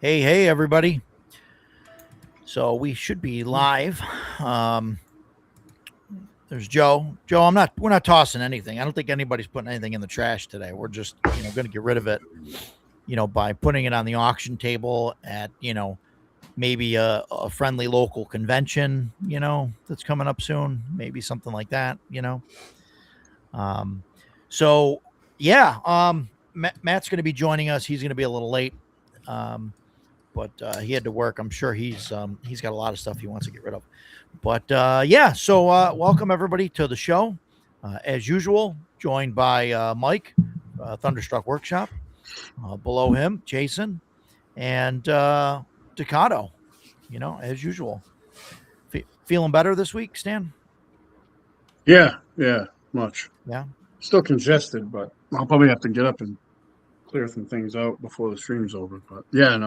Hey, everybody. So we should be live. There's Joe. Joe, we're not tossing anything. I don't think anybody's putting anything in the trash today. We're just, going to get rid of it, by putting it on the auction table at, maybe a friendly local convention, that's coming up soon. Maybe something like that, So yeah, Matt's going to be joining us. He's going to be a little late. But he had to work. I'm sure he's got a lot of stuff he wants to get rid of. But so welcome everybody to the show. As usual, joined by Mike, Thunderstruck Workshop. Below him, Jason, and Ducato. As usual. Feeling better this week, Stan? Yeah, much. Yeah. Still congested, but I'll probably have to get up and clear some things out before the stream's over. But I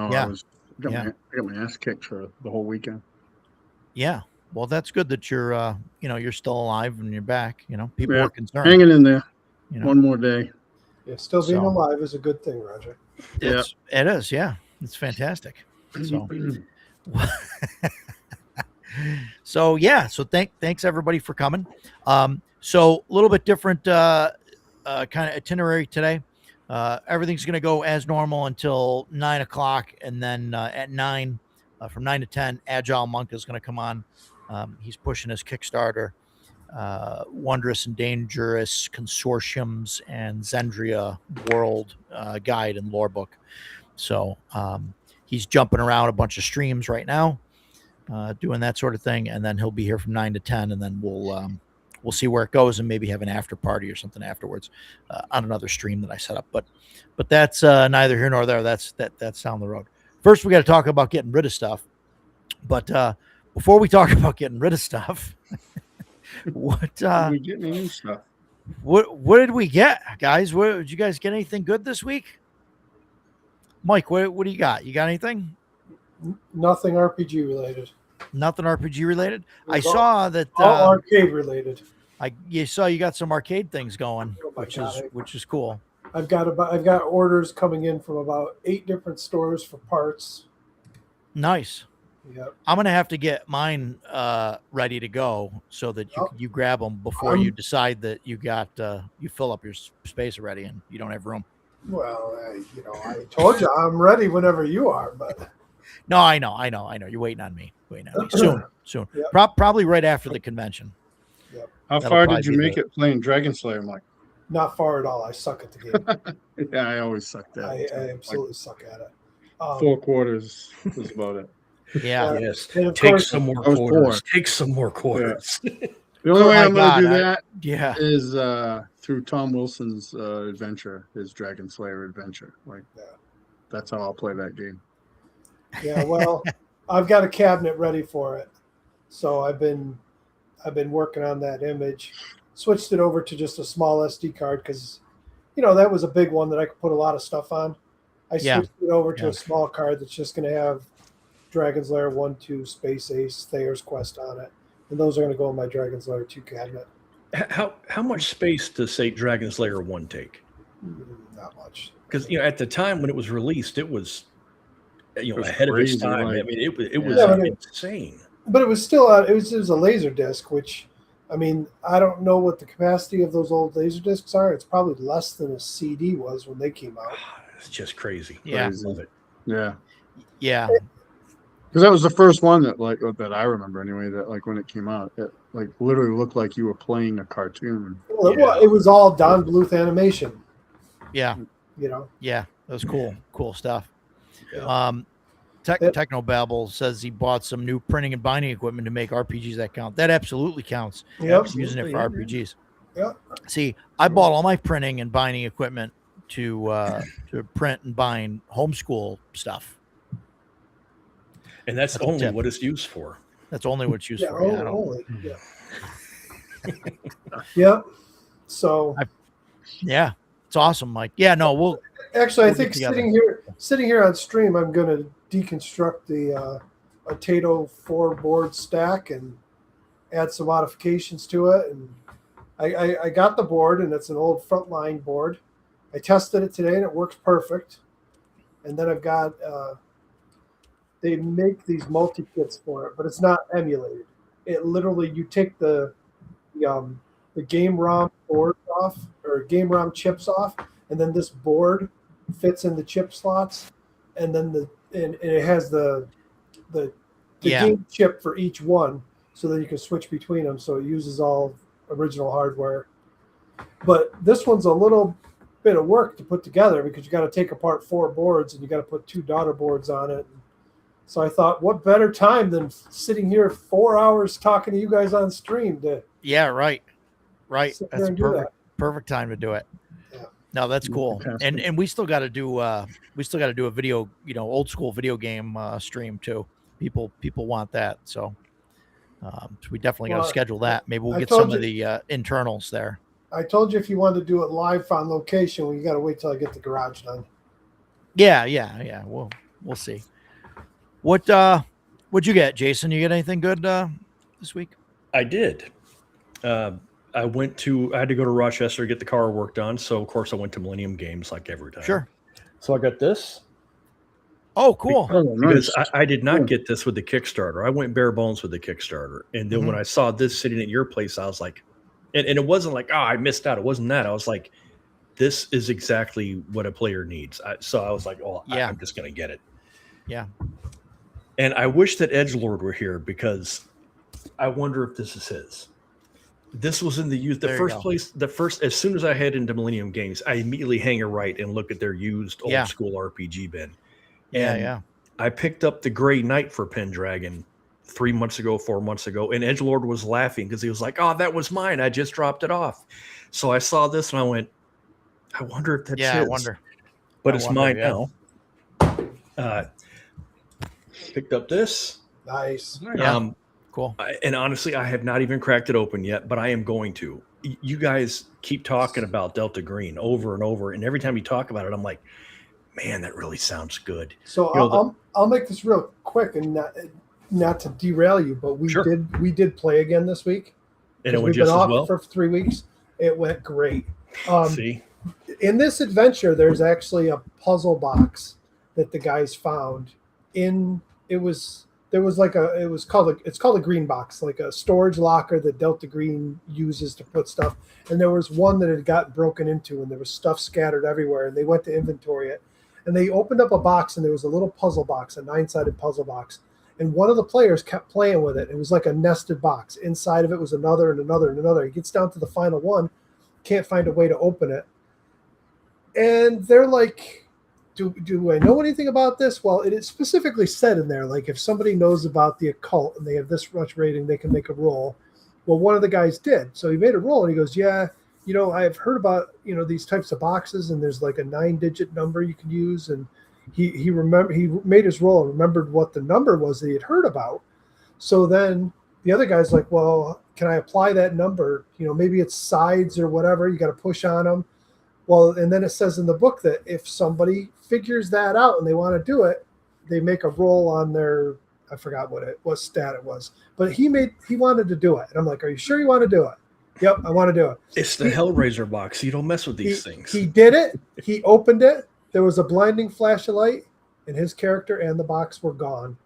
got my ass kicked for the whole weekend. Yeah. Well, that's good that you're you're still alive and you're back. People were concerned. Hanging in there. One more day. Yeah, still being alive is a good thing, Roger. It is. Yeah, it's fantastic. So, so thanks everybody for coming. So a little bit different kind of itinerary today. Everything's going to go as normal until 9 o'clock. And then at 9, from 9 to 10, Agile Monk is going to come on. He's pushing his Kickstarter, Wondrous and Dangerous Consortiums and Zendria World Guide and Lore Book. So he's jumping around a bunch of streams right now, doing that sort of thing. And then he'll be here from 9 to 10. And then we'll see where it goes and maybe have an after party or something afterwards on another stream that I set up. But that's neither here nor there. That's down the road. First, we got to talk about getting rid of stuff. But before we talk about getting rid of stuff, what we getting new stuff? What did we get, guys? Did you guys get anything good this week? Mike, what do you got? You got anything? Nothing RPG related. Nothing RPG related. I saw that all arcade related. You got some arcade things going, which is cool. I've got orders coming in from about 8 different stores for parts. Nice. Yep. I'm gonna have to get mine ready to go so that you grab them before you decide that you fill up your space already and you don't have room. Well, I told you I'm ready whenever you are, but no, I know. You're waiting on me. Soon. Yep. Probably right after the convention. Yep. How far did you make it playing Dragon Slayer, Mike? Not far at all. I suck at the game. Yeah, I always sucked at it. I absolutely suck at it. 4 quarters was about it. Yeah. Yes. Take some more quarters. Take some more quarters. Yeah. The only way I'm going to do that is through Tom Wilson's adventure, his Dragon Slayer adventure. That's how I'll play that game. Yeah, well, I've got a cabinet ready for it, so I've been working on that image. Switched it over to just a small SD card because, that was a big one that I could put a lot of stuff on. I switched it over to a small card that's just going to have Dragon's Lair 1, 2, Space Ace, Thayer's Quest on it, and those are going to go in my Dragon's Lair 2 cabinet. How much space does, say, Dragon's Lair 1 take? Not much. Because at the time when it was released, it was ahead of its time. I mean, it was insane. But it was still it was a laser disc, which, I mean, I don't know what the capacity of those old laser discs are. It's probably less than a CD was when they came out. It's just crazy. Yeah. Love it. Yeah. Yeah. Because that was the first one that I remember anyway. That when it came out, it literally looked like you were playing a cartoon. Well, it was all Don Bluth animation. Yeah. Yeah, that was cool stuff. Yeah. Technobabble says he bought some new printing and binding equipment to make RPGs that count. That absolutely counts. Yep. Using it for RPGs. Yeah. See, I bought all my printing and binding equipment to print and bind homeschool stuff. And that's only what it's used for. That's only what it's used for. Yep. So. It's awesome, Mike. Yeah, no, we'll actually. I think sitting sitting here on stream, I'm going to deconstruct the Tato 4-board stack and add some modifications to it. And I got the board, and it's an old Frontline board. I tested it today, and it works perfect. And then I've got they make these multi-kits for it, but it's not emulated. It literally, you take the game ROM board off, or game ROM chips off, and then this board fits in the chip slots, and then it has the game chip for each one, so that you can switch between them. So it uses all original hardware. But this one's a little bit of work to put together because you got to take apart 4 boards and you got to put 2 daughter boards on it. So I thought, what better time than sitting here 4 hours talking to you guys on stream to right. That's a perfect time to do it. Yeah. No, that's cool. And we still got to do a video, old school video game stream too. People want that. So we definitely got to schedule that. Maybe we'll get some of the internals there. I told you if you wanted to do it live on location, you got to wait till I get the garage done. Yeah. We'll see. What'd you get, Jason? You get anything good this week? I did. I had to go to Rochester to get the car work done. So of course I went to Millennium Games like every time. Sure. So I got this. Oh, cool. Because I did not get this with the Kickstarter. I went bare bones with the Kickstarter. And then when I saw this sitting at your place, I was like, and it wasn't like, I missed out. It wasn't that. I was like, this is exactly what a player needs. So I was like, I'm just going to get it. Yeah. And I wish that Edgelord were here because I wonder if this is his. This was in the first, as soon as I head into Millennium Games, I immediately hang a right and look at their used old school RPG bin. And I picked up the Gray Knight for Pendragon 4 months ago, and Edgelord was laughing because he was like, that was mine. I just dropped it off. So I saw this and I went, I wonder if that's his. I wonder. But it's mine now. Picked up this. Nice. Cool. And honestly, I have not even cracked it open yet, but I am going to. You guys keep talking about Delta Green over and over, and every time you talk about it, I'm like, man, that really sounds good. So I'll make this real quick and not to derail you, but we did play again this week. And it went we've been just off as well? for 3 weeks. It went great. See, in this adventure, there's actually a puzzle box that the guys found. It's called a green box, like a storage locker that Delta Green uses to put stuff. And there was one that had gotten broken into, and there was stuff scattered everywhere. And they went to inventory it, and they opened up a box, and there was a little puzzle box, a 9-sided puzzle box. And one of the players kept playing with it. It was like a nested box. Inside of it was another and another and another. He gets down to the final one, can't find a way to open it. And they're like, do I know anything about this? Well, it is specifically said in there, like if somebody knows about the occult and they have this much rating, they can make a roll. Well, one of the guys did. So he made a roll and he goes, I've heard about, these types of boxes, and there's like a 9-digit number you can use. And he made his roll and remembered what the number was that he had heard about. So then the other guy's like, well, can I apply that number? Maybe it's sides or whatever. You got to push on them. Well, and then it says in the book that if somebody figures that out and they want to do it, they make a roll on their, I forgot what stat it was, but he wanted to do it. And I'm like, are you sure you want to do it? Yep, I want to do it. It's the Hellraiser box. You don't mess with these things. He did it. He opened it. There was a blinding flash of light, and his character and the box were gone.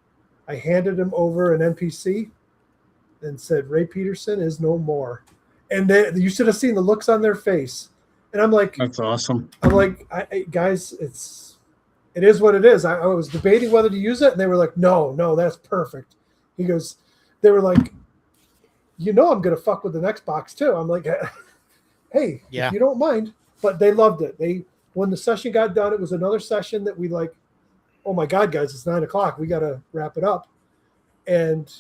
I handed him over an NPC and said, Ray Peterson is no more. And then you should have seen the looks on their face. And I'm like, that's awesome. I'm like, guys, it is what it is. I was debating whether to use it, and they were like, no, that's perfect. He goes, they were like, I'm going to fuck with the next box too. I'm like, hey, if you don't mind. But they loved it. When the session got done, it was another session that we like, oh my God, guys, it's 9:00. We got to wrap it up. And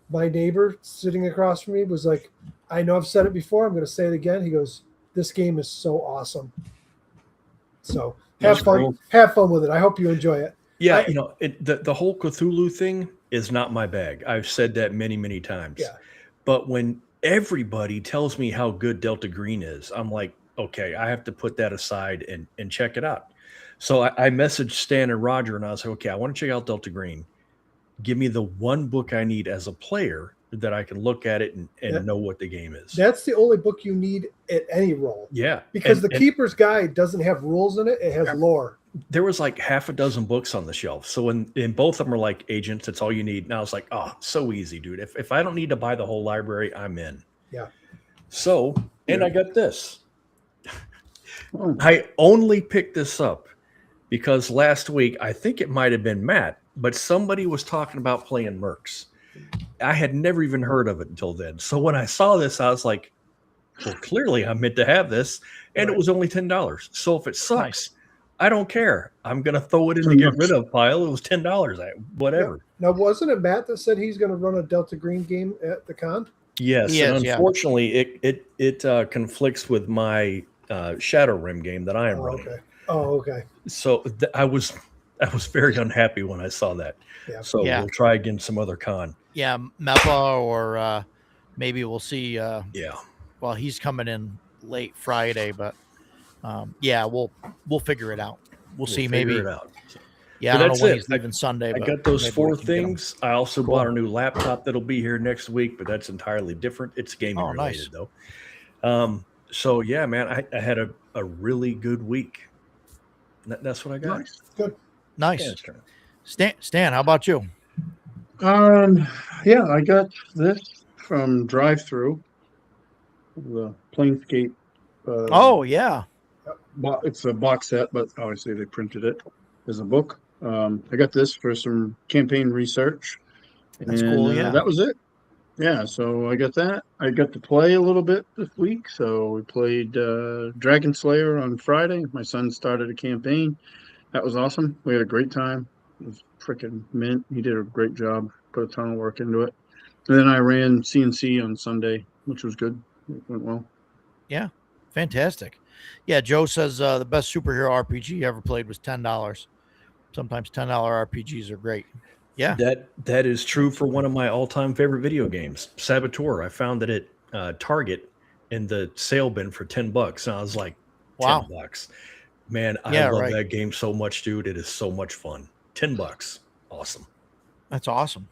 my neighbor sitting across from me was like, I know I've said it before. I'm going to say it again. He goes, this game is so awesome. So have fun with it. I hope you enjoy it. Yeah, the whole Cthulhu thing is not my bag. I've said that many, many times. Yeah. But when everybody tells me how good Delta Green is, I'm like, okay, I have to put that aside and check it out. So I messaged Stan and Roger, and I was like, okay, I want to check out Delta Green. Give me the one book I need as a player that I can look at it and know what the game is. That's the only book you need at any role. Yeah. Because the Keeper's Guide doesn't have rules in it. It has lore. There was like half a dozen books on the shelf. So in both of them are like agents. That's all you need. And I was like, oh, so easy, dude. If I don't need to buy the whole library, I'm in. Yeah. So, and I got this. I only picked this up because last week, I think it might have been Matt, but somebody was talking about playing Mercs. I had never even heard of it until then. So when I saw this, I was like, well, clearly I'm meant to have this. And it was only $10. So if it sucks, I don't care. I'm going to throw it in the get rid of pile. It was $10. Whatever. Yeah. Now, wasn't it Matt that said he's going to run a Delta Green game at the con? Yes. And unfortunately, it conflicts with my Shadow Rim game that I am running. Okay. Oh, okay. So I was very unhappy when I saw that. Yeah. So we'll try again some other con. Yeah, MEPA or maybe we'll see. Yeah. Well, he's coming in late Friday, but we'll figure it out. We'll see. Maybe. It out. Yeah, I don't know when he's leaving Sunday. I got those 4 things. I also bought a new laptop that'll be here next week, but that's entirely different. It's gaming related though. So yeah, man, I had a really good week. That's what I got. Nice. Good. Nice. Stan, how about you? Yeah, I got this from Drive-Thru, the Planescape. It's a box set, but obviously they printed it as a book. I got this for some campaign research. That's cool. Yeah, that was it. Yeah, so I got that. I got to play a little bit this week. So we played Dragon Slayer on Friday. My son started a campaign. That was awesome. We had a great time. It was freaking mint. He did a great job. Put a ton of work into it. And then I ran CNC on Sunday, which was good. It went well. Yeah, fantastic. Yeah, Joe says the best superhero RPG he ever played was $10. Sometimes $10 RPGs are great. Yeah, that is true for one of my all-time favorite video games, Saboteur. I found it at Target in the sale bin for $10, and I was like, wow. $10. Man, I love that game so much, dude. It is so much fun. $10, awesome. That's awesome.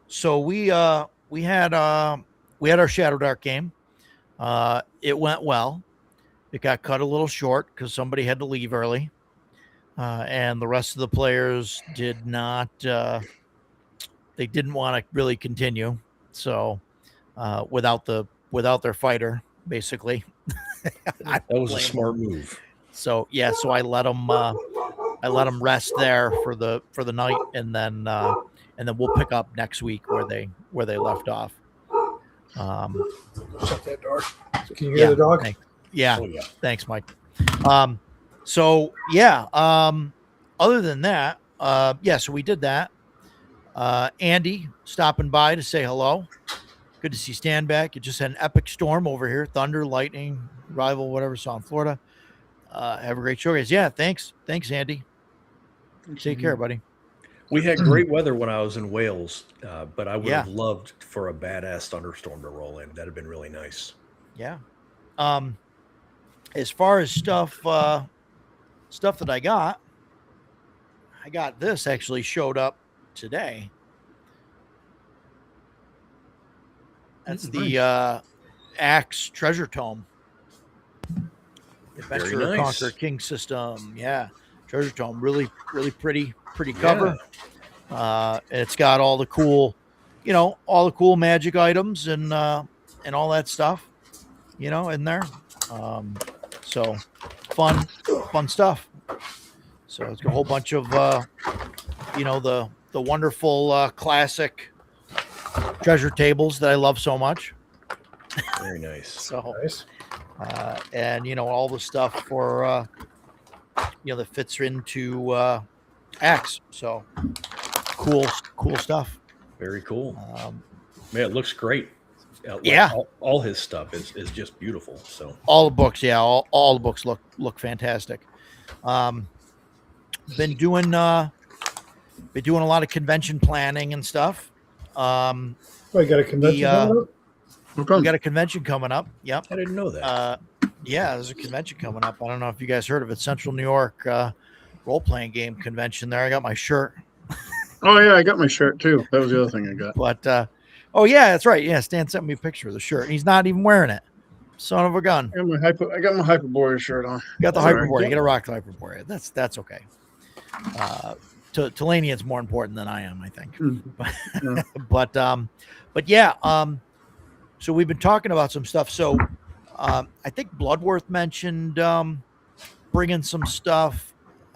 So we had our Shadow Dark game. It went well. It got cut a little short because somebody had to leave early. And the rest of the players did not, they didn't want to really continue. So, without their fighter, basically. That was a smart move. So, so I let them rest there for the night. And then we'll pick up next week where they left off. Shut that door. Can you hear the dog? Thanks. Yeah. Oh, yeah. Thanks, Mike. Other than that, so we did that. Andy stopping by to say hello. Good to see Stan back. It just had an epic storm over here. Thunder, lightning, rival, whatever, saw in Florida. Have a great show, guys. Yeah, thanks. Thanks, Andy. Take care, buddy. We had great weather when I was in Wales, but I would have loved for a badass thunderstorm to roll in. That'd have been really nice. Yeah. As far as stuff that I got this actually showed up today. That's the Axe Treasure Tome. Adventure Very nice. Conquer King system. Yeah. Treasure Tome. Really, really pretty cover. It's got all the cool, magic items and all that stuff, in there. So fun stuff. So it's got a whole bunch of, the wonderful classic treasure tables that I love so much. Very nice. So nice. And all the stuff for that fits into Axe. So cool stuff. Very cool. Man, it looks great. All his stuff is just beautiful. So all the books, all the books look fantastic. Been doing a lot of convention planning and stuff. You got a convention coming up? We got a convention coming up. Yep. I didn't know that. Yeah, there's a convention coming up. I don't know if you guys heard of it. Central New York role playing game convention. There, I got my shirt. Oh yeah, I got my shirt too. That was the other thing I got. But oh yeah, that's right. Yeah, Stan sent me a picture of the shirt, and he's not even wearing it. Son of a gun. I got my Hyperborea shirt on. You got the That's all right. Hyperborea. You got to rock the Hyperborea. That's okay. Talanian's more important than I am, I think. Yeah. But yeah. So we've been talking about some stuff. So I think Bloodworth mentioned bringing some stuff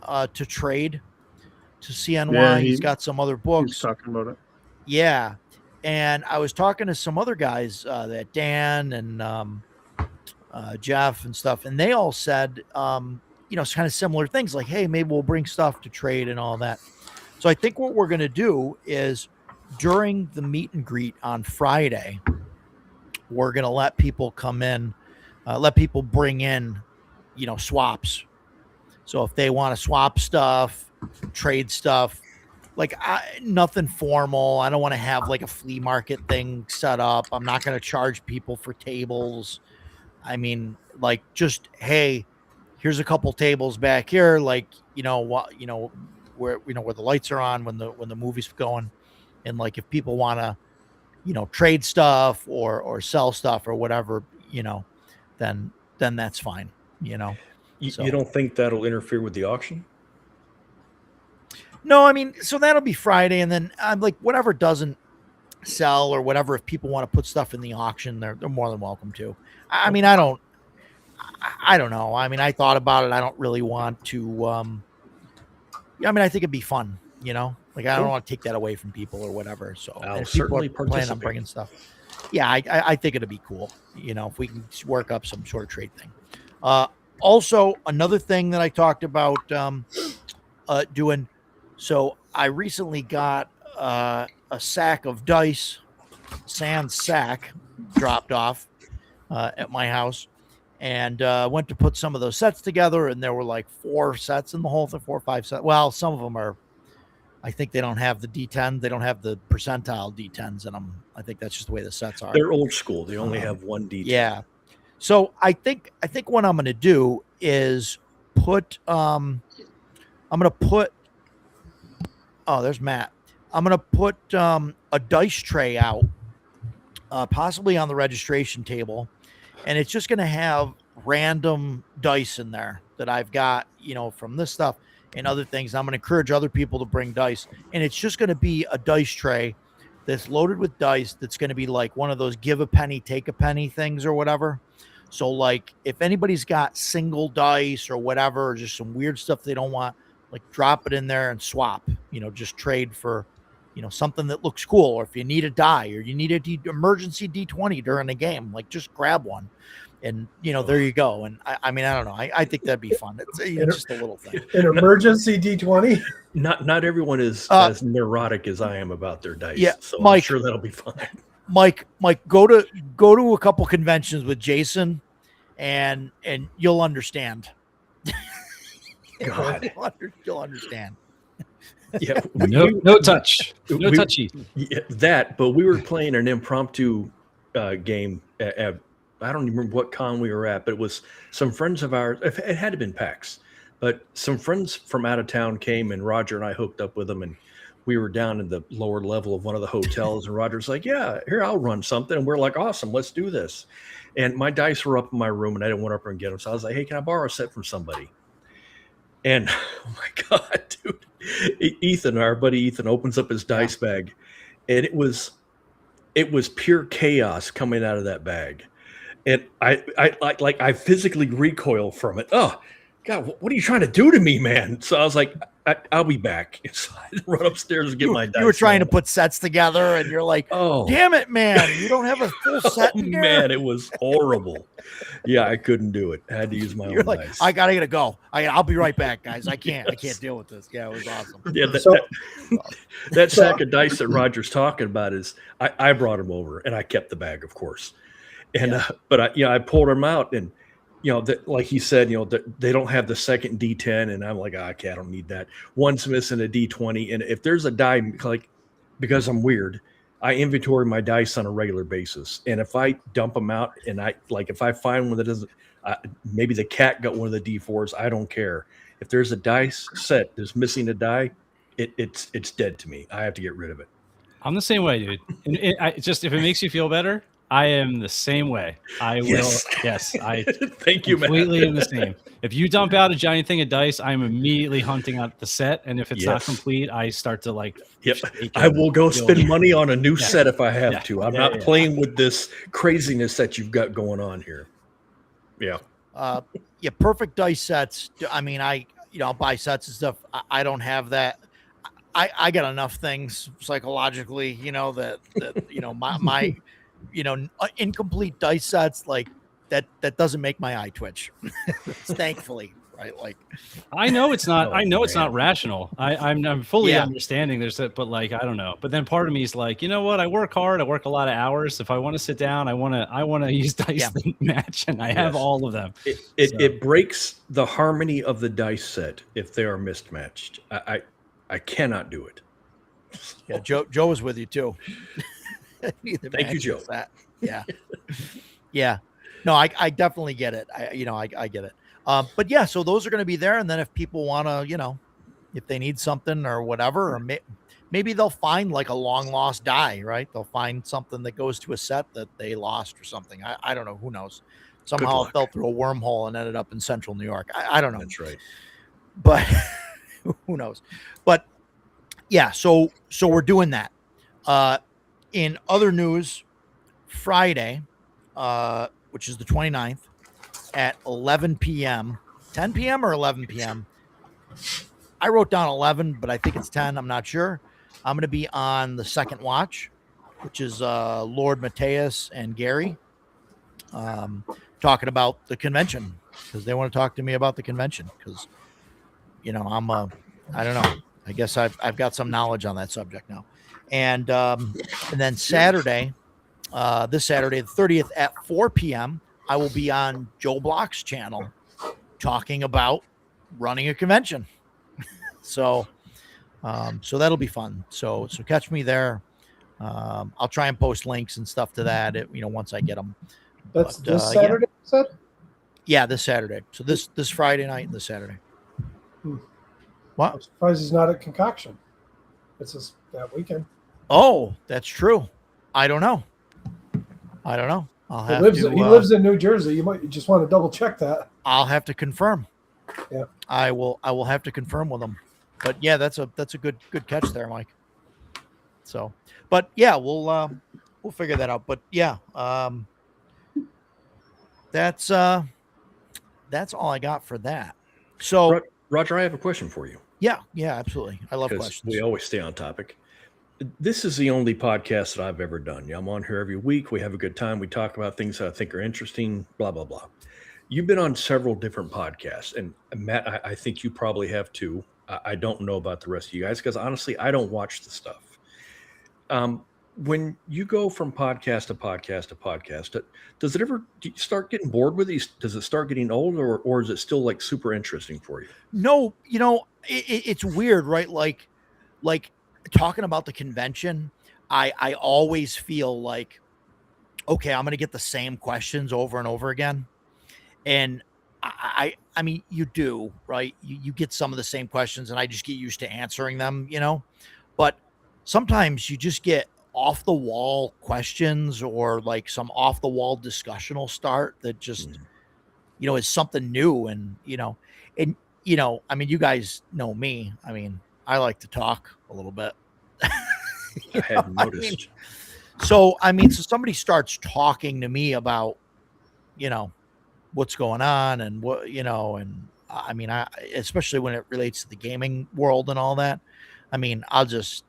to trade to CNY. Yeah, He's got some other He's books. talking about it. Yeah. And I was talking to some other guys, that Dan and Jeff and stuff, and they all said, kind of similar things like, hey, maybe we'll bring stuff to trade and all that. So I think what we're going to do is during the meet and greet on Friday, we're going to let people come in, let people bring in, swaps. So if they want to swap stuff, trade stuff, like nothing formal. I don't want to have like a flea market thing set up. I'm not going to charge people for tables. I mean, like, just, hey, here's a couple tables back here, like, where the lights are on when the movie's going, and like if people want to, trade stuff or sell stuff or whatever, then that's fine, So. You don't think that'll interfere with the auction? No, I mean, so that'll be Friday, and then I'm like, whatever doesn't sell or whatever, if people want to put stuff in the auction, they're more than welcome to. I mean, I don't know. I mean, I thought about it. I don't really want to. I mean, I think it'd be fun, like I don't want to take that away from people or whatever. So I'll certainly plan on bringing stuff. Yeah, I think it'd be cool, if we can work up some sort of trade thing. Also, another thing that I talked about doing. So I recently got a sack of dice, sans sack, dropped off at my house, and went to put some of those sets together, and there were like 4 sets in the whole thing, 4 or 5 sets. Well, some of them are, I think they don't have the D10. They don't have the percentile D10s in them. I think that's just the way the sets are. They're old school. They only have one D10. Yeah. So I think what I'm going to do is put, I'm going to put, oh, there's Matt. I'm going to put a dice tray out, possibly on the registration table. And it's just going to have random dice in there that I've got, from this stuff and other things. I'm going to encourage other people to bring dice. And it's just going to be a dice tray that's loaded with dice. That's going to be like one of those give a penny, take a penny things or whatever. So like if anybody's got single dice or whatever, or just some weird stuff they don't want, like drop it in there and swap, just trade for, something that looks cool. Or if you need a die or you need emergency D20 during the game, like just grab one and, there you go. And I mean, I don't know. I think that'd be fun. It's just a little thing. An emergency D20. Not everyone is as neurotic as I am about their dice. Yeah, so Mike, I'm sure that'll be fun. Mike, go to a couple conventions with Jason and you'll understand. God. You'll understand. Yeah, no touch, no touchy. Yeah, but we were playing an impromptu game at I don't even remember what con we were at, but it was some friends of ours. It had to have been PAX, but some friends from out of town came, and Roger and I hooked up with them, and we were down in the lower level of one of the hotels, and Roger's like, "Yeah, here, I'll run something," and we're like, "Awesome, let's do this." And my dice were up in my room, and I didn't want to up and get them, so I was like, "Hey, can I borrow a set from somebody?" And oh my God, dude, Ethan, our buddy Ethan, opens up his dice bag, and it was pure chaos coming out of that bag. And I physically recoil from it. Oh God, what are you trying to do to me, man? So I was like, I'll be back. So I run upstairs and get my dice. You were trying to put sets together, and you're like, "Oh, damn it, man! You don't have a full set." Oh, man, it was horrible. Yeah, I couldn't do it. I had to use my own dice. I gotta go. I'll be right back, guys. I can't deal with this. Yeah, it was awesome. Yeah, that sack of dice that Roger's talking about is I brought him over, and I kept the bag, of course. And but I pulled them out, and like he said, they don't have the second D10, and I'm like, okay, I don't need that. One's missing a D20, and if there's a die, like, because I'm weird, I inventory my dice on a regular basis, and if I dump them out, and if I find one that doesn't, maybe the cat got one of the D4s, I don't care. If there's a dice set that's missing a die, it's dead to me. I have to get rid of it. I'm the same way, dude. And just if it makes you feel better, I am the same way. I will. Yes, I thank you, completely man. am the same. If you dump out a giant thing of dice, I'm immediately hunting out the set, and if it's not complete, I start to like. Yep, I will go spend money on a new set if I have to. I'm not playing with this craziness that you've got going on here. Yeah. Yeah, perfect dice sets. I mean, I'll buy sets and stuff. I don't have that. I got enough things psychologically, that my incomplete dice sets like that doesn't make my eye twitch. Thankfully, right? Like, I know it's not. It's not rational. I'm fully understanding there's that, but like I don't know. But then part of me is like, you know what? I work hard. I work a lot of hours. If I want to sit down, I want to use dice to match, and I have all of them. It breaks the harmony of the dice set if they are mismatched. I cannot do it. Yeah, Joe was with you too. Thank you, Joe. That. Yeah. Yeah. No, I definitely get it. I get it. But yeah, so those are going to be there. And then if people want to, if they need something or whatever, or maybe they'll find like a long lost die, right? They'll find something that goes to a set that they lost or something. I don't know. Who knows? Somehow it fell through a wormhole and ended up in central New York. I don't know. That's right. But who knows? But yeah, so we're doing that. In other news, Friday, which is the 29th at 11 p.m., 10 p.m. or 11 p.m. I wrote down 11, but I think it's 10. I'm not sure. I'm going to be on the second watch, which is Lord Mateus and Gary talking about the convention because they want to talk to me about the convention because, I don't know. I guess I've got some knowledge on that subject now. And then Saturday, this Saturday, the 30th at 4 p.m., I will be on Joe Block's channel talking about running a convention. So that'll be fun. So catch me there. I'll try and post links and stuff to that, once I get them. That's this Saturday, said? Yeah, this Saturday. So this Friday night and this Saturday. What? I'm surprised he's not at Concoction. It's that weekend. Oh, that's true. I don't know. He lives in New Jersey. You just want to double check that. I'll have to confirm. Yeah. I will have to confirm with him. But yeah, that's a good catch there, Mike. So, but yeah, we'll figure that out. But yeah, that's all I got for that. So Roger, I have a question for you. Yeah, absolutely. I love questions. We always stay on topic. This is the only podcast that I've ever done. I'm on here every week. We have a good time. We talk about things that I think are interesting, blah, blah, blah. You've been on several different podcasts. And Matt, I think you probably have too. I don't know about the rest of you guys because honestly, I don't watch the stuff. When you go from podcast to podcast to podcast, does it ever start getting bored with these? Does it start getting old or is it still like super interesting for you? No, it's weird, right? Like talking about the convention, I always feel like, okay, I'm going to get the same questions over and over again. And I mean, you do, right? You get some of the same questions and I just get used to answering them, but sometimes you just get off the wall questions or like some off the wall discussion will start that just, is something new. And, I mean, you guys know me. I mean, I like to talk a little bit. I hadn't noticed. So somebody starts talking to me about, what's going on and what, and I mean, especially when it relates to the gaming world and all that, I mean, I'll just,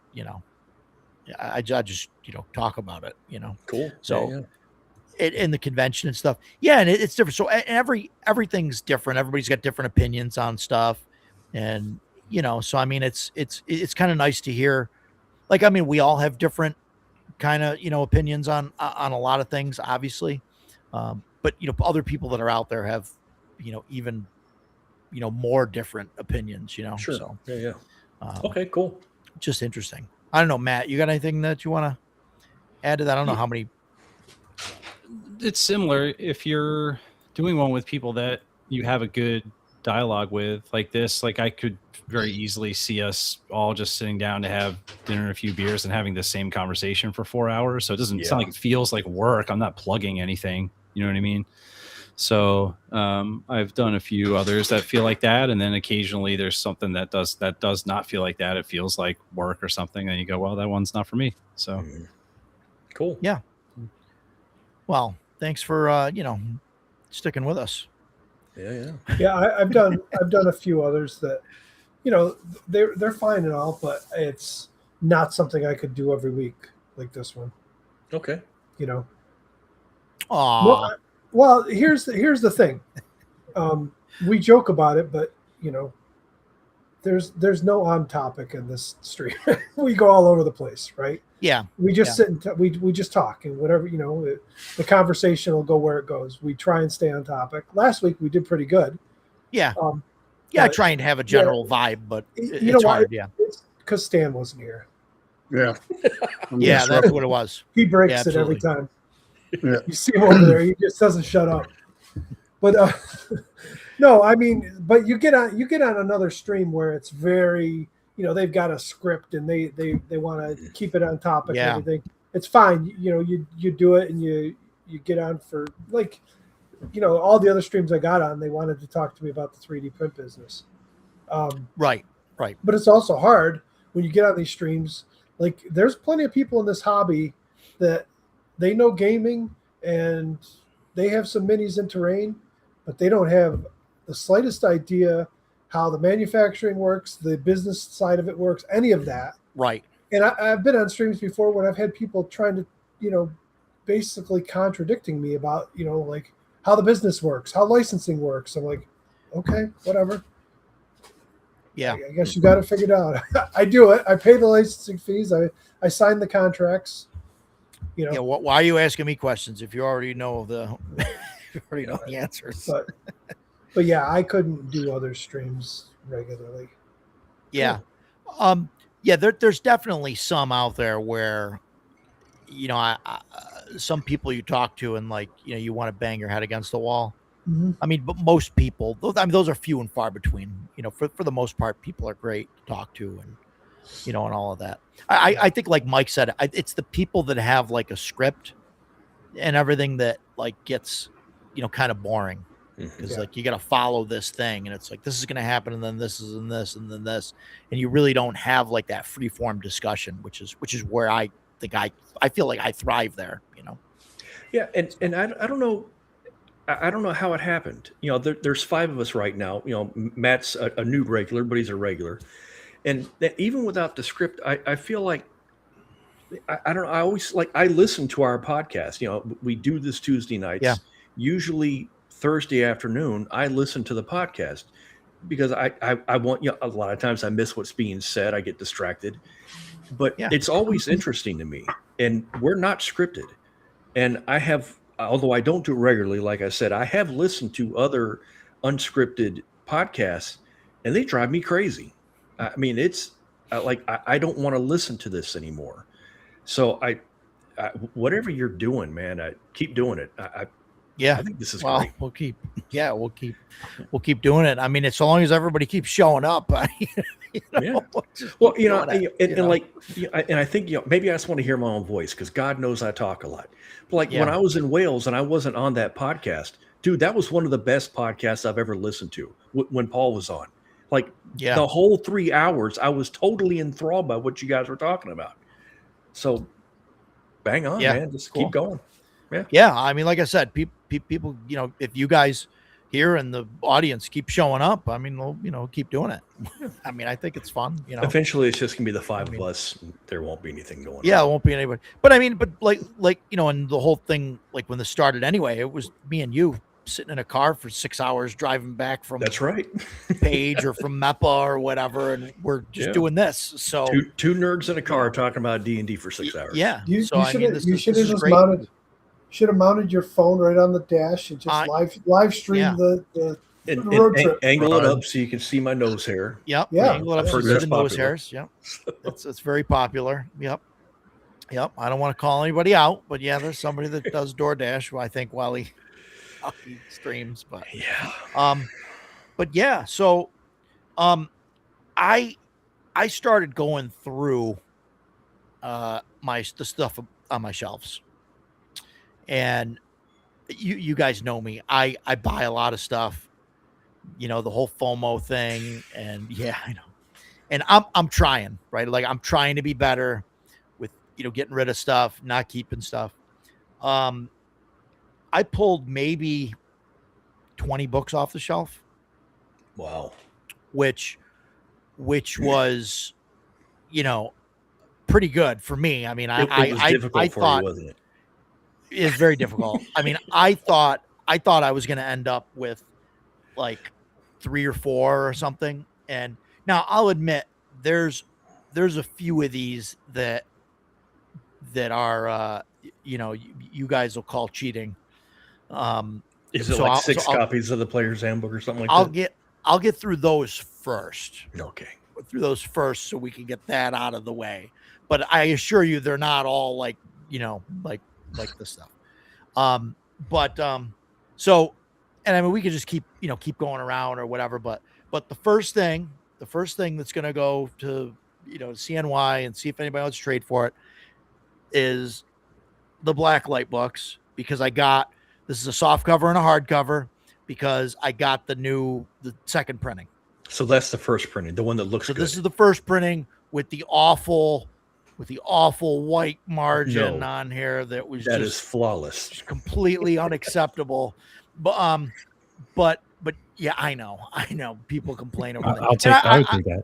I just, talk about it, Cool. So in the convention and stuff. Yeah. And it's different. So everything's different. Everybody's got different opinions on stuff. And, so, I mean, it's kind of nice to hear, like, I mean, we all have different kind of, opinions on a lot of things, obviously. But, other people that are out there have, even, more different opinions, Sure. So, yeah. Okay, cool. Just interesting. I don't know, Matt, you got anything that you want to add to that? I don't know how many. It's similar if you're doing one with people that you have a good dialogue with, like this. Like, I could very easily see us all just sitting down to have dinner and a few beers and having the same conversation for 4 hours. So it doesn't sound like it feels like work. I'm not plugging anything. You know what I mean? So I've done a few others that feel like that, and then occasionally there's something that does not feel like that. It feels like work or something, and you go, well, that one's not for me. So cool. Yeah. Well, thanks for sticking with us. Yeah. I've done a few others that, they're fine and all, but it's not something I could do every week like this one. Okay. Aww. Well, here's the thing. We joke about it, but there's no on topic in this stream. We go all over the place, right? Yeah. We just sit and we just talk, and whatever, the conversation will go where it goes. We try and stay on topic. Last week we did pretty good. Yeah. I try and have a general vibe, but it's hard. Yeah. It's because Stan wasn't here. Yeah. Yeah, that's what it was. He breaks it every time. Yeah. You see him over there, he just doesn't shut up. But no, I mean, but you get on another stream where it's very, they've got a script and they want to keep it on topic and everything. It's fine. You do it and you get on for, like, all the other streams I got on, they wanted to talk to me about the 3D print business. Right. But it's also hard when you get on these streams. Like, there's plenty of people in this hobby that they know gaming and they have some minis in terrain, but they don't have the slightest idea how the manufacturing works, the business side of it works, any of that. Right. And I've been on streams before when I've had people trying to, basically contradicting me about, like how the business works, how licensing works. I'm like, okay, whatever. Yeah. I guess you got it figured out. I do it. I pay the licensing fees. I sign the contracts. Yeah. Why are you asking me questions if you already know the answers? But yeah, I couldn't do other streams regularly. Yeah. There's definitely some out there where, some people you talk to and, like, you want to bang your head against the wall. Mm-hmm. I mean, but most people, those are few and far between. For the most part, people are great to talk to, and and all of that. I think, like Mike said, it's the people that have like a script and everything that, like, gets kind of boring, because like you got to follow this thing, and it's like this is going to happen, and then this is, and this, and then this, and you really don't have like that free form discussion, which is where I think I feel like I thrive there. Yeah, and I don't know. I don't know how it happened. There's 5 of us right now. Matt's a new regular, but he's a regular. And that even without the script, I feel like, I don't know. I always, like, I listen to our podcast. We do this Tuesday nights. Yeah. Usually Thursday afternoon, I listen to the podcast because I want, a lot of times I miss what's being said. I get distracted, but it's always interesting to me. And we're not scripted. And I have, although I don't do it regularly, like I said, I have listened to other unscripted podcasts, and they drive me crazy. I mean, it's like, I don't want to listen to this anymore. So I whatever you're doing, man, keep doing it. I think this is great. We'll keep doing it. I mean, it's so long as everybody keeps showing up. And I think, maybe I just want to hear my own voice, because God knows I talk a lot. But like when I was in Wales and I wasn't on that podcast, dude, that was one of the best podcasts I've ever listened to when Paul was on. Like the whole 3 hours, I was totally enthralled by what you guys were talking about. So bang on, man. Just keep going. Yeah. I mean, like I said, people, if you guys here in the audience keep showing up, I mean, we'll, keep doing it. I mean, I think it's fun. Eventually it's just gonna be the 5 of us. There won't be anything going on. Yeah, it won't be anybody. But I mean, like, and the whole thing, like when this started anyway, it was me and you sitting in a car for 6 hours driving back from That's right. Page or from MEPA or whatever, and we're just doing this. So two nerds in a car talking about D&D for 6 hours. Yeah. You should have mounted your phone right on the dash and just live stream the road trip. Angle it up so you can see my nose hair. Yep. Yeah. Angle it up so you see the nose hairs. Yep. It's very popular. Yep. Yep. I don't want to call anybody out, but yeah, there's somebody that does DoorDash, I think, while he streams. Yeah. But yeah, so I I started going through the stuff on my shelves. And you guys know me. I buy a lot of stuff, the whole FOMO thing, and yeah, I know. And I'm trying, right? Like I'm trying to be better with, getting rid of stuff, not keeping stuff. Um I pulled maybe 20 books off the shelf, Wow. which was, you know, pretty good for me. I mean, It was I difficult for you, thought wasn't it? it's very difficult. I mean, I thought I was going to end up with like 3 or 4 or something. And now I'll admit there's a few of these that are you guys will call cheating. Is it So like I'll, so 6 I'll copies of the Player's Handbook or something like I'll that? get through those first. Okay. So we can get that out of the way. But I assure you, they're not all like like this stuff. But so, and I mean, we could just keep going around or whatever. But the first thing that's going to go to CNY and see if anybody wants to trade for it is the black light books, because this is a soft cover and a hard cover, because I got the second printing. So that's the first printing, the one that looks So good. this is the first printing with the awful white margin on here that is flawless, just completely unacceptable. But yeah, I know people complain over that. I would take that.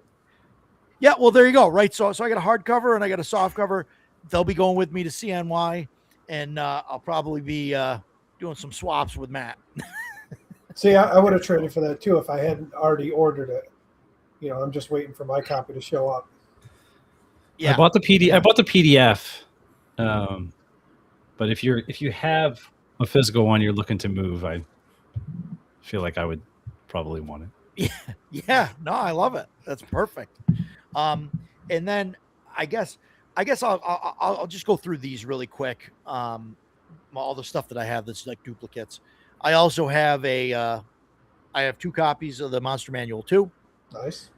Yeah, well, there you go. Right. So I got a hard cover and I got a soft cover. They'll be going with me to CNY, and I'll probably be doing some swaps with Matt. See, I would have traded for that too if I hadn't already ordered it. I'm just waiting for my copy to show up. Yeah, I bought the PDF. But if you have a physical one you're looking to move, I feel like I would probably want it. Yeah. No, I love it. That's perfect. And then I guess I'll just go through these really quick. All the stuff that I have that's like duplicates. I also have I have 2 copies of the Monster Manual 2. Nice.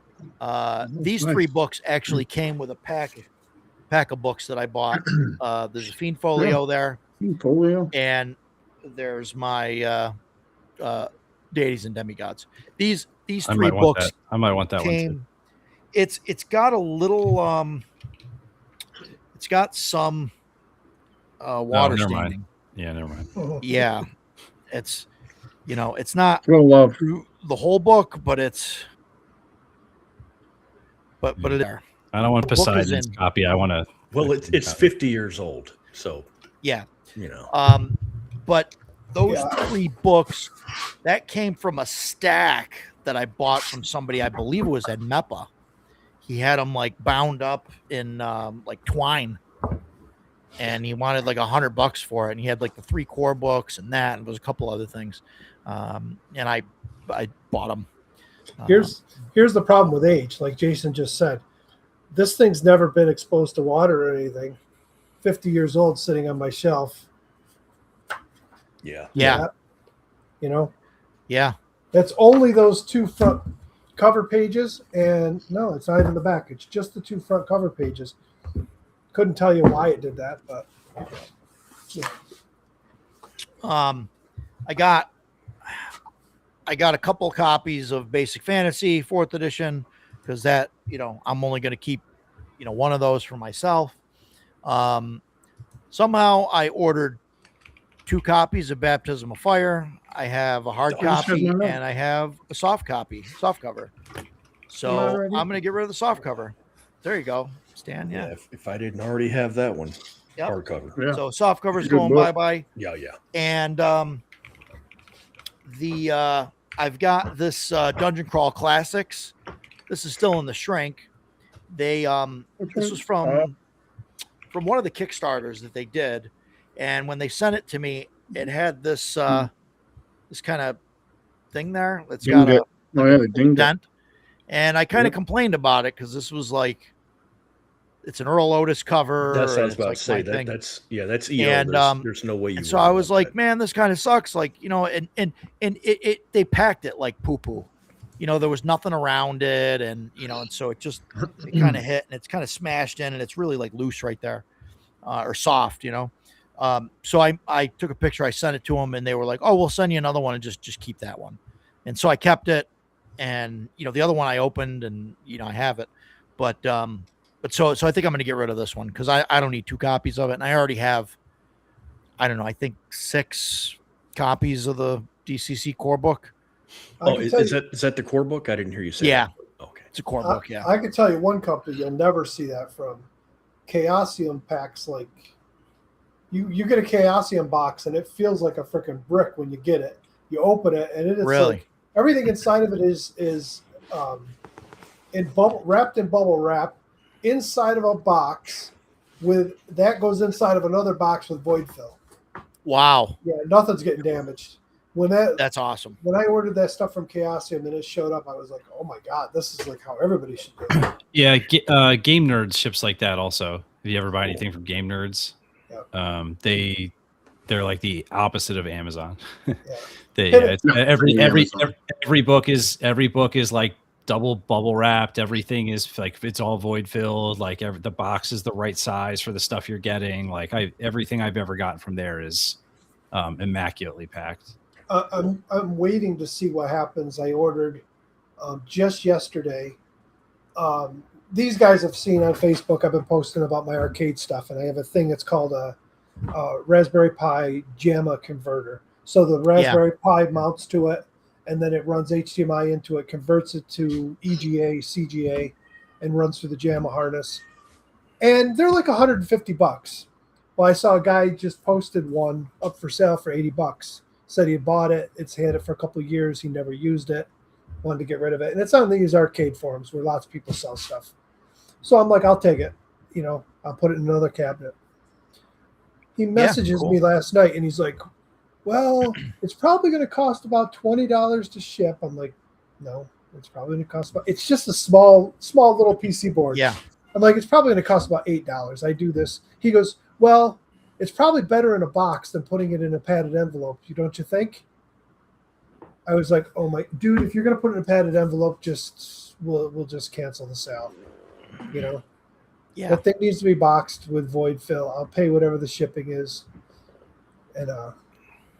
These 3 books actually came with a pack of books that I bought. There's a Fiend Folio there. Fiend Folio. And there's my Deities and Demigods. These 3 books. I might want that one too. It's got a little it's got some water staining. Yeah, never mind. Yeah. It's it's not love the whole book, but it's but it there. I don't want Poseidon's copy. I want to. Well, it's 50 years old, so yeah, But those 3 books that came from a stack that I bought from somebody, I believe it was at MEPA. He had them like bound up in like twine, and he wanted like $100 for it. And he had like the 3 core books and that, and there was a couple other things. And I bought them. Here's the problem with age. Like Jason just said, this thing's never been exposed to water or anything. 50 years old, sitting on my shelf. Yeah. Yeah. It's only those 2 front cover pages, and no, it's not even the back. It's just the 2 front cover pages. Couldn't tell you why it did that, but I got a couple copies of Basic Fantasy 4th edition, because that I'm only going to keep one of those for myself. Somehow I ordered 2 copies of Baptism of Fire. I have a hard copy and I have a soft cover. So I'm going to get rid of the soft cover. There you go, Stan. Yeah. If I didn't already have that one, yep. hardcover. Yeah. So soft cover's going bye-bye. Yeah. And I've got this Dungeon Crawl Classics. This is still in the shrink. They this was from one of the Kickstarters that they did, and when they sent it to me, it had this this kind of thing there. It's got a dent, and I kind of complained about it because this was like it's an Earl Otis cover. That's what I and was it's about like to say. my That thing. that's EO. And There's no way you. and so I was like, that. man, this kind of sucks. Like, and it they packed it like poo poo. There was nothing around it, and and so it kind of hit, and it's kind of smashed in, and it's really like loose right there, or soft. So I took a picture, I sent it to them, and they were like, oh, we'll send you another one, and just keep that one. And so I kept it, and the other one I opened, and I have it, but so I think I'm going to get rid of this one because I don't need 2 copies of it, and I already have, I don't know, I think 6 copies of the DCC core book. Is that the core book? I didn't hear you say. Yeah. That. Okay. It's a core book. Yeah. I can tell you one company you'll never see that from. Chaosium packs, like you get a Chaosium box and it feels like a freaking brick when you get it. You open it and it's really like everything inside of it is wrapped in bubble wrap inside of a box that goes inside of another box with void fill. Wow. Yeah, nothing's getting damaged. That's awesome. When I ordered that stuff from Chaosium and it showed up, I was like, "Oh my god, this is like how everybody should do it." Yeah, Game Nerds ships like that also. If you ever buy anything from Game Nerds, they're like the opposite of Amazon. Every book is like double bubble wrapped. Everything is like it's all void filled. Like the box is the right size for the stuff you're getting. Like everything I've ever gotten from there is immaculately packed. I'm waiting to see what happens. I ordered just yesterday. These guys have seen on Facebook. I've been posting about my arcade stuff, and I have a thing that's called a Raspberry Pi JAMA converter. So the Raspberry Pi mounts to it, and then it runs HDMI into it, converts it to EGA, CGA, and runs through the JAMA harness. And they're like $150. Well, I saw a guy just posted one up for sale for $80. Said he had bought it. It's had it for a couple of years. He never used it. Wanted to get rid of it. And it's on these arcade forums where lots of people sell stuff. So I'm like, I'll take it. I'll put it in another cabinet. He messages me last night and he's like, well, it's probably going to cost about $20 to ship. I'm like, no, it's probably going to cost about, it's just a small little PC board. Yeah. I'm like, it's probably going to cost about $8. I do this. He goes, well, it's probably better in a box than putting it in a padded envelope. Don't you think? I was like, oh my dude, if you're going to put it in a padded envelope, we'll just cancel the sale. Yeah. That thing needs to be boxed with void fill. I'll pay whatever the shipping is. And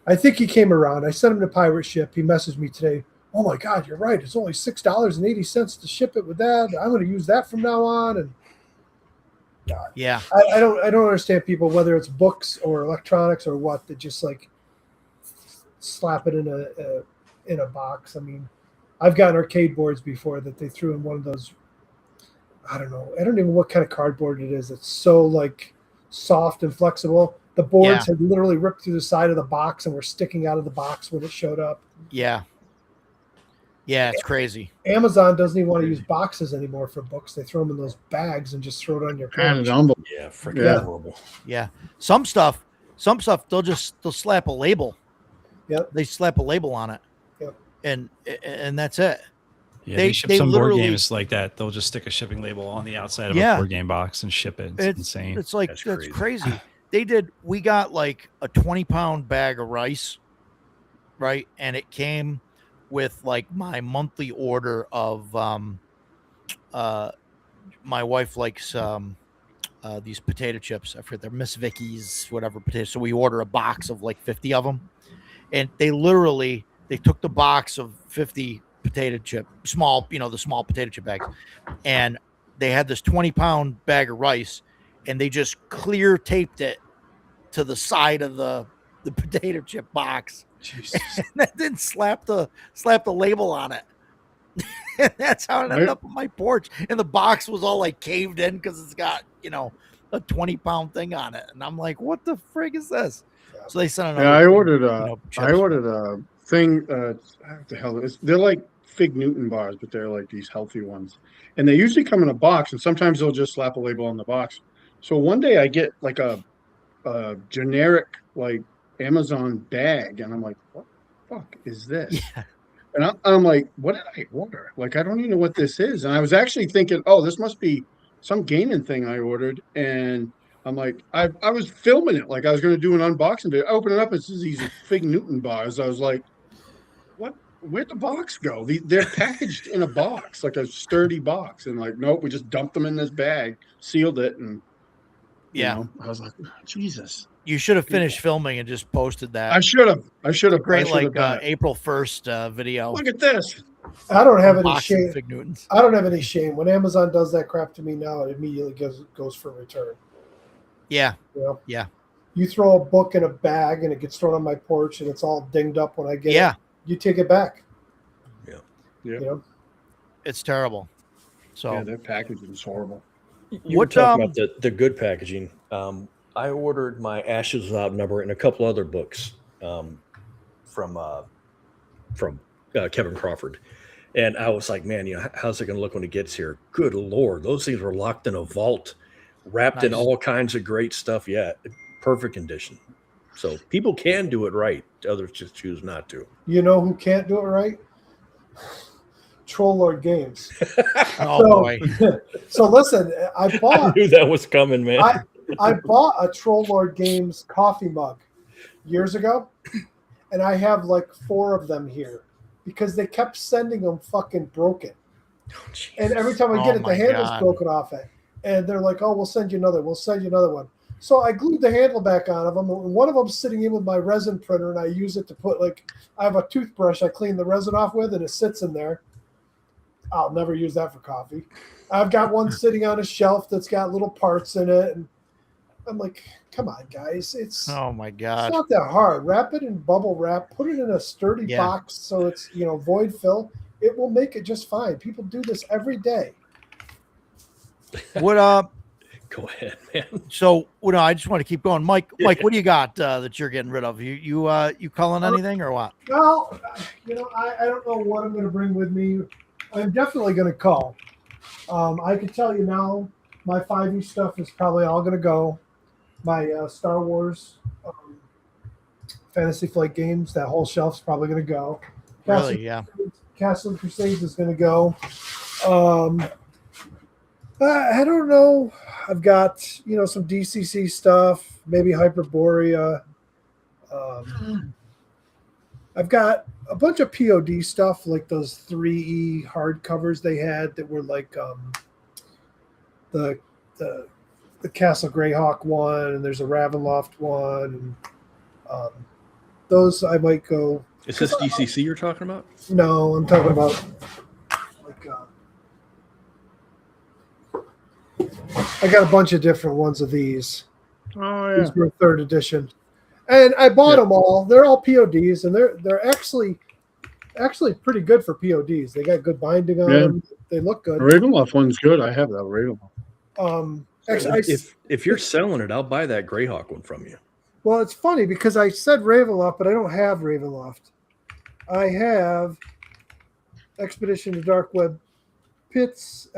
I think he came around. I sent him to Pirate Ship. He messaged me today. Oh my God, you're right. It's only $6.80 to ship it with that. I'm going to use that from now on. And God, yeah, I don't understand people, whether it's books or electronics or what, that just like slap it in a box. I mean, I've gotten arcade boards before that they threw in one of those. I don't know. I don't even know what kind of cardboard it is. It's so like soft and flexible. The boards had literally ripped through the side of the box and were sticking out of the box when it showed up. Yeah. Yeah, it's crazy. Amazon doesn't even want to use boxes anymore for books. They throw them in those bags and just throw it on your porch. Yeah, freaking horrible. Yeah. Some stuff they'll slap a label. Yep. They slap a label on it. Yep. And that's it. Yeah, they ship some board games like that. They'll just stick a shipping label on the outside of a board game box and ship it. It's insane. It's like that's crazy. We got like a 20-pound bag of rice, right? And it came with like my monthly order of my wife likes these potato chips. I forget, they're Miss Vicky's whatever potatoes. So we order a box of like 50 of them, and they took the box of 50 potato chip, the small potato chip bags, and they had this 20-pound bag of rice, and they just clear taped it to the side of the potato chip box. Jesus. And then slap the label on it. And that's how it ended up on my porch. And the box was all like caved in because it's got, a 20-pound thing on it. And I'm like, what the frig is this? So they sent another. I ordered a thing. What the hell is? They're like Fig Newton bars, but they're like these healthy ones. And they usually come in a box, and sometimes they'll just slap a label on the box. So one day I get like a generic like Amazon bag, and I'm like, what the fuck is this? Yeah. And I'm like, what did I order? Like, I don't even know what this is. And I was actually thinking, oh, this must be some gaming thing I ordered, and I'm like, I was filming it like I was going to do an unboxing video. I open it up, it's these Fig Newton bars. I was like, what? Where'd the box go? They're packaged in a box, like a sturdy box, and like, nope, we just dumped them in this bag, sealed it, and I was like, Jesus. You should have finished filming and just posted that. I should have. Great, I like April 1st video. Look at this. I don't have any shame. Fig Newtons. I don't have any shame. When Amazon does that crap to me now, it immediately goes for return. Yeah. You know? Yeah. You throw a book in a bag and it gets thrown on my porch and it's all dinged up when I get it. You take it back. Yeah. You know? It's terrible. So yeah, their packaging is horrible. You were talking about the good packaging. I ordered my Ashes Without Number and a couple other books from Kevin Crawford. And I was like, man, how's it going to look when it gets here? Good Lord. Those things were locked in a vault, wrapped in all kinds of great stuff. Yeah. Perfect condition. So people can do it right. Others just choose not to. You know who can't do it right? Troll Lord Games. Boy. So listen, I knew that was coming, man. I bought a Troll Lord Games coffee mug years ago, and I have like 4 of them here because they kept sending them fucking broken. Oh, and every time I get it, the handle's broken off it. And they're like, oh, we'll send you another. We'll send you another one. So I glued the handle back on of them. One of them's sitting in with my resin printer, and I use it to put I have a toothbrush I clean the resin off with, and it sits in there. I'll never use that for coffee. I've got one sitting on a shelf that's got little parts in it, and I'm like, come on, guys. Oh my God. It's not that hard. Wrap it in bubble wrap, put it in a sturdy box so it's, void fill. It will make it just fine. People do this every day. What Go ahead, man. So, I just want to keep going. Mike, what do you got that you're getting rid of? You culling anything or what? Well, I don't know what I'm going to bring with me. I'm definitely going to cull. I can tell you now, my 5e stuff is probably all going to go. My Star Wars Fantasy Flight games, that whole shelf's probably going to go. Really? Yeah. Castle Crusades is going to go. I don't know. I've got, some DCC stuff, maybe Hyperborea. I've got a bunch of POD stuff, like those 3E hardcovers they had that were like the Castle Greyhawk one, and there's a Ravenloft one. And those I might go. Is this DCC you're talking about? No, I'm talking about I got a bunch of different ones of these. Oh yeah. These were 3rd edition, and I bought them all. They're all PODs, and they're actually pretty good for PODs. They got good binding on them. They look good. Ravenloft one's good. I have that Ravenloft. If you're selling it, I'll buy that Greyhawk one from you. Well, it's funny because I said Ravenloft, but I don't have Ravenloft. I have Expedition to Dark Web Pits.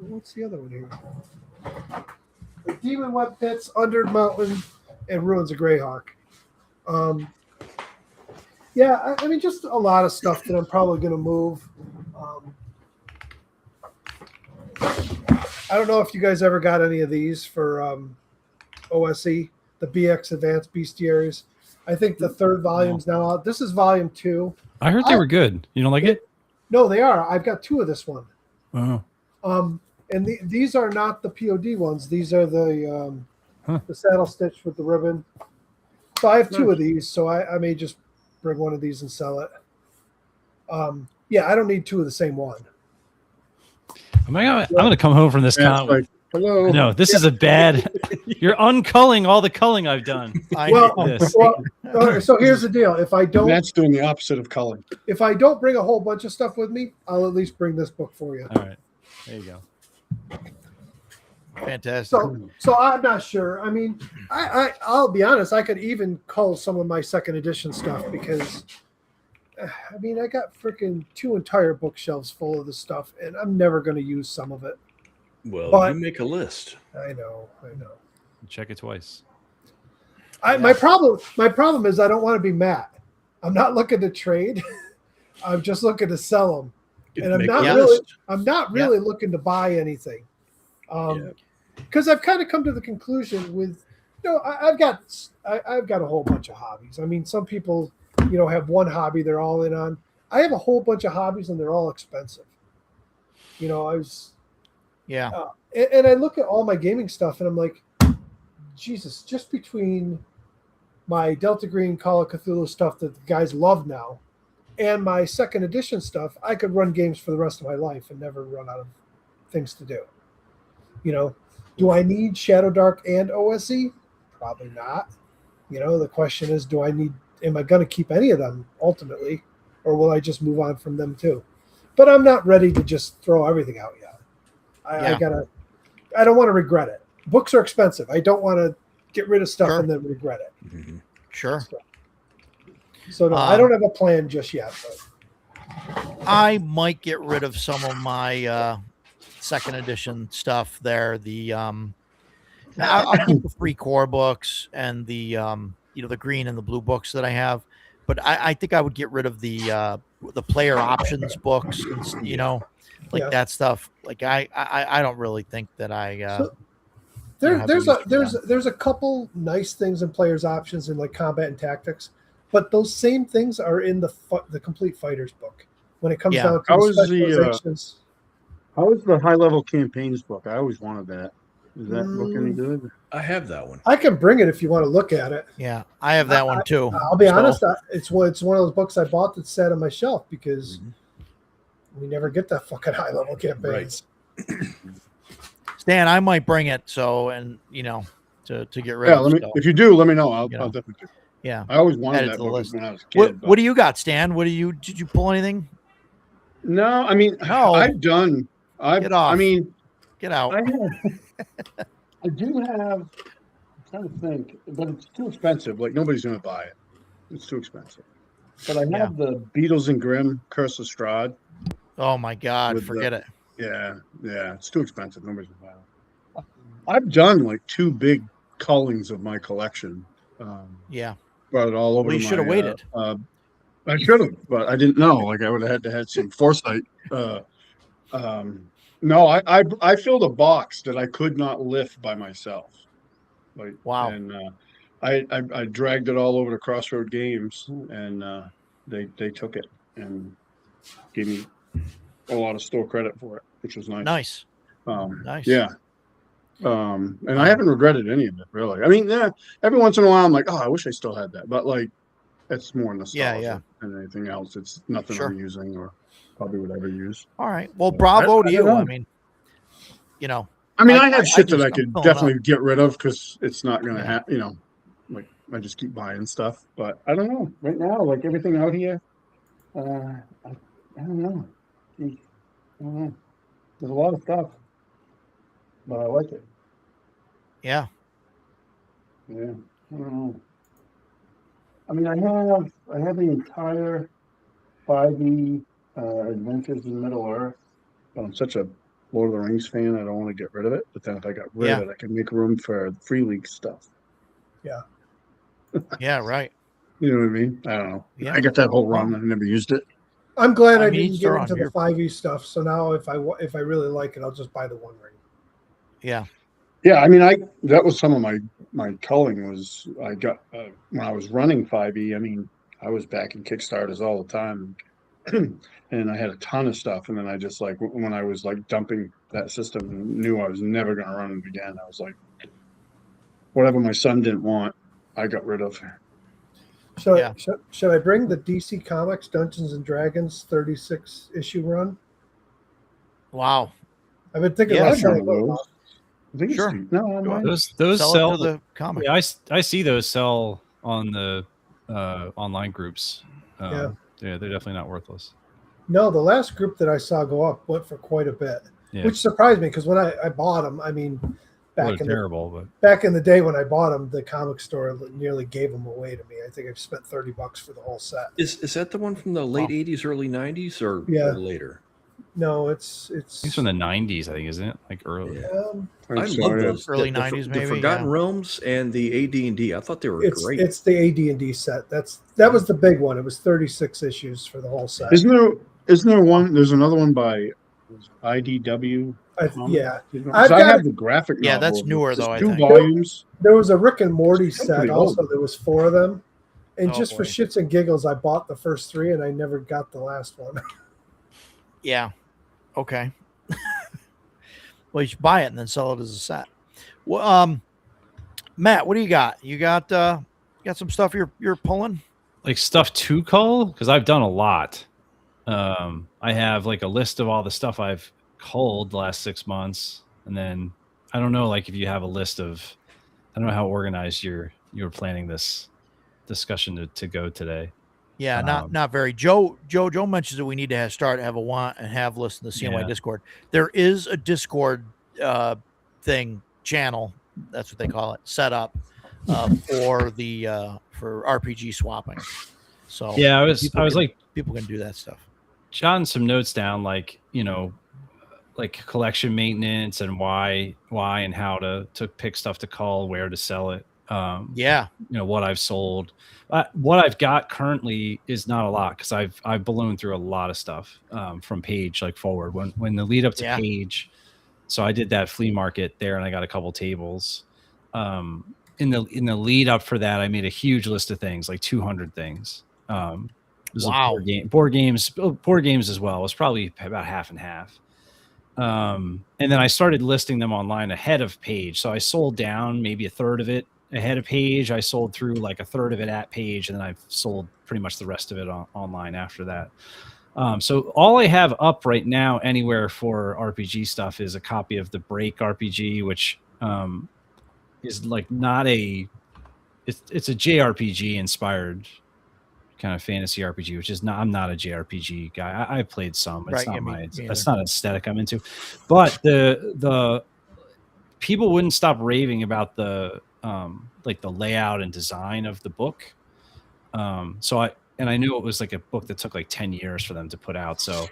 What's the other one here? The Demon Web Pits, Under Mountain, and Ruins of Greyhawk. I mean, just a lot of stuff that I'm probably going to move. I don't know if you guys ever got any of these for OSE, the BX Advanced Bestiaries. I think the 3rd volume's now out. This is volume 2. I heard they were good. You don't like it? No, they are. I've got 2 of this one. Oh. And these are not the POD ones. These are the saddle stitch with the ribbon. So I have 2 of these. So I may just bring one of these and sell it. I don't need 2 of the same one. I'm going to come home from this con. Like, hello. No, this is a bad. You're unculling all the culling I've done. So here's the deal. If I don't, Matt's doing the opposite of culling. If I don't bring a whole bunch of stuff with me, I'll at least bring this book for you. All right, there you go. Fantastic. So I'm not sure. I mean, I'll be honest. I could even cull some of my 2nd edition stuff because, I mean, I got freaking 2 entire bookshelves full of this stuff, and I'm never going to use some of it. Well, you make a list. I know. Check it twice. My problem is I don't want to be Matt. I'm not looking to trade. I'm just looking to sell them. and I'm not really looking to buy anything, because I've kind of come to the conclusion with, I've got a whole bunch of hobbies. I mean, some people, have one hobby they're all in on. I have a whole bunch of hobbies and they're all expensive. And I look at all my gaming stuff and I'm like, Jesus, just between my Delta Green Call of Cthulhu stuff that the guys love now and my second edition stuff, I could run games for the rest of my life and never run out of things to do. Do I need Shadow Dark and OSE? Probably not. The question is, am I going to keep any of them ultimately, or will I just move on from them too? But I'm not ready to just throw everything out yet. I don't want to regret it. Books are expensive. I don't want to get rid of stuff and then regret it. Mm-hmm. Sure. So no, I don't have a plan just yet. But I might get rid of some of my second edition stuff there. I'll keep the 3 core books and the the green and the blue books that I have, but I think I would get rid of the player options books, that stuff. Like I don't really think that there's a couple nice things in players options in like combat and tactics, but those same things are in the complete fighters book when it comes down to specializations. How is the high level campaigns book? I always wanted that. Is that book any good? I have that one. I can bring it if you want to look at it. Yeah, I have that one too. I'll be honest. It's one of those books I bought that sat on my shelf because we never get that fucking high level campaigns. Right. Stan, I might bring it. To get rid of. If you do, let me know. I'll definitely. Yeah, I always wanted that book when I was a kid. What do you got, Stan? Did you pull anything? No, I mean, I've done. Get off. I mean, get out. I do have. I'm trying to think, but it's too expensive. Like nobody's going to buy it. It's too expensive. But I have the Beatles and Grimm Curse of Strahd. Oh my God! Forget it. Yeah, it's too expensive. Nobody's going to buy it. I've done like 2 big cullings of my collection. Brought it all over. Well, you should have waited. I should have, but I didn't know. Like I would have had some foresight. No, I filled a box that I could not lift by myself. Like wow. And I dragged it all over to Crossroad Games, and they took it and gave me a lot of store credit for it, which was nice. Nice. Yeah. And I haven't regretted any of it really. I mean, every once in a while I'm like, oh, I wish I still had that, but like, it's more nostalgia than anything else. It's nothing I'm using or probably would ever use. All right. Well, bravo to you. I mean, I have shit that I could definitely get rid of because it's not going to happen. Like I just keep buying stuff, but I don't know. Right now, like everything out here, I don't know. I don't know. There's a lot of stuff, but I like it. Yeah. Yeah. I don't know. I mean, I have the entire 5e Adventures in Middle Earth. But I'm such a Lord of the Rings fan, I don't want to get rid of it. But then if I got rid of it, I can make room for the Free League stuff. Yeah. Yeah, right. You know what I mean? I don't know. Yeah. I got that whole run. I never used it. I'm glad I didn't get into the 5e stuff. So now if I really like it, I'll just buy the One Ring. Yeah. Yeah, I mean, that was some of my culling was I got when I was running 5e. I mean, I was backing Kickstarters all the time, and I had a ton of stuff. And then I just like when I was like dumping that system and knew I was never going to run it again, I was like, whatever my son didn't want, I got rid of. Should I bring the DC Comics Dungeons and Dragons 36 issue run? Wow, I've been thinking about selling those. Sure. Those sell to the comic. Yeah, I see those sell on the online groups. Yeah, they're definitely not worthless. No, the last group that I saw go up went for quite a bit, which surprised me because when I bought them, I mean, back in the day when I bought them, the comic store nearly gave them away to me. I think I've spent $30 for the whole set. Is that the one from the late 80s, early 90s, or later? No, it's from the 90s, I think, isn't it? Like early. I love those early 90s, maybe. The Forgotten Realms and the AD&D. I thought they were great. It's the AD&D set. That was the big one. It was 36 issues for the whole set. Isn't Isn't there one? There's another one by IDW. Yeah, I have the graphic novel. Yeah, that's newer though. I Two think. volumes. There was a Rick and Morty Still set pretty also. old. There was 4 of them, and Oh, just for boy. shits and giggles, I bought the first 3, and I never got the last one. Yeah. Okay. Well, you should buy it and then sell it as a set. Well, Matt, what do you got? You got some stuff you're pulling? Like stuff to cull, because I've done a lot. I have like a list of all the stuff I've culled the last 6 months, and then I don't know, like if you have a list of, I don't know how organized you were planning this discussion to go today. Yeah, not very. Joe mentions that we need to have a want and have list in the CMY Discord. There is a Discord thing channel, that's what they call it, set up for RPG swapping. So yeah, I was like, people can do that stuff. Jotting some notes down, like, you know, like collection maintenance and why and how to pick stuff to call, where to sell it. You know, what I've sold. What I've got currently is not a lot, because I've ballooned through a lot of stuff from Page like forward. When the lead up to Page, so I did that flea market there, and I got a couple tables. In the lead up for that, I made a huge list of things, like 200 things. Wow. Board games as well. It was probably about half and half. And then I started listing them online ahead of Page. So I sold down maybe a third of it ahead of Page. I sold through like a third of it at Page, and then I've sold pretty much the rest of it online after that. So all I have up right now anywhere for RPG stuff is a copy of the Break RPG, which is like not it's a JRPG inspired kind of fantasy RPG, which is not, I'm not a JRPG guy. I played some. It's not that's not aesthetic I'm into. But the people wouldn't stop raving about the like the layout and design of the book. So I knew it was like a book that took like 10 years for them to put out. So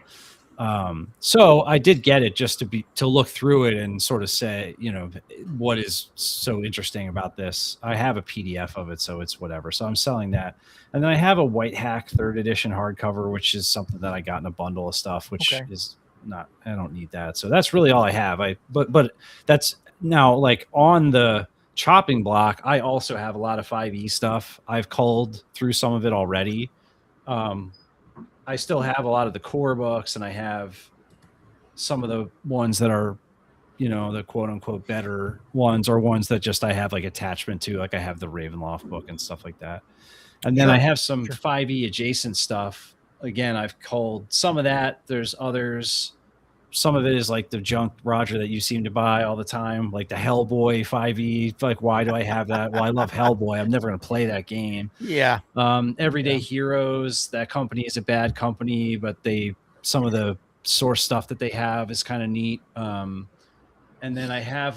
I did get it just to look through it and sort of say, you know, what is so interesting about this. I have a PDF of it, so it's whatever. So I'm selling that. And then I have a White Hack 3rd edition hardcover, which is something that I got in a bundle of stuff, which is not, I don't need that. So that's really all I have. But that's now like on the chopping block. I also have a lot of 5e stuff. I've culled through some of it already. I still have a lot of the core books, and I have some of the ones that are, you know, the quote unquote better ones, or ones that just I have like attachment to, like I have the Ravenloft book and stuff like that. And then I have some 5e adjacent stuff. Again, I've culled some of that. There's others. Some of it is like the junk, Roger, that you seem to buy all the time, like the Hellboy 5e. Like, why do I have that? Well, I love Hellboy. I'm never going to play that game. Yeah. Everyday Heroes, that company is a bad company, but some of the source stuff that they have is kind of neat. And then I have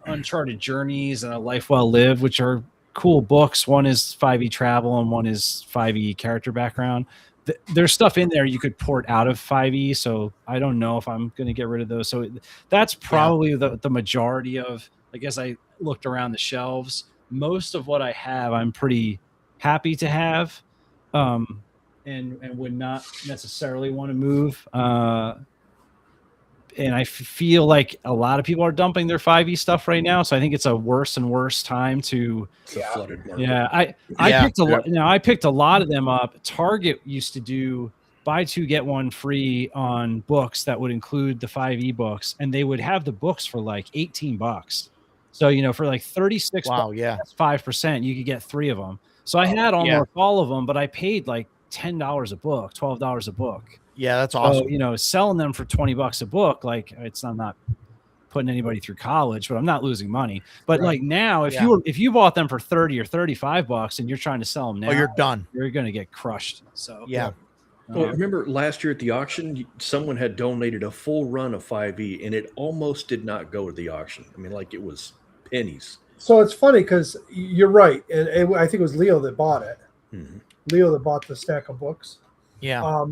Uncharted Journeys and A Life Well Lived, which are cool books. One is 5e travel and one is 5e character background. There's stuff in there you could port out of 5e, so I don't know if I'm going to get rid of those. So that's probably the majority of, I guess, I looked around the shelves. Most of what I have, I'm pretty happy to have, and would not necessarily want to move. And I feel like a lot of people are dumping their 5e stuff right now. So I think it's a worse and worse time to. It's a flooded market. Yeah, I picked a lot of them up. Target used to do buy 2 get 1 free on books that would include the 5e books, and they would have the books for like $18. So, you know, for like 36 bucks, that's 5%, you could get 3 of them. So I had almost all of them, but I paid like $10 a book, $12 a book. Yeah, that's awesome. So, you know, selling them for $20 a book, like I'm not putting anybody through college, but I'm not losing money. But like now, if you bought them for 30 or 35 bucks and you're trying to sell them now, you're done. You're going to get crushed. So yeah. Well, remember last year at the auction, someone had donated a full run of 5e, and it almost did not go to the auction. I mean, like it was pennies. So it's funny because you're right, and I think it was Leo that bought it. Mm-hmm. Leo that bought the stack of books. Yeah.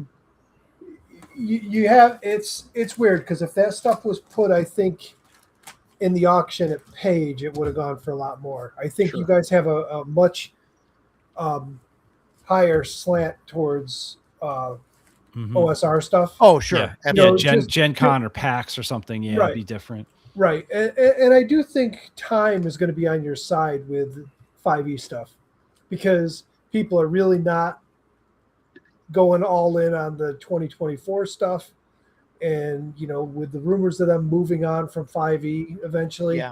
You have it's weird because if that stuff was put, I think, in the auction at Page, it would have gone for a lot more. I think you guys have a much higher slant towards OSR stuff. Oh, sure. Yeah, Absolutely. Gen Con or PAX or something. Yeah, it'd be different. Right. And I do think time is going to be on your side with 5e stuff because people are really not going all in on the 2024 stuff. And, with the rumors of them moving on from 5e eventually,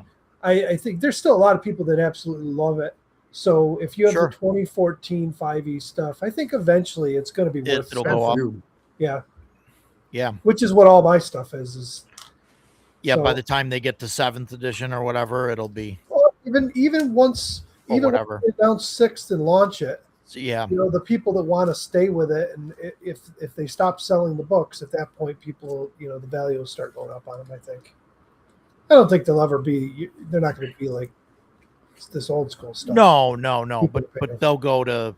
I think there's still a lot of people that absolutely love it. So if you have the 2014 5e stuff, I think eventually it's going to be worth it'll go up. Yeah. Yeah. Which is what all my stuff is. By the time they get to 7th edition or whatever, it'll be. Well, even once they announce 6th and launch it, so, yeah. The people that want to stay with it, and if they stop selling the books at that point, people, the value will start going up on them. I think. I don't think they'll ever be. They're not going to be like this old school stuff. No. But they'll go to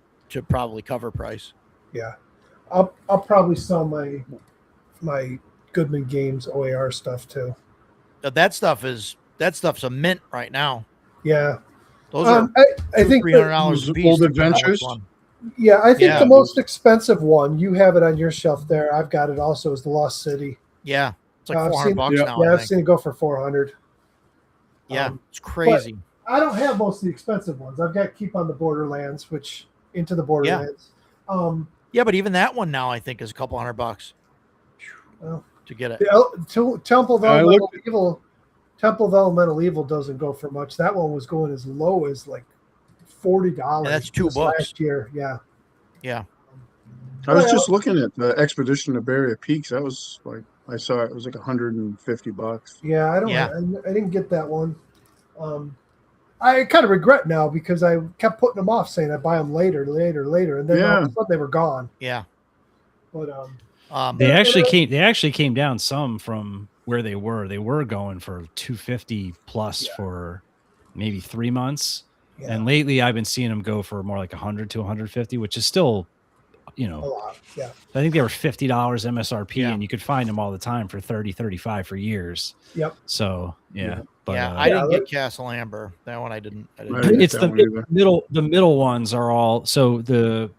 probably cover price. Yeah, I'll probably sell my Goodman Games OAR stuff too. That stuff's a mint right now. Yeah, those are. I think $300 a piece. Old Adventures. Yeah, I think the most expensive one, you have it on your shelf there. I've got it also, is the Lost City. Yeah, it's like $400 now. Yeah, I've seen it go for $400. Yeah, it's crazy. I don't have most of the expensive ones. I've got Keep on the Borderlands, which Into the Borderlands. Yeah, but even that one now I think is a couple $100 to get it. Temple of Elemental Evil. Temple of Elemental Evil doesn't go for much. That one was going as low as like $40. And that's 2 books last year. Yeah. Yeah. I was just looking at the Expedition to Barrier Peaks. That was like, I saw it was like $150. Yeah, I didn't get that one. I kind of regret now because I kept putting them off, saying I'd buy them later, and then all of a sudden they were gone. Yeah. But they actually came down some from where they were. They were going for $250 plus for maybe 3 months. Yeah. And lately I've been seeing them go for more like $100 to $150, which is still, a lot. Yeah. I think they were $50 MSRP and you could find them all the time for $30, $35 for years. Yep. So, yeah. But, I didn't get Castle Amber. That one I didn't it's the middle ones are all, so the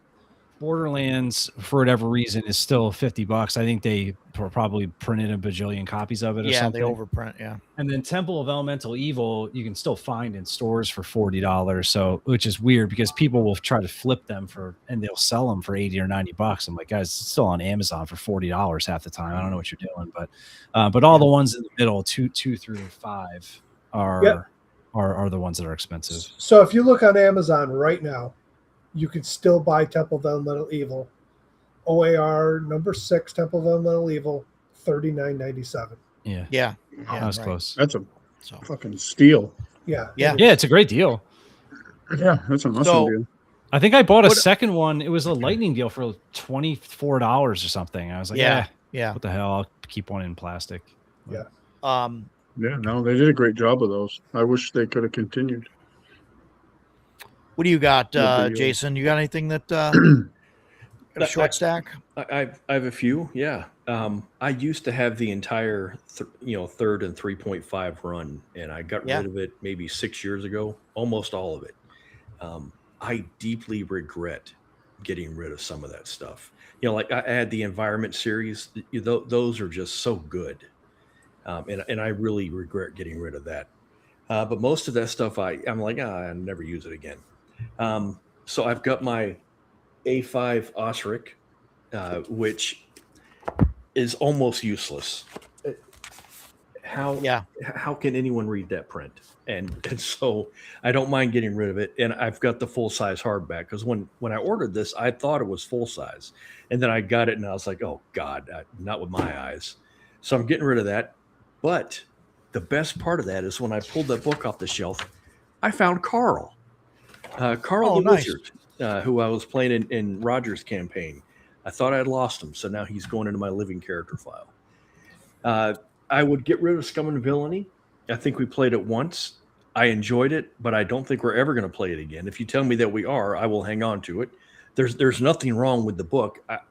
Borderlands, for whatever reason, is still $50. I think they probably printed a bajillion copies of it or something. Yeah, they overprint, yeah. And then Temple of Elemental Evil, you can still find in stores for $40. So, which is weird because people will try to flip them and they'll sell them for $80 or $90. I'm like, guys, it's still on Amazon for $40 half the time. I don't know what you're doing, but all the ones in the middle, 2 through 5, are the ones that are expensive. So if you look on Amazon right now, you could still buy Temple of Elemental Evil. OAR number 6, Temple of Elemental Evil, $39.97. Yeah. That was close. That's a fucking steal. Yeah. It's a great deal. Yeah, that's an awesome deal. I think I bought a second one. It was a lightning deal for $24 or something. I was like, yeah. What the hell? I'll keep one in plastic. Yeah. No, they did a great job of those. I wish they could have continued. What do you got, Jason? You got anything that got a short stack? I have a few. Yeah. I used to have the entire, 3rd and 3.5 run, and I got rid of it maybe 6 years ago, almost all of it. I deeply regret getting rid of some of that stuff. Like I had the Environment series. Those are just so good. And I really regret getting rid of that. But most of that stuff, I'm like, I never use it again. So I've got my A5 Osric, which is almost useless. How can anyone read that print? And so I don't mind getting rid of it. And I've got the full size hardback because when I ordered this, I thought it was full size, and then I got it and I was like, oh God, not with my eyes. So I'm getting rid of that. But the best part of that is when I pulled that book off the shelf, I found Carl. Carl the Wizard, who I was playing in Roger's campaign. I thought I'd lost him, so now he's going into my living character file. I would get rid of Scum and Villainy. I think we played it once. I enjoyed it, but I don't think we're ever going to play it again. If you tell me that we are, I will hang on to it. There's nothing wrong with the book. I'm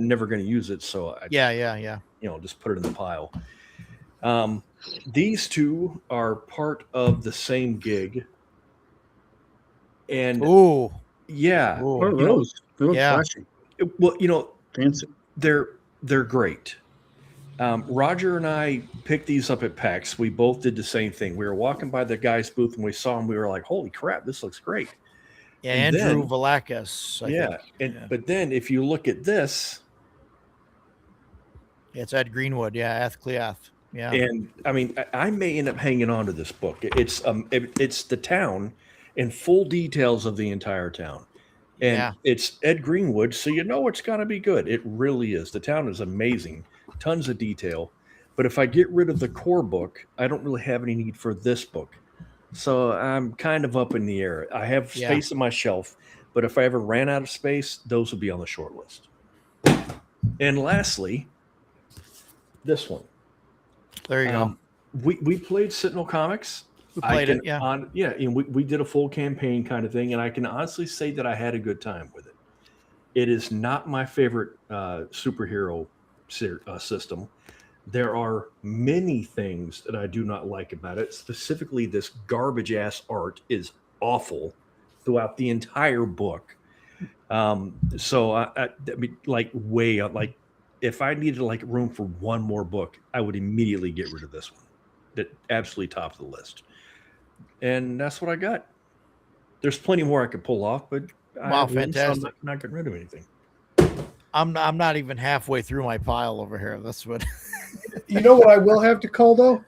never going to use it, so just put it in the pile. These two are part of the same gig. And what are those? They look flashy. Well, fancy. they're great. Roger and I picked these up at PAX. We both did the same thing. We were walking by the guy's booth and we saw him. We were like, "Holy crap, this looks great!" Yeah, And Andrew then, Velakis, I think. but then if you look at this, It's Ed Greenwood. Yeah, Athcliath. Yeah. and I mean, I may end up hanging on to this book. It's the town and full details of the entire town. And it's Ed Greenwood, so you know it's going to be good. It really is. The town is amazing, tons of detail. But if I get rid of the core book, I don't really have any need for this book. So I'm kind of up in the air. I have space on my shelf, but if I ever ran out of space, those would be on the short list. And lastly, this one. There you go. We played Sentinel Comics. We played it, and we did a full campaign kind of thing, and I can honestly say that I had a good time with it. It is not my favorite superhero system. There are many things that I do not like about it. Specifically, this garbage ass art is awful throughout the entire book. So I mean, like way up, like if I needed like room for one more book, I would immediately get rid of this one. That absolutely top of the list. And that's what I got. There's plenty more I could pull off, but wow, fantastic! So I'm not getting rid of anything. I'm not even halfway through my pile over here. That's what. You know what I will have to cull though?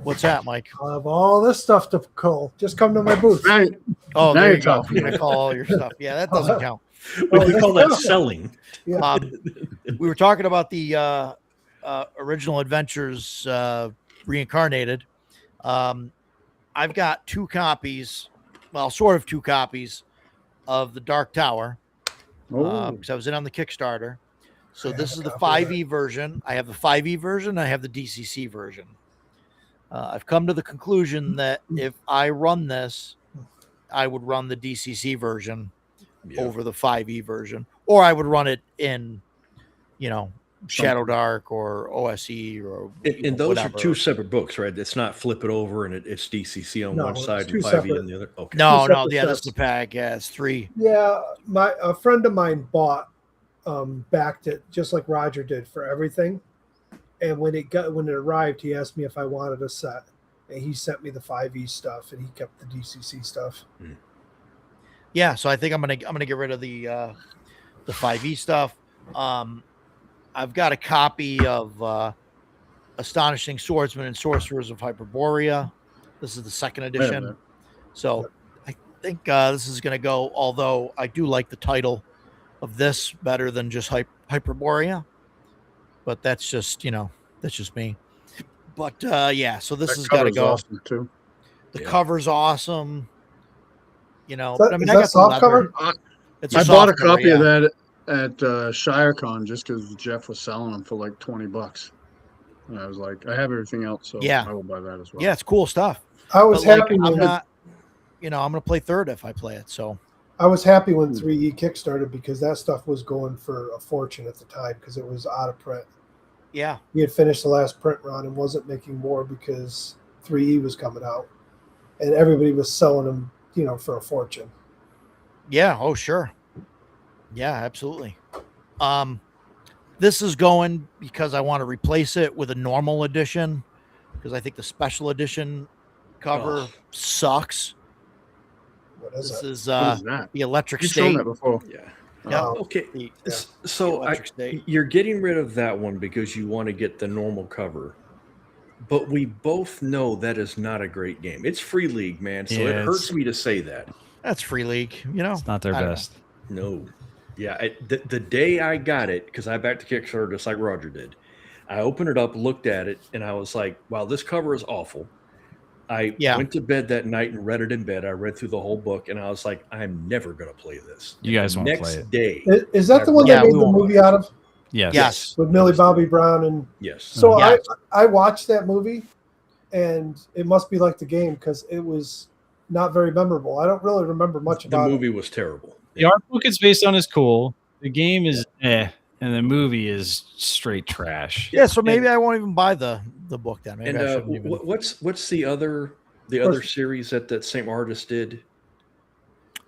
What's that, Mike? I have all this stuff to cull. Just come to my booth. Right. Oh, Now there you're you go. talking. You're gonna call all your stuff. Yeah, that doesn't count. We call that selling. Yeah. We were talking about the original adventures reincarnated. I've got 2 copies, well, sort of 2 copies of the Dark Tower because I was in on the Kickstarter. So this is the 5e version. I have the 5e version. I have the DCC version. I've come to the conclusion that if I run this, I would run the DCC version over the 5e version, or I would run it in, Shadow Dark or OSE or. And those whatever. are 2 separate books, right? It's not flip it over and it's DCC on one side and 5e separate. on the other. Okay. No, separate yeah, that's sets. the pack. Yeah, it's 3. Yeah, a friend of mine backed it just like Roger did for everything. And when it arrived, he asked me if I wanted a set, and he sent me the 5e stuff, and he kept the DCC stuff. Yeah, so I think I'm gonna get rid of the 5e stuff. I've got a copy of Astonishing Swordsmen and Sorcerers of Hyperborea. This is the 2nd edition. So I think this is gonna go. Although I do like the title of this better than just Hyperborea, but that's just me. But yeah, so this has got to go. Awesome too. The cover's awesome. Is But I mean, that I got soft the leather. cover? It's I a bought a soft cover, copy yeah. of that at ShireCon just because Jeff was selling them for like $20. And I was like, I have everything else, so Yeah. I will buy that as well. Yeah, it's cool stuff. I was But, happy I'm when not. I'm gonna play 3rd if I play it. So I was happy when 3E kickstarted because that stuff was going for a fortune at the time because it was out of print. yeah, He had finished the last print run and wasn't making more because 3E was coming out, and everybody was selling them, for a fortune. yeah. Oh, sure. Yeah, absolutely. This is going because I want to replace it with a normal edition because I think the special edition cover sucks. What is This it? is What is that? the Electric You've shown State. that before. Yeah. Yeah. Okay. The So Electric State. you're getting rid of that one because you want to get the normal cover. But we both know that is not a great game. It's Free League, man. So it hurts me to say that. That's Free League. It's not their I don't best. No. Yeah. The day I got it, because I backed the Kickstarter just like Roger did, I opened it up, looked at it, and I was like, wow, this cover is awful. I went to bed that night and read it in bed. I read through the whole book, and I was like, I'm never going to play this. You guys won't play it. Next day. Is that the one Yeah, they made we the won't movie out of Yes. with Millie Bobby Brown? And Yes. so Yeah. I watched that movie, and it must be like the game because it was not very memorable. I don't really remember much The about movie was terrible. The art book it's based on is cool. The game is and the movie is straight trash. Yeah, so maybe I won't even buy the book then. Maybe And I shouldn't even. what's the other series that St. Martis did?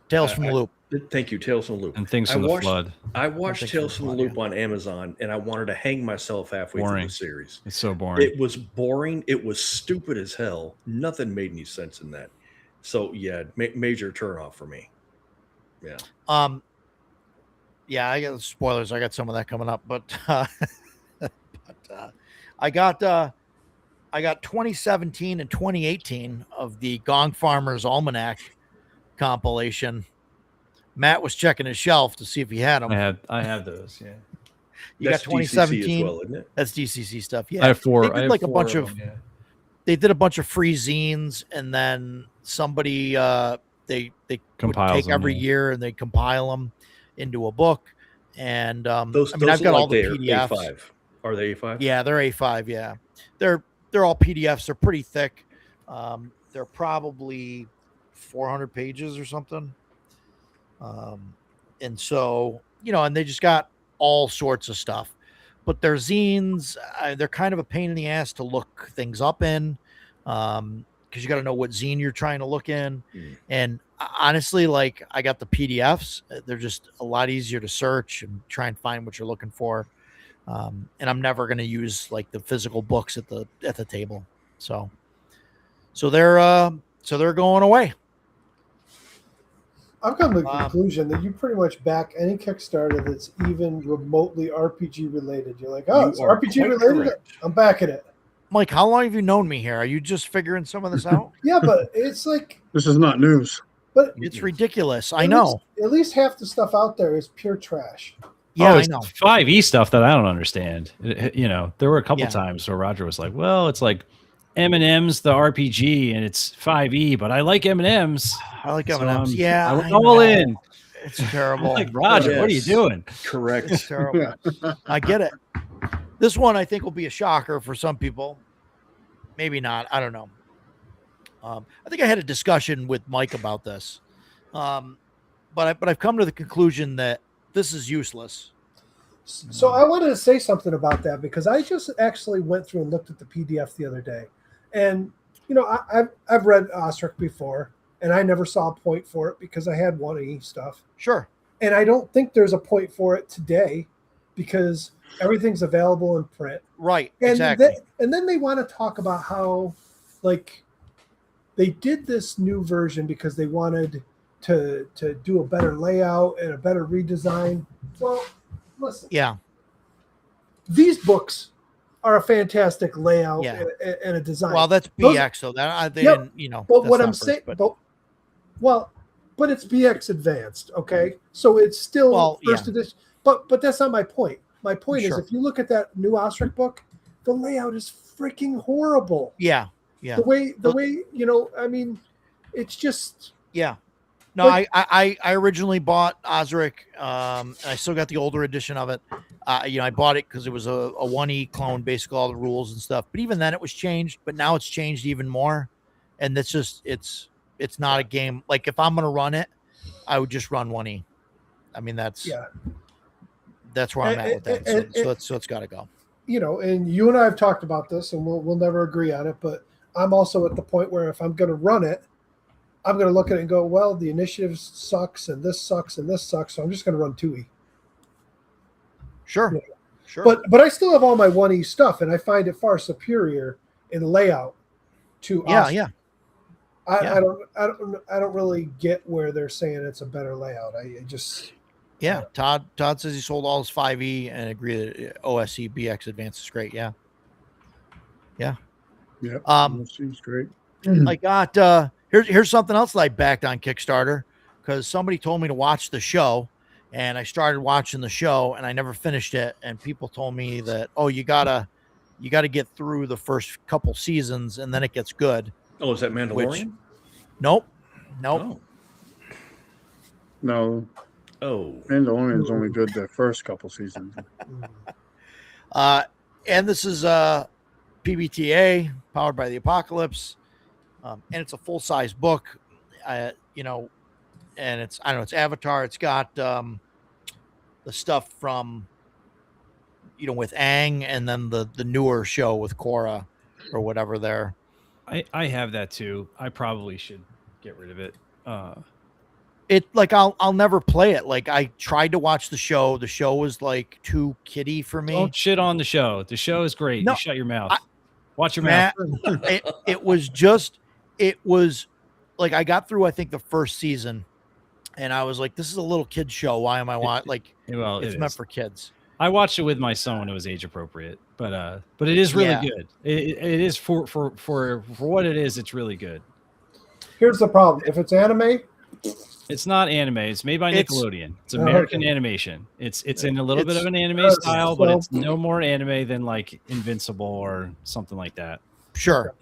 Tales from the Loop. Thank you, Tales from the Loop. And Things from the Flood. I watched Things Tales from from the the Flood, Loop on Amazon, and I wanted to hang myself halfway through Boring. the series. It's so boring. It was boring. It was stupid as hell. Nothing made any sense in that. So yeah, major turnoff for me. Yeah. Yeah, I got spoilers. I got some of that coming up, but I got 2017 and 2018 of the Gong Farmers Almanac compilation. Matt was checking his shelf to see if he had them. I have those. Yeah. You That's got 2017 DCC as well, isn't it? That's DCC stuff. Yeah, I have four. They did I have like a four bunch of of. them, yeah. They did a bunch of free zines, and then somebody they would Compiles take them, every yeah. year and they compile them into a book. And Those I've got look all the they're PDFs. A5. Are they A5? Yeah, they're A5. Yeah, they're all PDFs. They're pretty thick. They're probably 400 pages or something. And so, and they just got all sorts of stuff. But their zines, they're kind of a pain in the ass to look things up in, because you got to know what zine you're trying to look in. And honestly, like, I got the PDFs. They're just a lot easier to search and try and find what you're looking for. And I'm never going to use like the physical books at the table. So they're going away. I've come to the conclusion that you pretty much back any Kickstarter that's even remotely RPG related. You're like, oh, it's RPG related. Correct. I'm backing it. Mike, how long have you known me here? Are you just figuring some of this out? Yeah, but it's like, this is not news. But it's ridiculous. I know. At least half the stuff out there is pure trash. Yeah, I know. 5e stuff that I don't understand. There were a couple times where Roger was like, well, it's like M&M's the RPG and it's 5e, but I like M&M's. I like M&M's. Yeah, I went all in. It's terrible. Like, Roger, what are you doing? Correct. It's terrible. I get it. This one I think will be a shocker for some people. Maybe not. I don't know. I think I had a discussion with Mike about this, but I've come to the conclusion that this is useless. So I wanted to say something about that because I just actually went through and looked at the PDF the other day, and I've read Osric before, and I never saw a point for it because I had 1E stuff. Sure. And I don't think there's a point for it today because everything's available in print. Right. And exactly. And then they want to talk about how, like, they did this new version because they wanted to do a better layout and a better redesign. Well, listen. Yeah. These books are a fantastic layout and a design. Well, that's BX, so that they didn't, But what I'm saying, but it's BX Advanced, okay? So it's still first edition. But that's not my point. My point is, if you look at that new Osric book, the layout is freaking horrible. Yeah, yeah. The way I mean, it's just No, I originally bought Osric. And I still got the older edition of it. I bought it because it was a 1E clone, basically all the rules and stuff. But even then, it was changed. But now it's changed even more, and it's just it's not a game. Like, if I'm gonna run it, I would just run 1E. I mean, that's where I'm at with that. So it's got to go. And you and I have talked about this, and we'll never agree on it. But I'm also at the point where if I'm going to run it, I'm going to look at it and go, well, the initiative sucks, and this sucks, and this sucks. So I'm just going to run 2E. Sure. Sure. But I still have all my 1E stuff, and I find it far superior in layout to Osric. I don't really get where they're saying it's a better layout. I just Todd says he sold all his 5E and agreed that OSE BX Advanced is great. Yeah. Seems great. I got here's something else that I backed on Kickstarter because somebody told me to watch the show, and I started watching the show and I never finished it. And people told me that, you gotta get through the first couple seasons and then it gets good. Oh, is that Mandalorian? Nope. No. Oh, Mandalorian's only good the first couple seasons. And this is PBTA, powered by the Apocalypse, and it's a full size book. And it's Avatar. It's got the stuff from with Aang, and then the newer show with Korra or whatever there. I have that too. I probably should get rid of it. I'll never play it. Like I tried to watch the show. The show was like too kiddie for me. Don't shit on the show. The show is great. No, you shut your mouth. Watch your Matt, mouth. it was like I got through I think the first season, and I was like, this is a little kid show. Why am I watching? Like, Well, it's meant for kids. I watched it with my son when it was age appropriate, but it is really good. It is for what it is. It's really good. Here's the problem: if it's anime, it's not anime. It's made by Nickelodeon. It's American animation. It's in a little bit of an anime style, but it's no more anime than like Invincible or something like that. Sure.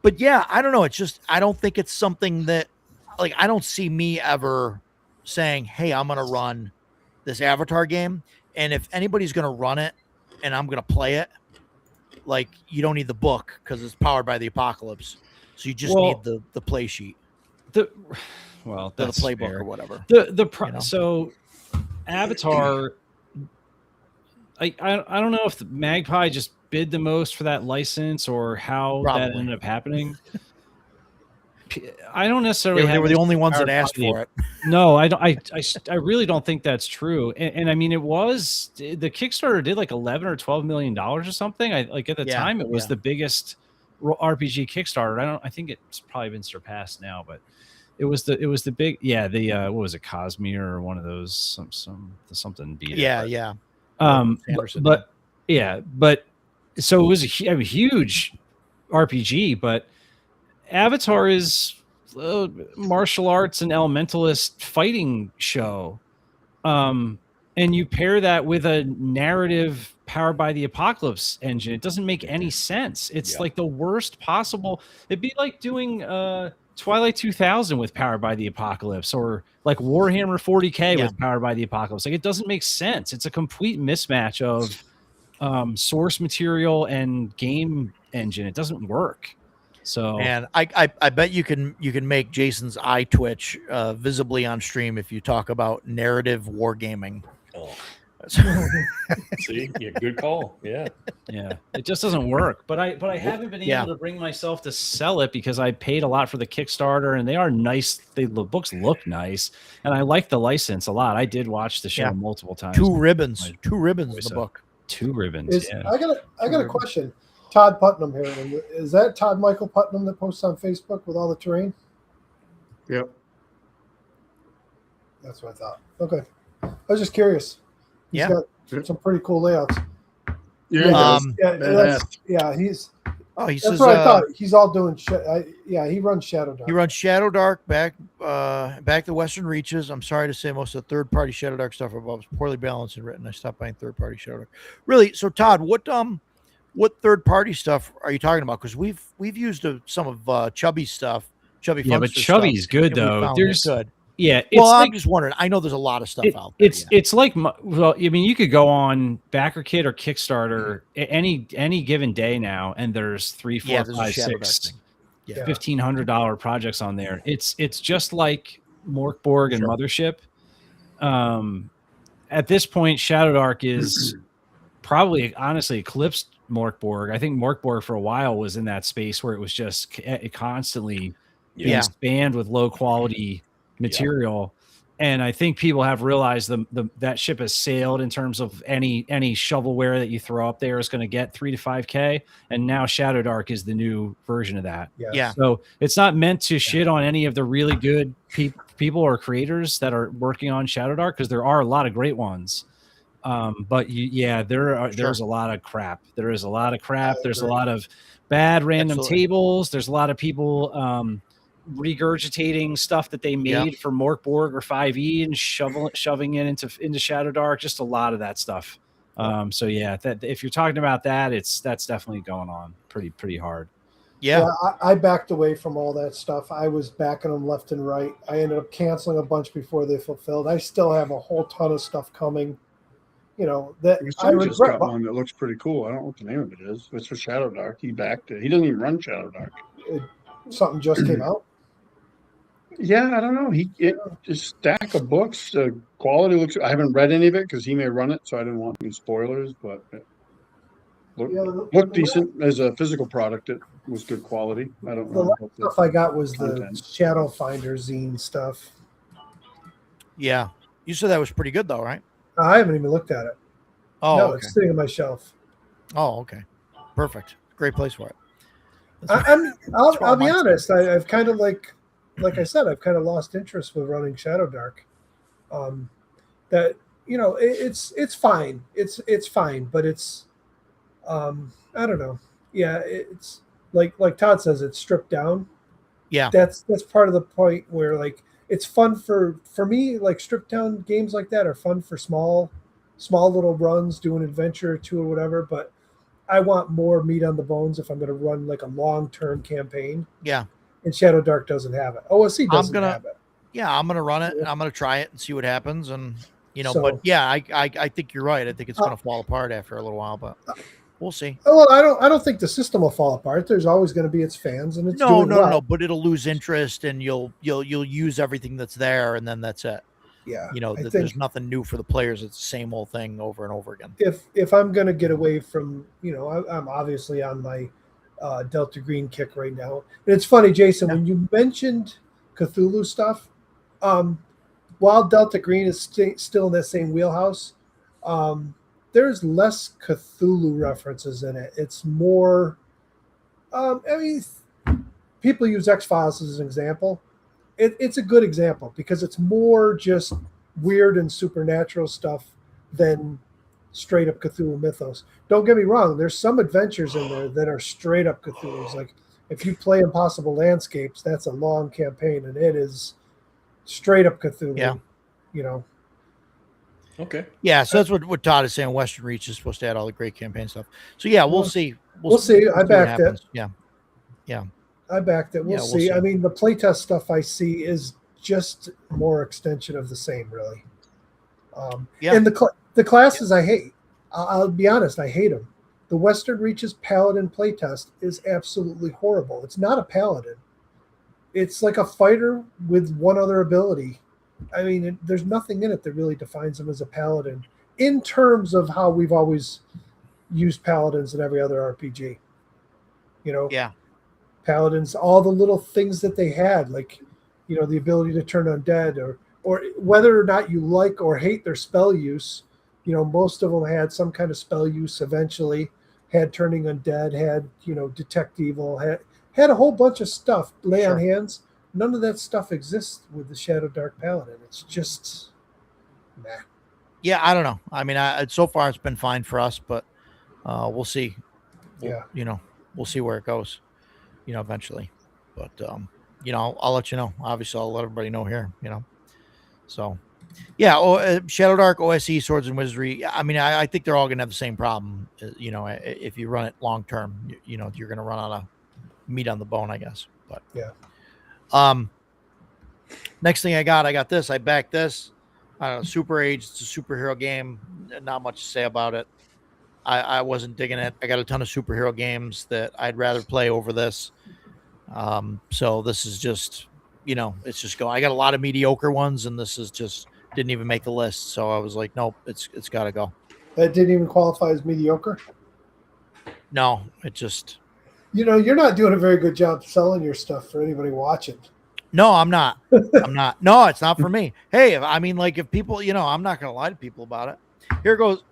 But yeah, I don't know. It's just I don't think it's something that like I don't see me ever saying, "Hey, I'm going to run this Avatar game," and if anybody's going to run it and I'm going to play it, like you don't need the book because it's powered by the apocalypse. So you just need the play sheet. That's the playbook fair. or whatever. So Avatar, I don't know if the Magpie just bid the most for that lice or how that ended up happening. I don't necessarily. They were the only ones that asked for it. No, I don't. I really don't think that's true. And I mean, it was the Kickstarter did like $11 or $12 million or something. At the time, it was the biggest RPG Kickstarter. I think it's probably been surpassed now, but it was the big what was it, Cosmere or one of those something beat it. Yeah. But so it was a huge RPG, but Avatar is martial arts and elementalist fighting show. And you pair that with a narrative powered by the Apocalypse engine. It doesn't make any sense. It's like the worst possible. It'd be like doing Twilight 2000 with powered by the Apocalypse, or like Warhammer 40K with powered by the Apocalypse. Like, it doesn't make sense. It's a complete mismatch of source material and game engine. It doesn't work. So, and I bet you can make Jason's eye twitch visibly on stream if you talk about narrative wargaming. Oh. See, good call. Yeah. It just doesn't work. But I haven't been able to bring myself to sell it because I paid a lot for the Kickstarter, and they are nice. The books look nice, and I like the license a lot. I did watch the show multiple times. Two ribbons in the book. 2 ribbons. I got a question. Todd Putnam here. Is that Todd Michael Putnam that posts on Facebook with all the terrain? Yep. That's what I thought. Okay. I was just curious. He's got some pretty cool layouts. He's. That's what I thought. He's all doing shit. He runs Shadow Dark. He runs Shadow Dark back to Western Reaches. I'm sorry to say most of the third-party Shadow Dark stuff was poorly balanced and written. I stopped buying third-party Shadow Dark. Really? So Todd, what third-party stuff are you talking about? Because we've used some of Chubby's stuff. But Chubby's good though. There's good. Yeah. I'm just wondering. I know there's a lot of stuff out there. It's like, well, I mean, you could go on BackerKit or Kickstarter any given day now, and there's 3, 4, 5, 6, $1,500 projects on there. It's just like Morkborg and Mothership. At this point, Shadow Dark is probably honestly eclipsed Morkborg. I think Morkborg for a while was in that space where it was just constantly being spammed with low quality material, and I think people have realized that ship has sailed in terms of any shovelware that you throw up there is going to get 3 to 5K, and now Shadow Dark is the new version of that. So it's not meant to shit on any of the really good people or creators that are working on Shadow Dark, because there are a lot of great ones. But there's a lot of crap. There is a lot of crap. There's a lot of bad random tables. There's a lot of people regurgitating stuff that they made for Morkborg or 5e and shoving it into Shadow Dark. Just a lot of that stuff. So if you're talking about that, that's definitely going on pretty hard. I backed away from all that stuff. I was backing them left and right. I ended up canceling a bunch before they fulfilled. I still have a whole ton of stuff coming. That I just got one that looks pretty cool. I don't know what the name of it is. It's for Shadow Dark. He backed it. He doesn't even run Shadow Dark. Something just came out. Yeah, I don't know. A stack of books. Quality looks. I haven't read any of it because he may run it, so I didn't want any spoilers. But it Looked decent as a physical product. It was good quality. I don't The know. last stuff I got was content. the Shadow Finder zine stuff. Yeah. You said that was pretty good though, right? I haven't even looked at it. Oh, No, okay. it's sitting on my shelf. Oh, okay. Perfect. Great place for it. I'll be honest. I've kind of like I said, I've kind of lost interest with running Shadow Dark. That it's fine. It's fine, but it's I don't know. Yeah, it's like Todd says, it's stripped down. Yeah. That's part of the point where like it's fun for me. Like stripped down games like that are fun for small little runs, do an adventure or two or whatever. But I want more meat on the bones if I'm going to run like a long-term campaign. Yeah. And Shadow Dark doesn't have it. OSC doesn't have it. Yeah, I'm gonna run it. And I'm gonna try it and see what happens. And but yeah, I think you're right. I think it's gonna fall apart after a little while, but we'll see. Well, I don't think the system will fall apart. There's always going to be its fans, and it's no. But it'll lose interest, and you'll use everything that's there, and then that's it. Yeah, there's nothing new for the players. It's the same old thing over and over again. If I'm going to get away from, I'm obviously on my Delta Green kick right now. And it's funny, Jason, when you mentioned Cthulhu stuff, while Delta Green is still in that same wheelhouse, there's less Cthulhu references in it. It's more, people use X-Files as an example. It's a good example because it's more just weird and supernatural stuff than straight up Cthulhu mythos. Don't get me wrong. There's some adventures in there that are straight up Cthulhu's. Like if you play Impossible Landscapes, that's a long campaign and it is straight up Cthulhu. Yeah. Okay. Yeah. So that's what Todd is saying. Western Reach is supposed to add all the great campaign stuff. So yeah, we'll see. We'll see. I backed it. Yeah. I backed it. We'll see. I mean, the playtest stuff I see is just more extension of the same, really. And the classes I hate. I'll be honest, I hate them. The Western Reaches Paladin playtest is absolutely horrible. It's not a Paladin. It's like a fighter with one other ability. I mean, there's nothing in it that really defines him as a Paladin in terms of how we've always used Paladins in every other RPG. Yeah. Paladins, all the little things that they had, like, the ability to turn undead or whether or not you like or hate their spell use, most of them had some kind of spell use eventually, had turning undead, had, detect evil, had a whole bunch of stuff, lay on hands. None of that stuff exists with the Shadow Dark Paladin. It's just, nah. Yeah, I don't know. I mean, so far it's been fine for us, but we'll see. We'll see where it goes. Eventually, but I'll let you know. Obviously, I'll let everybody know here. So yeah. Shadow Dark, OSE, Swords and Wizardry. I mean, I think they're all gonna have the same problem. If you run it long term, you're gonna run out of meat on the bone, I guess. But yeah. Next thing I got this. I backed this. I don't know. Super Age. It's a superhero game. Not much to say about it. I wasn't digging it. I got a ton of superhero games that I'd rather play over this. So this is just, it's just I got a lot of mediocre ones, and this is just didn't even make the list. So I was like, nope, it's got to go. That didn't even qualify as mediocre? No, it just. You're not doing a very good job selling your stuff for anybody watching. No, I'm not. I'm not. No, it's not for me. Hey, if people, I'm not going to lie to people about it. Here goes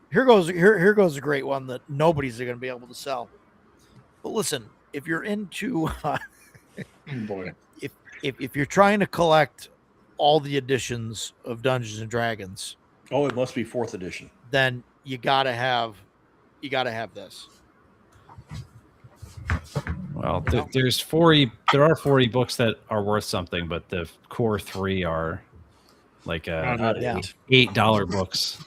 a great one that nobody's going to be able to sell. But listen, if you're into, boy, if you're trying to collect all the editions of Dungeons and Dragons, it must be 4th edition. Then you gotta have this. Well, there's 40. There are 40 books that are worth something, but the core 3 are like $8 books.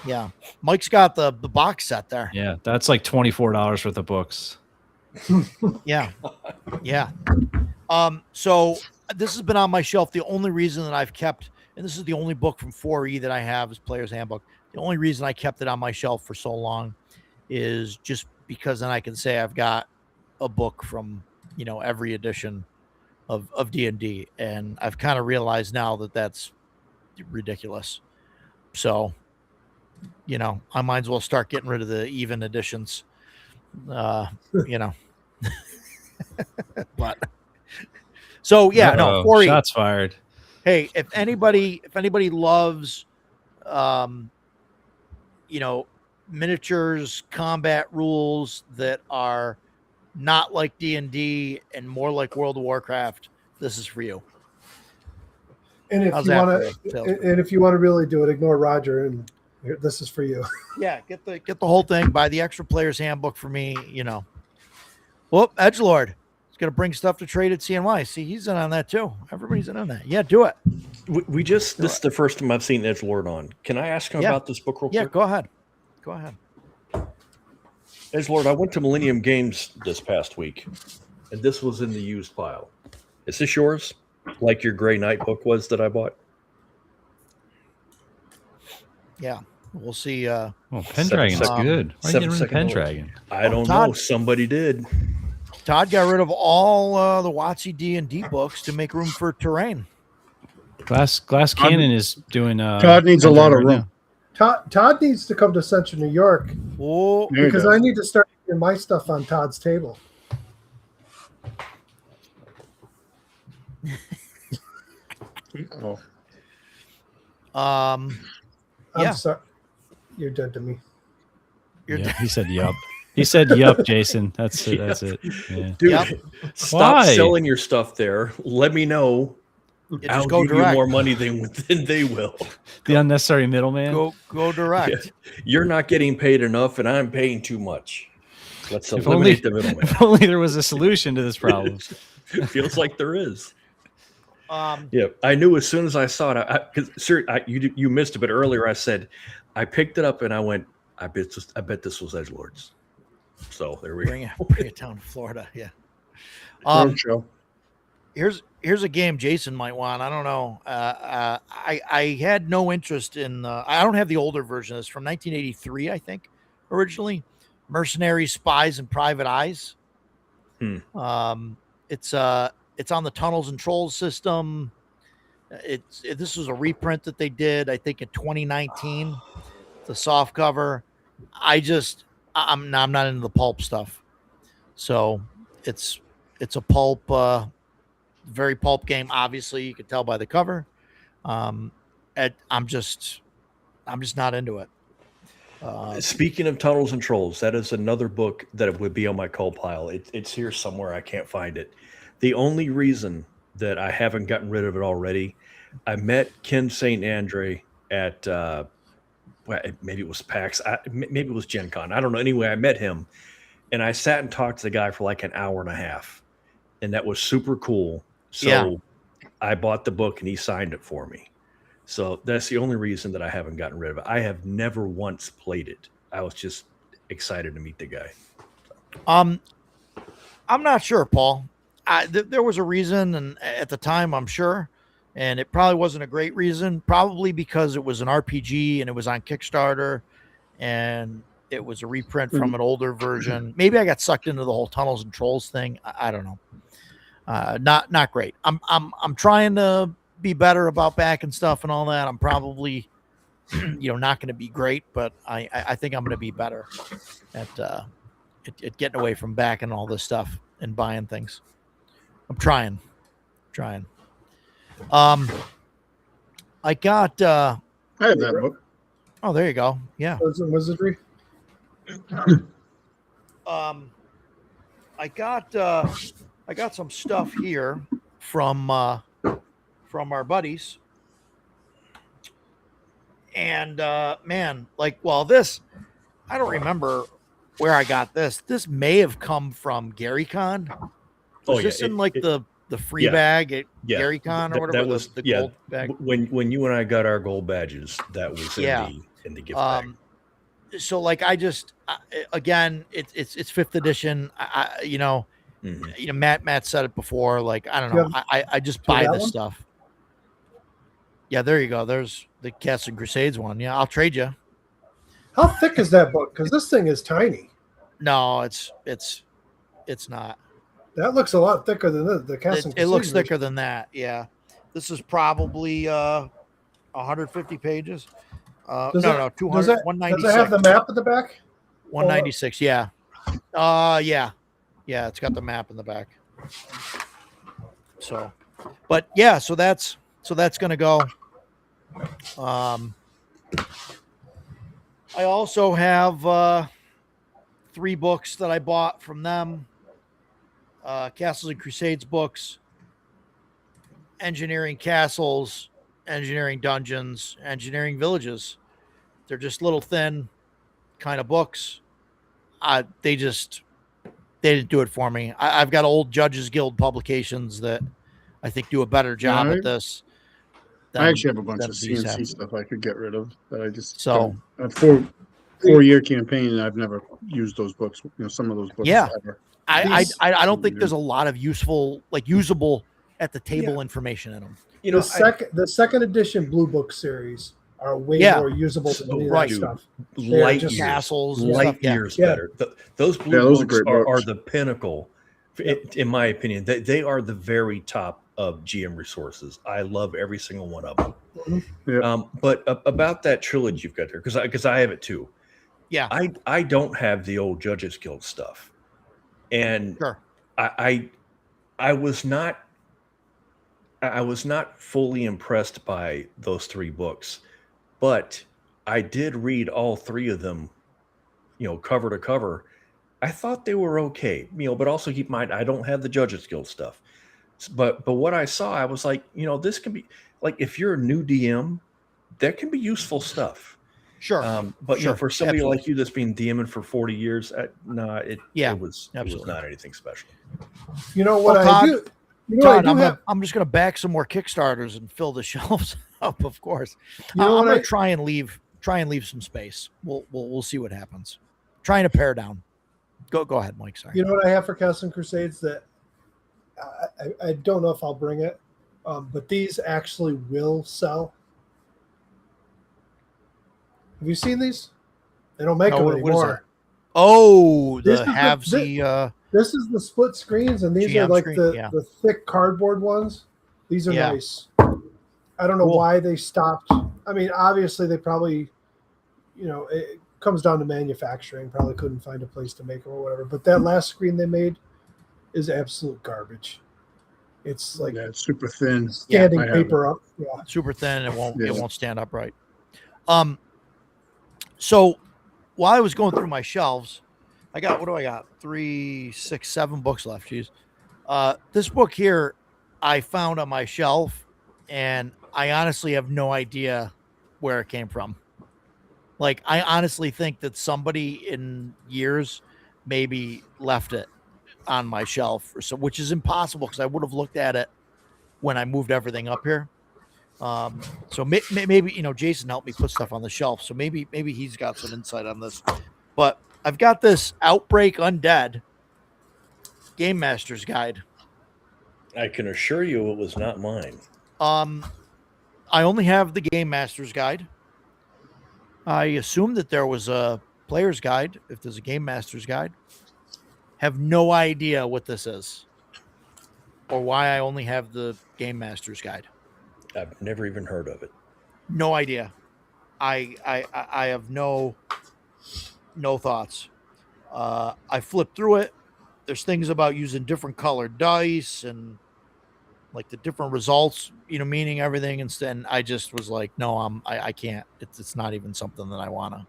Yeah, Mike's got the box set there. Yeah, that's like $24 worth of books. Yeah. So this has been on my shelf. The only reason that I've kept, and this is the only book from 4E that I have is Player's Handbook. The only reason I kept it on my shelf for so long is just because then I can say I've got a book from, every edition of D&D. And I've kind of realized now that that's ridiculous. So, I might as well start getting rid of the even editions. You know. But so yeah, no, 4E. Shots fired. Hey, if anybody loves miniatures combat rules that are not like D&D and more like World of Warcraft, this is for you. And if you want to really do it, ignore Roger, and this is for you. Yeah, get the whole thing. Buy the extra player's handbook for me. Well, Edgelord is going to bring stuff to trade at CNY. See, he's in on that too. Everybody's in on that. Yeah, do it. This is the first time I've seen Edgelord on. Can I ask him about this book real quick? Yeah, go ahead. Go ahead. Edgelord, I went to Millennium Games this past week, and this was in the used pile. Is this yours? Like your Grey Knight book was that I bought? Yeah. We'll see. Pendragon's good. Why are you getting rid of Pendragon? I don't know. Somebody did. Todd got rid of all the WotC D&D books to make room for Terrain. Glass Cannon is doing. Todd needs a lot of room. Todd needs to come to Central New York. Oh, because I need to start getting my stuff on Todd's table. I'm sorry. You're dead to me. He said yup. He said yup, Jason. That's it. That's it. Yeah. Dude, stop selling your stuff there. Let me know. I'll give you more money than they will. The unnecessary middleman. Go direct. Yeah. You're not getting paid enough, and I'm paying too much. Let's eliminate the middleman. If only there was a solution to this problem. It feels like there is. Yeah, I knew as soon as I saw it. Because you missed it, but earlier I said I picked it up and I went. I bet this was Edgelord's. So there we go. Bring it down to Florida. Yeah. Here's a game Jason might want. I don't know. I had no interest in. I don't have the older version. It's from 1983, I think, originally. Mercenaries, Spies, and Private Eyes. It's on the Tunnels and Trolls system. This was a reprint that they did, I think, in 2019. The soft cover. I'm not into the pulp stuff, so it's a pulp, very pulp game. Obviously, you can tell by the cover. I'm just not into it. Speaking of Tunnels and Trolls, that is another book that would be on my cold pile. It's here somewhere. I can't find it. The only reason that I haven't gotten rid of it already, I met Ken St. Andre at maybe it was PAX, maybe it was Gen Con. I don't know. Anyway, I met him, and I sat and talked to the guy for like an hour and a half, and that was super cool. So I bought the book, and he signed it for me. So that's the only reason that I haven't gotten rid of it. I have never once played it. I was just excited to meet the guy. I'm not sure, Paul. There was a reason, and at the time, I'm sure, and it probably wasn't a great reason. Probably because it was an RPG and it was on Kickstarter, and it was a reprint from an older version. Maybe I got sucked into the whole Tunnels and Trolls thing. I don't know. Not great. I'm trying to be better about back and stuff and all that. I'm probably, not going to be great, but I think I'm going to be better at getting away from back and all this stuff and buying things. I'm trying. I got. I have that book. Oh, there you go. Yeah. Wizardry. I got some stuff here from our buddies, and this, I don't remember where I got this. This may have come from GaryCon. Was this in the free bag at GaryCon or whatever? That was the gold bag. When you and I got our gold badges, that was in the gift bag. So again, it's 5th edition. Matt said it before. Like, I don't know. I just buy this stuff. Yeah, there you go. There's the Cats and Crusades one. Yeah, I'll trade you. How thick is that book? Because this thing is tiny. No, it's not. That looks a lot thicker than the Cats and Crusades. It looks thicker than that. Yeah, this is probably 150 pages. No, 200. 196. Does it have the map at the back? 196. Yeah. Yeah, it's got the map in the back. So, but yeah, so that's gonna go. I also have 3 books that I bought from them. Castles and Crusades books, Engineering Castles, Engineering Dungeons, Engineering Villages. They're just little thin kind of books. They didn't do it for me. I've got old Judges Guild publications that I think do a better job at this. I actually have a bunch of these CNC have. stuff I could get rid of that I just So don't. A 4-year campaign, and I've never used those books. Some of those books. yeah, Ever. I don't think there's a lot of usable, like usable at the table information in them. The second edition Blue Book series are way more usable than any of that stuff. Light years, castles, light years better. Those Blue Books are the pinnacle, in my opinion. They are the very top of GM resources. I love every single one of them. But about that trilogy you've got there, because I have it too. Yeah, I don't have the old Judges Guild stuff, and sure. I was not fully impressed by those 3 books, but I did read all 3 of them, cover to cover. I thought they were okay, but also keep in mind I don't have the Judges Guild stuff. But what I saw, I was like, this can be like, if you're a new DM, that can be useful stuff. Sure. But for somebody like you that's been DMing for 40 years, it was not anything special. You know what I do? Todd, I'm just going to back some more Kickstarters and fill the shelves up. Of course, I'm going to try and leave some space. We'll see what happens. Trying to pare down. Go ahead, Mike. Sorry. You know what I have for Castles and Crusades that I don't know if I'll bring it, but these actually will sell. Have you seen these? They don't make them anymore. Oh, this is the split screens, and these GM are like the thick cardboard ones. These are nice. I don't know why they stopped. I mean, obviously they probably, it comes down to manufacturing. Probably couldn't find a place to make them or whatever. But that last screen they made is absolute garbage. It's like it's super thin, standing paper up. Yeah, super thin. It won't stand upright. So while I was going through my shelves, I got 3, 6, 7 books left. Jeez. This book here I found on my shelf, and I honestly have no idea where it came from. Like, I honestly think that somebody in years maybe left it on my shelf, which is impossible because I would have looked at it when I moved everything up here. So maybe Jason helped me put stuff on the shelf, so maybe he's got some insight on this. But I've got this Outbreak Undead Game Master's Guide. I can assure you it was not mine. I only have the Game Master's Guide. I assume that there was a player's guide, if there's a Game Master's Guide. Have no idea what this is or why I only have the Game Master's Guide. I've never even heard of it. No idea. I have no thoughts. I flipped through it. There's things about using different colored dice and like the different results, meaning everything. And I just was like, no, I can't. It's not even something that I want to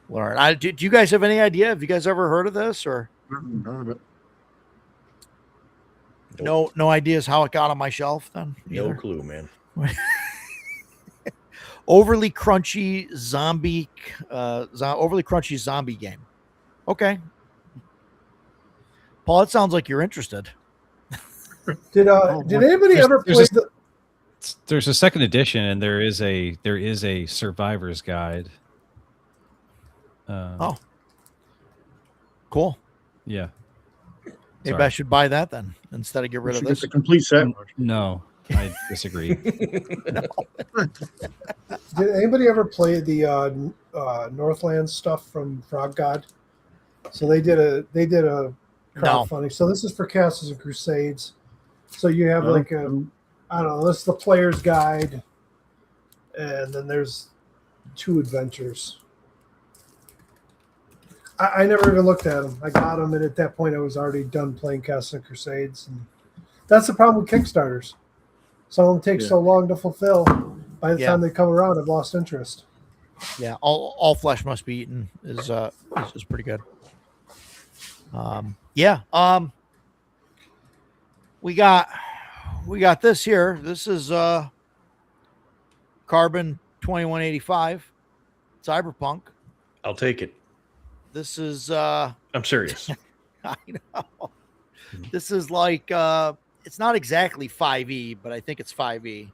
learn. Do you guys have any idea? Have you guys ever heard of this or? No ideas how it got on my shelf then? Either. No clue, man. Overly crunchy zombie game. Okay. Paul, it sounds like you're interested. Did anybody ever play There's a second edition, and there is a survivor's guide. Cool. Yeah. Maybe I should buy that then instead of get rid of this. It's a complete set. No, I disagree. Did anybody ever play the Northland stuff from Frog God? So they did a crowdfunding. No. So this is for Castles and Crusades. So you have like I don't know, this is the player's guide, and then there's 2 adventures. I never even looked at them. I got them, and at that point, I was already done playing Castle and Crusades. And that's the problem with Kickstarters. Some of them take so long to fulfill. By the time they come around, I've lost interest. Yeah, all flesh must be eaten is pretty good. We got this here. This is Carbon 2185 Cyberpunk. I'll take it. This is I'm serious. I know. This is like it's not exactly 5e, but I think it's 5e.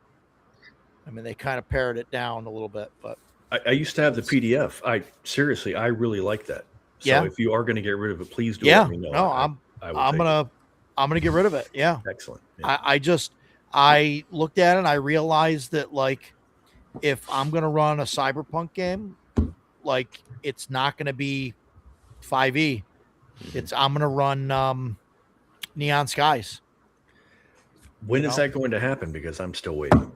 I mean, they kind of pared it down a little bit, but I used to have the PDF. I really like that. So if you are going to get rid of it, please do let me know. No, I'm gonna get rid of it. Yeah. Excellent. Yeah. I looked at it and I realized that, like, if I'm gonna run a Cyberpunk game, like, it's not gonna be 5e. I'm gonna run Neon Skies. When is that going to happen? Because I'm still waiting.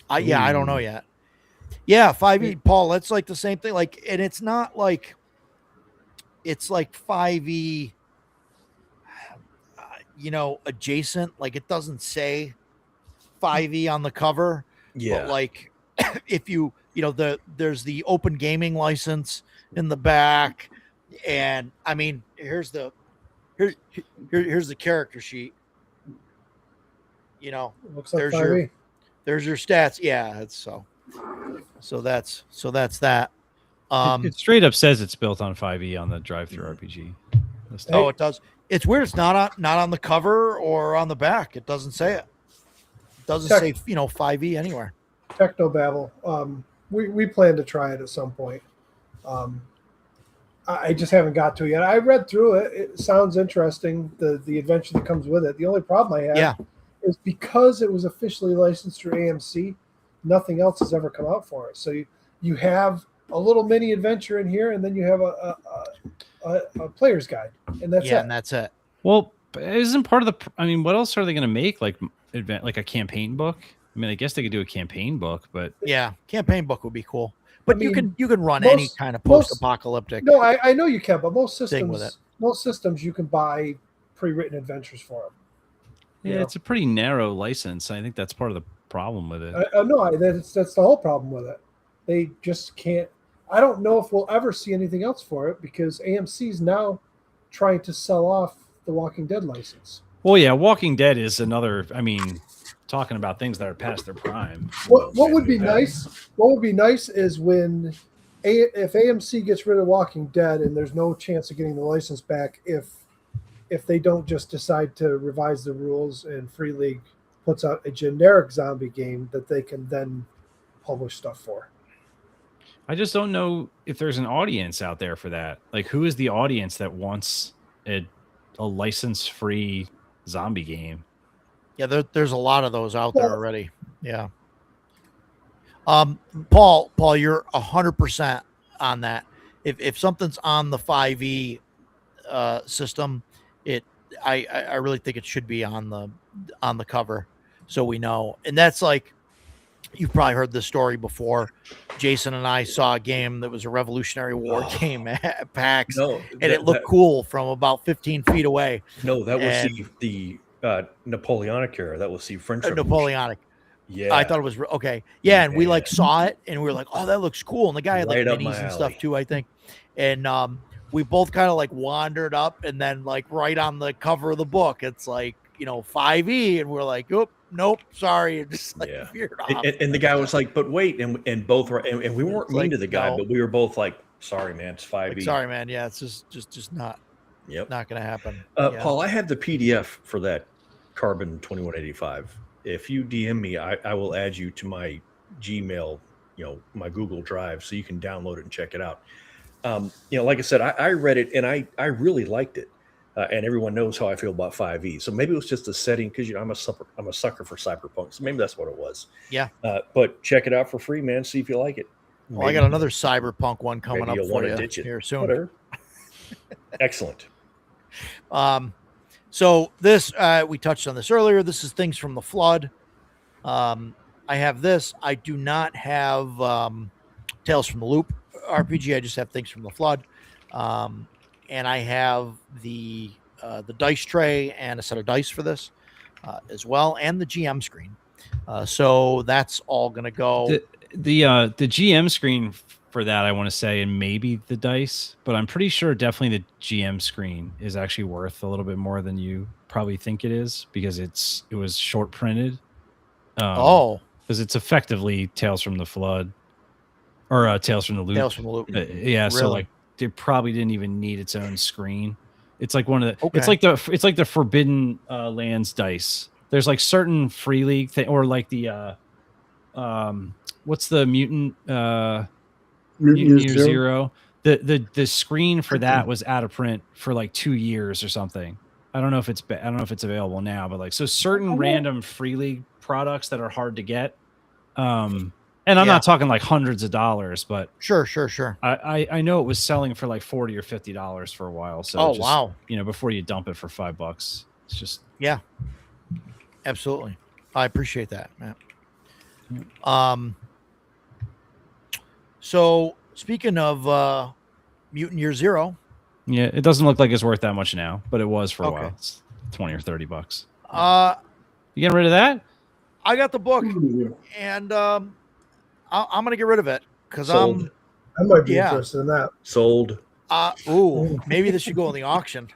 I don't know yet. Yeah, 5e, Paul. That's like the same thing. Like, and it's not like it's like 5e, adjacent. Like, it doesn't say 5e on the cover. Yeah. But like, if there's the open gaming license in the back, and I mean, here's the character sheet. Looks like 5e. There's your stats. Yeah, it's so that's that. It straight up says it's built on 5e on the drive-through RPG. Oh, it does. It's weird. It's not on the cover or on the back. It doesn't say it. It doesn't say 5e anywhere. Technobabble. We plan to try it at some point. I just haven't got to it yet. I read through it. It sounds interesting. The adventure that comes with it. The only problem I have is because it was officially licensed through AMC, nothing else has ever come out for it. So you have a little mini adventure in here, and then you have a player's guide, and that's it. And that's it. Well, isn't part of the? I mean, what else are they going to make? Like a campaign book? I mean, I guess they could do a campaign book, but campaign book would be cool. But you can run any kind of post-apocalyptic. No, I know you can, but most systems you can buy pre-written adventures for them. Yeah, it's a pretty narrow license. I think that's part of the problem with it. That's the whole problem with it. They just can't. I don't know if we'll ever see anything else for it because AMC's now trying to sell off the Walking Dead license. Well, yeah, Walking Dead is another. I mean, talking about things that are past their prime. What would be nice? What would be nice is if AMC gets rid of Walking Dead and there's no chance of getting the license back if they don't just decide to revise the rules and Free League puts out a generic zombie game that they can then publish stuff for. I just don't know if there's an audience out there for that. Like, who is the audience that wants a license-free zombie game? Yeah, there's a lot of those out there already. Yeah. Paul, you're 100% on that. If something's on the 5e system, I really think it should be on the cover, so we know. And that's like, you've probably heard this story before. Jason and I saw a game that was a Revolutionary War game at PAX, and it looked cool from about 15 feet away. No, that was the Napoleonic era. That was the French Napoleonic. Yeah, I thought it was okay. Yeah, and we saw it, and we were like, "Oh, that looks cool." And the guy had like minis and stuff too, I think. And we both kind of wandered up, and then right on the cover of the book, it's 5e, and we're like, "Oh, nope, sorry." And just veered off. And the guy was like, "But wait," and both were, and we weren't mean to the guy, but we were both like, "Sorry, man, it's 5e." Sorry, man. Yeah, it's just not. Yep, not going to happen. Paul, I have the PDF for that Carbon 2185. If you DM me, I will add you to my Gmail, my Google Drive, so you can download it and check it out. Like I said, I read it and I really liked it. And everyone knows how I feel about 5e. So maybe it was just a setting because I'm a sucker for Cyberpunk. So maybe that's what it was. Yeah. But check it out for free, man. See if you like it. Well, I got another Cyberpunk one coming up for you here soon. Whatever. Excellent. So this we touched on this earlier. This is Things from the Flood. I have this. I do not have Tales from the Loop RPG. I just have Things from the Flood. and I have the dice tray and a set of dice for this as well, and the GM screen. So that's all going to go. The GM screen for that, I want to say, and maybe the dice, but I'm pretty sure definitely the GM screen is actually worth a little bit more than you probably think it is, because it was short printed. Because it's effectively Tales from the Flood or Tales from the Loop. Tales from the Loop. Yeah, Really? so like they probably didn't even need its own screen. It's like one of the. Okay. It's like the Forbidden Lands dice. There's like certain Free League thing, or like the what's the Mutant Year Zero? The screen for that was out of print for like 2 years or something. I don't know if it's available now, but like, so certain random Free League products that are hard to get. And I'm not talking like hundreds of dollars, but sure. I know it was selling for like $40 or $50 for a while. So wow. Before you dump it for $5, it's just absolutely. I appreciate that, Matt. So speaking of Mutant Year Zero, it doesn't look like it's worth that much now, but it was for a while. It's $20 or $30. You getting rid of that? I got the book, and I'm gonna get rid of it because I might be interested in that. Sold. Maybe this should go on the auction.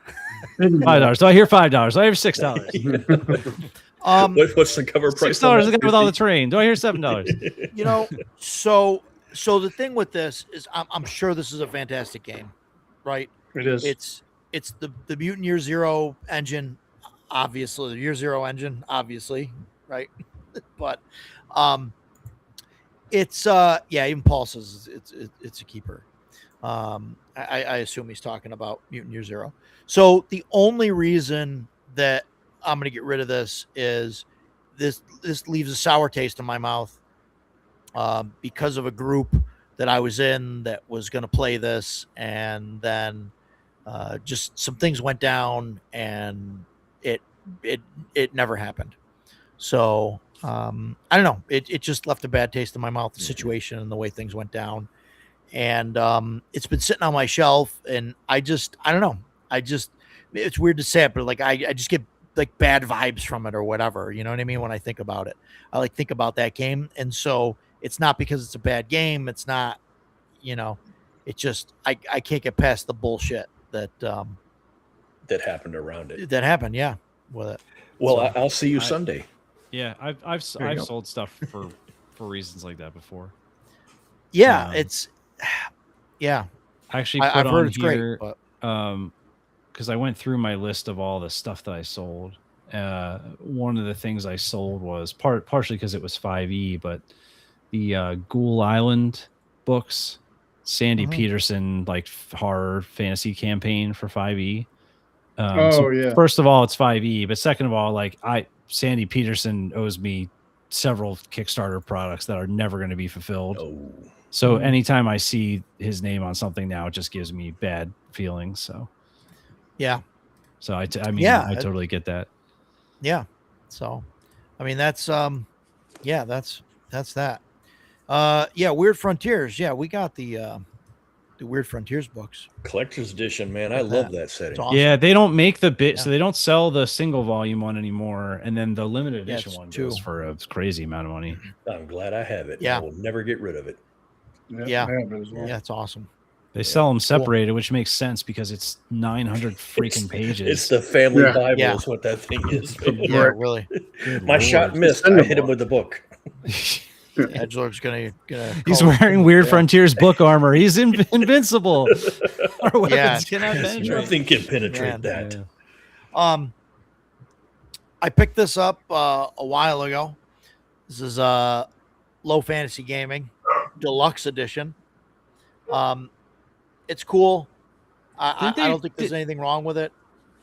$5. Do I hear $5? Do I hear $6? What's the cover price? $6 with all the terrain. Do I hear $7? So the thing with this is, I'm sure this is a fantastic game, right? It is. It's the Mutant Year Zero engine, obviously the Year Zero engine, obviously, right? But it's even Paul says it's a keeper. I assume he's talking about Mutant Year Zero. So the only reason that I'm going to get rid of this is this leaves a sour taste in my mouth because of a group that I was in that was going to play this, and then just some things went down, and it never happened. So I don't know. It just left a bad taste in my mouth, the situation and the way things went down. And it's been sitting on my shelf, and I don't know. It's weird to say it, but like I just get like bad vibes from it or whatever. You know what I mean? When I think about it, I like think about that game. And so it's not because it's a bad game. It's not, it's just, I can't get past the bullshit that happened around it. That happened. Yeah. With it. Well, so, I'll see you Sunday. Yeah. I've sold stuff for reasons like that before. Yeah. Actually, I've heard it's here, great, but because I went through my list of all the stuff that I sold. One of the things I sold was partially because it was 5e, but the Ghoul Island books, Sandy Peterson, like horror fantasy campaign for 5e. First of all, it's 5e, but second of all, like Sandy Peterson owes me several Kickstarter products that are never going to be fulfilled. So anytime I see his name on something now, it just gives me bad feelings. So so I totally get that. Yeah. So, I mean, that's that. Weird Frontiers. Yeah, we got the Weird Frontiers books. Collector's edition, man. I love that setting. Awesome. Yeah, they don't make so they don't sell the single volume one anymore, and then the limited edition one goes for a crazy amount of money. I'm glad I have it. Yeah. I will never get rid of it. Yeah, it's awesome. They sell them separated, which makes sense because it's 900 freaking pages. It's the family Bible is what that thing is. Really. My shot missed. I hit him with the book. Edgelord's gonna He's wearing Weird Frontiers book armor. He's invincible. Our weapons cannot penetrate. Nothing can penetrate that. Yeah. I picked this up a while ago. This is Low Fantasy Gaming Deluxe Edition. It's cool. I don't think there's anything wrong with it.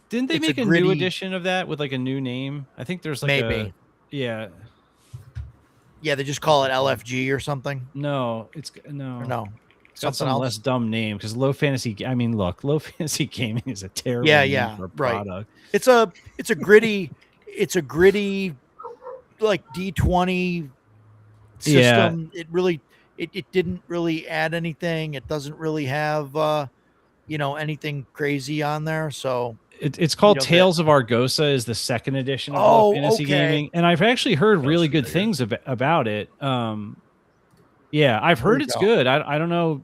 Didn't they make a new edition of that with like a new name? I think there's like Yeah, they just call it LFG or something. No. It's got some else? less dumb name because Low Fantasy. I mean, look, Low Fantasy Gaming is a terrible name for a product. Right. It's a gritty like D20 system. It really it didn't really add anything. It doesn't really have anything crazy on there. So it's called Tales of Argosa is the second edition of Low Fantasy Gaming, and I've actually heard really good things about it. Yeah, I've heard it's good. I don't know.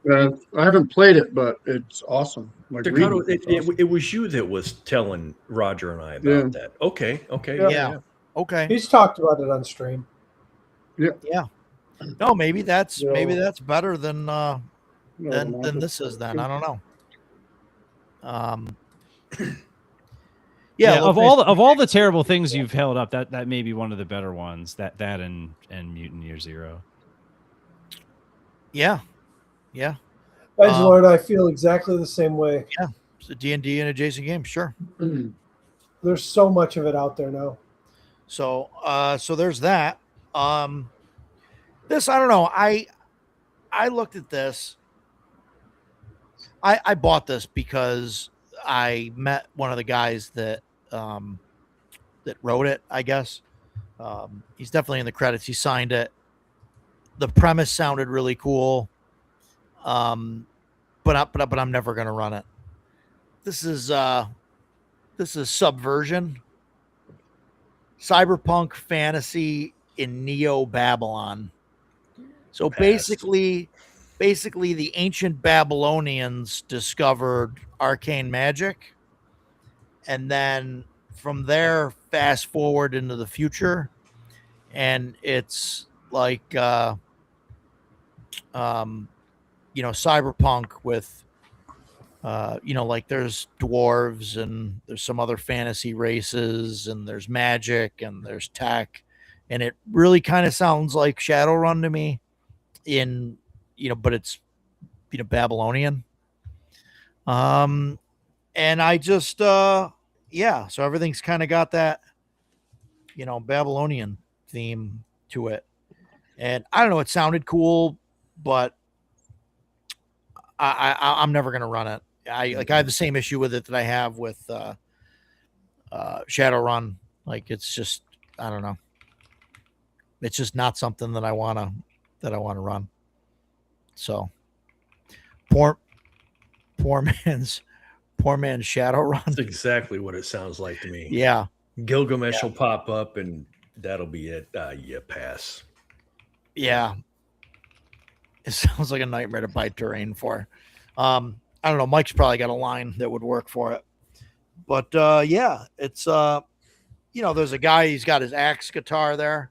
I haven't played it, but it's awesome. Like Dakota, it was you that was telling Roger and I about that. Okay. Yeah. Okay. He's talked about it on stream. Yeah. No, maybe that's better than this is. Then I don't know. Yeah, of all the terrible things you've held up, that may be one of the better ones. That and Mutant Year Zero. Yeah. Edgelord, I feel exactly the same way. Yeah, it's a D&D and adjacent game, sure. There's so much of it out there now. So there's that. This, I don't know. I looked at this. I bought this because I met one of the guys that wrote it, I guess. He's definitely in the credits. He signed it. The premise sounded really cool. But I'm never going to run it. This is Subversion. Cyberpunk fantasy in Neo Babylon. So basically the ancient Babylonians discovered arcane magic, and then from there fast forward into the future, and it's like cyberpunk with like there's dwarves and there's some other fantasy races and there's magic and there's tech, and it really kind of sounds like Shadowrun to me but it's Babylonian. And I just so everything's kind of got that Babylonian theme to it, and I don't know, it sounded cool, but I'm never gonna run it. I have the same issue with it that I have with Shadowrun. Like, it's just, I don't know. It's just not something that I wanna run. So poor man's Shadowrun. That's exactly what it sounds like to me. Yeah. Gilgamesh will pop up and that'll be it. Pass. Yeah. It sounds like a nightmare to buy terrain for. I don't know. Mike's probably got a line that would work for it. But it's there's a guy, he's got his axe guitar there,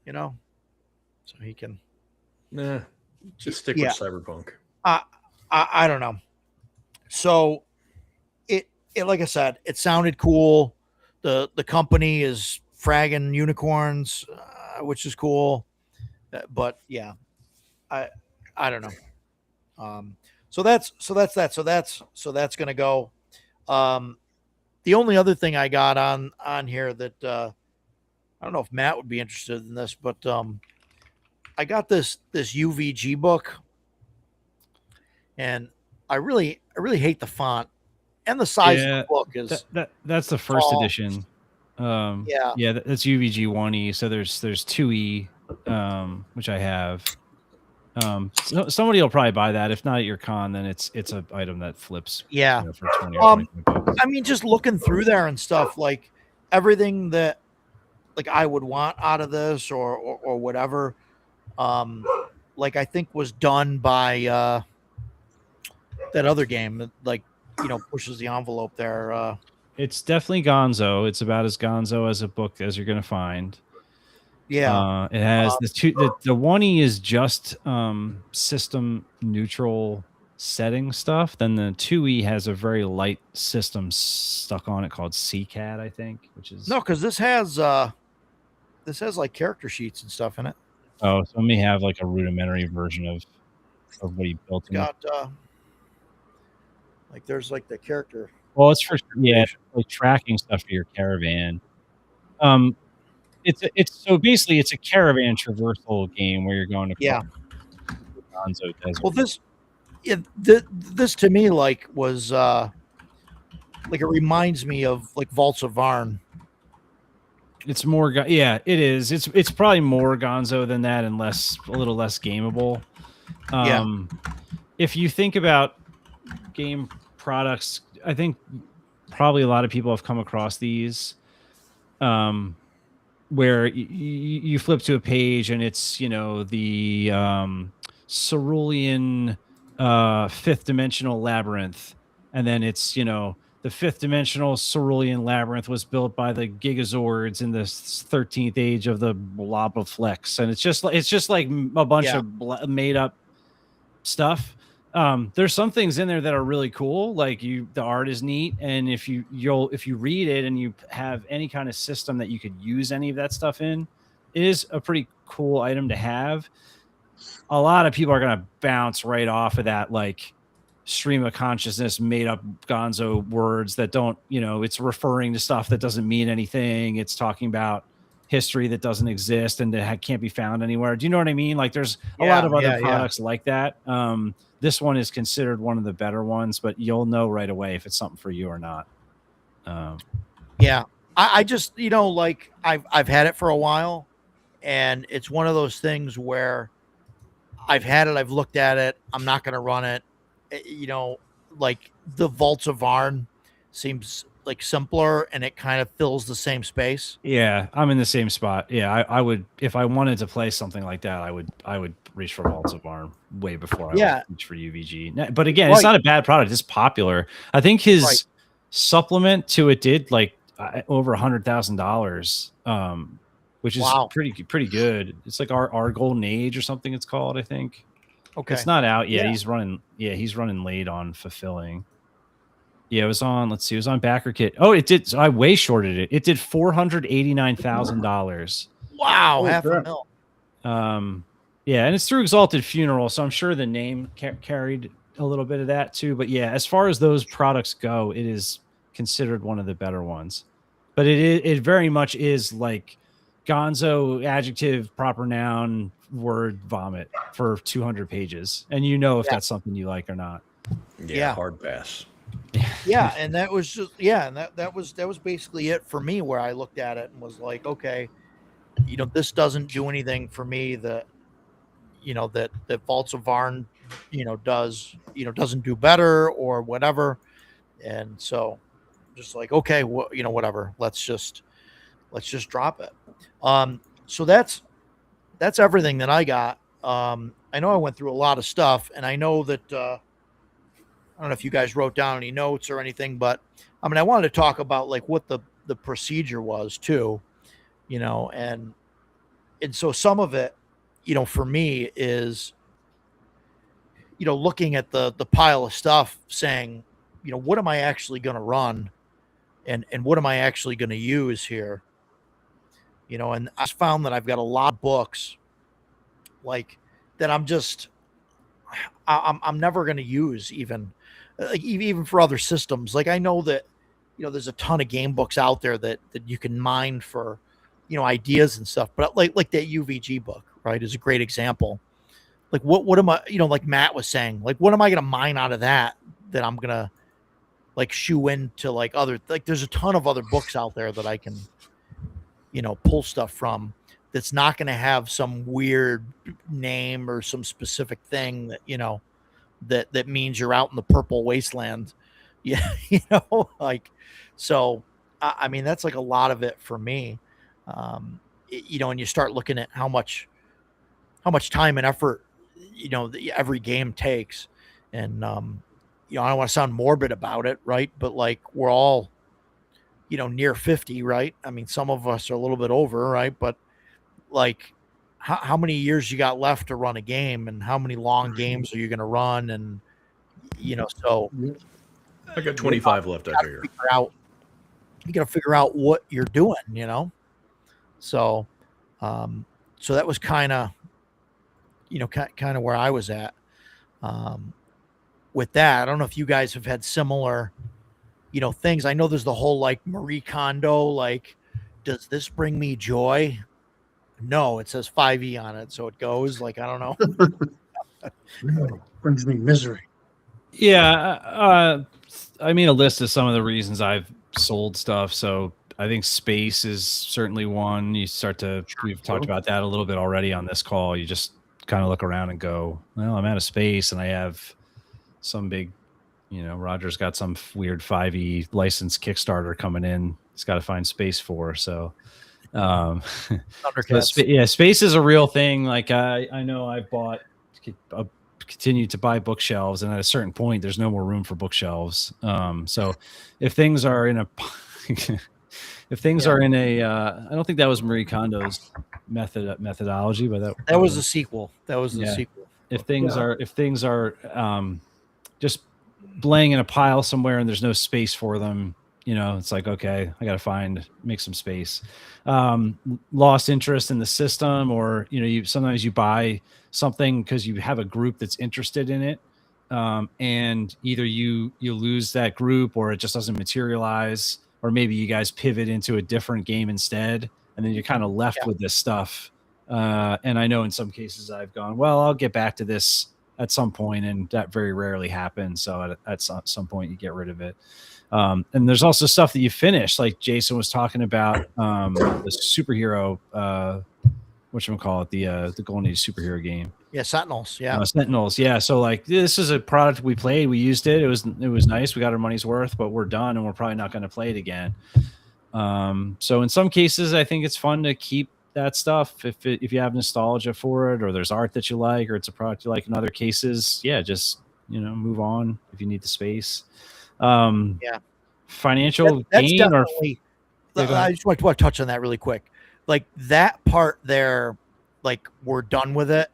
so he can just stick with Cyberpunk. I don't know. So it like I said, it sounded cool. The company is fragging unicorns, which is cool. But yeah, I don't know. So that's gonna go. The only other thing I got on here that I don't know if Matt would be interested in this, but I got this UVG book, and I really hate the font and the size of the book is that's the first edition. That's UVG 1E. So there's 2E, which I have. Somebody will probably buy that. If not at your con, then it's an item that flips. For 20 or 25 bucks. I mean, just looking through there and stuff, like everything that like I would want out of this or whatever, like I think was done by that other game that pushes the envelope there. It's definitely Gonzo. It's about as Gonzo as a book as you're gonna find. Yeah, it has the 1E is just system neutral setting stuff. Then the 2E has a very light system stuck on it called CCAD, I think, which is because this has like character sheets and stuff in it. Oh, so it may have like a rudimentary version of what he built. Got like there's like the character. Well, it's for like tracking stuff for your caravan. It's so basically it's a caravan traversal game where you're going to Gonzo Desert. Well, this to me was like it reminds me of like Vaults of Varn. It's more it is. It's probably more Gonzo than that and a little less gameable. If you think about game products, I think probably a lot of people have come across these, where you flip to a page and it's, the cerulean fifth dimensional labyrinth, and then it's, the fifth dimensional cerulean labyrinth was built by the Gigazords in the 13th age of the Bloboflex, and it's just like a bunch Yeah. of made up stuff. There's some things in there that are really cool, like the art is neat, and if you read it and you have any kind of system that you could use any of that stuff in, it is a pretty cool item to have. A lot of people are going to bounce right off of that, like, stream of consciousness made up gonzo words that don't, it's referring to stuff that doesn't mean anything. It's talking about history that doesn't exist and that can't be found anywhere. Do you know what I mean? Like, there's a lot of other products like that. This one is considered one of the better ones, but you'll know right away if it's something for you or not. Yeah. I just, like, I've had it for a while, and it's one of those things where I've had it, I've looked at it, I'm not going to run it. Like the Vaults of Varn seems like simpler, and it kind of fills the same space. Yeah, I'm in the same spot. Yeah, I would, if I wanted to play something like that, I would reach for Vaults of Varn way before I would reach for UVG. But again, it's not a bad product. It's popular. I think his supplement to it did like over $100,000, which is pretty good. It's like our Golden Age or something. It's called, I think. Okay, it's not out yet. He's running late on fulfilling. Yeah, it was on. Let's see, it was on BackerKit. Oh, it did. So I way shorted it. It did $489,000. Wow, half a mil. Yeah, and it's through Exalted Funeral, so I'm sure the name carried a little bit of that too. But yeah, as far as those products go, it is considered one of the better ones. But it very much is like gonzo, adjective, proper noun, word, vomit for 200 pages, and if that's something you like or not. Yeah, hard pass. Yeah, and that was just and that was basically it for me, where I looked at it and was like, okay, this doesn't do anything for me that that Vaults of Varn does, doesn't do better or whatever. And so just like, okay, whatever, let's just drop it. So that's everything that I got. I know I went through a lot of stuff, and I know that I don't know if you guys wrote down any notes or anything, but I mean, I wanted to talk about like what the procedure was too, and so some of it, for me is, looking at the pile of stuff, saying, what am I actually going to run, and what am I actually going to use here, and I found that I've got a lot of books like that I'm never going to use, even for other systems. Like, I know that there's a ton of game books out there that you can mine for ideas and stuff, but like that UVG book, right, is a great example. Like, what am I, like Matt was saying, like, what am I going to mine out of that I'm going to like shoe into like other, like, there's a ton of other books out there that I can pull stuff from that's not going to have some weird name or some specific thing that that means you're out in the purple wasteland. Yeah, like, so I mean, that's like a lot of it for me. And you start looking at how much time and effort every game takes, and I don't want to sound morbid about it, right, but like, we're all near 50, right? I mean, some of us are a little bit over, right, but like, how many years you got left to run a game, and how many long games are you going to run? And so I got 25 left. I figure you got to figure out what you're doing, so so that was kind of where I was at with that. I don't know if you guys have had similar things. I know there's the whole like Marie Kondo, like, does this bring me joy? No, it says 5e on it, so it goes. Like, I don't know. No, brings me misery. Yeah, I made a list of some of the reasons I've sold stuff. So I think space is certainly one. We've talked about that a little bit already on this call. You just kind of look around and go, well, I'm out of space, and I have some big Roger's got some weird 5e licensed Kickstarter coming in. He's got to find space for. So, so space is a real thing. Like I know I continued to buy bookshelves, and at a certain point, there's no more room for bookshelves. So if things are in a if things are in a, I don't think that was Marie Kondo's methodology, but that was a sequel. That was the sequel. If things are just laying in a pile somewhere and there's no space for them, it's like, okay, I got to make some space. Lost interest in the system, or sometimes you buy something because you have a group that's interested in it, and either you lose that group, or it just doesn't materialize, or maybe you guys pivot into a different game instead, and then you're kind of left with this stuff. And I know in some cases I've gone, well, I'll get back to this at some point, and that very rarely happens. So at some point you get rid of it. And there's also stuff that you finish, like Jason was talking about, the superhero, whatchamacallit, the Golden Age superhero game. Yeah, Sentinels. Yeah, Sentinels. Yeah. So like, this is a product we played, we used it. It was nice. We got our money's worth, but we're done, and we're probably not going to play it again. So in some cases, I think it's fun to keep that stuff if you have nostalgia for it, or there's art that you like, or it's a product you like. In other cases, just move on if you need the space. Financial that's gain, definitely, I just want to touch on that really quick. Like that part there, like we're done with it.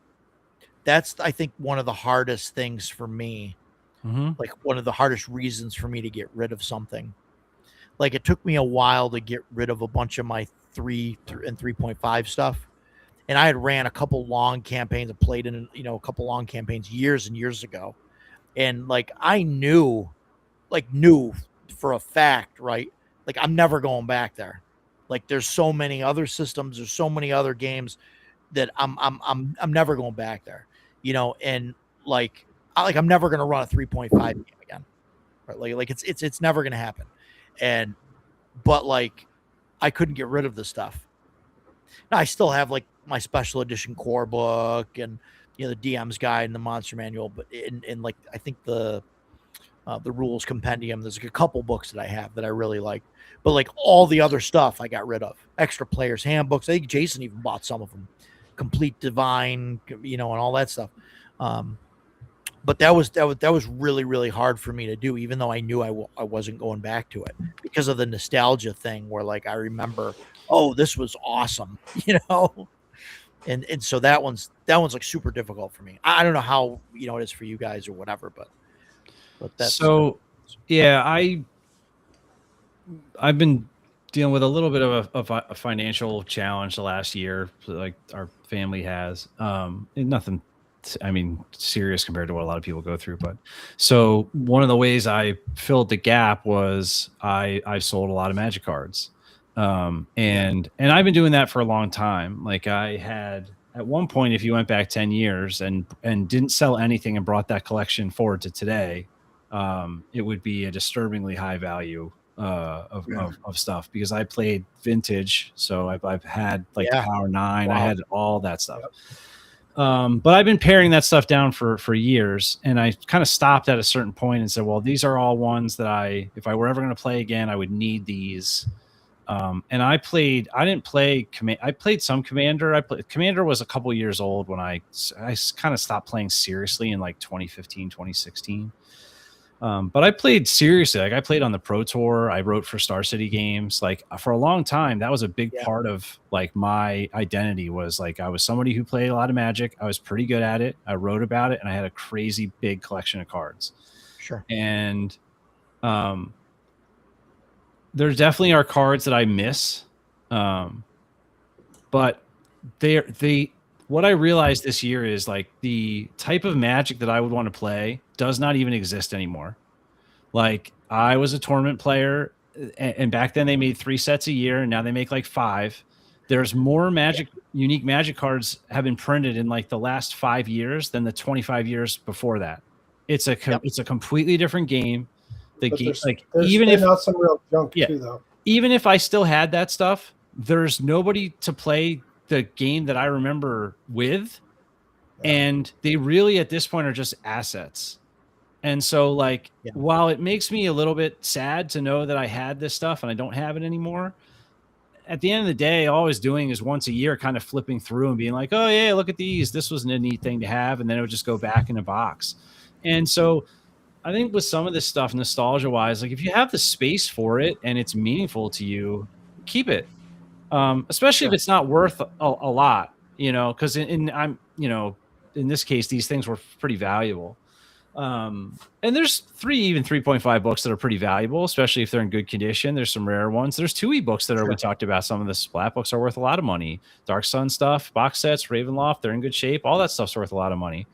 That's, I think, one of the hardest things for me. Like one of the hardest reasons for me to get rid of something. Like it took me a while to get rid of a bunch of my 3 and 3.5 stuff. And I had ran a couple long campaigns and played in, a couple long campaigns years and years ago. And like, I knew for a fact, right? Like I'm never going back there. Like there's so many other systems, there's so many other games that I'm never going back there, and I'm never going to run a 3.5 game again. Right? Like it's never going to happen. But like, I couldn't get rid of the stuff. Now I still have like my special edition core book and the DM's guide and the monster manual, but in like, I think the rules compendium, there's a couple books that I have that I really like, but like all the other stuff I got rid of. Extra players handbooks. I think Jason even bought some of them. Complete Divine, and all that stuff. But that was really, really hard for me to do, even though I knew I wasn't going back to it because of the nostalgia thing, where like I remember, oh, this was awesome, and so that one's like super difficult for me. I don't know how it is for you guys or whatever, but that's so. Yeah, I've been dealing with a little bit of a financial challenge the last year, like our family has. Nothing, serious compared to what a lot of people go through. But so one of the ways I filled the gap was I sold a lot of Magic cards, and I've been doing that for a long time. Like I had at one point, if you went back 10 years and didn't sell anything and brought that collection forward to today, it would be a disturbingly high value of stuff, because I played vintage. So I've had like Power 9, wow. I had all that stuff. But I've been paring that stuff down for years, and I kind of stopped at a certain point and said, well, these are all ones that if I were ever going to play again, I would need these. And I played some Commander. Commander was a couple years old when I kind of stopped playing seriously in like 2015, 2016. But I played seriously. Like I played on the Pro Tour. I wrote for Star City Games. Like for a long time, that was a big part of like my identity, was like I was somebody who played a lot of Magic. I was pretty good at it. I wrote about it, and I had a crazy big collection of cards. Sure. And there definitely are cards that I miss. But what I realized this year is like the type of Magic that I would want to play does not even exist anymore. Like I was a tournament player, and back then they made 3 sets a year, and now they make like 5. There's more unique Magic cards have been printed in like the last 5 years than the 25 years before that. It's a completely different game. There's even if not some real junk too, though. Even if I still had that stuff, there's nobody to play the game that I remember with, and they really at this point are just assets. And so like, Yeah. while it makes me a little bit sad to know that I had this stuff and I don't have it anymore, at the end of the day, all I was doing is once a year kind of flipping through and being like, oh yeah, look at these. This was a neat thing to have. And then it would just go back in a box. And so I think with some of this stuff, nostalgia wise, like if you have the space for it and it's meaningful to you, keep it. Especially if it's not worth a lot, because I'm, in this case, these things were pretty valuable. And there's even 3.5 books that are pretty valuable, especially if they're in good condition. There's some rare ones. There's 2E books that we talked about. Some of the Splat books are worth a lot of money. Dark Sun stuff, box sets, Ravenloft, they're in good shape. All that stuff's worth a lot of money.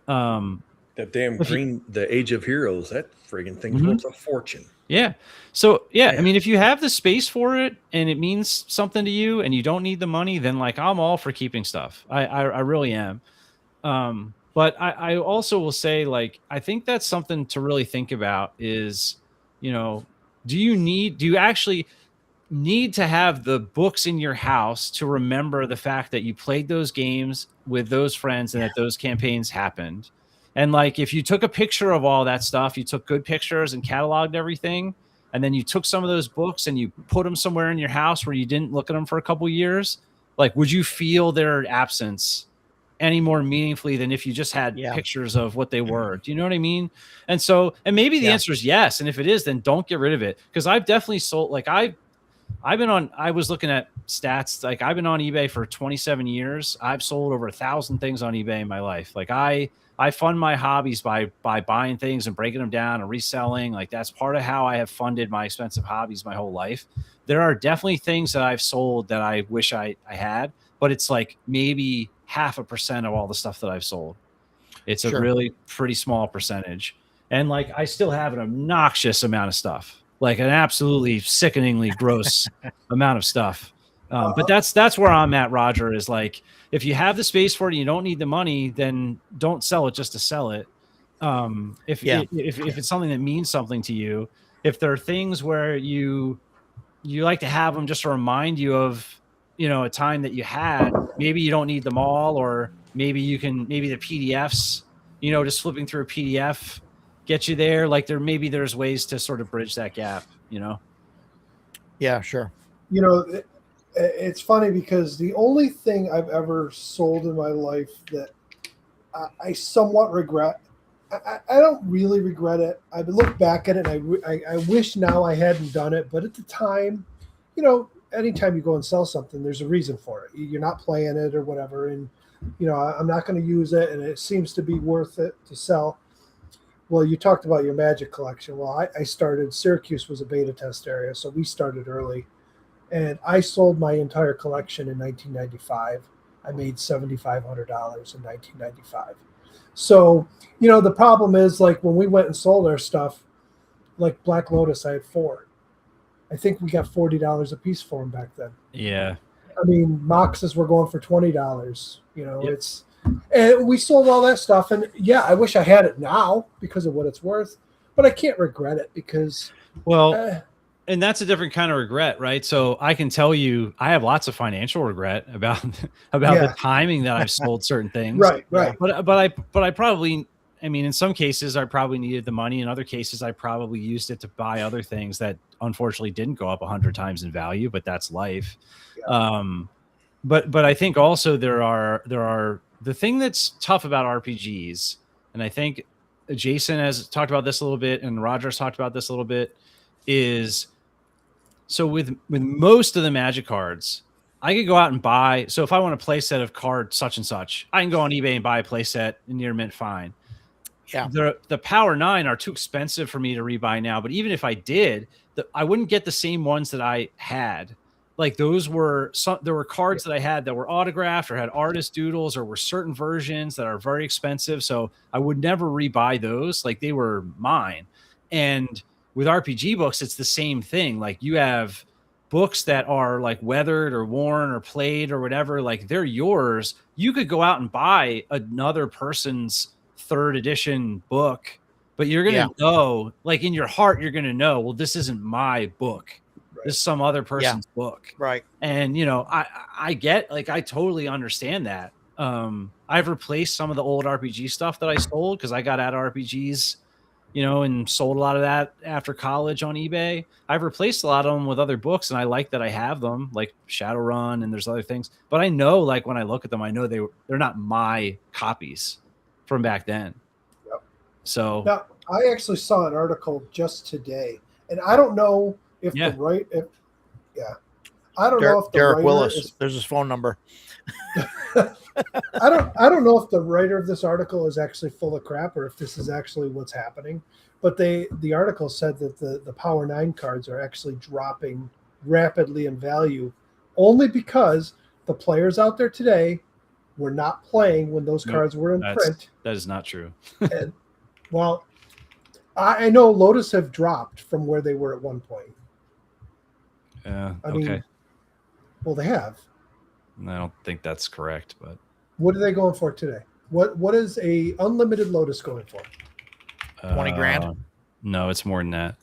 That damn green, the Age of Heroes, that friggin' thing's worth a fortune. Yeah. So yeah, I mean, if you have the space for it and it means something to you and you don't need the money, then like I'm all for keeping stuff. I really am. But I also will say, like, I think that's something to really think about is, do you actually need to have the books in your house to remember the fact that you played those games with those friends and that those campaigns happened? And like, if you took a picture of all that stuff, you took good pictures and cataloged everything, and then you took some of those books and you put them somewhere in your house where you didn't look at them for a couple years, like, would you feel their absence any more meaningfully than if you just had pictures of what they were? Do you know what I mean? And so, and maybe the answer is yes. And if it is, then don't get rid of it. Because I've definitely sold, like I was looking at stats, like I've been on eBay for 27 years. I've sold over 1,000 things on eBay in my life. Like I fund my hobbies by buying things and breaking them down and reselling. Like that's part of how I have funded my expensive hobbies my whole life. There are definitely things that I've sold that I wish I had, but it's like maybe 0.5% of all the stuff that I've sold. It's a really pretty small percentage. And like, I still have an obnoxious amount of stuff, like an absolutely sickeningly gross amount of stuff. But that's where I'm at, Roger, is like, if you have the space for it and you don't need the money, then don't sell it just to sell it. If it's something that means something to you, if there are things where you like to have them just to remind you of, a time that you had, maybe you don't need them all, or maybe the PDFs, just flipping through a PDF get you there. Like there's ways to sort of bridge that gap, Yeah, sure. It's funny because the only thing I've ever sold in my life that I somewhat regret, I don't really regret it. I look back at it and I wish now I hadn't done it. But at the time, anytime you go and sell something, there's a reason for it. You're not playing it or whatever. And, I'm not going to use it. And it seems to be worth it to sell. Well, you talked about your Magic collection. Well, I started, Syracuse was a beta test area. So we started early. And I sold my entire collection in 1995. I made $7,500 in 1995. So, the problem is, like, when we went and sold our stuff, like Black Lotus, I had 4. I think we got $40 a piece for them back then. Yeah. I mean, Moxes were going for $20. It's, and we sold all that stuff. And yeah, I wish I had it now because of what it's worth, but I can't regret it because, and that's a different kind of regret, right? So I can tell you, I have lots of financial regret about the timing that I've sold certain things. Right. But I probably, I mean, in some cases, I probably needed the money. In other cases, I probably used it to buy other things that unfortunately didn't go up 100 times in value. But that's life. Yeah. But I think also there are the thing that's tough about RPGs, and I think Jason has talked about this a little bit, and Roger's talked about this a little bit, is so with most of the Magic cards, I could go out and buy. So if I want a play set of card such and such, I can go on eBay and buy a play set near mint fine. Yeah. The Power 9 are too expensive for me to rebuy now. But even if I did, I wouldn't get the same ones that I had. Like there were cards that I had that were autographed or had artist doodles or were certain versions that are very expensive. So I would never rebuy those. Like they were mine. And with RPG books, it's the same thing. Like you have books that are like weathered or worn or played or whatever, like they're yours. You could go out and buy another person's 3rd edition book, but you're going to know, like in your heart, you're going to know, well, this isn't my book. Right. This is some other person's book. Right. And, I get, like, I totally understand that. I've replaced some of the old RPG stuff that I sold because I got out of RPGs and sold a lot of that after college on eBay. I've replaced a lot of them with other books, and I like that I have them, like Shadowrun, and there's other things. But I know, like, when I look at them, I know they're not my copies from back then. Yep. So now, I actually saw an article just today, and I don't know if I don't know if the Derek writer Willis. There's his phone number. I don't know if the writer of this article is actually full of crap or if this is actually what's happening. But the article said that the Power 9 cards are actually dropping rapidly in value only because the players out there today were not playing when those cards were in print. That is not true. And, well, I know Lotus have dropped from where they were at one point. Yeah. I mean, well, they have. I don't think that's correct, but what are they going for today? What is a unlimited Lotus going for? 20 grand? No, it's more than that.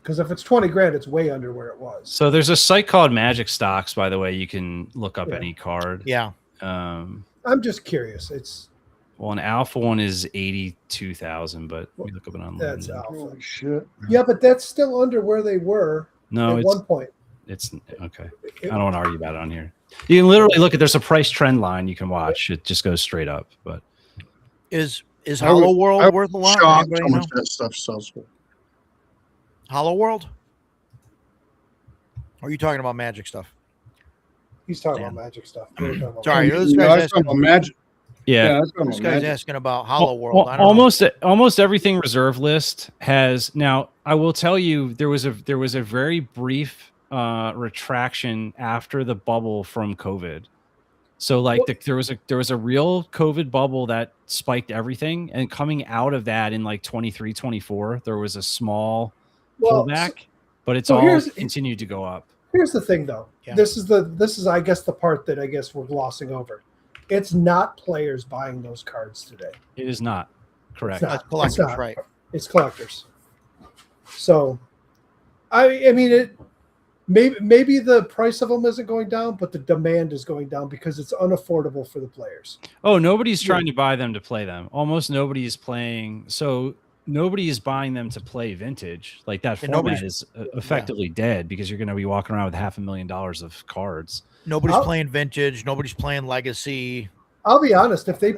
Because if it's 20 grand, it's way under where it was. So there's a site called Magic Stocks, by the way. You can look up any card. Yeah. I'm just curious. An alpha one is 82,000, but we look up an unlimited. That's alpha. Holy shit. Yeah, but that's still under where they were at one point. It's okay. I don't want to argue about it on here. You can literally look at. There's a price trend line you can watch. It just goes straight up. But is Hollow World worth a lot? How much that stuff sells for? Hollow World? Or are you talking about Magic stuff? He's talking about Magic stuff. Sorry, this guy's asking about Magic. Yeah, this guy's asking about Hollow World. Well, almost everything reserve list has now. I will tell you, there was a very brief retraction after the bubble from COVID. So like there was a real COVID bubble that spiked everything, and coming out of that in like 23, 24, there was a small pullback, but it's all continued to go up. Here's the thing, though. Yeah. This is I guess the part that I guess we're glossing over. It's not players buying those cards today. It is not. Correct. It's collectors, right? It's collectors. So, I mean, it maybe the price of them isn't going down, but the demand is going down because it's unaffordable for the players. Oh, nobody's trying to buy them to play them. Almost nobody is playing. So nobody is buying them to play vintage. Like that format is effectively dead because you're going to be walking around with $500,000 of cards. Nobody's playing vintage. Nobody's playing legacy. I'll be honest. If they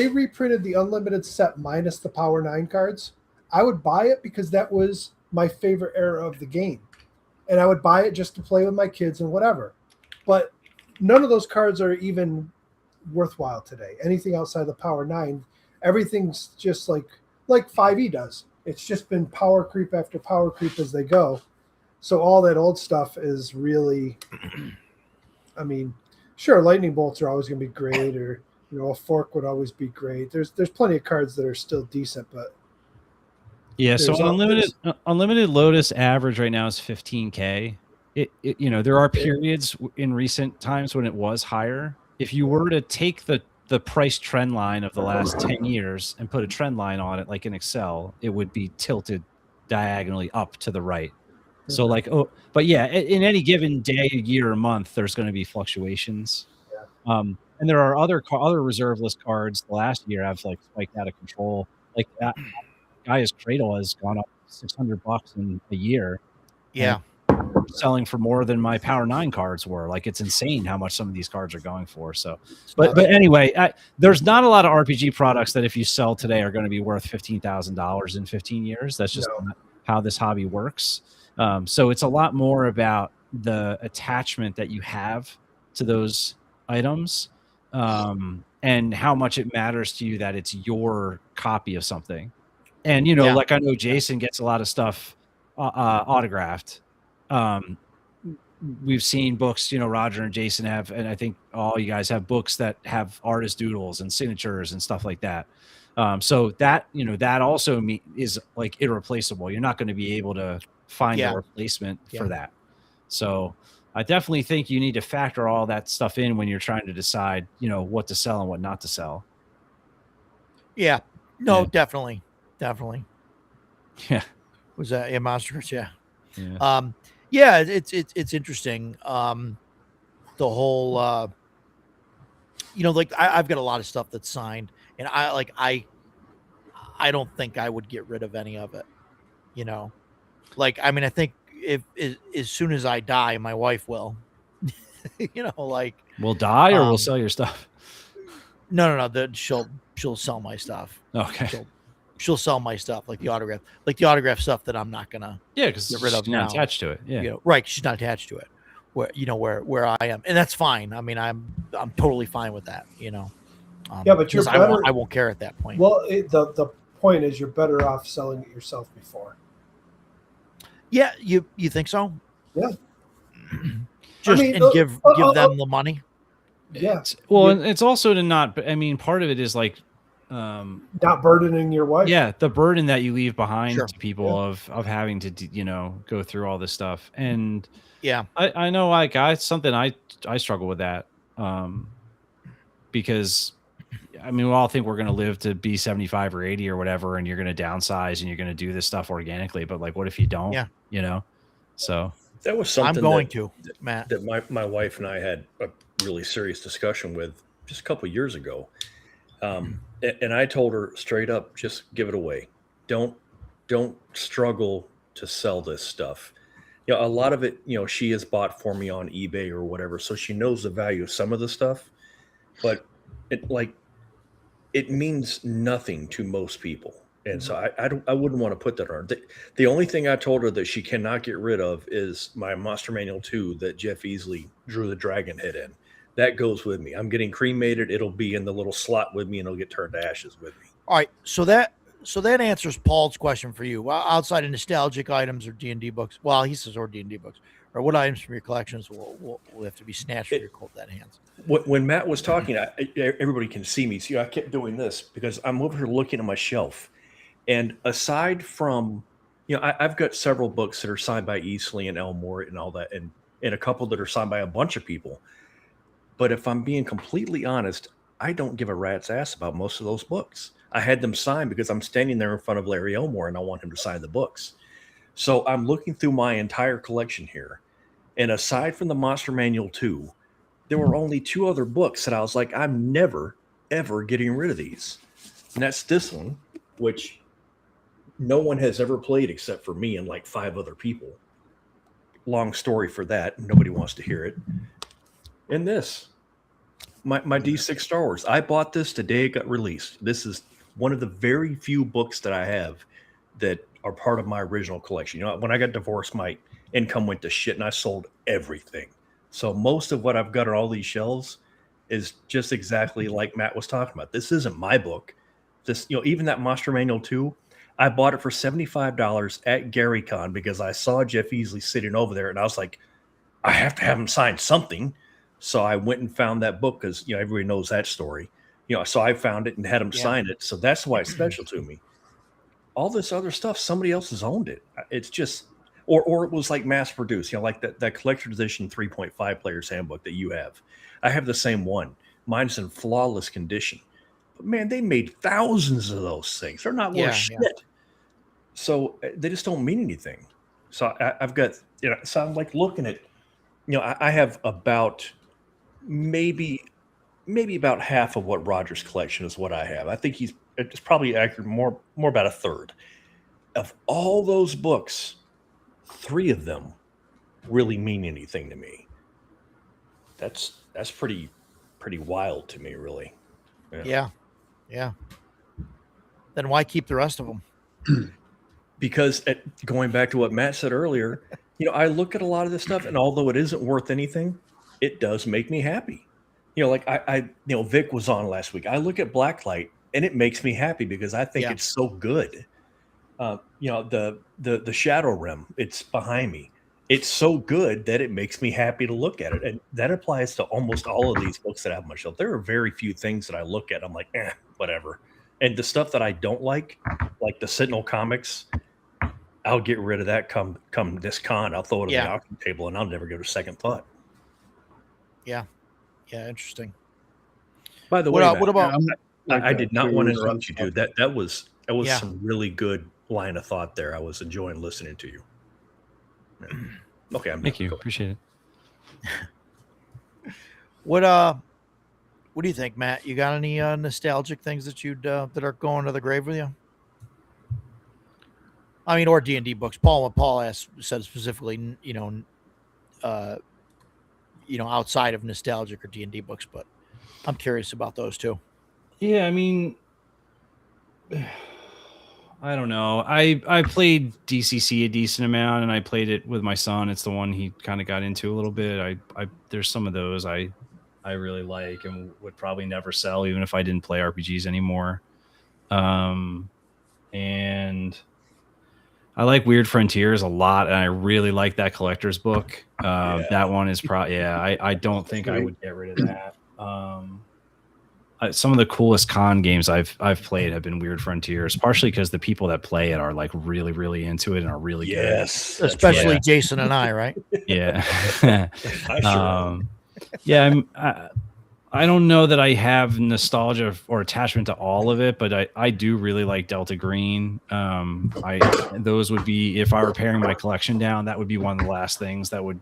reprinted the unlimited set minus the Power 9 cards, I would buy it because that was my favorite era of the game. And I would buy it just to play with my kids and whatever. But none of those cards are even worthwhile today. Anything outside the Power 9, everything's just like 5e does. It's just been power creep after power creep as they go. So all that old stuff is really, I mean, sure, lightning bolts are always going to be great, or a fork would always be great. There's plenty of cards that are still decent, but yeah. So unlimited Lotus average right now is 15K. There are periods in recent times when it was higher. If you were to take the price trend line of the last 10 years and put a trend line on it, like in Excel, it would be tilted diagonally up to the right. So but yeah, in any given day, year, or month, there's going to be fluctuations. Yeah. And there are other reserve list cards the last year have like spiked out of control. Like Gaia's Cradle has gone up $600 in a year. Yeah. Selling for more than my Power 9 cards were. Like, it's insane how much some of these cards are going for. So, but anyway, there's not a lot of RPG products that if you sell today are going to be worth $15,000 in 15 years. That's just not how this hobby works. So it's a lot more about the attachment that you have to those items, and how much it matters to you that it's your copy of something. And, like I know Jason gets a lot of stuff autographed. We've seen books, Roger and Jason have, and I think all you guys have books that have artist doodles and signatures and stuff like that. So that, that also is like irreplaceable. You're not going to be able to find a replacement for that. So I definitely think you need to factor all that stuff in when you're trying to decide, what to sell and what not to sell. Yeah. No, definitely. Yeah. Was that Monsters? Yeah. Yeah. It's interesting. The whole, I've got a lot of stuff that's signed, and I I don't think I would get rid of any of it. You know, like I mean, I think if as soon as I die, my wife will. You know, like We'll die or we'll sell your stuff. no. She'll sell my stuff. Okay. She'll sell my stuff, like the autograph stuff that I'm not gonna because get rid of she's not now. attached to it. Yeah, You know, right? She's not attached to it. Where I am, and that's fine. I mean, I'm totally fine with that. You know. Yeah, but you're 'cause better. I won't care at that point. Well, the point is you're better off selling it yourself before. Yeah, you think so? Yeah. Just I mean, and give them the money. Yeah. Well, it's also to not. I mean, part of it is like, not burdening your wife. yeah, the burden that you leave behind Sure. to people of having to go through all this stuff. And Yeah, I know, like, something I struggle with that, because I mean, we all think we're going to live to be 75 or 80 or whatever, and you're going to downsize and you're going to do this stuff organically. But like, what if you don't? Yeah. You know, so That was something I'm going to, Matt. that my wife and I had a really serious discussion with just a couple of years ago. And I told her straight up, just give it away. Don't struggle to sell this stuff. You know, a lot of it, she has bought for me on eBay or whatever, so she knows the value of some of the stuff, but it means nothing to most people. And so I wouldn't want to put that on her. The only thing I told her that she cannot get rid of is my Monster Manual 2 that Jeff Easley drew the dragon head in. That goes with me. I'm getting cremated. It'll be in the little slot with me, and it'll get turned to ashes with me. All right, so that answers Paul's question for you. Well, outside of nostalgic items or D&D books, well, he says or D&D books, or what items from your collections will have to be snatched from your cold dead hands. When Matt was talking, everybody can see me. See, I kept doing this because I'm over here looking at my shelf. And aside from, I've got several books that are signed by Easley and Elmore and all that, and a couple that are signed by a bunch of people. But if I'm being completely honest, I don't give a rat's ass about most of those books. I had them signed because I'm standing there in front of Larry Elmore and I want him to sign the books. So I'm looking through my entire collection here. And aside from the Monster Manual 2, there were only 2 other books that I was like, I'm never, ever getting rid of these. And that's this one, which no one has ever played except for me and like 5 other people. Long story for that. Nobody wants to hear it. And this, my D6 Star Wars. I bought this the day it got released. This is one of the very few books that I have that are part of my original collection. When I got divorced, my income went to shit and I sold everything. So most of what I've got on all these shelves is just exactly like Matt was talking about. This isn't my book. This, even that Monster Manual 2, I bought it for $75 at GaryCon because I saw Jeff Easley sitting over there and I was like, I have to have him sign something. So I went and found that book because, everybody knows that story. So I found it and had him sign it. So that's why it's special to me. All this other stuff, somebody else has owned it. It's just, or it was like mass produced, like that collector's edition 3.5 player's handbook that you have. I have the same one. Mine's in flawless condition. But man, they made thousands of those things. They're not worth shit. Yeah. So they just don't mean anything. So I've got, so I'm like looking at, I have about maybe about half of what Roger's collection is what I have. I think it's probably accurate, more about a third. Of all those books, 3 of them really mean anything to me. That's pretty wild to me, really. Yeah. Then why keep the rest of them? Because going back to what Matt said earlier, I look at a lot of this stuff, and although it isn't worth anything, it does make me happy. Like I Vic was on last week. I look at Blacklight, and it makes me happy because I think it's so good. The Shadow Rim, it's behind me. It's so good that it makes me happy to look at it, and that applies to almost all of these books that I have on my shelf. There are very few things that I look at, I'm like, whatever. And the stuff that I don't like the Sentinel comics, I'll get rid of that come this con. I'll throw it on the auction table, and I'll never give it a second thought. Yeah, interesting. By the way, what about? I did not want to interrupt you, dude. That was some really good line of thought there. I was enjoying listening to you. Okay, thank you. Appreciate it. What do you think, Matt? You got any nostalgic things that that are going to the grave with you? I mean, or D&D books. Paul said specifically, outside of nostalgic or D&D books, but I'm curious about those too. Yeah, I mean, I don't know. I played DCC a decent amount, and I played it with my son. It's the one he kind of got into a little bit. I there's some of those I really like and would probably never sell, even if I didn't play RPGs anymore. And I like Weird Frontiers a lot, and I really like that collector's book. That one is probably I don't think I would get rid of that. Some of the coolest con games I've played have been Weird Frontiers, partially because the people that play it are like really, really into it and are really good. Especially Jason and I, right? Yeah. I sure yeah, I don't know that I have nostalgia or attachment to all of it, but I do really like Delta Green. Those would be, if I were paring my collection down, that would be one of the last things that would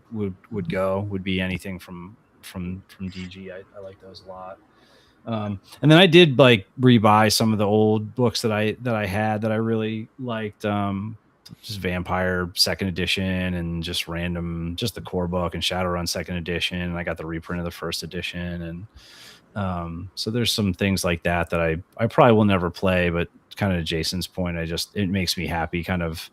go, would be anything from DG. I like those a lot. And then I did like rebuy some of the old books that I had that I really liked. Just Vampire second edition and just the core book and Shadowrun second edition. And I got the reprint of the first edition. And so there's some things like that I probably will never play, but kind of to Jason's point, it makes me happy kind of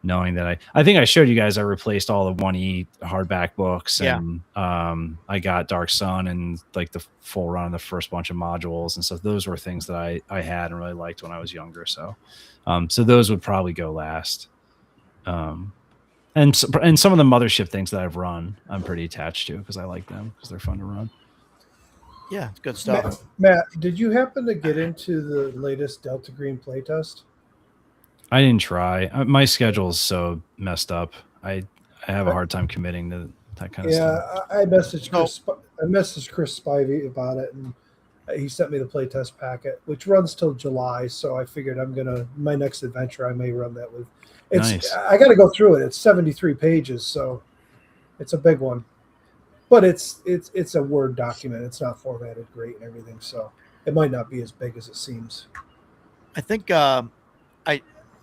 knowing that I think I showed you guys I replaced all the 1E hardback books, and I got Dark Sun and like the full run of the first bunch of modules and stuff. Those were things that I had and really liked when I was younger. So those would probably go last. And some of the mothership things that I've run, I'm pretty attached to because I like them because they're fun to run. Yeah, it's good stuff. Matt, did you happen to get into the latest Delta Green playtest? I didn't try. My schedule is so messed up. I have a hard time committing to that kind of stuff. Yeah, I messaged Chris Spivey about it, and he sent me the playtest packet, which runs till July. So I figured my next adventure, I may run that with. Nice. I got to go through it. It's 73 pages, so it's a big one. But it's a Word document. It's not formatted great and everything, so it might not be as big as it seems. I think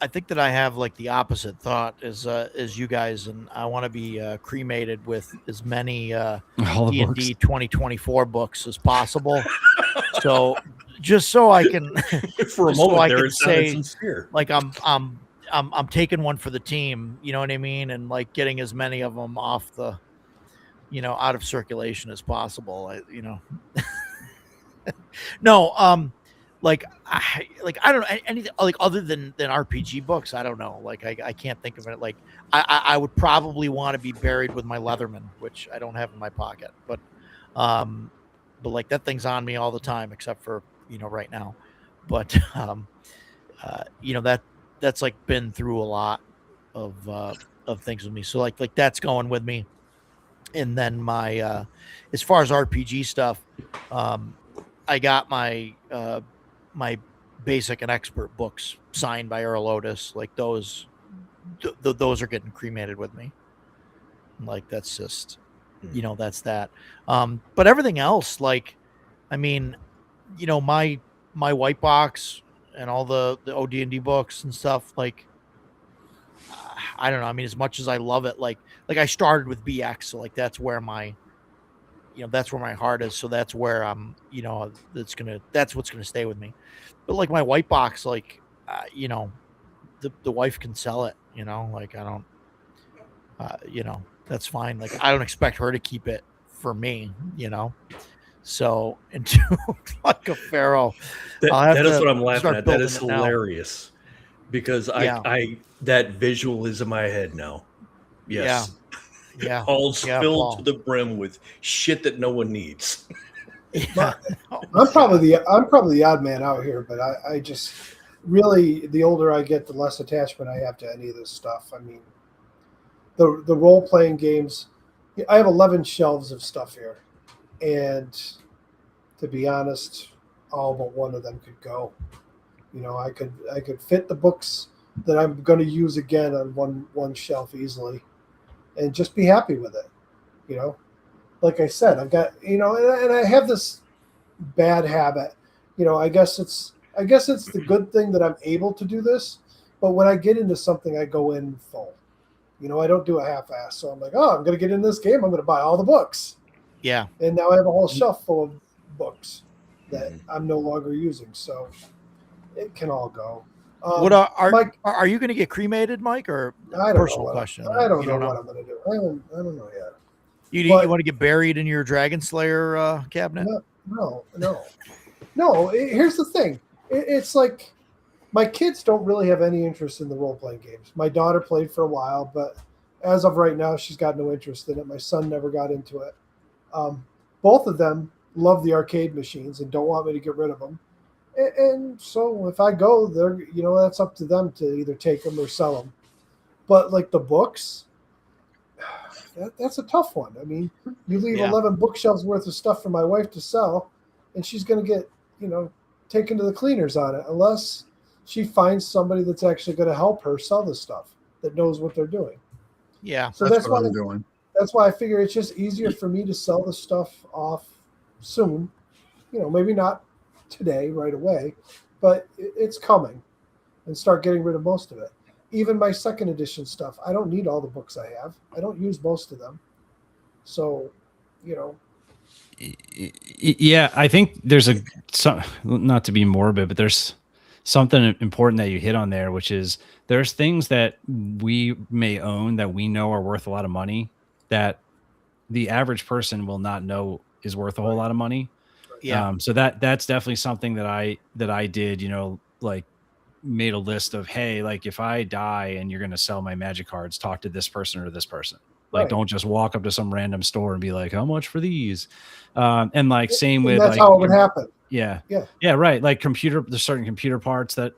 I think that I have like the opposite thought as you guys, and I want to be cremated with as many D&D 2024 books as possible. So just so I can, for a moment there, it sounded sincere. Like I'm taking one for the team. You know what I mean? And like getting as many of them off the, out of circulation as possible. No, like I don't know anything like other than RPG books. I don't know. Like I can't think of it. Like I would probably want to be buried with my Leatherman, which I don't have in my pocket. But like that thing's on me all the time, except for right now. But that's like been through a lot of things with me. So like that's going with me. And then my as far as RPG stuff, I got my my basic and expert books signed by Earl Otis. Like those are getting cremated with me. Like that's just that's that. But everything else, like I mean, my white box and all the OD&D books and stuff, like I don't know. I mean, as much as I love it, like I started with BX, so like that's where my that's where my heart is. So that's where I'm, that's what's gonna stay with me. But like my white box, like the wife can sell it. Like I don't, that's fine. Like I don't expect her to keep it for me. So into like a pharaoh. That is what I'm laughing at. That is hilarious because I that visual is in my head now. Yes. Yeah. All filled to the brim with shit that no one needs. Yeah. I'm probably the odd man out here, but I just really, the older I get, the less attachment I have to any of this stuff. I mean, the role playing games, I have 11 shelves of stuff here, and to be honest, all but one of them could go. I could fit the books that I'm going to use again on one shelf easily, and just be happy with it. Like I said, I've got, and I have this bad habit, I guess it's the good thing that I'm able to do this But when I get into something, I go in full. I don't do a half-ass. So I'm like, oh, I'm going to get in this game. I'm going to buy all the books. Yeah. And now I have a whole shelf full of books that I'm no longer using. So it can all go. What Mike, are you going to get cremated, Mike, or I don't personal know question? I don't You know don't what know. I'm going to do. I don't know yet. You want to get buried in your Dragon Slayer cabinet? No. Here's the thing. It's like my kids don't really have any interest in the role-playing games. My daughter played for a while, but as of right now, she's got no interest in it. My son never got into it. Both of them love the arcade machines and don't want me to get rid of them. And so if I go, that's up to them to either take them or sell them. But like the books, that's a tough one. I mean, you leave 11 bookshelves worth of stuff for my wife to sell, and she's going to get, taken to the cleaners on it, unless she finds somebody that's actually going to help her sell the stuff that knows what they're doing. Yeah. So that's what I'm doing. That's why I figure it's just easier for me to sell the stuff off soon. Maybe not today, right away, but it's coming, and start getting rid of most of it. Even my second edition stuff, I don't need all the books I have. I don't use most of them. So, Yeah, I think there's not to be morbid, but there's something important that you hit on there, which is there's things that we may own that we know are worth a lot of money that the average person will not know is worth a whole lot of money. Yeah. So that's definitely something that I did, like made a list of, hey, like if I die and you're going to sell my magic cards, talk to this person or this person. Like, don't just walk up to some random store and be like, how much for these? And like, same with that's like, how it would happen. Yeah. Yeah. Yeah. Right. Like there's certain computer parts that,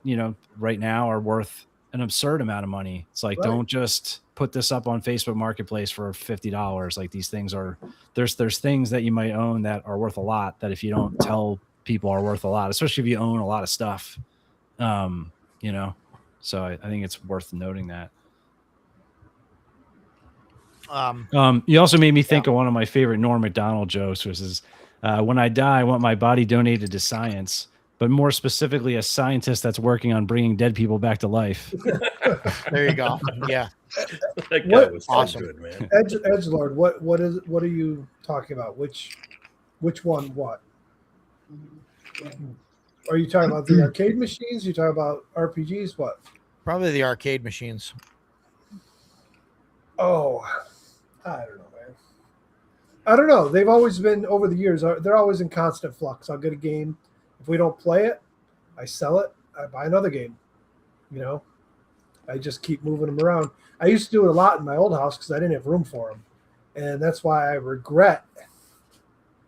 right now are worth an absurd amount of money. It's like, don't just put this up on Facebook Marketplace for $50. Like these things there's things that you might own that are worth a lot that if you don't tell people are worth a lot, especially if you own a lot of stuff. So I think it's worth noting that. You also made me think of one of my favorite Norm Macdonald jokes, which is, when I die, I want my body donated to science, but more specifically, a scientist that's working on bringing dead people back to life. There you go. Yeah. That guy was awesome. Good, man. Edgelord, what are you talking about? Which one? What? Are you talking about the arcade machines? You talking about RPGs? What? Probably the arcade machines. Oh, I don't know, man. I don't know. They've always been, over the years, they're always in constant flux. I'll get a game. If we don't play it, I sell it. I buy another game. I just keep moving them around. I used to do it a lot in my old house because I didn't have room for them. And that's why I regret.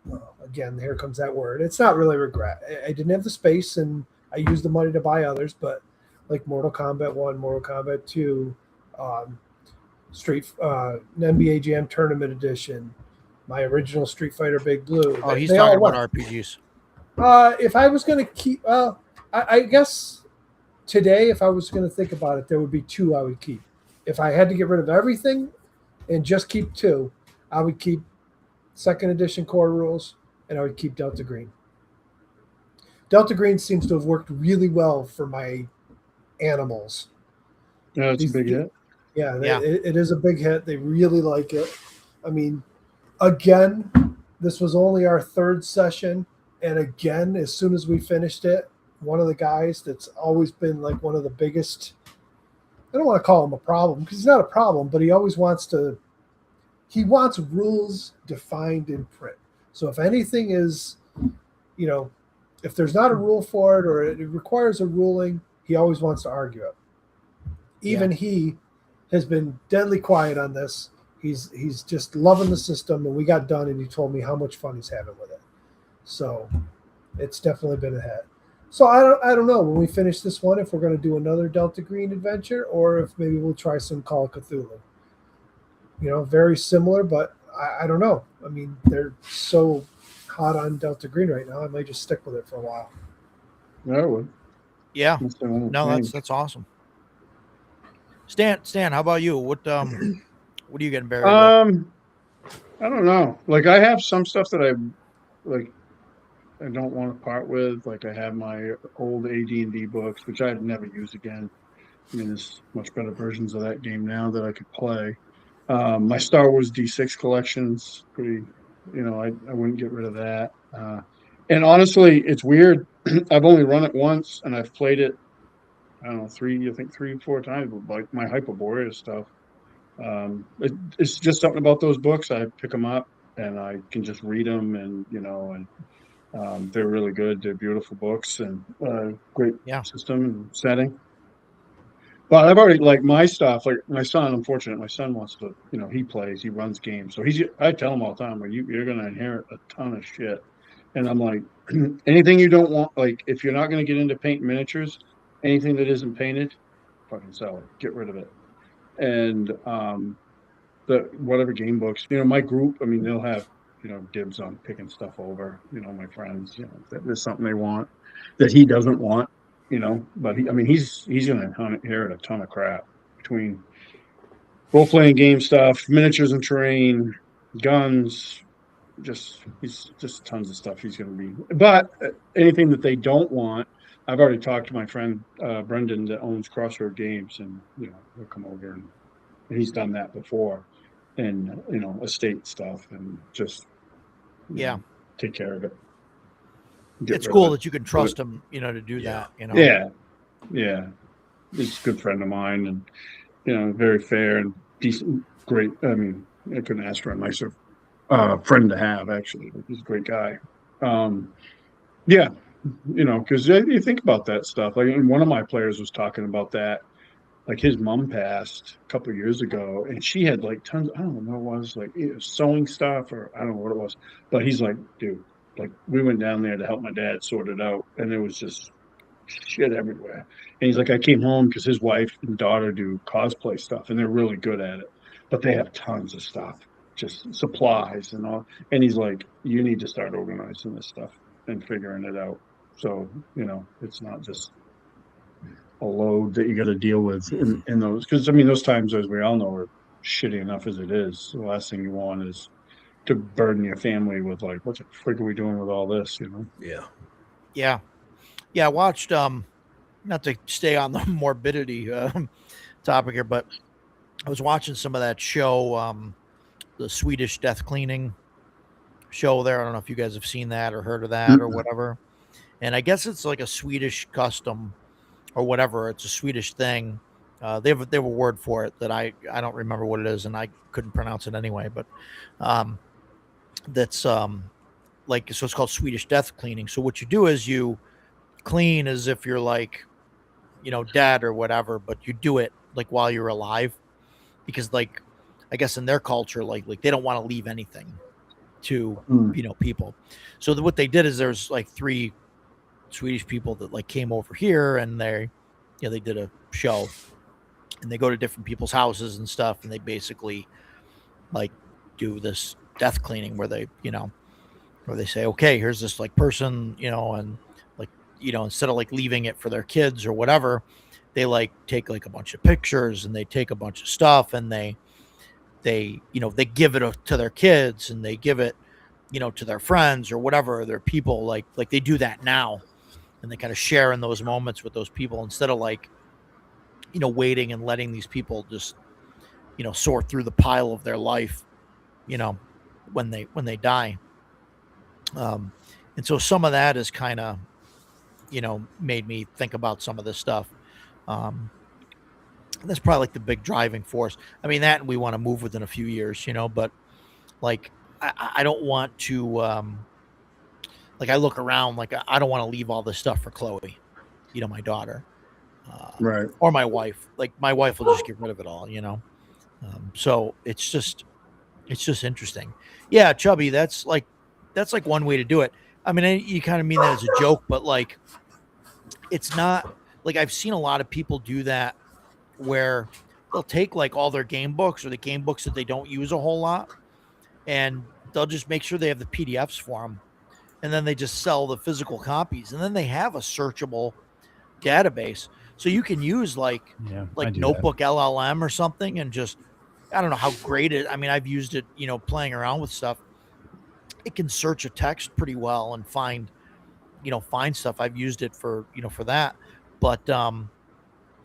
Well, again, here comes that word. It's not really regret. I didn't have the space, and I used the money to buy others. But like Mortal Kombat 1, Mortal Kombat 2, NBA Jam Tournament Edition, my original Street Fighter Big Blue. Oh, he's talking about RPGs. If I was going to keep, I guess today, if I was going to think about it, there would be two I would keep. If I had to get rid of everything and just keep two, I would keep second edition Core Rules, and I would keep Delta Green. Delta Green seems to have worked really well for my animals. Yeah, it's a big hit. Yeah, it is a big hit. They really like it. I mean, again, this was only our third session. And again, as soon as we finished it, one of the guys that's always been like one of the biggest, I don't want to call him a problem because he's not a problem, but he always wants rules defined in print. So if anything is, if there's not a rule for it or it requires a ruling, he always wants to argue it. Even he has been deadly quiet on this. He's just loving the system, and we got done, and he told me how much fun he's having with it. So it's definitely been a hit. So I don't know when we finish this one if we're going to do another Delta Green adventure or if maybe we'll try some Call of Cthulhu. Very similar, but I don't know. I mean, they're so hot on Delta Green right now. I might just stick with it for a while. Yeah, I would. Yeah. No, that's awesome. Stan, how about you? What are you getting buried with? I don't know. Like I have some stuff that I don't want to part with. Like I have my old AD&D books, which I'd never use again. I mean, there's much better versions of that game now that I could play. My Star Wars D6 collection's pretty, I wouldn't get rid of that. And honestly, it's weird. I've only run it once and I've played it, I don't know, I think 3, 4 times with like my Hyperborea stuff. It's just something about those books. I pick them up and I can just read them and they're really good. They're beautiful books and great Yeah. system and setting. But I've already like my stuff. Like my son, unfortunately, my son wants to. He plays, he runs games. So I tell him all the time, "Well, you're going to inherit a ton of shit." And I'm like, anything you don't want, like if you're not going to get into painting miniatures, anything that isn't painted, fucking sell it, get rid of it. And the whatever game books, my group, I mean, they'll have dibs on picking stuff over. My friends, if there's something they want that he doesn't want, but I mean, he's gonna inherit a ton of crap between role playing game stuff, miniatures and terrain, guns. He's just tons of stuff he's going to be. But anything that they don't want, I've already talked to my friend Brendan that owns Crossroad Games, and he'll come over and he's done that before, and estate stuff, and just Yeah. take care of it. It's cool that you can trust him, to do that. Yeah. He's a good friend of mine, and very fair and decent, great. I mean, I couldn't ask for a nicer friend to have. Actually, he's a great guy. Yeah, because you think about that stuff. Like, and one of my players was talking about that. Like his mom passed a couple of years ago, and she had like tons. I don't know what it was, like sewing stuff, or I don't know what it was. But he's like, dude, like we went down there to help my dad sort it out, and there was just shit everywhere. And he's like, I came home because his wife and daughter do cosplay stuff, and they're really good at it, but they have tons of stuff, just supplies and all. And he's like, you need to start organizing this stuff and figuring it out. So it's not just a load that you got to deal with in those, because I mean those times, as we all know, are shitty enough as it is. The last thing you want is to burden your family with like, what the frick are we doing with all this? Yeah. I watched not to stay on the morbidity topic here, but I was watching some of that show, the Swedish death cleaning show there. I don't know if you guys have seen that or heard of that or whatever. And I guess it's like a Swedish custom or whatever. It's a Swedish thing. They have a word for it that I don't remember what it is, and I couldn't pronounce it anyway. But that's like, so it's called Swedish death cleaning. So what you do is you clean as if you're like, dead or whatever, but you do it like while you're alive, because like I guess in their culture, like they don't want to leave anything to people. So what they did is there's like 3 Swedish people that like came over here, and they did a show, and they go to different people's houses and stuff, and they basically like do this death cleaning where they where they say, okay, here's this like person, and like instead of like leaving it for their kids or whatever, they like take like a bunch of pictures and they take a bunch of stuff, and they give it to their kids, and they give it to their friends or whatever, their people, like they do that now, and they kind of share in those moments with those people instead of like waiting and letting these people just sort through the pile of their life when they die. And so some of that is kind of made me think about some of this stuff. That's probably like the big driving force. I mean, that, and we want to move within a few years, but like I don't want to like, I look around, like I don't want to leave all this stuff for Chloe, my daughter, Right. or my wife. Like my wife will just get rid of it all. So it's just interesting. Yeah, Chubby, that's like one way to do it. I mean, you kind of mean that as a joke, but like it's not like, I've seen a lot of people do that where they'll take like all their game books or the game books that they don't use a whole lot, and they'll just make sure they have the PDFs for them, and then they just sell the physical copies, and then they have a searchable database, so you can use like Notebook that. LLM or something, and just, I don't know how great it. I mean, I've used it, playing around with stuff. It can search a text pretty well and find stuff. I've used it for for that, but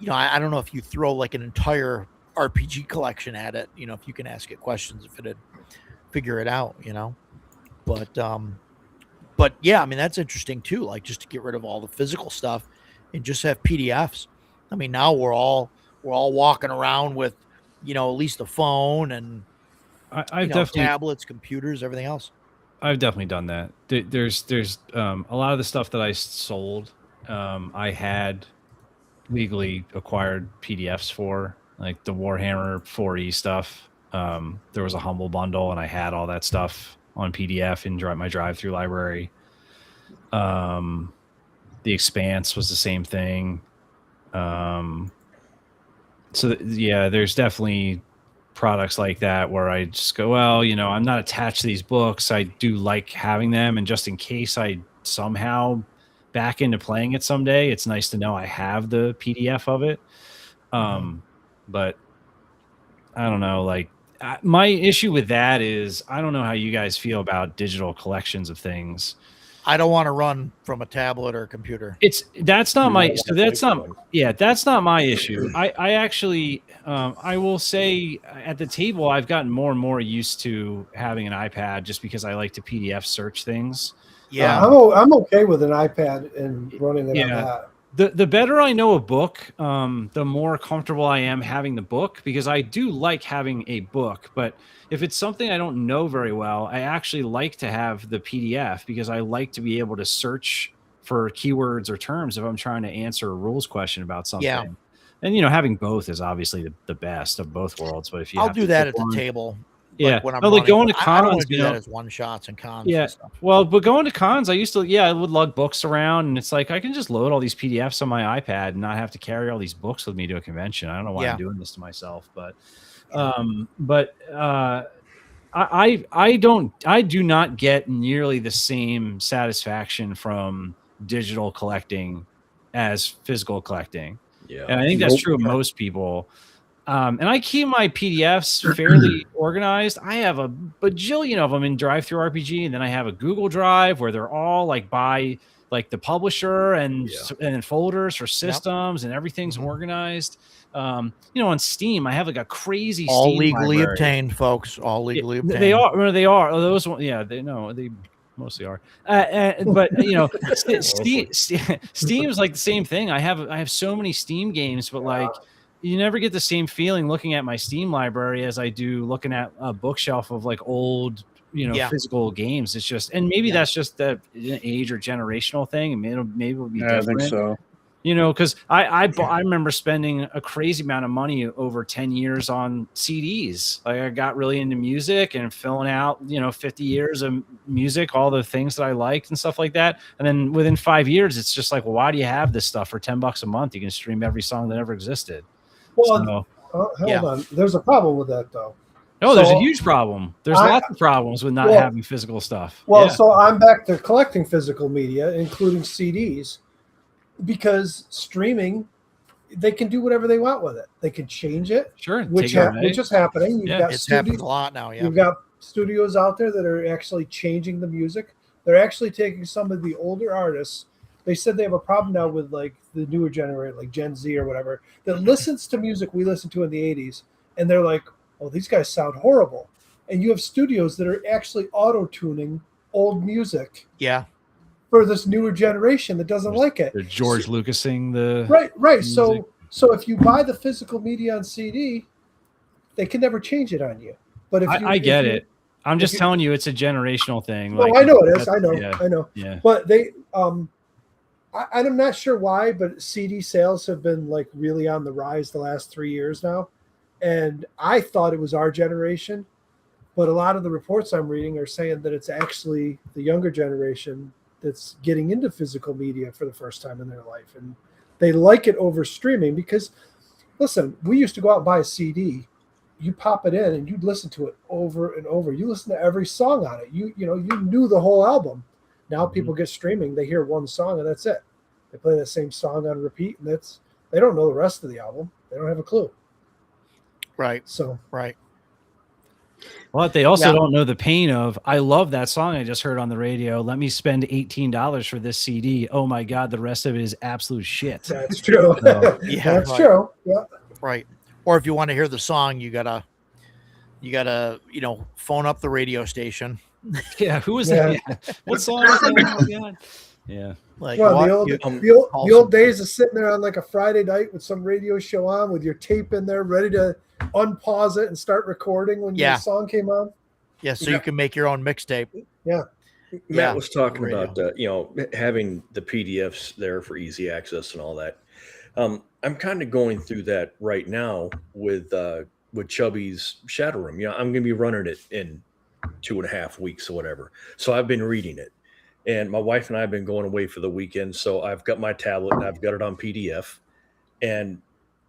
I don't know if you throw like an entire RPG collection at it, if you can ask it questions, if it'd figure it out, but yeah, I mean, that's interesting too. Like just to get rid of all the physical stuff and just have PDFs. I mean, now we're all walking around with, at least a phone and, I've definitely tablets, computers, everything else. I've definitely done that. There's a lot of the stuff that I sold. I had legally acquired PDFs for, like the Warhammer 4E stuff. There was a Humble bundle, and I had all that stuff on PDF in my drive-through library. The Expanse was the same thing. Yeah, there's definitely products like that where I just go, well, I'm not attached to these books. I do like having them, and just in case I somehow back into playing it someday, it's nice to know I have the PDF of it. But I don't know, like my issue with that is I don't know how you guys feel about digital collections of things. I don't want to run from a tablet or a computer. That's not my issue. I actually I will say at the table I've gotten more and more used to having an iPad just because I like to PDF search things. Yeah, I'm okay with an iPad and running it on that. The better I know a book, the more comfortable I am having the book, because I do like having a book. But if it's something I don't know very well, I actually like to have the PDF because I like to be able to search for keywords or terms if I'm trying to answer a rules question about something. Yeah. And, having both is obviously the best of both worlds. But if you I'll have do to that pick at the one, table. yeah, when I'm like going to I don't cons, want to do that as one shots and cons. yeah. And stuff. Well, but going to cons, I would lug books around, and it's like I can just load all these PDFs on my iPad and not have to carry all these books with me to a convention. I don't know why I'm doing this to myself, but I do not get nearly the same satisfaction from digital collecting as physical collecting. Yeah. And I think that's true of most people. And I keep my PDFs fairly organized. I have a bajillion of them in Drive-Thru RPG, and then I have a Google Drive where they're all like by like the publisher and folders for systems, and everything's organized. On Steam, I have like a crazy all Steam legally library. obtained, folks. All legally obtained. They are. They are. Those. Yeah. They mostly are. But Steam's like the same thing. I have so many Steam games, but like you never get the same feeling looking at my Steam library as I do looking at a bookshelf of like old, physical games. It's just, and maybe that's just the age or generational thing. Maybe it'll be different. I think so. Because I remember spending a crazy amount of money over 10 years on CDs. Like I got really into music and filling out, 50 years of music, all the things that I liked and stuff like that. And then within 5 years, it's just like, well, why do you have this stuff for $10 a month? You can stream every song that ever existed. Well, hold on. There's a problem with that, though. No, there's a huge problem. There's lots of problems with not having physical stuff. Well, so I'm back to collecting physical media, including CDs, because streaming, they can do whatever they want with it. They can change it, which is happening. It's happening a lot now. Yeah, you've got studios out there that are actually changing the music. They're actually taking some of the older artists. They said they have a problem now with like the newer generation, like Gen Z or whatever, that listens to music we listened to in the 80s, and they're like, oh, these guys sound horrible. And you have studios that are actually auto-tuning old music. Yeah. For this newer generation that doesn't like it. They're George Lucasing the right. Music. So if you buy the physical media on CD, they can never change it on you. But if I get it. I'm just telling you, it's a generational thing. Well, I know it is. I know. Yeah. But they, I'm not sure why, but CD sales have been like really on the rise the last 3 years now. And I thought it was our generation, but a lot of the reports I'm reading are saying that it's actually the younger generation that's getting into physical media for the first time in their life. And they like it over streaming because, listen, we used to go out and buy a CD. You pop it in and you'd listen to it over and over. You listen to every song on it. You knew the whole album. Now people get streaming. They hear one song and that's it. They play the same song on repeat, and they don't know the rest of the album. They don't have a clue. Right. So right. But they also don't know the pain of, I love that song I just heard on the radio. Let me spend $18 for this CD. Oh my God, the rest of it is absolute shit. That's true. So, That's true. Yeah. Right. Or if you want to hear the song, you gotta, phone up the radio station. Yeah, who is that? Yeah. What song is that? Oh my God. Yeah. Like well, the old days of sitting there on like a Friday night with some radio show on with your tape in there, ready to unpause it and start recording when your song came on. Yeah, so you can make your own mixtape. Yeah. Matt was talking about having the PDFs there for easy access and all that. I'm kind of going through that right now with Chubby's Shadow Room. I'm going to be running it in 2.5 weeks or whatever. So I've been reading it. And my wife and I have been going away for the weekend. So I've got my tablet and I've got it on PDF. And,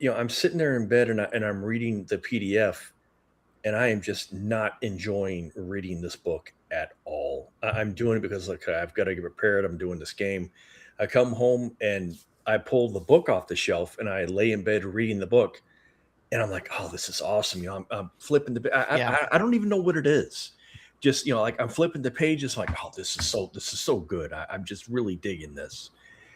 I'm sitting there in bed and I'm reading the PDF, and I am just not enjoying reading this book at all. I'm doing it because I've got to get prepared. I'm doing this game. I come home and I pull the book off the shelf and I lay in bed reading the book. And I'm like, oh, this is awesome. I'm flipping I don't even know what it is. Just, I'm flipping the pages like, oh, this is so good. I'm just really digging this.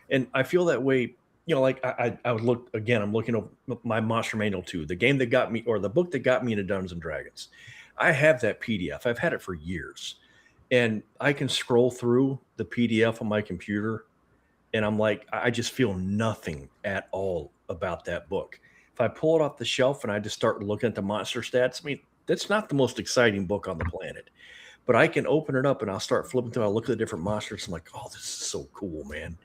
And I feel that way, I would look again, I'm looking over my Monster Manual 2, the game that got me, or the book that got me into Dungeons and Dragons. I have that PDF. I've had it for years. And I can scroll through the PDF on my computer. And I'm like, I just feel nothing at all about that book. If I pull it off the shelf and I just start looking at the monster stats, I mean, that's not the most exciting book on the planet. But I can open it up and I'll start flipping through. I'll look at the different monsters. I'm like, oh, this is so cool, man.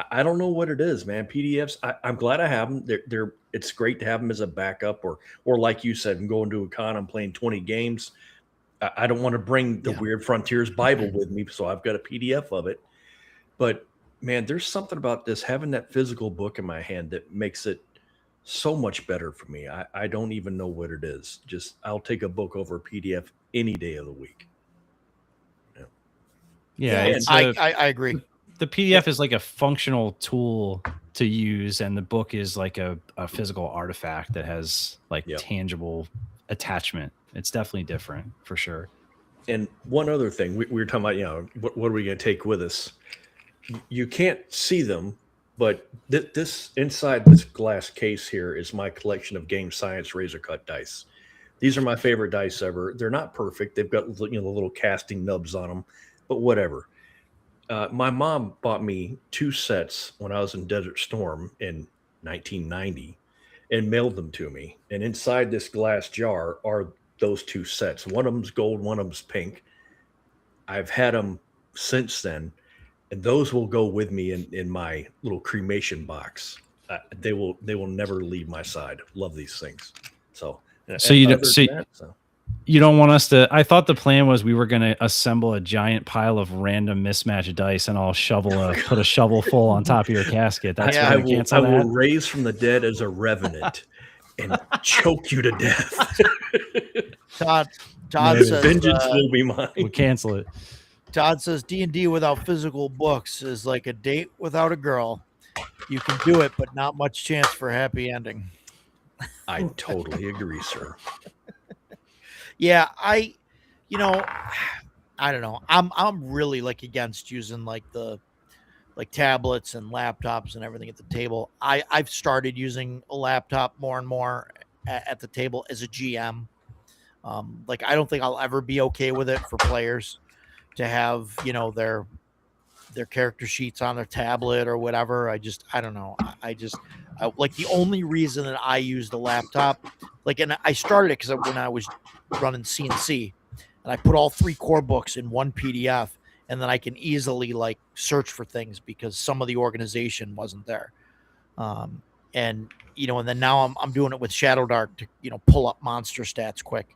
I don't know what it is, man. PDFs, I'm glad I have them. It's great to have them as a backup, or like you said, I'm going to a con, I'm playing 20 games. I don't want to bring the Weird Frontiers Bible with me, so I've got a PDF of it. But man, there's something about this, having that physical book in my hand, that makes it so much better for me. I don't even know what it is. Just, I'll take a book over a PDF any day of the week. Yeah, I agree. The PDF is like a functional tool to use, and the book is like a physical artifact that has like tangible attachment. It's definitely different for sure. And one other thing, we were talking about, what are we going to take with us? You can't see them, but this inside this glass case here is my collection of Game Science razor cut dice. These are my favorite dice ever. They're not perfect. They've got the little casting nubs on them, but whatever. My mom bought me 2 sets when I was in Desert Storm in 1990 and mailed them to me. And inside this glass jar are those 2 sets. One of them's gold, one of them's pink. I've had them since then, and those will go with me in my little cremation box. They will never leave my side. Love these things. So you don't want us to. I thought the plan was we were going to assemble a giant pile of random mismatched dice, and I'll put a shovel full on top of your casket. That's I will raise from the dead as a revenant and choke you to death. Todd says vengeance will be mine. We'll cancel it. Todd says D&D without physical books is like a date without a girl. You can do it, but not much chance for a happy ending. I totally agree, sir. Yeah, I don't know. I'm really like against using like the tablets and laptops and everything at the table. I've started using a laptop more and more at the table as a GM. Like I don't think I'll ever be okay with it for players to have, their character sheets on their tablet or whatever. I don't know. I like the only reason that I use the laptop, and I started it because when I was running CNC, and I put all 3 core books in one PDF, and then I can easily search for things because some of the organization wasn't there. And then now I'm doing it with Shadow Dark to, pull up monster stats quick.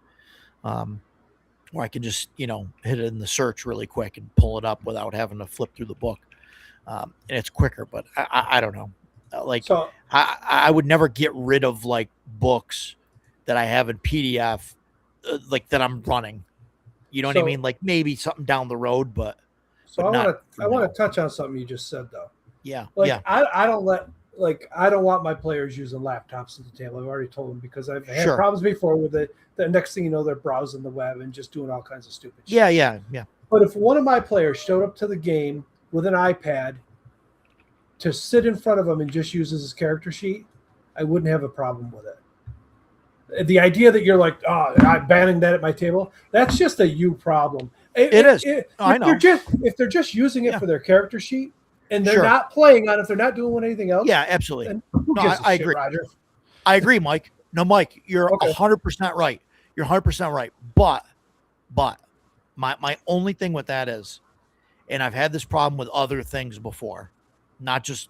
Where I can just, hit it in the search really quick and pull it up without having to flip through the book. And it's quicker, but I don't know. I would never get rid of books that I have in PDF, that I'm running. You know what I mean? Like maybe something down the road, but. So I want to touch on something you just said though. Yeah. I don't let like I don't want my players using laptops at the table. I've already told them because I've had Sure. problems before with it. The next thing you know, they're browsing the web and just doing all kinds of stupid shit. Yeah. But if one of my players showed up to the game with an iPad to sit in front of him and just uses his character sheet, I wouldn't have a problem with it. The idea that you're like, oh, I'm banning that at my table, that's just a you problem. It is. I know. If they're just using it for their character sheet and they're Sure. not playing on it, if they're not doing anything else. Yeah, absolutely. Then who No, gives a I shit, agree. Roger? I agree, Mike. No, Mike, you're Okay. 100% right. You're 100% right. But my only thing with that is, and I've had this problem with other things before, not just,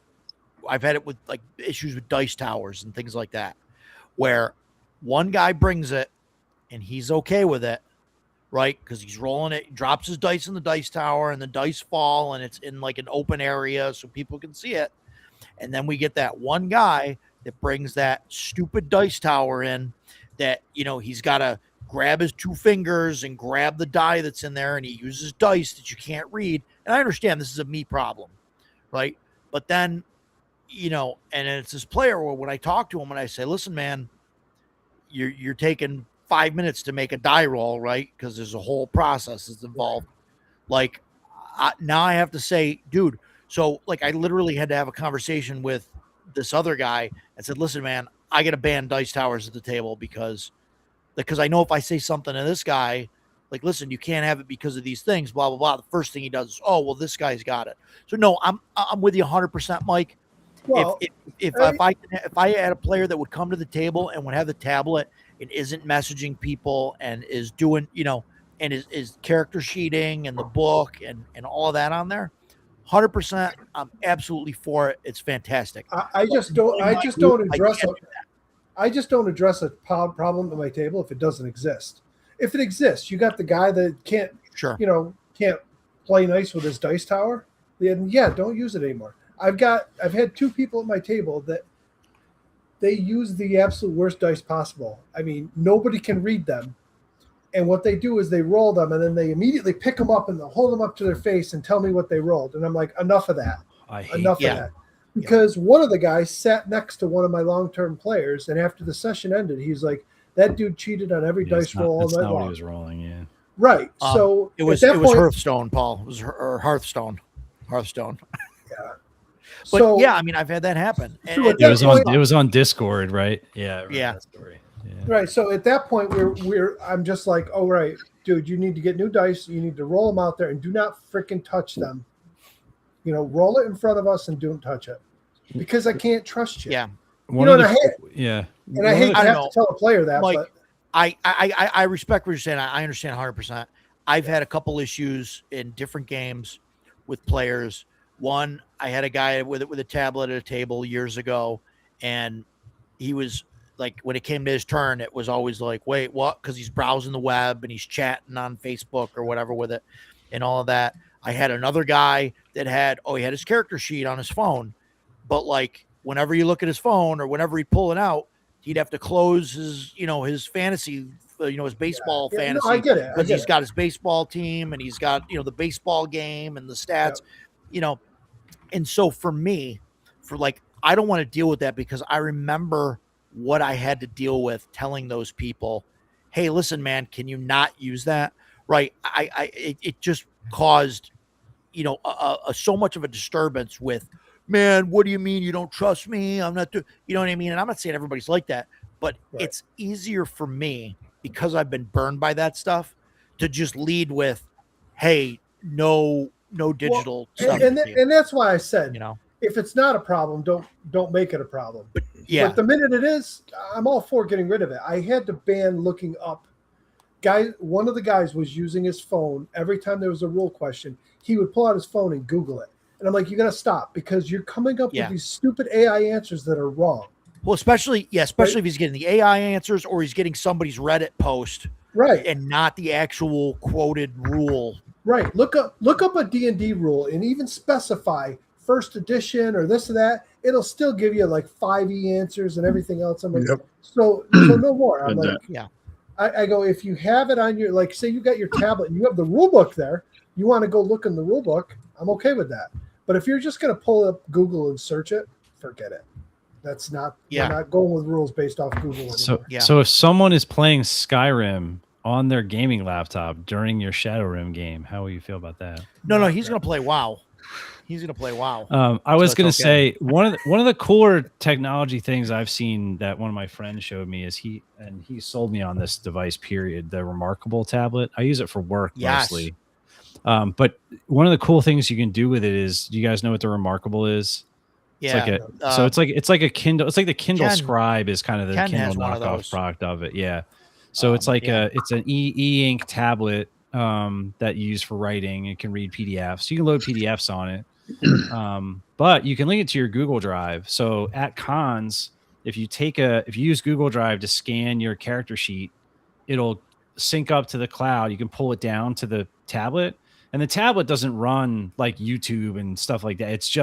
I've had it with like issues with dice towers and things like that, where one guy brings it and he's okay with it, right? Because he's rolling it, drops his dice in the dice tower and the dice fall and it's in like an open area so people can see it. And then we get that one guy that brings that stupid dice tower in that, he's got to grab his two fingers and grab the die that's in there and he uses dice that you can't read. And I understand this is a me problem, right? But then, and it's this player where when I talk to him and I say, listen, man, you're taking 5 minutes to make a die roll, right? Because there's a whole process that's involved. Like now I have to say, dude, so like I literally had to have a conversation with this other guy and said, listen, man, I got to ban dice towers at the table because I know if I say something to this guy, like, listen, you can't have it because of these things, blah, blah, blah. The first thing he does is, oh, well, this guy's got it. So no, I'm with you 100%, Mike. Well, if I had a player that would come to the table and would have the tablet and isn't messaging people and is doing, and is character sheeting and the book and all of that on there, 100%, I'm absolutely for it. It's fantastic. I just don't address a problem at my table if it doesn't exist. If it exists, you got the guy that can't play nice with his dice tower. Then don't use it anymore. I've had two people at my table that they use the absolute worst dice possible. I mean, nobody can read them. And what they do is they roll them and then they immediately pick them up and they'll hold them up to their face and tell me what they rolled. And I'm like, enough of that. Enough of that. Because one of the guys sat next to one of my long-term players, and after the session ended, he's like, that dude cheated on every dice roll all night long. That's not what he was rolling, yeah. Right. So it was Hearthstone, Paul. It was Hearthstone. Yeah. But so, yeah, I mean, I've had that happen. It was on Discord, right? Yeah. Yeah. Right. So at that point, I'm just like, oh, right, dude, you need to get new dice. You need to roll them out there and do not freaking touch them. Roll it in front of us and don't touch it because I can't trust you. Yeah. And I hate to have to tell a player that, Mike, but I respect what you're saying. I understand 100%. I've had a couple issues in different games with players. One, I had a guy with a tablet at a table years ago, and he was like, when it came to his turn, it was always like, wait, what? Because he's browsing the web and he's chatting on Facebook or whatever with it and all of that. I had another guy that he had his character sheet on his phone, but like whenever you look at his phone or whenever he'd pull it out, he'd have to close his, his fantasy, his baseball fantasy. No, I get it. Because he's got his baseball team and he's got, the baseball game and the stats, And so for me, I don't want to deal with that because I remember what I had to deal with telling those people, hey, listen, man, can you not use that? Right. It just caused, so much of a disturbance with, man, what do you mean you don't trust me? I'm not doing, you know what I mean? And I'm not saying everybody's like that, but It's easier for me because I've been burned by that stuff to just lead with, hey, no digital stuff. And that's why I said, if it's not a problem, don't make it a problem. But the minute it is, I'm all for getting rid of it. I had to ban looking up. One of the guys was using his phone every time there was a rule question. He would pull out his phone and Google it, and I'm like, you got to stop because you're coming up with these stupid AI answers that are wrong. Well, especially if he's getting the AI answers or he's getting somebody's Reddit post, right, and not the actual quoted rule. Right. Look up a D&D rule and even specify first edition or this or that. It'll still give you like 5e answers and everything else. I'm like, so no more. I'm like, I go, if you have it on your, like, say you got your tablet and you have the rule book there, you want to go look in the rule book, I'm okay with that. But if you're just going to pull up Google and search it, forget it. That's not. Yeah. We're not going with rules based off Google anymore. So if someone is playing Skyrim on their gaming laptop during your Shadowrun game, how will you feel about that? No, he's going to play WoW. He's going to play WoW. I was So going to it's okay. say one of the cooler technology things I've seen that one of my friends showed me is he sold me on this device. Period. The Remarkable tablet. I use it for work mostly. But one of the cool things you can do with it is, do you guys know what the Remarkable is? Yeah. It's like a Kindle. It's like the Kindle Ken- Scribe is kind of the Ken Kindle has one of knockoff those. product of it. Yeah. So it's like it's an e-ink tablet that you use for writing. It can read PDFs. You can load PDFs on it. But you can link it to your Google Drive. So at cons, if you use Google Drive to scan your character sheet, it'll sync up to the cloud. You can pull it down to the tablet, and the tablet doesn't run like YouTube and stuff like that. It's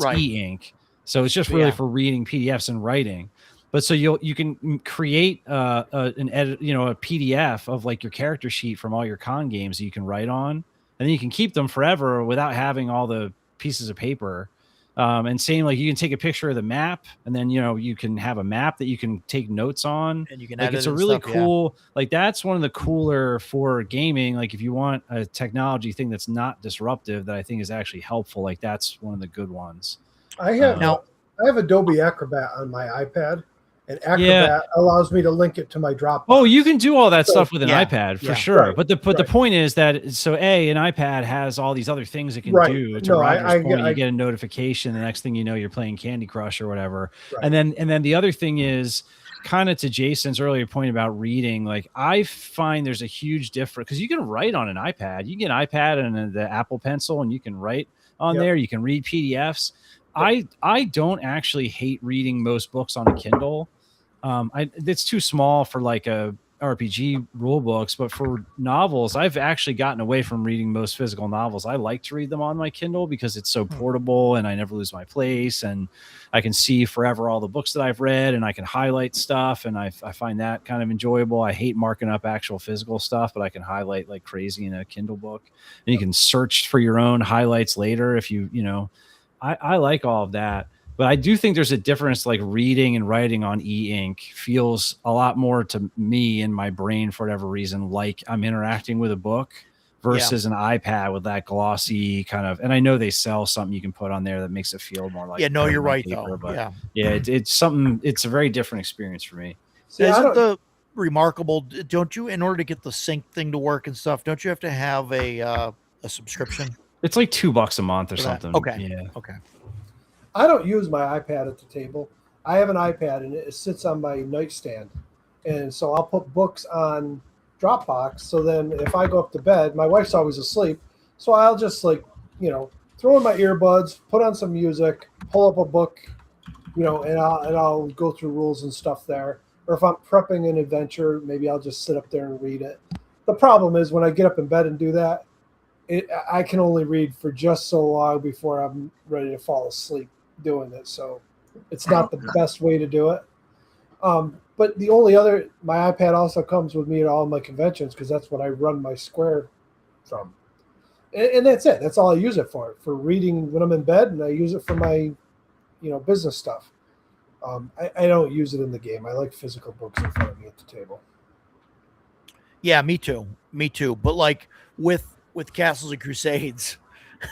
Right. e-ink. So it's just really for reading PDFs and writing. But so you can create an edit, a PDF of like your character sheet from all your con games that you can write on, and then you can keep them forever without having all the pieces of paper. And same, like you can take a picture of the map, and then you can have a map that you can take notes on, and you can like edit it's a and really stuff, cool like that's one of the cooler for gaming. Like if you want a technology thing that's not disruptive, that I think is actually helpful, like that's one of the good ones. I have Adobe Acrobat on my iPad, and Acrobat allows me to link it to my Dropbox. Oh, you can do all that stuff with an iPad for sure. Right, but the point is that an iPad has all these other things it can do. To Roger's point, you get a notification. The next thing you know, you're playing Candy Crush or whatever. Right. And then the other thing is, kind of to Jason's earlier point about reading, like I find there's a huge difference because you can write on an iPad. You get an iPad and the Apple Pencil, and you can write on there. You can read PDFs. I don't actually hate reading most books on a Kindle. It's too small for like a RPG rule books, but for novels, I've actually gotten away from reading most physical novels. I like to read them on my Kindle because it's so portable and I never lose my place, and I can see forever all the books that I've read, and I can highlight stuff, and I find that kind of enjoyable. I hate marking up actual physical stuff, but I can highlight like crazy in a Kindle book, and you can search for your own highlights later if I like all of that. But I do think there's a difference, like reading and writing on e-ink feels a lot more to me in my brain for whatever reason, like I'm interacting with a book versus an iPad with that glossy kind of, and I know they sell something you can put on there that makes it feel more like, you're right paper, though. But it's something, it's a very different experience for me. See, isn't the Remarkable, don't you, in order to get the sync thing to work and stuff, don't you have to have a subscription? It's like $2 a month or something. Okay. Yeah. Okay. I don't use my iPad at the table. I have an iPad and it sits on my nightstand. And so I'll put books on Dropbox. So then if I go up to bed, my wife's always asleep. So I'll just throw in my earbuds, put on some music, pull up a book, and I'll go through rules and stuff there. Or if I'm prepping an adventure, maybe I'll just sit up there and read it. The problem is when I get up in bed and do that, I can only read for just so long before I'm ready to fall asleep doing it. So it's not the best way to do it. But the only my iPad also comes with me at all my conventions because that's what I run my Square from. And that's it. That's all I use it for reading when I'm in bed, and I use it for my, business stuff. I don't use it in the game. I like physical books in front of me at the table. Yeah, me too. But like with Castles and Crusades,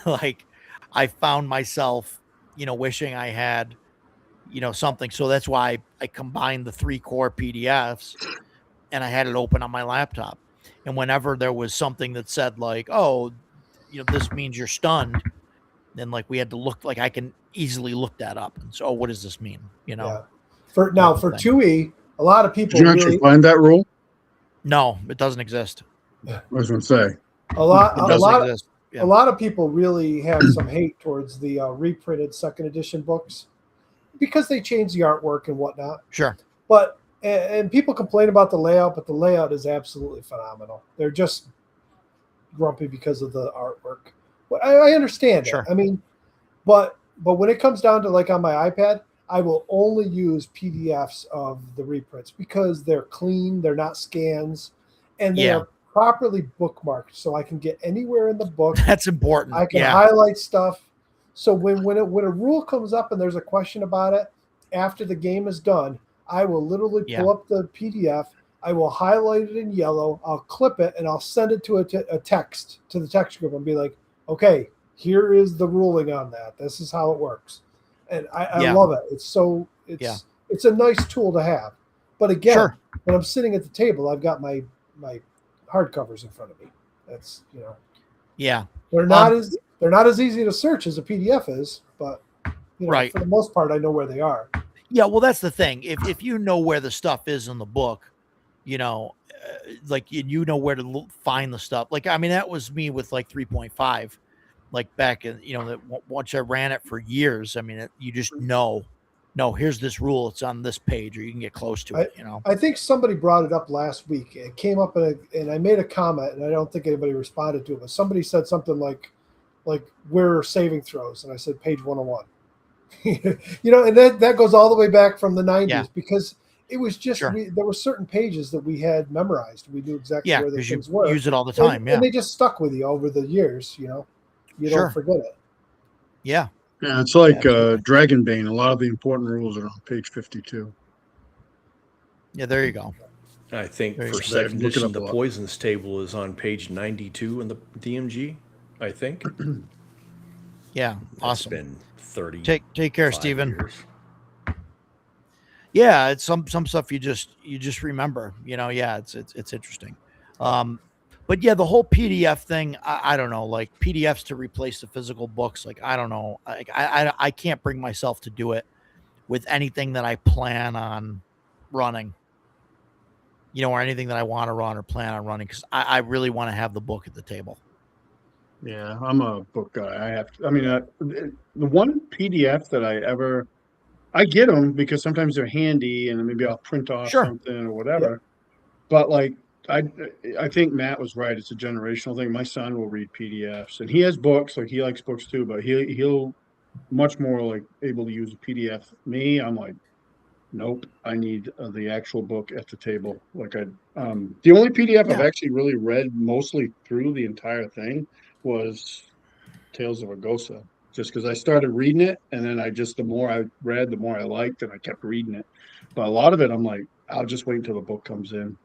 like I found myself, wishing I had, something. So that's why I combined the 3 core PDFs and I had it open on my laptop. And whenever there was something that said like, oh, this means you're stunned, then like we had to look, like I can easily look that up. And so, what does this mean? Yeah. For 2E, a lot of people. Did you actually find that rule? No, it doesn't exist. I was going to say. A lot of people really have some hate towards the reprinted second edition books because they change the artwork and whatnot. Sure. But and people complain about the layout, but the layout is absolutely phenomenal. They're just grumpy because of the artwork. But I understand it. I mean, but when it comes down to like on my iPad, I will only use PDFs of the reprints because they're clean, they're not scans, and they're properly bookmarked so I can get anywhere in the book. That's important. I can highlight stuff. So when a rule comes up and there's a question about it after the game is done, I will literally pull up the PDF. I will highlight it in yellow. I'll clip it and I'll send it to a text to the text group and be like, okay, here is the ruling on that. This is how it works. And I love it. It's a nice tool to have. But again, when I'm sitting at the table, I've got my hardcovers in front of me. That's they're not as easy to search as a PDF is, but for the most part, I know where they are. Yeah, well, that's the thing. If you know where the stuff is in the book, like you know where to find the stuff. Like, I mean, that was me with like 3.5, like back in, once I ran it for years. I mean, you just know, no, here's this rule. It's on this page, or you can get close to it. I think somebody brought it up last week. It came up and I made a comment, and I don't think anybody responded to it. But somebody said something like where are saving throws, and I said page 101. And that goes all the way back from the 90s because it was just there were certain pages that we had memorized. We knew exactly where the things were. Use it all the time, and they just stuck with you over the years. You don't forget it. Yeah, it's like Dragonbane. A lot of the important rules are on page 52. Yeah, there you go. I think for second edition, the poisons table is on page 92 in the DMG. I think. Yeah, awesome. It's been 30. Take care, Stephen. Years. Yeah, it's some stuff you just remember. It's interesting. But yeah, the whole PDF thing, I don't know, like PDFs to replace the physical books. Like, I don't know. I can't bring myself to do it with anything that I plan on running, or anything that I want to run or plan on running. Cause I really want to have the book at the table. Yeah, I'm a book guy. The one PDF that I get them because sometimes they're handy and maybe I'll print off something or whatever. Yeah. But like, I think Matt was right. It's a generational thing. My son will read PDFs and he has books, like he likes books too, but he'll much more like able to use a PDF. Me, I'm like, nope, I need the actual book at the table. Like the only PDF I've actually really read mostly through the entire thing was Tales of Agosa, just because I started reading it, and then the more I read, the more I liked, and I kept reading it. But a lot of it, I'm like, I'll just wait until the book comes in.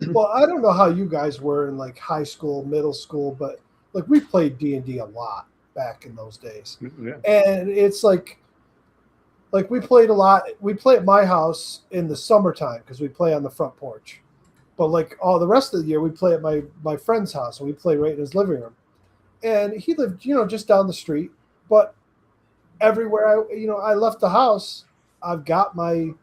Well, I don't know how you guys were in like high school, middle school, but like we played D&D a lot back in those days, and it's like we played a lot. We play at my house in the summertime because we play on the front porch, but like all the rest of the year, we play at my friend's house, and we play right in his living room. And he lived, just down the street. But everywhere I left the house, I've got my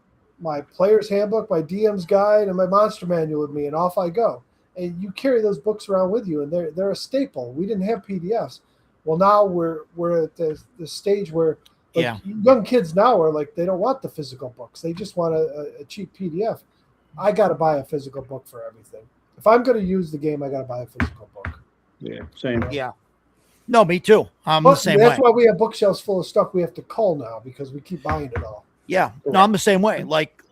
player's handbook, my DM's guide, and my monster manual with me, and off I go. And you carry those books around with you, and they're a staple. We didn't have PDFs. Well, now we're at the stage where young kids now are like they don't want the physical books. They just want a cheap PDF. I got to buy a physical book for everything. If I'm going to use the game, I got to buy a physical book. Yeah, same. Yeah. No, me too. I'm the same way. That's why we have bookshelves full of stuff we have to cull now because we keep buying it all. Yeah. No, I'm the same way. Like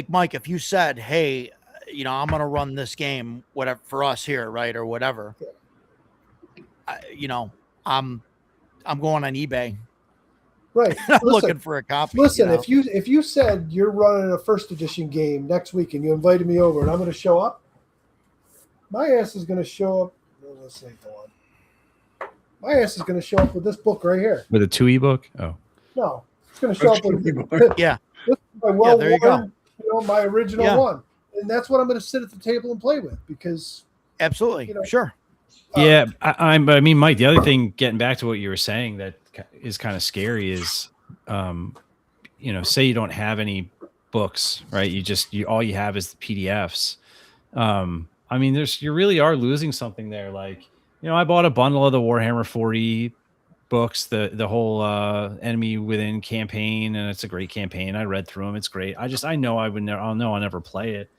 Mike, if you said, hey, I'm going to run this game, whatever for us here, right, or whatever, I'm going on eBay. Right. I'm looking for a copy. Listen, if you said you're running a first edition game next week and you invited me over and I'm going to show up, my ass is going to show up. Let's say go on. My ass is going to show up with this book right here. With a 2e book? Oh. No. It's going to show up with yeah. This is my there you go. My original one. And that's what I'm going to sit at the table and play with because absolutely. Sure. Yeah, I mean, Mike, the other thing, getting back to what you were saying that is kind of scary is, say you don't have any books, right? All you have is the PDFs. I mean, you really are losing something there. Like, I bought a bundle of the Warhammer 40 books, the whole Enemy Within campaign, and it's a great campaign. I read through them; it's great. I know I'll never play it.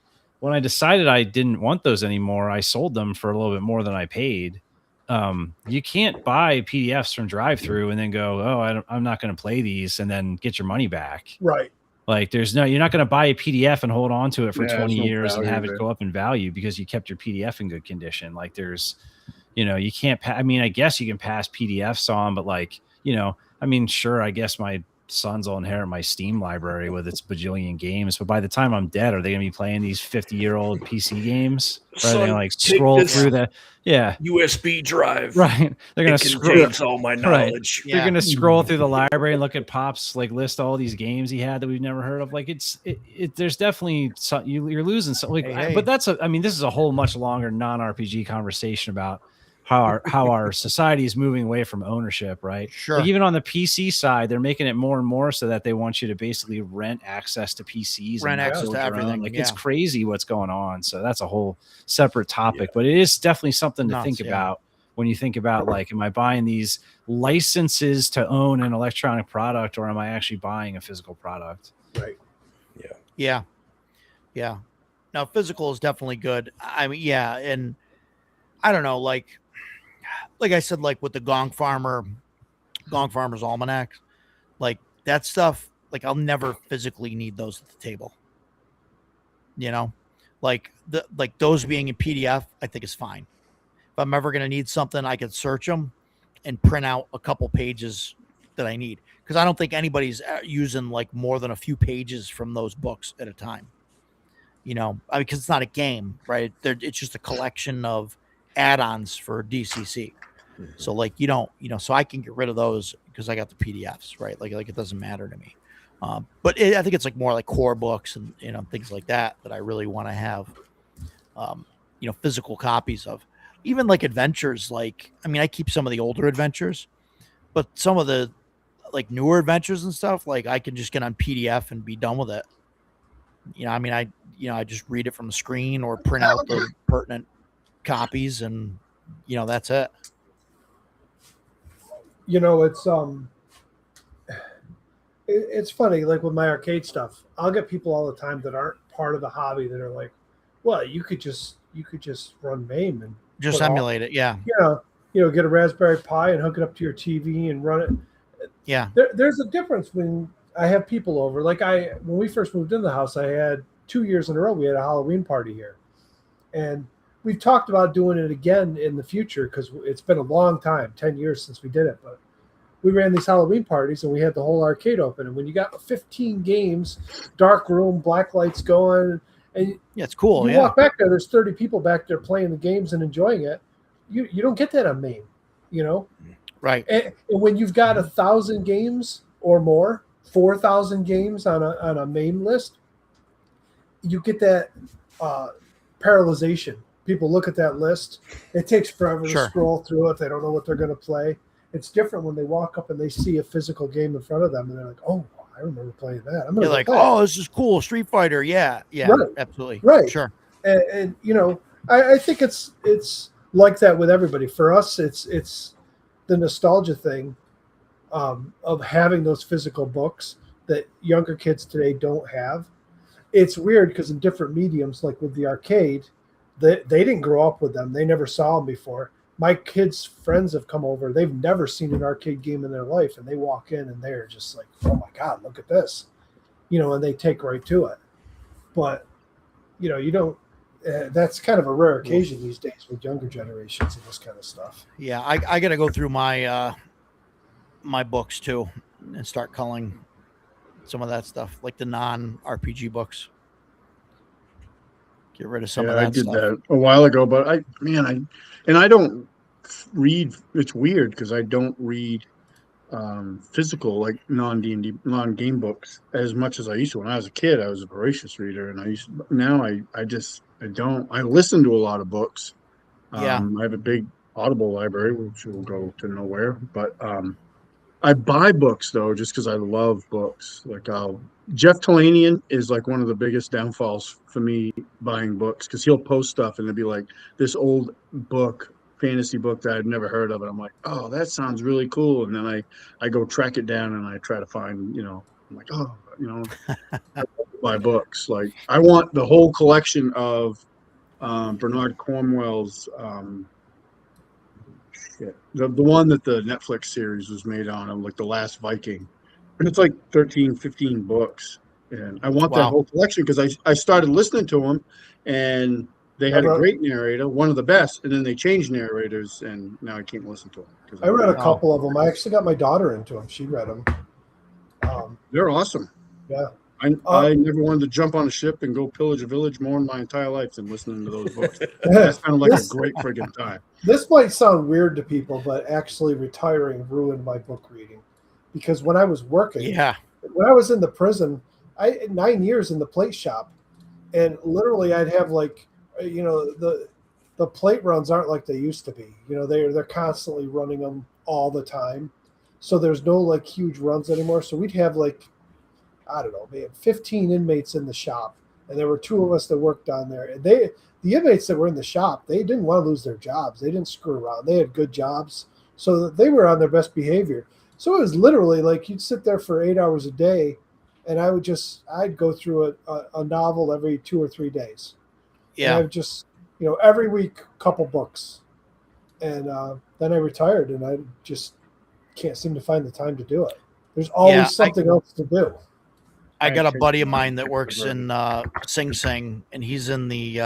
When I decided I didn't want those anymore, I sold them for a little bit more than I paid. You can't buy PDFs from drive-through and then go, oh, I'm not going to play these, and then get your money back. Right. Like you're not going to buy a PDF and hold on to it for 20 years and have it go up in value because you kept your PDF in good condition. Like you can't, I mean, I guess you can pass PDFs on, but like you know, I mean, sure, I guess my sons will inherit my Steam library with its bajillion games, but by the time I'm dead, are they going to be playing these 50-year-old PC games? Or are they going to like scroll through the USB drive? Right. They're going to contains all my knowledge. Right. They're going to scroll through the library and look at Pop's like list all these games he had that we've never heard of. Like there's definitely you're losing some. Like, but I mean, this is a whole much longer non-RPG conversation about how our society is moving away from ownership, right? Sure. Like even on the PC side, they're making it more and more so that they want you to basically rent access to PCs, rent access to everything. Like it's crazy what's going on. So that's a whole separate topic, but it is definitely something to think about when you think about like, am I buying these licenses to own an electronic product, or am I actually buying a physical product? Right. Yeah. Now, physical is definitely good. I mean, and I don't know, like I said, like with the Gong Farmer's Almanac, like that stuff, like I'll never physically need those at the table. You know, like those being in PDF, I think is fine. If I'm ever going to need something, I could search them and print out a couple pages that I need. Because I don't think anybody's using like more than a few pages from those books at a time. You know, because it's not a game, right? It's just a collection of add-ons for DCC. So like you don't, so I can get rid of those because I got the PDFs, right? Like it doesn't matter to me. But I think it's like more like core books and things like that I really want to have, physical copies of. Even like adventures, like I mean, I keep some of the older adventures, but some of the like newer adventures and stuff, like I can just get on PDF and be done with it. I mean, I just read it from the screen or print out the pertinent copies, and that's it. It's funny, like with my arcade stuff, I'll get people all the time that aren't part of the hobby that are like, well, you could just run MAME and just emulate it. Yeah. Get a Raspberry Pi and hook it up to your TV and run it. Yeah. There's a difference when I have people over. Like when we first moved into the house, I had 2 years in a row, we had a Halloween party here. And we've talked about doing it again in the future because it's been a long time, 10 years since we did it. But we ran these Halloween parties and we had the whole arcade open. And when you got 15 games, dark room, black lights going, and it's cool. You walk back there, there's 30 people back there playing the games and enjoying it. You don't get that on MAME, Right. And when you've got 1,000 games or more, 4,000 games on a MAME list, you get that paralyzation. People look at that list. It takes forever to scroll through it. They don't know what they're going to play. It's different when they walk up and they see a physical game in front of them, and they're like, "Oh, I remember playing that." You're like, "Oh, this is cool, Street Fighter." Yeah, right. Absolutely, right, sure. And I think it's like that with everybody. For us, it's the nostalgia thing of having those physical books that younger kids today don't have. It's weird because in different mediums, like with the arcade, they didn't grow up with them. They never saw them before. My kids' friends have come over. They've never seen an arcade game in their life, and they walk in and they're just like, "Oh my God, look at this," and they take right to it. But you don't. That's kind of a rare occasion these days with younger generations and this kind of stuff. Yeah, I got to go through my my books too and start culling some of that stuff, like the non-RPG books. Get rid of some of that. I did that a while ago, but I don't read. It's weird because I don't read physical, like non-D&D, non-game books as much as I used to. When I was a kid, I was a voracious reader, and I don't. I listen to a lot of books. I have a big Audible library, which will go to nowhere, but I buy books though, just because I love books. Like Jeff Talanian is like one of the biggest downfalls for me buying books, because he'll post stuff and it'll be like this old book, fantasy book that I'd never heard of, and I'm like, oh, that sounds really cool, and then I go track it down and I try to find, I'm like, oh, I buy books. Like I want the whole collection of Bernard Cornwell's the one that the Netflix series was made on, of like The Last Viking, and it's like 13, 15 books, and I want that whole collection because I started listening to them, and they had a great narrator, one of the best, and then they changed narrators, and now I can't listen to them. I read a couple of them. I actually got my daughter into them. She read them. They're awesome. Yeah. I never wanted to jump on a ship and go pillage a village more in my entire life than listening to those books. That sounded like a great friggin' time. This might sound weird to people, but actually retiring ruined my book reading. Because when I was working, when I was in the prison, I had 9 years in the plate shop, and literally I'd have like, the plate runs aren't like they used to be. They're constantly running them all the time. So there's no like huge runs anymore. So we'd have like, I don't know, we had 15 inmates in the shop, and there were 2 of us that worked down there. And the inmates that were in the shop, they didn't want to lose their jobs. They didn't screw around. They had good jobs, so that they were on their best behavior. So it was literally like you'd sit there for 8 hours a day, and I'd go through a novel every 2 or 3 days. Yeah. And I've just, every week, a couple books. And then I retired, and I just can't seem to find the time to do it. There's always something else to do. I got a buddy of mine that works in Sing Sing, and he's in the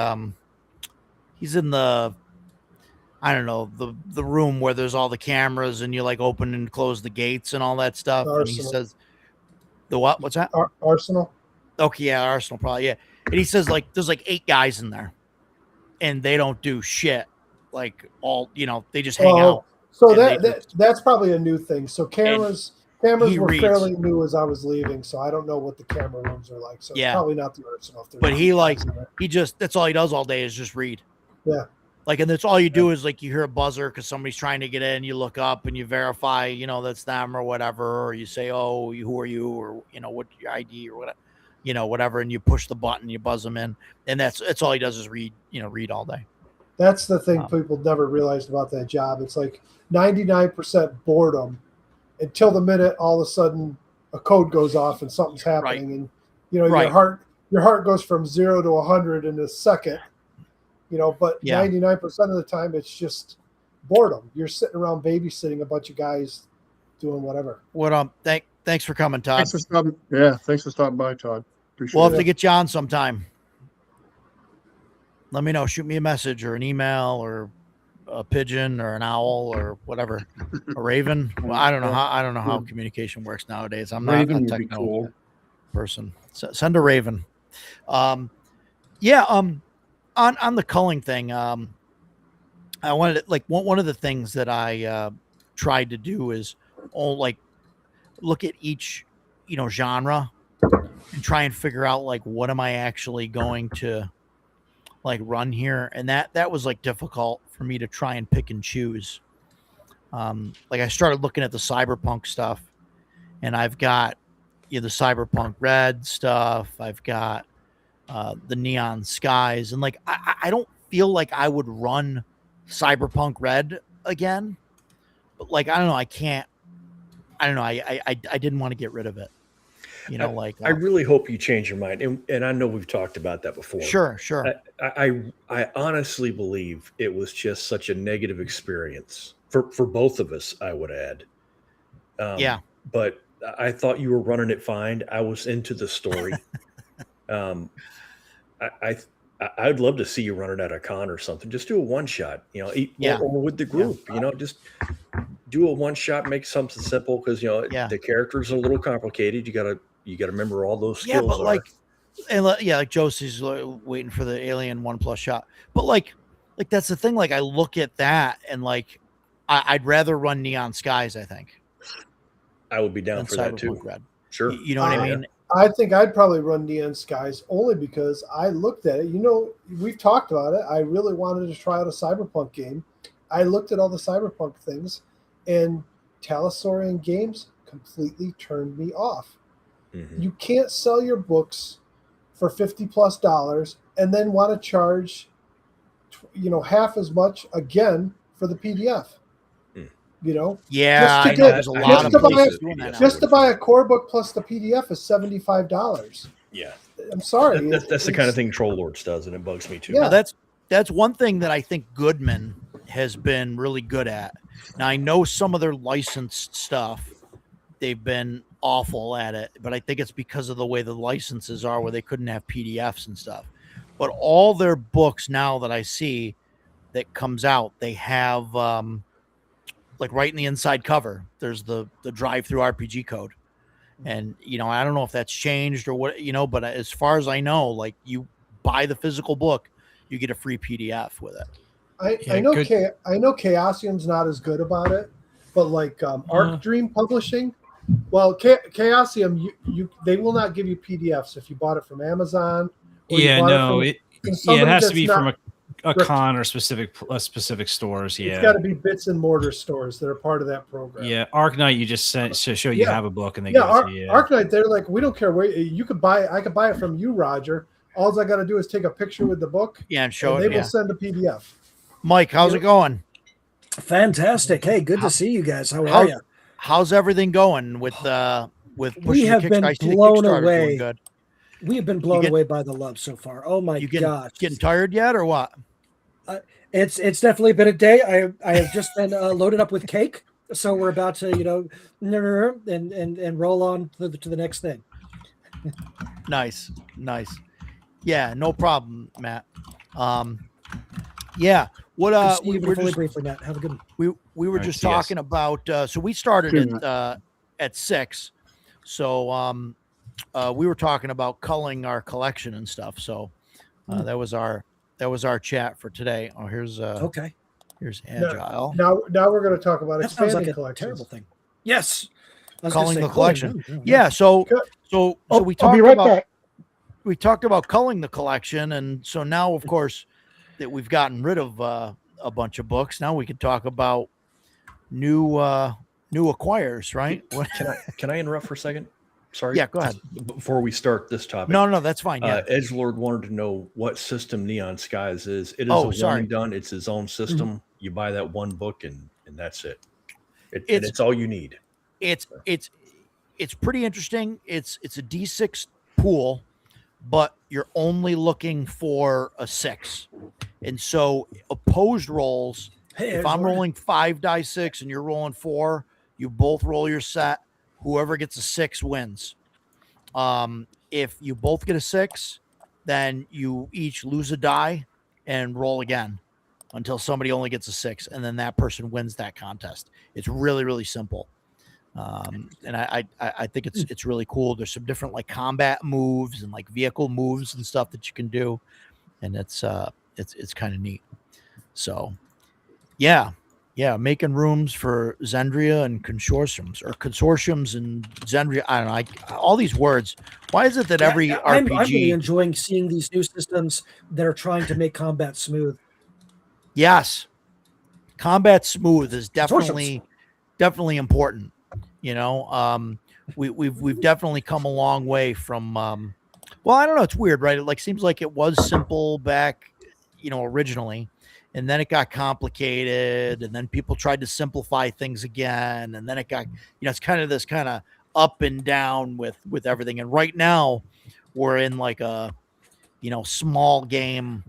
I don't know, the room where there's all the cameras and you like open and close the gates and all that stuff. Arsenal. And he says, the what? What's that? Arsenal. Okay, yeah, Arsenal probably, yeah. And he says like there's like 8 guys in there, and they don't do shit. Like they just hang out. So that's probably a new thing. So cameras were fairly new as I was leaving, so I don't know what the camera rooms are like. So it's probably not the Arsenal. But he just that's all he does all day is just read. Yeah. Like, and that's all you do is like you hear a buzzer because somebody's trying to get in. You look up and you verify, that's them or whatever, or you say, "Oh, who are you?" or what your ID or whatever, whatever, and you push the button, you buzz them in, and that's all he does is read, read all day. That's the thing people never realized about that job. It's like 99% boredom until the minute all of a sudden a code goes off and something's happening, and your heart goes from 0 to 100 in a second. But 99% of the time it's just boredom. You're sitting around babysitting a bunch of guys doing whatever. Thanks for coming, Todd. Thanks for stopping by, Todd. Appreciate we'll have to get you on sometime. Let me know. Shoot me a message or an email or a pigeon or an owl or whatever. A raven. Well, I don't know how communication works nowadays. I'm not a techno person. So send a raven. On the culling thing, I wanted to, like one of the things that I tried to do is look at each genre and try and figure out like what am I actually going to like run here, and that was like difficult for me to try and pick and choose. Like I started looking at the cyberpunk stuff, and I've got the cyberpunk red stuff. I've got the neon skies, and like I don't feel like I would run cyberpunk red again, but like I don't know, I didn't want to get rid of it. I really hope you change your mind, and I know we've talked about that before. Sure. I honestly believe it was just such a negative experience for both of us, I would add. But I thought you were running it fine. I was into the story. I'd love to see you run it at a con or something. Just do a one shot, or with the group. Just do a one shot. Make something simple because the characters are a little complicated. You gotta remember all those skills. But like Josie's waiting for the Alien 1+ shot. But like that's the thing. Like I look at that and like I'd rather run Neon Skies. I think I would be down for that too. Red. Sure, you know what I mean. I think I'd probably run Neon Skies only because I looked at it. We've talked about it. I really wanted to try out a cyberpunk game. I looked at all the cyberpunk things, and Talasaurian games completely turned me off. Mm-hmm. You can't sell your books for $50+ and then want to charge, half as much again for the PDF. Just to buy a core book plus the PDF is $75. Yeah, I'm sorry. That's the kind of thing Troll Lords does, and it bugs me too. Yeah, that's one thing that I think Goodman has been really good at. Now I know some of their licensed stuff, they've been awful at it, but I think it's because of the way the licenses are, where they couldn't have PDFs and stuff. but all their books now that I see that comes out, they have like right in the inside cover, there's the drive-through RPG code. And I don't know if that's changed or what, but as far as I know, like you buy the physical book, you get a free PDF with it. I know Chaosium's not as good about it, but like Arc Dream Publishing, well, Chaosium, they will not give you PDFs if you bought it from Amazon. It has to be from a con or specific stores. Yeah, it's got to be bits and mortar stores that are part of that program. Yeah, Arknight, you just sent to show you have a book, and they give it to you. Arknight, they're like, we don't care where you could buy it. I could buy it from you, Roger. All I got to do is take a picture with the book. Yeah, and show and it. They will send a PDF. Mike, how's it going? Fantastic. Hey, good to see you guys. How are you? How's everything going with pushing we have the been blown away. Good. We have been blown away by the love so far. Oh my gosh. Getting tired yet or what? It's definitely been a day. I have just been loaded up with cake, so we're about to and roll on to the next thing. Nice. Yeah, no problem, Matt. Yeah. What we were just briefly, Matt. Have a good one. We were just talking about so we started at 6. So we were talking about culling our collection and stuff. So that was our chat for today. Oh, here's here's Agile. Now we're going to talk about expanding collections. Terrible thing. Yes. Culling the collection. Yeah, so we talked back. We talked about culling the collection, and so now, of course, that we've gotten rid of a bunch of books, now we can talk about new acquires, right? Can I interrupt for a second? Sorry. Yeah, go ahead. Before we start this topic. No, that's fine. Yeah. Edgelord wanted to know what system Neon Skies is. It is one and done. It's his own system. Mm-hmm. You buy that one book and that's it. It's all you need. It's pretty interesting. It's a D6 pool, but you're only looking for a 6. And so opposed rolls, if I'm rolling 5 die 6 and you're rolling 4, you both roll your set. Whoever gets a 6 wins. If you both get a 6, then you each lose a die and roll again until somebody only gets a 6, and then that person wins that contest. It's really, really simple. And I think it's really cool. There's some different like combat moves and like vehicle moves and stuff that you can do, and it's kind of neat. So, yeah, making rooms for Zendria and consortiums and Zendria. I don't know. All these words. Why is it that every RPG? I'm really enjoying seeing these new systems that are trying to make combat smooth. Yes, combat smooth is definitely important. We've definitely come a long way from. Well, I don't know. It's weird, right? It seems like it was simple back, originally. And then it got complicated, and then people tried to simplify things again, and then it got, it's kind of this kind of up and down with everything. And right now, we're in like a, small game.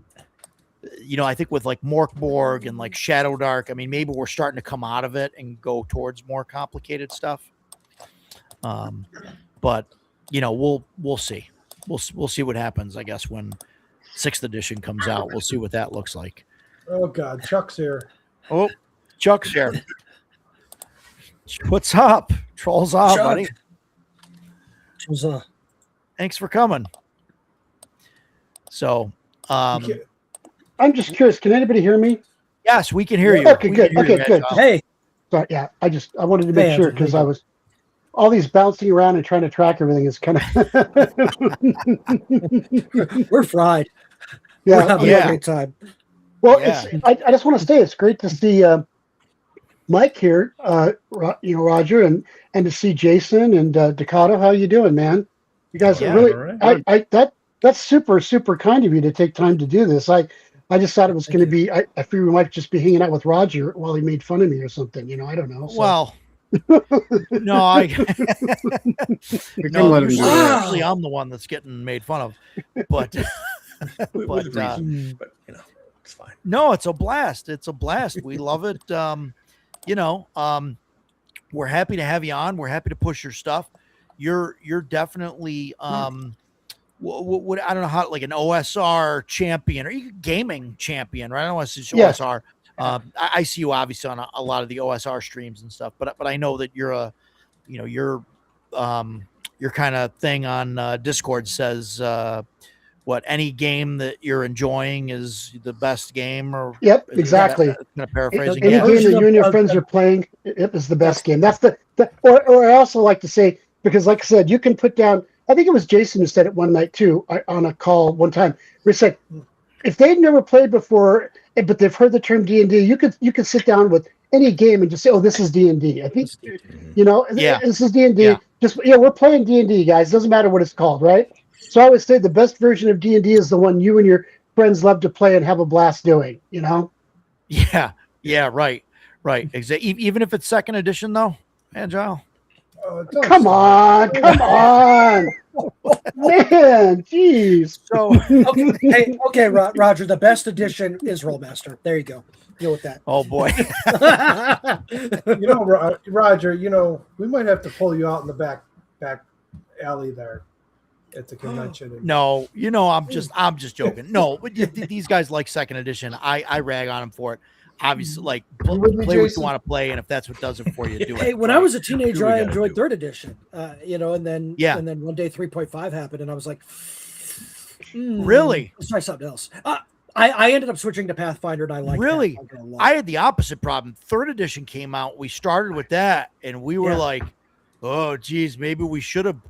I think with like Morkborg and like Shadow Dark. I mean, maybe we're starting to come out of it and go towards more complicated stuff. But we'll see. We'll see what happens. I guess when 6th edition comes out, we'll see what that looks like. Oh God, Chuck's here. Oh, Chuck's here. What's up? Trolls off, buddy. What's up? Thanks for coming. So, I'm just curious. Can anybody hear me? Yes, we can hear you. Okay, good. Good. Hey. Sorry, yeah, I wanted to make sure because I was all these bouncing around and trying to track everything is kind of. We're fried. Yeah, we're having a great time. Well, I just want to say it's great to see Mike here, Roger, and to see Jason and Dakota. How you doing, man? You guys are really. Right. That's super, super kind of you to take time to do this. I just thought it was going to be. I figured we might just be hanging out with Roger while he made fun of me or something. I don't know. So. Well, no, usually I'm the one that's getting made fun of, but. But it's fine. No, it's a blast. It's a blast. We love it. We're happy to have you on. We're happy to push your stuff. You're definitely what I don't know how, like an OSR champion or even gaming champion, right? I don't want to say Yes. OSR. I see you obviously on a lot of the OSR streams and stuff, but I know that you're your kind of thing on Discord says what any game that you're enjoying is the best game, or Yep, exactly. Kind of paraphrasing. Any Yeah. game that you and your friends are playing, it is the best game. That's or I also like to say, because like I said, you can put down, I think it was Jason who said it one night too, on a call one time, where he said, if they've never played before, but they've heard the term D&D, you could sit down with any game and just say, oh, this is D&D. I think, this is D&D. Yeah. Just, we're playing D&D, guys. Doesn't matter what it's called, right? So I always say the best version of D&D is the one you and your friends love to play and have a blast doing, Yeah. Yeah. Right. Exactly. Even if it's second edition, though, Agile. Come on, man, jeez. So okay, Roger. The best edition is Rollmaster. There you go. Deal with that. Oh boy. Roger. We might have to pull you out in the back alley there at the convention. No, I'm just joking. No, but these guys like second edition. I rag on them for it. Obviously, like play what you want to play, and if that's what does it for you, do it. Hey, when I was a teenager, I enjoyed third edition. And then one day 3.5 happened, and I was like, really? Let's try something else. I ended up switching to Pathfinder, and I liked really. Pathfinder a lot. I had the opposite problem. Third edition came out. We started with that, and we were like, "Oh, geez, maybe we should have,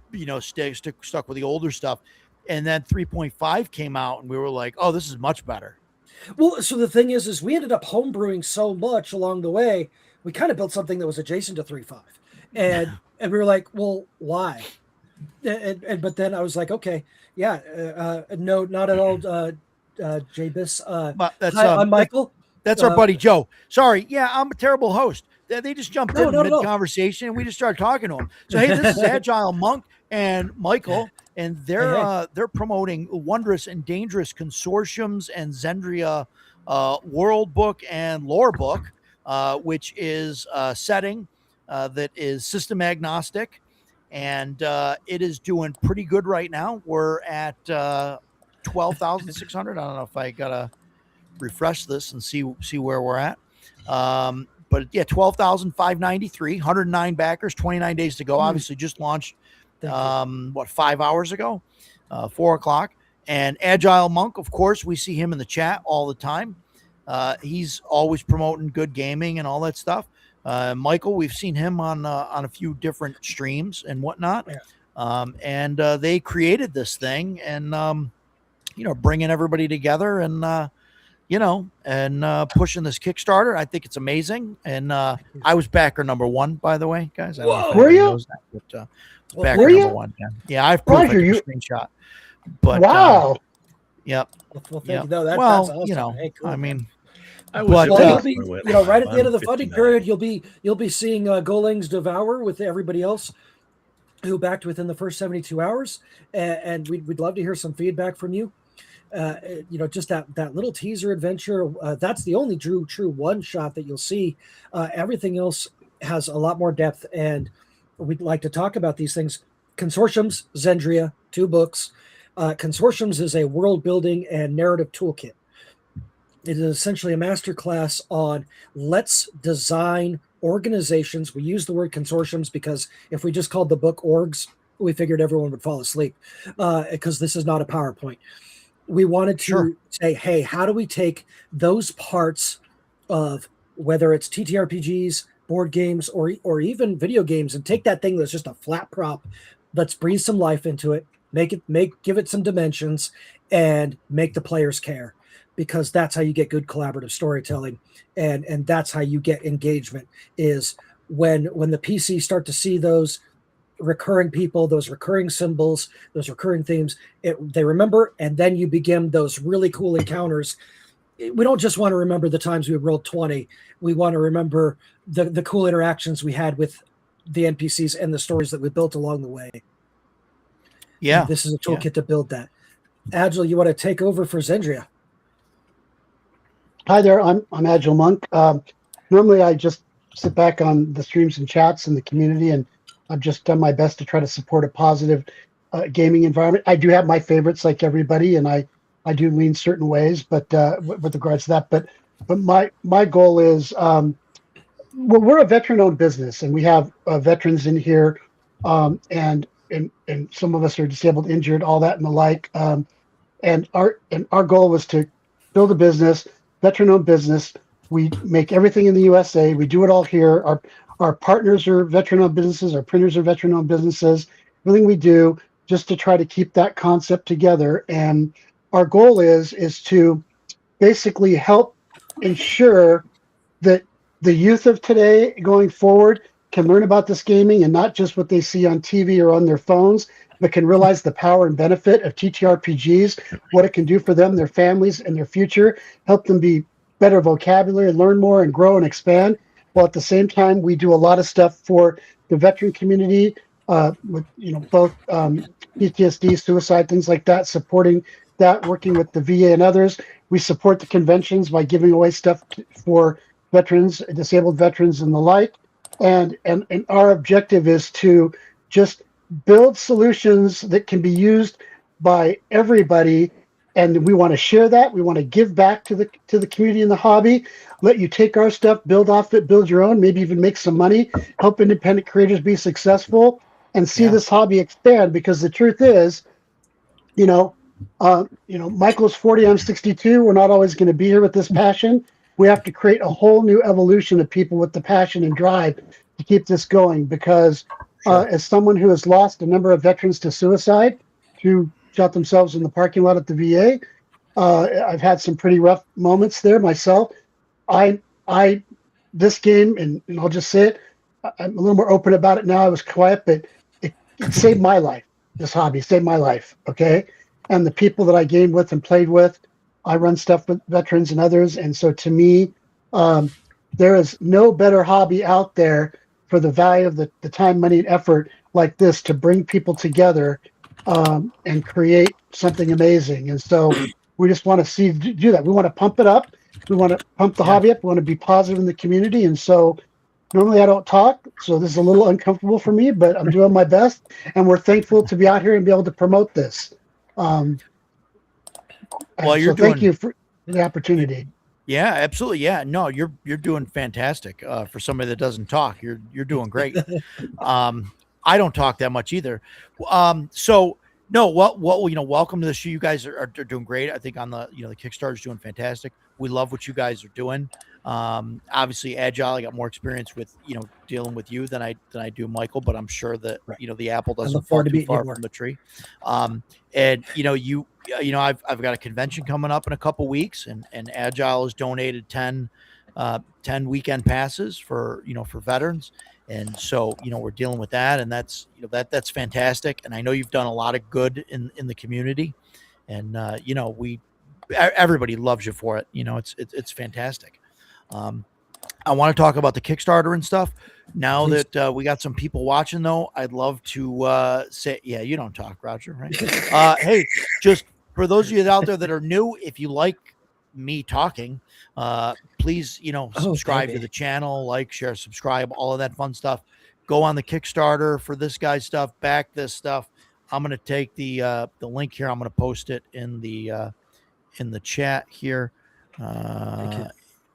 stuck with the older stuff." And then 3.5 came out, and we were like, "Oh, this is much better." Well, so the thing is we ended up homebrewing so much along the way, we kind of built something that was adjacent to 3.5, and we were like, well, why? But then I was like, okay, no, not at all, Jabis. Hi, I'm Michael. That's our buddy Joe. Sorry, I'm a terrible host. They just jumped in mid conversation, and we just started talking to him. So hey, this is Agile Monk and Michael. And they're promoting Wondrous and Dangerous Consortiums and Zendria World Book and Lore Book, which is a setting that is system agnostic, and it is doing pretty good right now. We're at 12,600. I don't know if I gotta refresh this and see where we're at. But 12,593, 109 backers, 29 days to go. Obviously, just launched. 5 hours ago, 4 o'clock. And Agile Monk, of course, we see him in the chat all the time. He's always promoting good gaming and all that stuff. Michael, we've seen him on a few different streams and whatnot. And they created this thing and bringing everybody together and pushing this Kickstarter. I think it's amazing. And I was backer number 1, by the way, guys. I don't know if were you? knows that, but, backer number 1. Yeah, I've proved Roger, a screenshot. But wow. Well, thank you. No, that's awesome. Hey, cool, I mean, you'll be, right at the end of the funding period, you'll be seeing Golling's Devour with everybody else who backed within the first 72 hours, and we'd love to hear some feedback from you. Just that little teaser adventure. That's the only true one shot that you'll see. Everything else has a lot more depth, and we'd like to talk about these things. Consortiums, Zendria, 2 books. Consortiums is a world building and narrative toolkit. It is essentially a masterclass on let's design organizations. We use the word consortiums because if we just called the book orgs, we figured everyone would fall asleep because this is not a PowerPoint. We wanted to say, hey, how do we take those parts of whether it's TTRPGs, board games, or even video games and take that thing that's just a flat prop, let's breathe some life into it, give it some dimensions and make the players care, because that's how you get good collaborative storytelling. And that's how you get engagement is when the PCs start to see those recurring people, those recurring symbols, those recurring themes, they remember, and then you begin those really cool encounters. We don't just want to remember the times we rolled 20. We want to remember the cool interactions we had with the NPCs and the stories that we built along the way. Yeah. And this is a toolkit to build that. Agile, you want to take over for Zendria? Hi there, I'm Agile Monk. Normally I just sit back on the streams and chats in the community, and I've just done my best to try to support a positive gaming environment. I do have my favorites like everybody, and I do lean certain ways, but with regards to that, but my goal is, well, we're a veteran-owned business, and we have veterans in here, and some of us are disabled, injured, all that and the like. And our goal was to build a business, veteran-owned business. We make everything in the USA. We do it all here. Our partners are veteran-owned businesses. Our printers are veteran-owned businesses. Everything we do just to try to keep that concept together. And our goal is to basically help ensure that the youth of today going forward can learn about this gaming and not just what they see on TV or on their phones, but can realize the power and benefit of TTRPGs, what it can do for them, their families, and their future, help them be better vocabulary, learn more, and grow and expand. While at the same time, we do a lot of stuff for the veteran community, with both PTSD, suicide, things like that, supporting that, working with the VA and others. We support the conventions by giving away stuff for veterans, disabled veterans, and the like. And our objective is to just build solutions that can be used by everybody, and we want to share that. We want to give back to the community and the hobby. Let you take our stuff, build off it, build your own, maybe even make some money, help independent creators be successful, and see this hobby expand. Because the truth is, Michael's 40, I'm 62. We're not always going to be here with this passion. We have to create a whole new evolution of people with the passion and drive to keep this going. Because as someone who has lost a number of veterans to suicide, who shot themselves in the parking lot at the VA, I've had some pretty rough moments there myself. This game, and I'll just say it, I'm a little more open about it now. I was quiet, but it saved my life. This hobby saved my life. Okay. And the people that I gamed with and played with, I run stuff with veterans and others. And so to me, there is no better hobby out there for the value of the time, money, and effort like this to bring people together and create something amazing. And so we just want to do that. We want to pump it up. We want to pump the hobby up. We want to be positive in the community. And so normally I don't talk, so this is a little uncomfortable for me, but I'm doing my best. And we're thankful to be out here and be able to promote this. Thank you for the opportunity. Yeah, absolutely. Yeah, no, you're doing fantastic. For somebody that doesn't talk, you're doing great. I don't talk that much either. So no, welcome to the show. You guys are doing great. I think on the the Kickstarter's doing fantastic. We love what you guys are doing. Obviously Agile, I got more experience with dealing with you than I do Michael, but I'm sure that the apple doesn't fall too far from the tree. And I've got a convention coming up in a couple weeks, and Agile has donated 10 weekend passes for veterans. And so, we're dealing with that, and that's that's fantastic. And I know you've done a lot of good in the community, and everybody loves you for it. It's fantastic. I want to talk about the Kickstarter and stuff. Now that we got some people watching, though, I'd love to say, yeah, you don't talk, Roger, right? Hey, just for those of you out there that are new, if you like me talking, please, subscribe to the channel, like, share, subscribe, all of that fun stuff. Go on the Kickstarter for this guy's stuff, back this stuff. I'm going to take the link here. I'm going to post it in the chat here.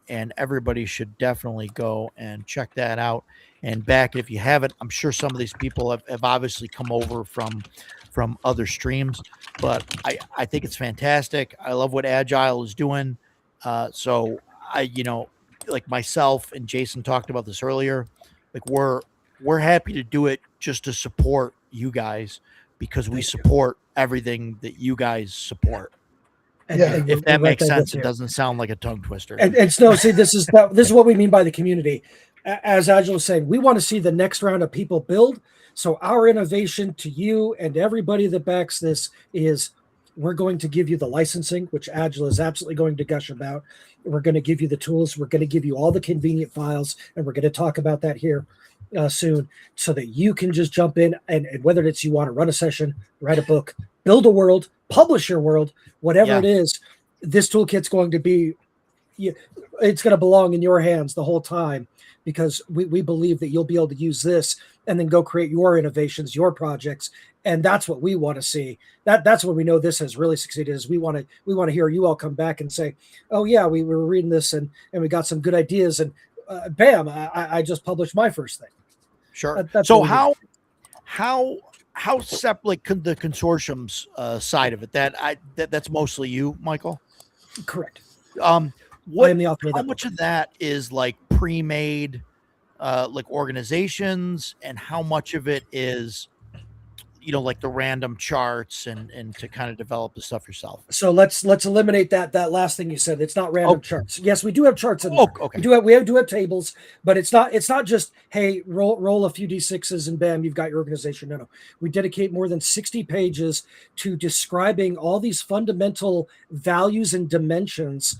And everybody should definitely go and check that out and back it if you haven't. I'm sure some of these people have obviously come over from other streams, but I think it's fantastic. I love what Agile is doing. So I, like myself and Jason talked about this earlier, like we're happy to do it just to support you guys, because we support everything that you guys support. And if that makes sense, it doesn't sound like a tongue twister. And so, see, this is what we mean by the community. As Agile was saying, we want to see the next round of people build. So our innovation to you and everybody that backs this is we're going to give you the licensing, which Agile is absolutely going to gush about. We're going to give you the tools. We're going to give you all the convenient files, and we're going to talk about that here soon, so that you can just jump in and whether it's you want to run a session, write a book, build a world, publish your world, whatever it is, this toolkit's going to be, it's going to belong in your hands the whole time, because we believe that you'll be able to use this and then go create your innovations, your projects. And that's what we want to see. That's when we know this has really succeeded, is we want to hear you all come back and say, oh yeah, we were reading this and we got some good ideas, and bam, I just published my first thing. Sure. So how separate the consortium's side of it, that's mostly you, Michael? Correct. I am the author of that how much of that is like pre-made like organizations, and how much of it is like the random charts and to kind of develop the stuff yourself? So let's eliminate that last thing you said. It's not random charts. Yes, we do have charts in there. Okay. We do have tables, but it's not just, hey, roll a few d6s and bam, you've got your organization. No. We dedicate more than 60 pages to describing all these fundamental values and dimensions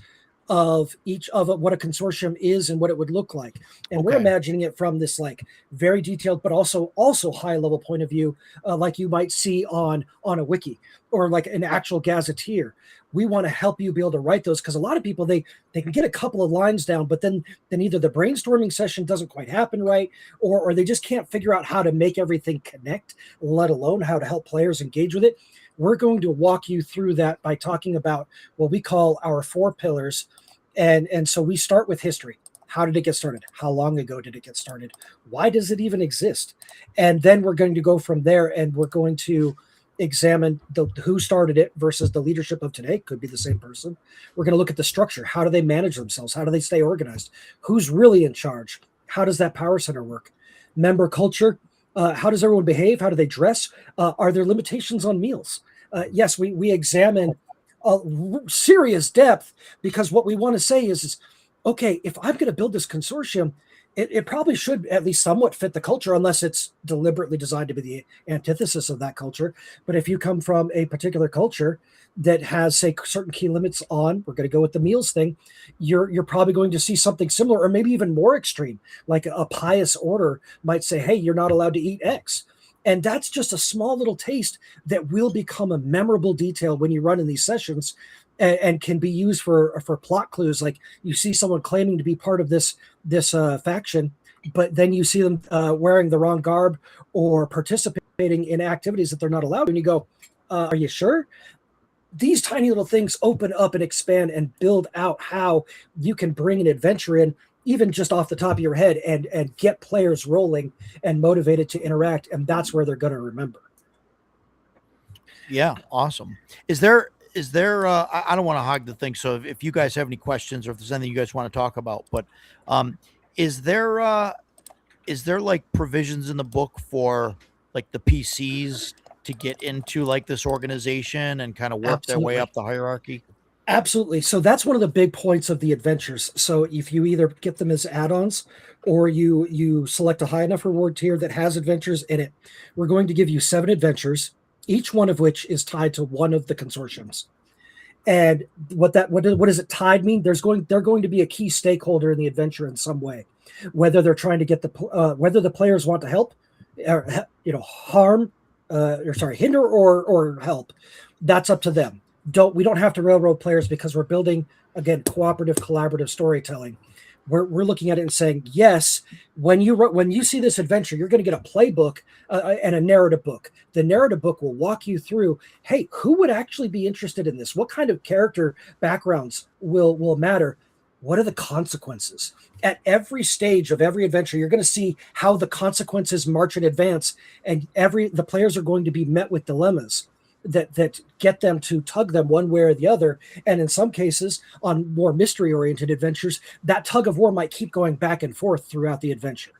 of each of what a consortium is and what it would look like. And we're imagining it from this like very detailed, but also high level point of view, like you might see on a wiki or like an actual gazetteer. We want to help you be able to write those, because a lot of people, they can get a couple of lines down, but then either the brainstorming session doesn't quite happen right, or they just can't figure out how to make everything connect, let alone how to help players engage with it. We're going to walk you through that by talking about what we call our 4 pillars. And so we start with history. How did it get started? How long ago did it get started? Why does it even exist? And then we're going to go from there, and we're going to examine who started it versus the leadership of today. Could be the same person. We're going to look at the structure. How do they manage themselves? How do they stay organized? Who's really in charge? How does that power center work? Member culture. How does everyone behave? How do they dress? Are there limitations on meals? Yes, we examine serious depth, because what we want to say is okay, if I'm going to build this consortium, it probably should at least somewhat fit the culture, unless it's deliberately designed to be the antithesis of that culture. But if you come from a particular culture that has, say, certain key limits on, we're going to go with the meals thing, you're probably going to see something similar, or maybe even more extreme, like a pious order might say, hey, you're not allowed to eat X. And that's just a small little taste that will become a memorable detail when you run in these sessions, and can be used for plot clues. Like you see someone claiming to be part of this faction, but then you see them wearing the wrong garb or participating in activities that they're not allowed. And you go, are you sure? These tiny little things open up and expand and build out how you can bring an adventure in, even just off the top of your head, and get players rolling and motivated to interact. And that's where they're going to remember. Yeah. Awesome. Is there, I don't want to hog the thing. So if you guys have any questions, or if there's anything you guys want to talk about, but is there like provisions in the book for like the PCs to get into like this organization and kind of work their way up the hierarchy? Absolutely. So that's one of the big points of the adventures. So if you either get them as add-ons, or you select a high enough reward tier that has adventures in it, we're going to give you 7 adventures, each one of which is tied to one of the consortiums. And what does it tied mean? They're going to be a key stakeholder in the adventure in some way, whether they're trying to get whether the players want to help, or hinder or help. That's up to them. We don't have to railroad players, because we're building, again, cooperative, collaborative storytelling. We're looking at it and saying, yes, when you see this adventure, you're going to get a playbook and a narrative book. The narrative book will walk you through, hey, who would actually be interested in this? What kind of character backgrounds will matter? What are the consequences? At every stage of every adventure, you're going to see how the consequences march in advance, and the players are going to be met with dilemmas that get them to tug them one way or the other. And in some cases, on more mystery-oriented adventures, that tug of war might keep going back and forth throughout the adventure.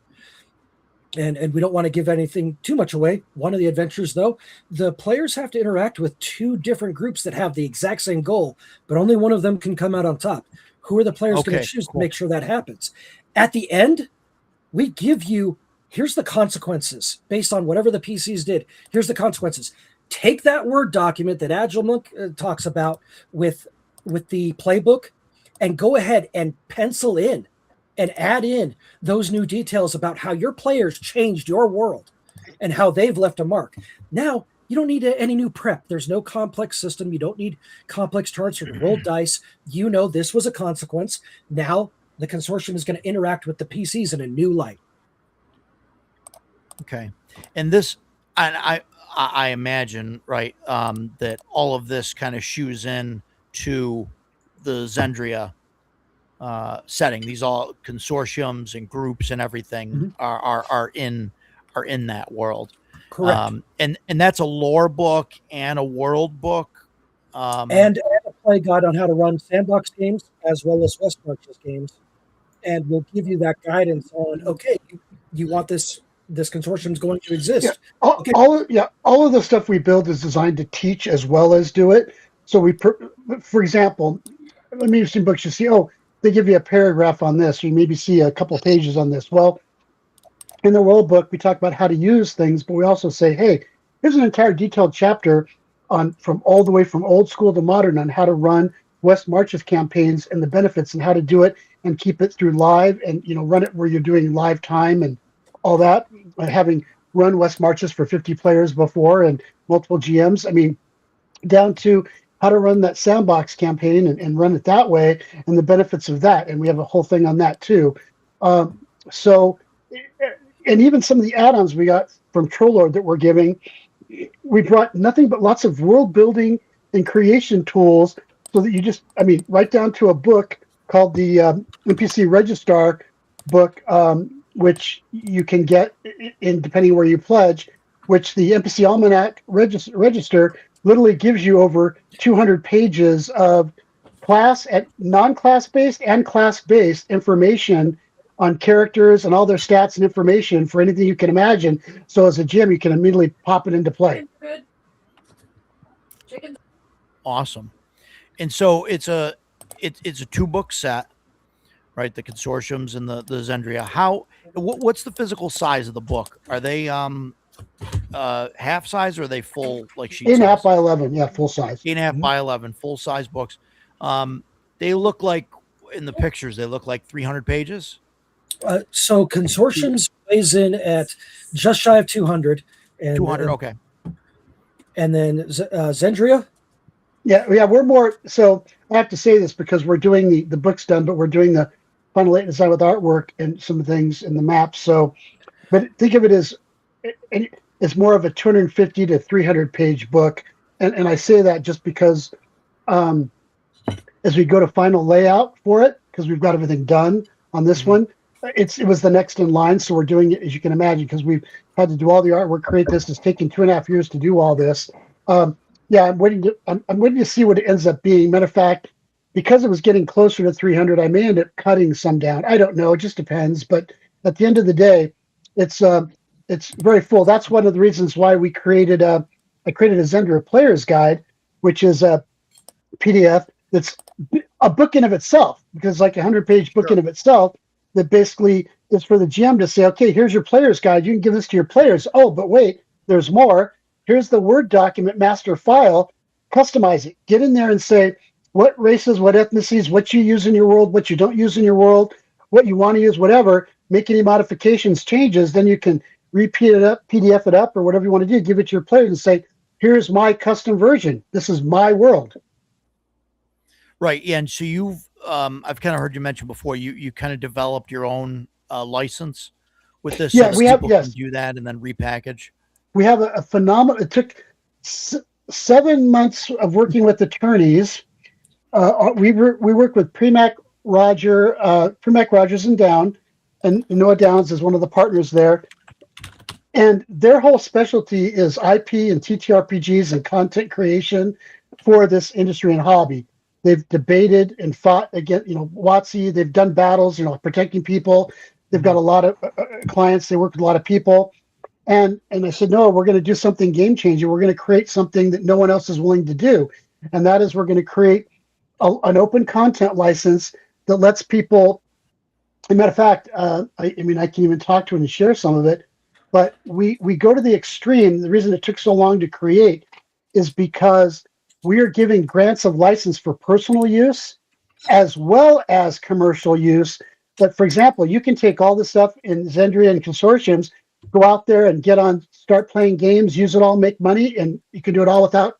And we don't want to give anything too much away. One of the adventures, though, the players have to interact with 2 different groups that have the exact same goal, but only one of them can come out on top. Who are the players going to choose to make sure that happens? At the end, we give you, here's the consequences based on whatever the PCs did. Here's the consequences. Take that Word document that Agile Monk talks about with the playbook, and go ahead and pencil in and add in those new details about how your players changed your world and how they've left a mark. Now You don't need any new prep. There's no complex system. You don't need complex charts or to roll dice. You know this was a consequence. Now the consortium is going to interact with the PCs in a new light. Okay, and this, and I imagine, right, that all of this kind of shoes in to the Zendria setting. These all consortiums and groups and everything are in that world. Correct. And that's a lore book and a world book. And a play guide on how to run sandbox games as well as West Marches games. And we'll give you that guidance on, okay, you want this consortium is going to exist. Yeah. Okay. All of the stuff we build is designed to teach as well as do it. So for example, let me use some books. You see, they give you a paragraph on this. You maybe see a couple pages on this. Well, in the world book, we talk about how to use things, but we also say, hey, here's an entire detailed chapter from all the way from old school to modern on how to run West Marches campaigns and the benefits and how to do it and keep it through live and run it where you're doing live time and all that. Having run West Marches for 50 players before and multiple GMs, I mean, down to how to run that sandbox campaign and run it that way and the benefits of that. And we have a whole thing on that too. And even some of the add-ons we got from Trollord that we're giving, we brought nothing but lots of world building and creation tools so that you just, right down to a book called the NPC Registrar book, which you can get in depending where you pledge, which the NPC Almanac Register literally gives you over 200 pages of non-class based and class-based information on characters and all their stats and information for anything you can imagine. So as a GM, you can immediately pop it into play. Awesome. And so it's a 2-book set, right? The consortiums and the Zendria. What's the physical size of the book? Are they half size or are they full, like sheet 8.5 by 11? Yeah, full size. 8.5 by 11, full size books. They look like, in the pictures, they look like 300 pages. So consortiums weighs in at just shy of 200. And, 200, okay. And then Zendria? Yeah, we're more. So I have to say this because we're doing the book's done, but we're doing the final late design with artwork and some things in the maps. So, but think of it as it's more of a 250 to 300 page book. And I say that just because as we go to final layout for it, because we've got everything done on this one, it was the next in line. So we're doing it, as you can imagine, because we've had to do all the artwork, create this. It's taken 2.5 years to do all this. Yeah, I'm waiting to see what it ends up being. Matter of fact, because it was getting closer to 300, I may end up cutting some down. I don't know. It just depends. But at the end of the day, it's very full. That's one of the reasons why I created a Zendria Player's Guide, which is a PDF that's a book in of itself, because it's like a 100-page book in of itself that basically is for the GM to say, okay, here's your player's guide. You can give this to your players. Oh, but wait, there's more. Here's the Word document master file. Customize it. Get in there and say what races, what ethnicities, what you use in your world, what you don't use in your world, what you want to use, whatever. Make any modifications, changes. Then you can repeat it up, PDF it up, or whatever you want to do. Give it to your players and say, here's my custom version. This is my world. Right. Yeah. And so I've kind of heard you mention before, you kind of developed your own license with this. Yeah, so we have, can yes. do that and then repackage. We have a phenomenal, it took 7 months of working with attorneys. We work with Premac Rogers and Down, and Noah Downs is one of the partners there. And their whole specialty is IP and TTRPGs and content creation for this industry and hobby. They've debated and fought against, WotC. They've done battles, protecting people. They've got a lot of clients. They work with a lot of people. And I said, no, we're going to do something game changing. We're going to create something that no one else is willing to do. And that is we're going to create an open content license that lets people, as a matter of fact, I can even talk to it and share some of it, but we go to the extreme. The reason it took so long to create is because we are giving grants of license for personal use as well as commercial use. But for example, you can take all the stuff in Zendria and consortiums, go out there and get on start playing games, use it all, make money, and you can do it all without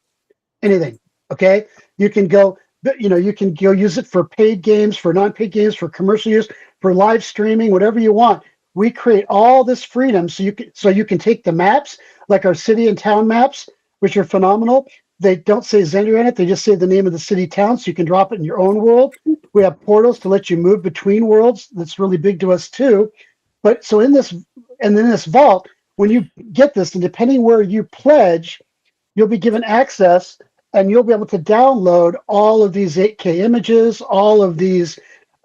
anything. Okay, you can go, you can go use it for paid games, for non-paid games, for commercial use, for live streaming, whatever you want. We create all this freedom so you can take the maps, like our city and town maps, which are phenomenal. They don't say Zendria in it; they just say the name of the city, town, so you can drop it in your own world. We have portals to let you move between worlds. That's really big to us too. But so in this vault, when you get this, and depending where you pledge, you'll be given access, and you'll be able to download all of these 8K images, all of these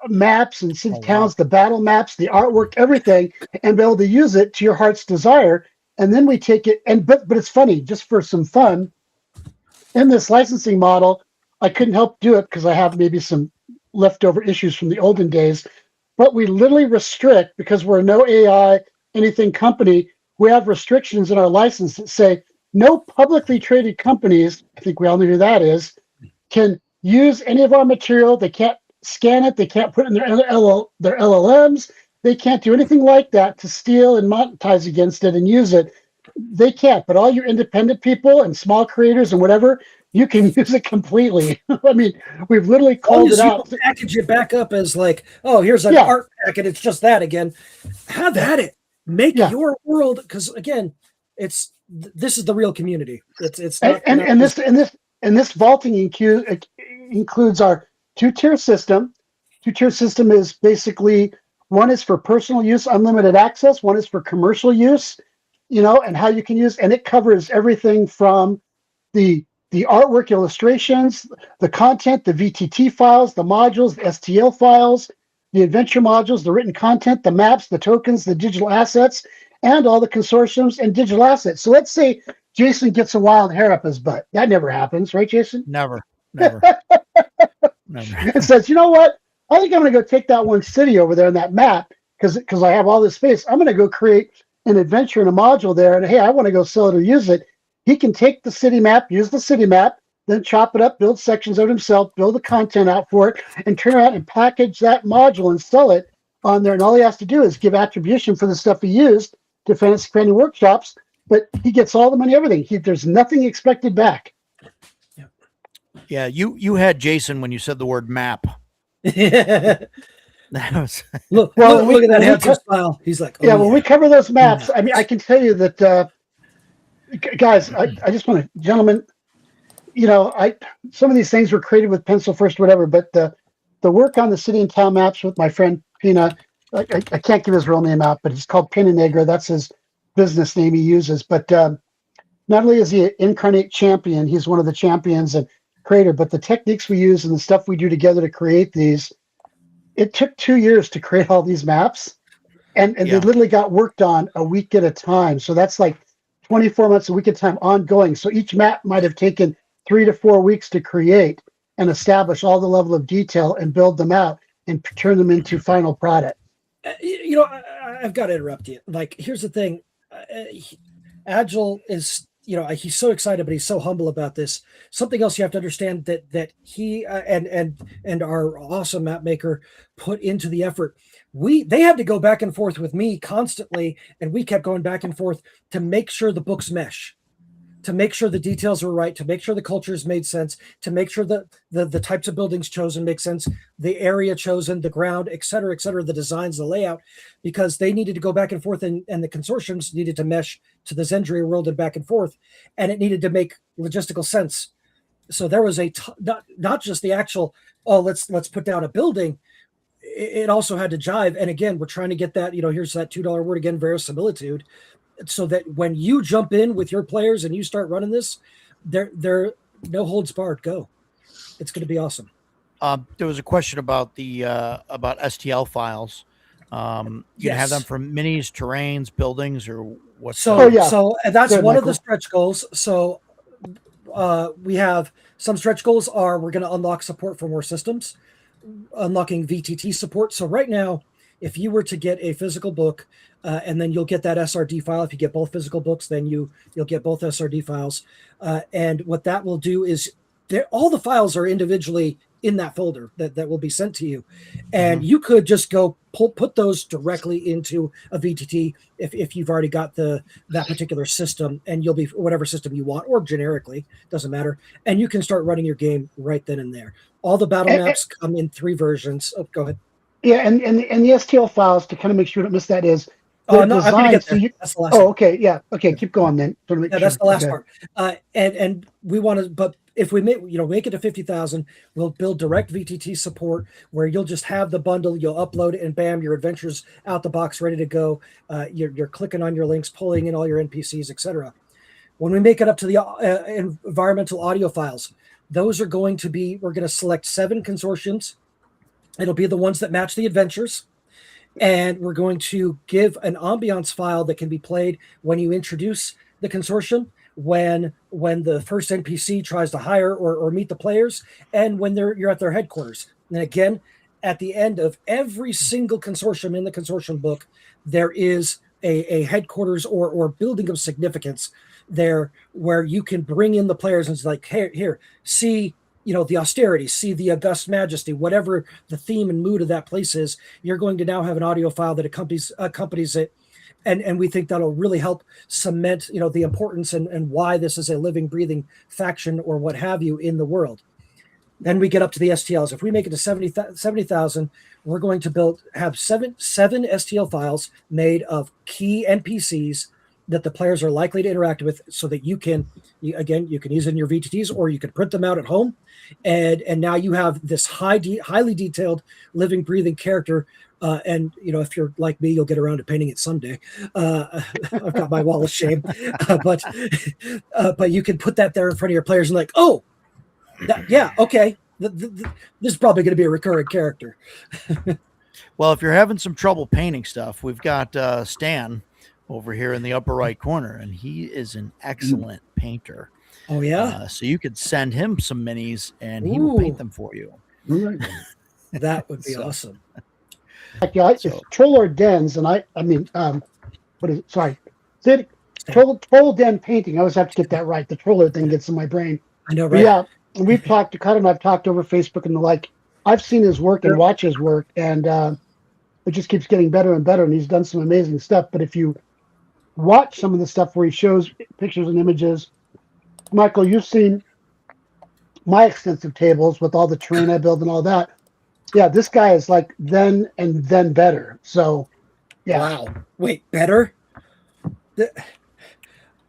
maps and city towns, the battle maps, the artwork, everything, and be able to use it to your heart's desire. And then we take it, but it's funny, just for some fun, in this licensing model, I couldn't help do it because I have maybe some leftover issues from the olden days, but we literally restrict, because we're no AI anything company, we have restrictions in our license that say no publicly traded companies, I think we all know who that is, can use any of our material. They can't scan it. They can't put it in their LLMs. They can't do anything like that to steal and monetize against it and use it. They can't, but all your independent people and small creators and whatever, you can use it completely. I mean, we've literally called it out. Package it back up as like, oh, here's an art packet. It's just that again. Have at it. Make your world, because again, this is the real community. It's not, and this vaulting includes our two-tier system. Two-tier system is basically, one is for personal use, unlimited access. One is for commercial use, and how you can use, and it covers everything from the artwork, illustrations, the content, the VTT files, the modules, the STL files, the adventure modules, the written content, the maps, the tokens, the digital assets, and all the consortiums and digital assets. So let's say Jason gets a wild hair up his butt. That never happens, right, Jason? Never. And says, you know what? I think I'm going to go take that one city over there on that map because I have all this space. I'm going to go create an adventure in a module there. And hey, I want to go sell it or use it. He can take the city map, use the city map, then chop it up, build sections of it himself, build the content out for it, and turn around and package that module and sell it on there. And all he has to do is give attribution for the stuff he used to Fantasy Creating Workshops, but he gets all the money, everything. There's nothing expected back. Yeah, you had Jason when you said the word map. That was look at that handsome smile. He's like, oh, when we cover those maps, I mean, I can tell you that, guys, I just want to, gentlemen, some of these things were created with pencil first, whatever, but the work on the city and town maps with my friend Pina, I can't give his real name out, but he's called Pina Negra. That's his business name he uses. But not only is he an incarnate champion, he's one of the champions and creator, but the techniques we use and the stuff we do together to create these, it took 2 years to create all these maps. And they literally got worked on a week at a time. So that's like 24 months a week at a time ongoing. So each map might have taken 3 to 4 weeks to create and establish all the level of detail and build them out and turn them into final product. I've got to interrupt you. Like, here's the thing. Agile is, he's so excited, but he's so humble about this. Something else you have to understand that he and our awesome map maker put into the effort. They had to go back and forth with me constantly, and we kept going back and forth to make sure the books mesh, to make sure the details were right, to make sure the cultures made sense, to make sure that the types of buildings chosen make sense, the area chosen, the ground, et cetera, the designs, the layout, because they needed to go back and forth, and the consortiums needed to mesh to the Zendria world and back and forth, and it needed to make logistical sense. So there was not just the actual, let's put down a building. It also had to jive. And again, we're trying to get that, here's that $2 word again, verisimilitude, so that when you jump in with your players and you start running this, they're no holds barred, go. It's going to be awesome. There was a question about the about STL files. You have them for minis, terrains, buildings, or what? So that's one Michael. Of the stretch goals. So we have some stretch goals are we're going to unlock support for more systems, unlocking VTT support. So right now, if you were to get a physical book, and then you'll get that SRD file. If you get both physical books, then you'll get both SRD files. And what that will do is all the files are individually in that folder that will be sent to you, and you could just go put those directly into a VTT if you've already got that particular system, and you'll be whatever system you want, or generically, doesn't matter, and you can start running your game right then and there. All the battle maps come in 3 versions. Oh, go ahead. Yeah, and the STL files, to kind of make sure you don't miss that, is no, I'm gonna get there. So that's the last one. Okay, yeah, okay, keep going then. Yeah, that's the last part. And we want to, but if we make it to 50,000, we'll build direct VTT support where you'll just have the bundle, you'll upload it, and bam, your adventure's out the box, ready to go. You're clicking on your links, pulling in all your NPCs, etc. When we make it up to the environmental audio files, those are going to be, we're going to select 7 consortiums. It'll be the ones that match the adventures. And we're going to give an ambiance file that can be played when you introduce the consortium, when the first NPC tries to hire or meet the players, and when you're at their headquarters. And again, at the end of every single consortium in the consortium book, there is a headquarters or building of significance there where you can bring in the players and it's like, hey, here, see, the austerity, see the august majesty, whatever the theme and mood of that place is. You're going to now have an audio file that accompanies it. And we think that'll really help cement, the importance and why this is a living, breathing faction or what have you in the world. Then we get up to the STLs. If we make it to 70,000, we're going to have seven STL files made of key NPCs that the players are likely to interact with, so that you can use it in your VTTs, or you can print them out at home, and now you have this highly detailed, living, breathing character. And if you're like me, you'll get around to painting it someday. I've got my wall of shame, but you can put that there in front of your players and like, oh, okay, this is probably going to be a recurring character. Well, if you're having some trouble painting stuff, we've got Stan over here in the upper right corner, and he is an excellent painter. Oh yeah. So you could send him some minis and he will paint them for you. That would be awesome. It's Troller Dens, and what is it? Sorry. Troll Den painting. I always have to get that right. The Troller thing gets in my brain. I know, right? But yeah, and we've talked, Dakota and I've talked over Facebook and the like. I've seen his work and watch his work, and it just keeps getting better and better, and he's done some amazing stuff. But if you watch some of the stuff where he shows pictures and images, Michael, you've seen my extensive tables with all the terrain I build and all that. Yeah, this guy is like then and then better. So, yeah. Wow. Wait, better?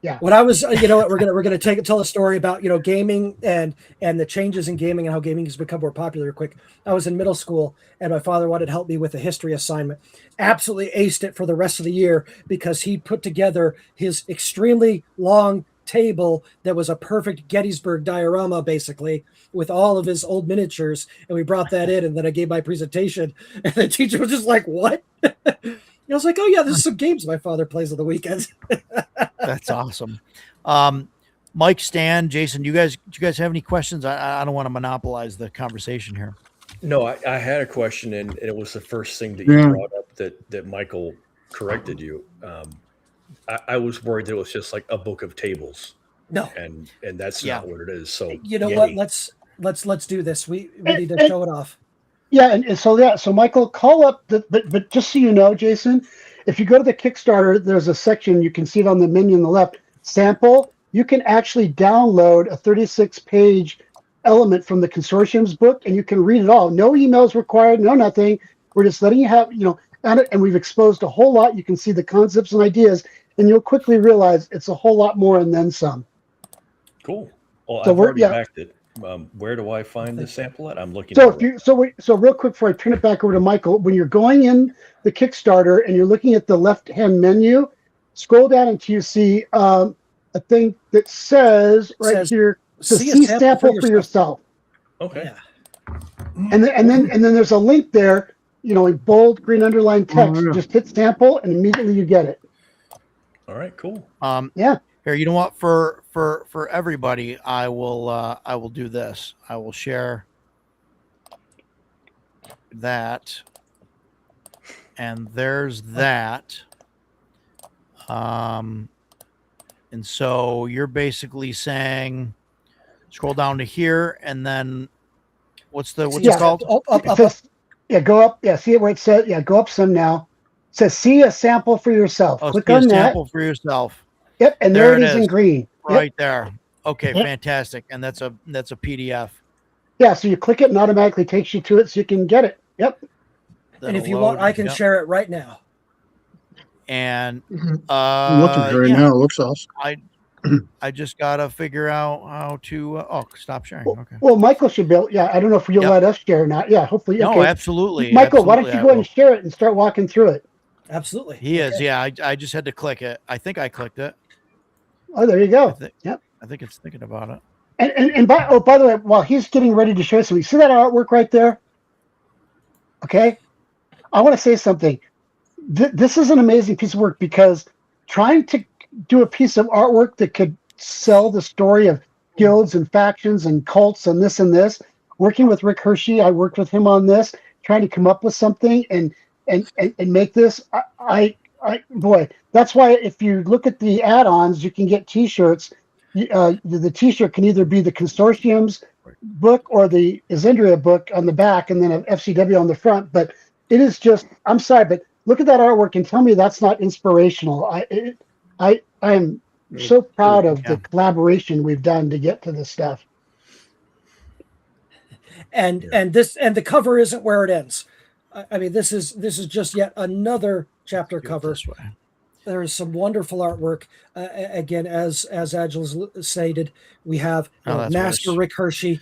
Yeah. When I was, we're gonna tell a story about gaming and the changes in gaming and how gaming has become more popular. Quick, I was in middle school and my father wanted to help me with a history assignment. Absolutely aced it for the rest of the year because he put together his extremely long table that was a perfect Gettysburg diorama, basically, with all of his old miniatures. And we brought that in, and then I gave my presentation, and the teacher was just like, "What?" I was like, "Oh yeah, there's some games my father plays on the weekends." That's awesome. Mike, Stan, Jason, do you guys have any questions? I don't want to monopolize the conversation here. No, I had a question, and it was the first thing that you brought up that Michael corrected you. I was worried that it was just like a book of tables. No, and that's not what it is. So what? Let's do this. We need to show it off. Yeah, and so Michael, call up but just so you know, Jason, if you go to the Kickstarter, there's a section, you can see it on the menu on the left, sample. You can actually download a 36-page element from the consortium's book, and you can read it all. No emails required, no nothing. We're just letting you have, and we've exposed a whole lot. You can see the concepts and ideas, and you'll quickly realize it's a whole lot more and then some. Cool. Well, so I've already backed it. Where do I find the sample at? I'm looking. So real quick before I turn it back over to Michael, when you're going in the Kickstarter and you're looking at the left-hand menu, scroll down until you see a thing that says here, see sample for yourself. Okay. Yeah. And then there's a link there, in bold green underlined text. Just hit sample and immediately you get it. All right, cool. Yeah. Here, you know what? For everybody, I will do this. I will share that, and there's that. And so you're basically saying, scroll down to here, and then What's it Yeah. called? It says, yeah, go up. Yeah, see it where it says, yeah, go up some now. It says, see a sample for yourself. Oh, Click see a on that. sample for yourself. Yep, and there it is in green. Right there. Okay, Yep. fantastic. And that's a PDF. Yeah, so you click it and automatically takes you to it so you can get it. Yep. And if you want, I can share it right now. And I'm looking for it now. It looks awesome. I just gotta figure out how to. Stop sharing. Okay. Well, Michael should be able. Yeah, I don't know if you'll let us share or not. Yeah, hopefully. No, okay. absolutely. Michael, why don't you go ahead and share it and start walking through it? Absolutely. He is. Yeah, I just had to click it. I think I clicked it. Oh, there you go. Yep. I think it's thinking about it. And by the way, while he's getting ready to share, so you see that artwork right there? Okay. I want to say something. This is an amazing piece of work because trying to do a piece of artwork that could sell the story of guilds and factions and cults and this, working with Rick Hershey, I worked with him on this, trying to come up with something and make this. Boy, that's why if you look at the add-ons, you can get T-shirts. The T-shirt can either be the Consortium's book or the Isendria book on the back, and then an FCW on the front. But it is just, I'm sorry, but look at that artwork and tell me that's not inspirational. I am so proud of the collaboration we've done to get to this stuff. And the cover isn't where it ends. I mean, this is just yet another chapter cover. There is some wonderful artwork. Again, as Agile stated, we have Master Rick Hershey,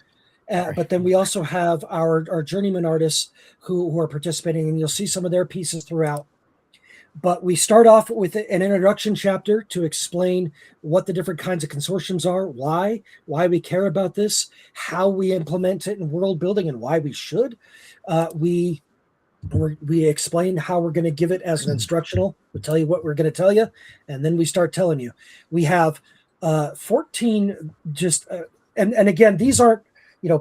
but then we also have our journeyman artists who are participating, and you'll see some of their pieces throughout. But we start off with an introduction chapter to explain what the different kinds of consortiums are, why we care about this, how we implement it in world building, and why we should. We explain how we're going to give it as an instructional. We tell you what we're going to tell you, and then we start telling you. We have 14 and again, these aren't,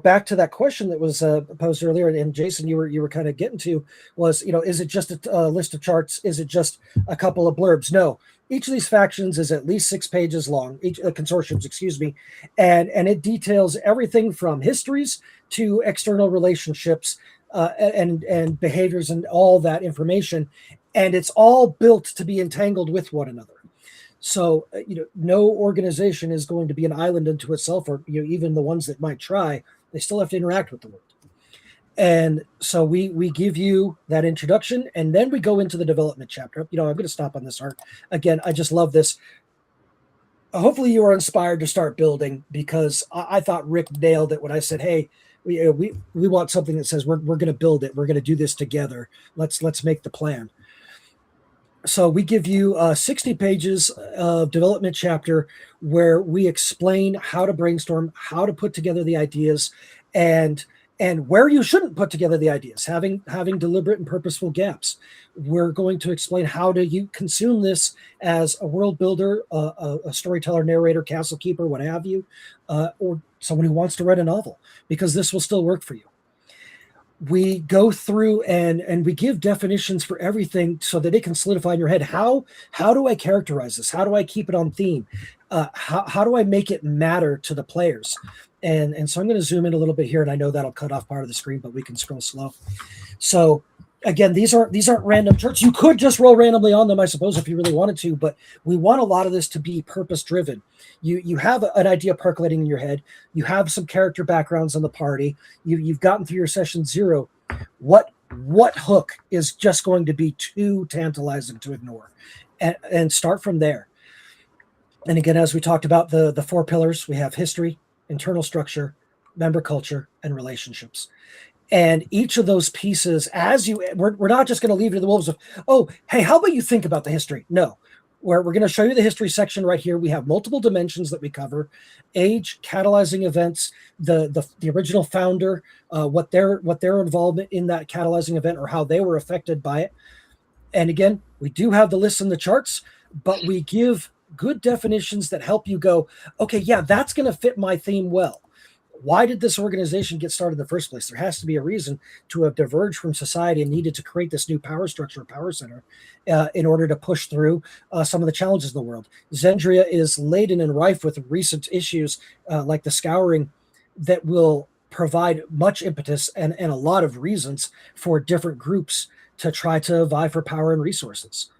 back to that question that was posed earlier, and Jason, you were kind of getting to was, is it just a list of charts? Is it just a couple of blurbs? No, each of these factions is at least 6 pages long, each consortiums, excuse me, and it details everything from histories to external relationships, and behaviors and all that information, and it's all built to be entangled with one another. So no organization is going to be an island unto itself, or even the ones that might try, they still have to interact with the world. And so we give you that introduction, and then we go into the development chapter. I'm going to stop on this art again. I just love this. Hopefully you are inspired to start building, because I thought Rick nailed it when I said, hey, we want something that says we're going to build it. We're going to do this together. Let's make the plan. So we give you 60 pages of development chapter where we explain how to brainstorm, how to put together the ideas, and where you shouldn't put together the ideas, having deliberate and purposeful gaps. We're going to explain how do you consume this as a world builder, a storyteller, narrator, castle keeper, what have you, or someone who wants to write a novel, because this will still work for you. We go through and we give definitions for everything so that it can solidify in your head. How do I characterize this? How do I keep it on theme? How do I make it matter to the players? And so I'm going to zoom in a little bit here, and I know that'll cut off part of the screen, but we can scroll slow. So again, these aren't random charts. You could just roll randomly on them, I suppose, if you really wanted to, but we want a lot of this to be purpose driven. You have an idea percolating in your head. You have some character backgrounds on the party. You've gotten through your session 0. What hook is just going to be too tantalizing to ignore, and start from there. And again, as we talked about the 4 pillars, we have history, internal structure, member culture, and relationships. And each of those pieces, we're not just going to leave it to the wolves of, oh, hey, how about you think about the history? No, we're going to show you the history section right here. We have multiple dimensions that we cover: age, catalyzing events, the original founder, what their involvement in that catalyzing event or how they were affected by it. And again, we do have the lists and the charts, but we give good definitions that help you go, okay, yeah, that's going to fit my theme well. Why did this organization get started in the first place? There has to be a reason to have diverged from society and needed to create this new power structure, power center, in order to push through some of the challenges in the world. Zendria is laden and rife with recent issues like the Scouring that will provide much impetus and a lot of reasons for different groups to try to vie for power and resources.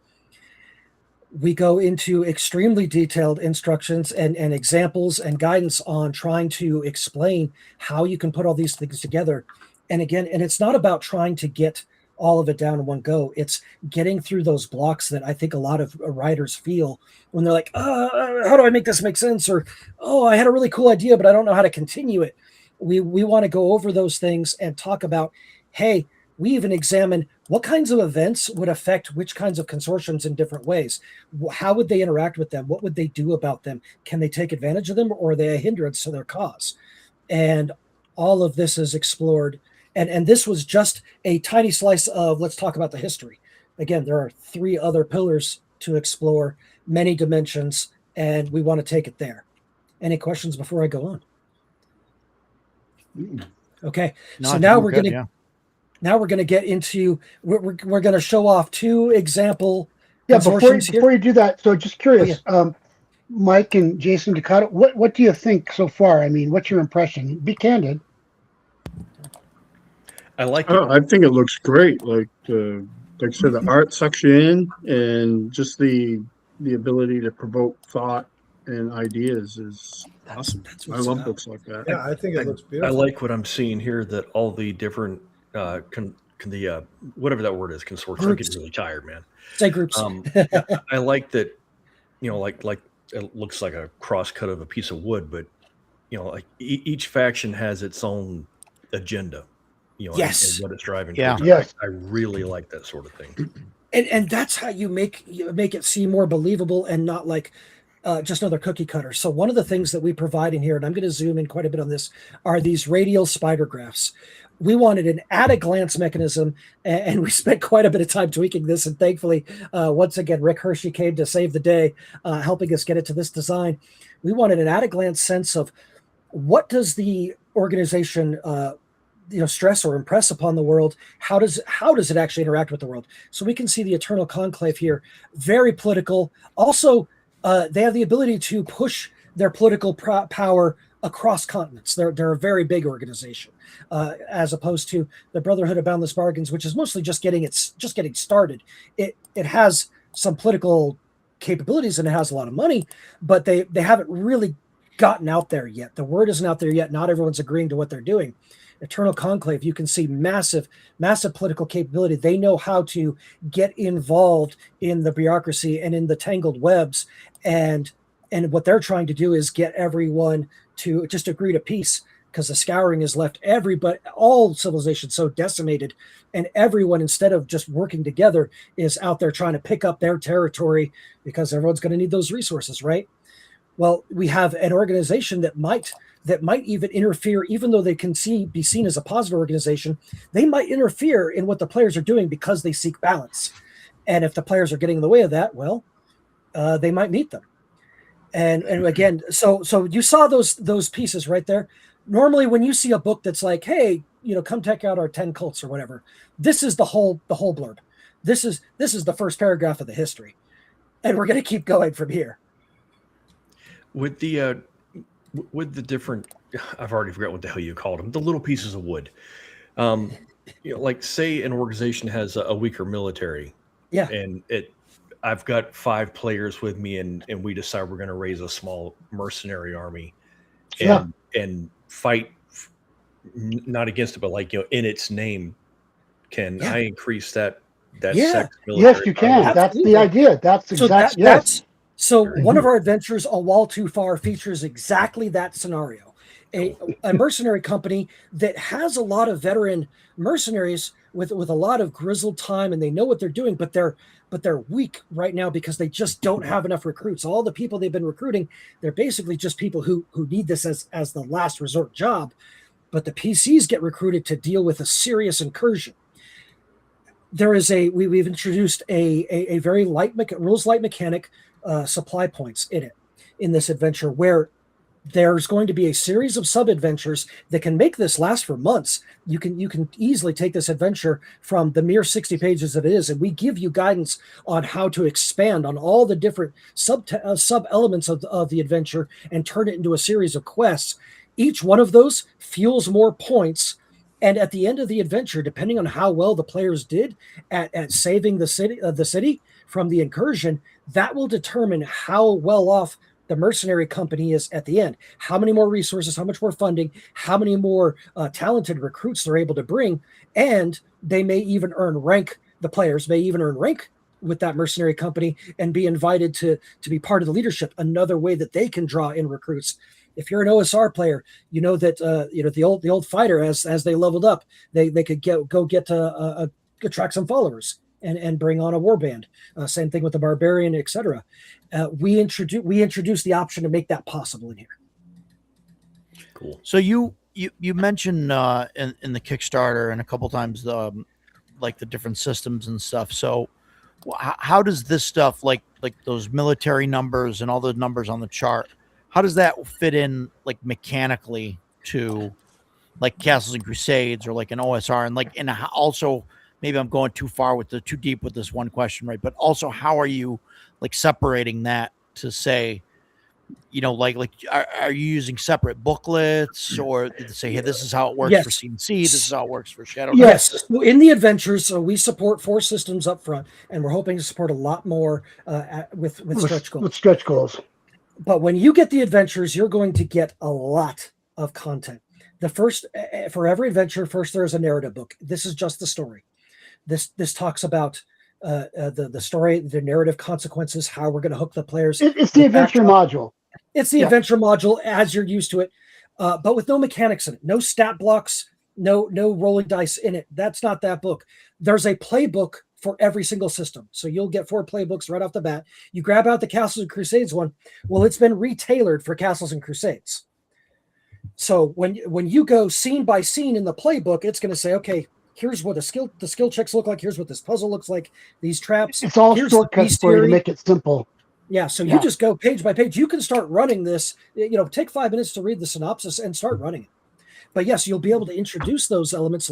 We go into extremely detailed instructions and examples and guidance on trying to explain how you can put all these things together. And again, and it's not about trying to get all of it down in one go. It's getting through those blocks that I think a lot of writers feel when they're like, how do I make this make sense? Or, oh, I had a really cool idea, but I don't know how to continue it. We want to go over those things and talk about, hey, we even examine what kinds of events would affect which kinds of consortiums in different ways. How would they interact with them? What would they do about them? Can they take advantage of them, or are they a hindrance to their cause? And all of this is explored. And this was just a tiny slice of, let's talk about the history. Again, there are 3 other pillars to explore, many dimensions, and we want to take it there. Any questions before I go on? Okay, so now we're going to now we're going to get into we're going to show off 2 example. Yeah, before you do that, so just curious, Mike and Jason Ducato, what do you think so far? I mean, what's your impression? Be candid. I like it. I think it looks great. Like I said, the art sucks you in, and just the ability to provoke thought and ideas is awesome. I love books like that. Yeah, I think it looks beautiful. I like what I'm seeing here, that all the different whatever that word is, consortium. I'm getting really tired, man. Say groups. I like that, like it looks like a cross cut of a piece of wood, but like each faction has its own agenda. Yes, and what it's driving. Yeah, yes. I really like that sort of thing. And that's how you make it seem more believable and not like just another cookie cutter. So one of the things that we provide in here, and I'm going to zoom in quite a bit on this, are these radial spider graphs. We wanted an at-a-glance mechanism, and we spent quite a bit of time tweaking this. And thankfully, once again, Rick Hershey came to save the day, helping us get it to this design. We wanted an at-a-glance sense of what does the organization stress or impress upon the world. How does it actually interact with the world? So we can see the Eternal Conclave here, very political. Also, they have the ability to push their political power across continents. They're a very big organization, as opposed to the Brotherhood of Boundless Bargains, which is mostly just getting started. It has some political capabilities and it has a lot of money, but they haven't really gotten out there yet. The word isn't out there yet. Not everyone's agreeing to what they're doing. Eternal Conclave, you can see massive political capability. They know how to get involved in the bureaucracy and in the tangled webs, and what they're trying to do is get everyone to just agree to peace, because the scouring has left all civilization so decimated, and everyone, instead of just working together, is out there trying to pick up their territory because everyone's going to need those resources, right? Well, we have an organization that might even interfere, even though they can be seen as a positive organization. They might interfere in what the players are doing because they seek balance. And if the players are getting in the way of that, well, they might meet them. And again, so you saw those pieces right there. Normally, when you see a book that's like, hey, come check out our 10 cults or whatever, this is the whole blurb. This is the first paragraph of the history, and we're going to keep going from here. With the different, I've already forgot what the hell you called them, the little pieces of wood. Like say an organization has a weaker military. Yeah. And I've got 5 players with me, and we decide we're going to raise a small mercenary army and fight not against it, but like, in its name. Can I increase that sex military? Yes, you can. Absolutely. That's the idea. That's exactly, yes. So one of our adventures, A Wall Too Far, features exactly that scenario. A mercenary company that has a lot of veteran mercenaries with a lot of grizzled time, and they know what they're doing, but they're weak right now because they just don't have enough recruits. All the people they've been recruiting, they're basically just people who need this as the last resort job. But the PCs get recruited to deal with a serious incursion. We've introduced a very rules light mechanic, supply points in this adventure, where there's going to be a series of sub adventures that can make this last for months. You can easily take this adventure from the mere 60 pages that it is, and we give you guidance on how to expand on all the different sub elements of the adventure and turn it into a series of quests. Each one of those fuels more points. And at the end of the adventure, depending on how well the players did at saving the city from the incursion, that will determine how well off the mercenary company is at the end. How many more resources, how much more funding, how many more talented recruits they're able to bring, and they may even earn rank. The players may even earn rank with that mercenary company and be invited to be part of the leadership. Another way that they can draw in recruits. If you're an OSR player, you know that the old fighter as they leveled up, they could attract some followers and bring on a warband. Same thing with the barbarian, etc. We introduce the option to make that possible in here. Cool. So you mentioned in the Kickstarter and a couple times like the different systems and stuff. So how does this stuff like those military numbers and all the numbers on the chart? How does that fit in like mechanically to like Castles and Crusades or like an OSR and also maybe I'm going too deep with this one question, right? But also how are you like separating that to say, are you using separate booklets or to say, hey, this is how it works for CNC, this is how it works for Shadow? Yes. So in the adventures, we support 4 systems up front, and we're hoping to support a lot more with stretch goals. With stretch goals. But when you get the adventures, you're going to get a lot of content. The first, for every adventure, first there's a narrative book. This is just the story. This talks about the story, the narrative consequences, how we're going to hook the players. It's the adventure module. It's the adventure module as you're used to it, but with no mechanics in it, no stat blocks, no rolling dice in it. That's not that book. There's a playbook for every single system. So you'll get 4 playbooks right off the bat. You grab out the Castles and Crusades one. Well, it's been retailored for Castles and Crusades. So when you go scene by scene in the playbook, it's going to say, okay, here's what the skill checks look like. Here's what this puzzle looks like. These traps. It's all shortcuts for you to make it simple. Yeah. So you just go page by page. You can start running this, take 5 minutes to read the synopsis and start running it. But yes, you'll be able to introduce those elements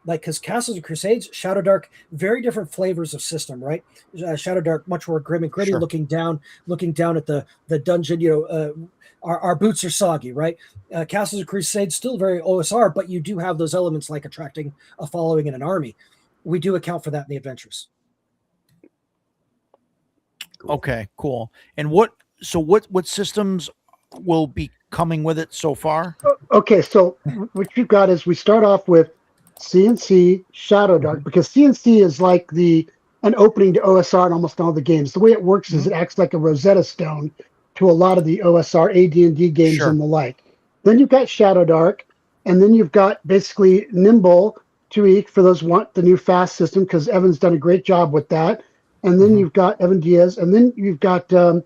because Castles and Crusades, Shadowdark, very different flavors of system, right? Shadowdark, much more grim and gritty, looking down at the dungeon, our boots are soggy, right? Castles and Crusades, still very OSR, but you do have those elements like attracting a following in an army. We do account for that in the adventures. Okay, cool. And what systems will be coming with it so far? Okay, so what you've got is we start off with CNC Shadowdark, because CNC is like an opening to OSR in almost all the games. The way it works is it acts like a Rosetta Stone to a lot of the OSR AD&D games and the like. Then you've got Shadowdark, and then you've got basically Nimble for those who want the new fast system, because Evan's done a great job with that. And then you've got Evan Diaz, and then you've got the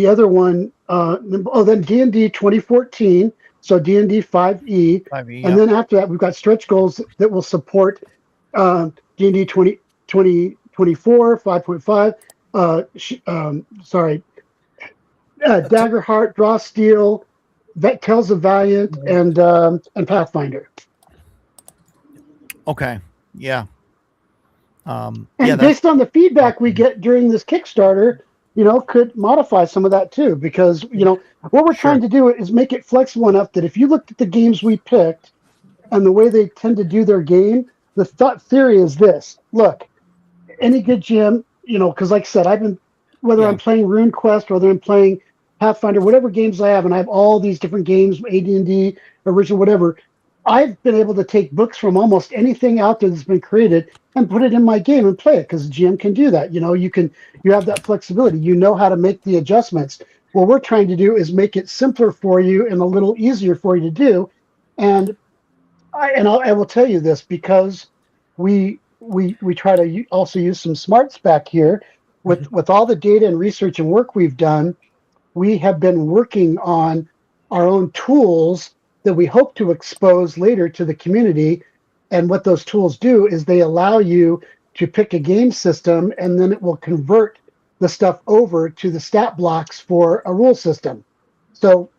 other one. Then D&D 2014. So D&D 5e, and then after that, we've got stretch goals that will support D&D 2024, 5.5. Daggerheart, Draw Steel, Tales of Valiant, and Pathfinder. Okay, yeah. And based on the feedback we get during this Kickstarter, could modify some of that too, because, what we're trying to do is make it flexible enough that if you looked at the games we picked and the way they tend to do their game, the thought theory is this. Look, any good GM, because like I said, whether I'm playing RuneQuest, whether I'm playing Pathfinder, whatever games I have, and I have all these different games, AD&D, original, whatever, I've been able to take books from almost anything out there that's been created and put it in my game and play it, because the GM can do that. You have that flexibility. You know how to make the adjustments. What we're trying to do is make it simpler for you and a little easier for you to do. And I will tell you this, because we try to also use some smarts back here with all the data and research and work we've done. We have been working on our own tools that we hope to expose later to the community. And what those tools do is they allow you to pick a game system, and then it will convert the stuff over to the stat blocks for a rule system. So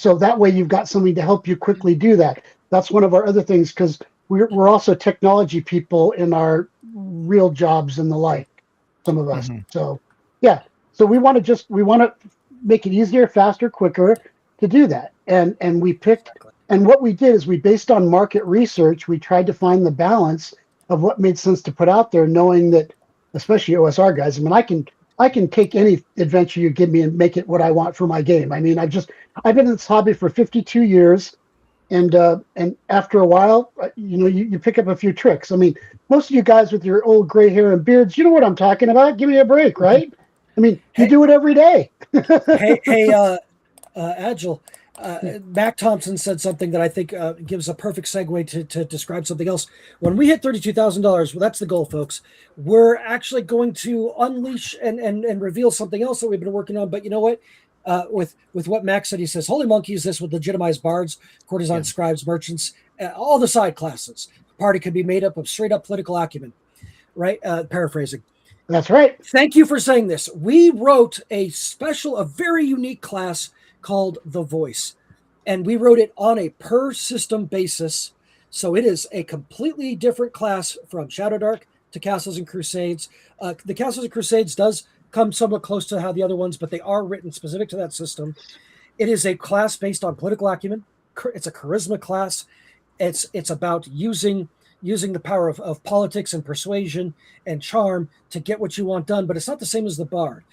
that way you've got something to help you quickly do that. That's one of our other things, because we're also technology people in our real jobs and the like, some of us. So we want to make it easier, faster, quicker. to do that. And we picked, and what we did is we based on market research, we tried to find the balance of what made sense to put out there, knowing that, especially OSR guys, I mean, I can take any adventure you give me and make it what I want for my game. I mean, I've been in this hobby for 52 years. And after a while, you pick up a few tricks. I mean, most of you guys with your old gray hair and beards, you know what I'm talking about. Give me a break, right? I mean, you do it every day. Agile. Mac Thompson said something that I think gives a perfect segue to describe something else. When we hit $32,000, well, that's the goal, folks. We're actually going to unleash and reveal something else that we've been working on. But you know what? With what Mac said, he says, Holy Monkeys, this would legitimize bards, courtesans, scribes, merchants, all the side classes. The party could be made up of straight up political acumen, right? Paraphrasing. That's right. Thank you for saying this. We wrote a very unique class called The Voice, and we wrote it on a per system basis. So it is a completely different class from Shadowdark to Castles and Crusades. The Castles and Crusades does come somewhat close to how the other ones, but they are written specific to that system. It is a class based on political acumen. It's a charisma class. It's about using the power of politics and persuasion and charm to get what you want done, but it's not the same as the bard.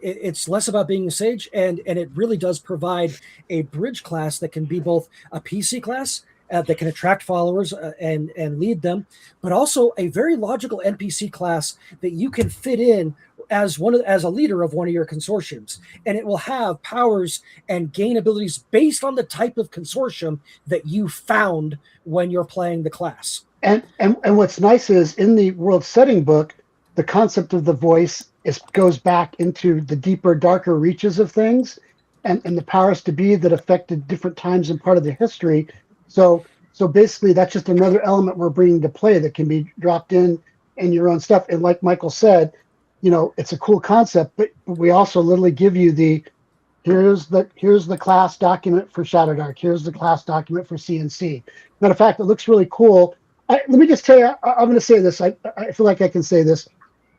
It's less about being a sage, and it really does provide a bridge class that can be both a PC class that can attract followers and lead them, but also a very logical NPC class that you can fit in as a leader of one of your consortiums, and it will have powers and gain abilities based on the type of consortium that you found when you're playing the class. And what's nice is in the world setting book, the concept of the voice goes back into the deeper, darker reaches of things, and the powers to be that affected different times and part of the history. So basically, that's just another element we're bringing to play that can be dropped in your own stuff. And like Michael said, it's a cool concept, but we also literally give you here's the class document for Shadowdark. Here's the class document for CNC. Matter of fact, it looks really cool. Let me just tell you, I'm going to say this. I feel like I can say this.